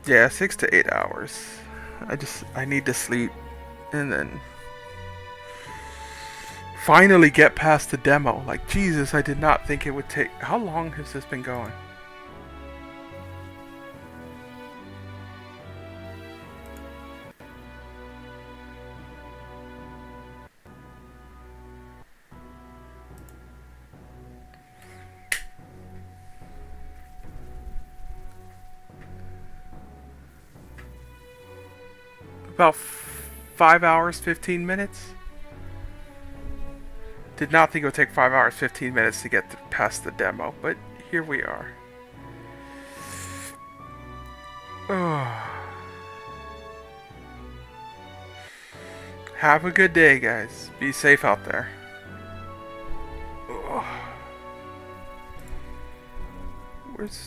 Yeah, 6 to 8 hours. I need to sleep and then finally get past the demo. Like, Jesus, I did not think it would take... How long has this been going? About 5 hours, 15 minutes. Did not think it would take 5 hours, 15 minutes to get past the demo, but here we are. Have a good day, guys. Be safe out there. Where's...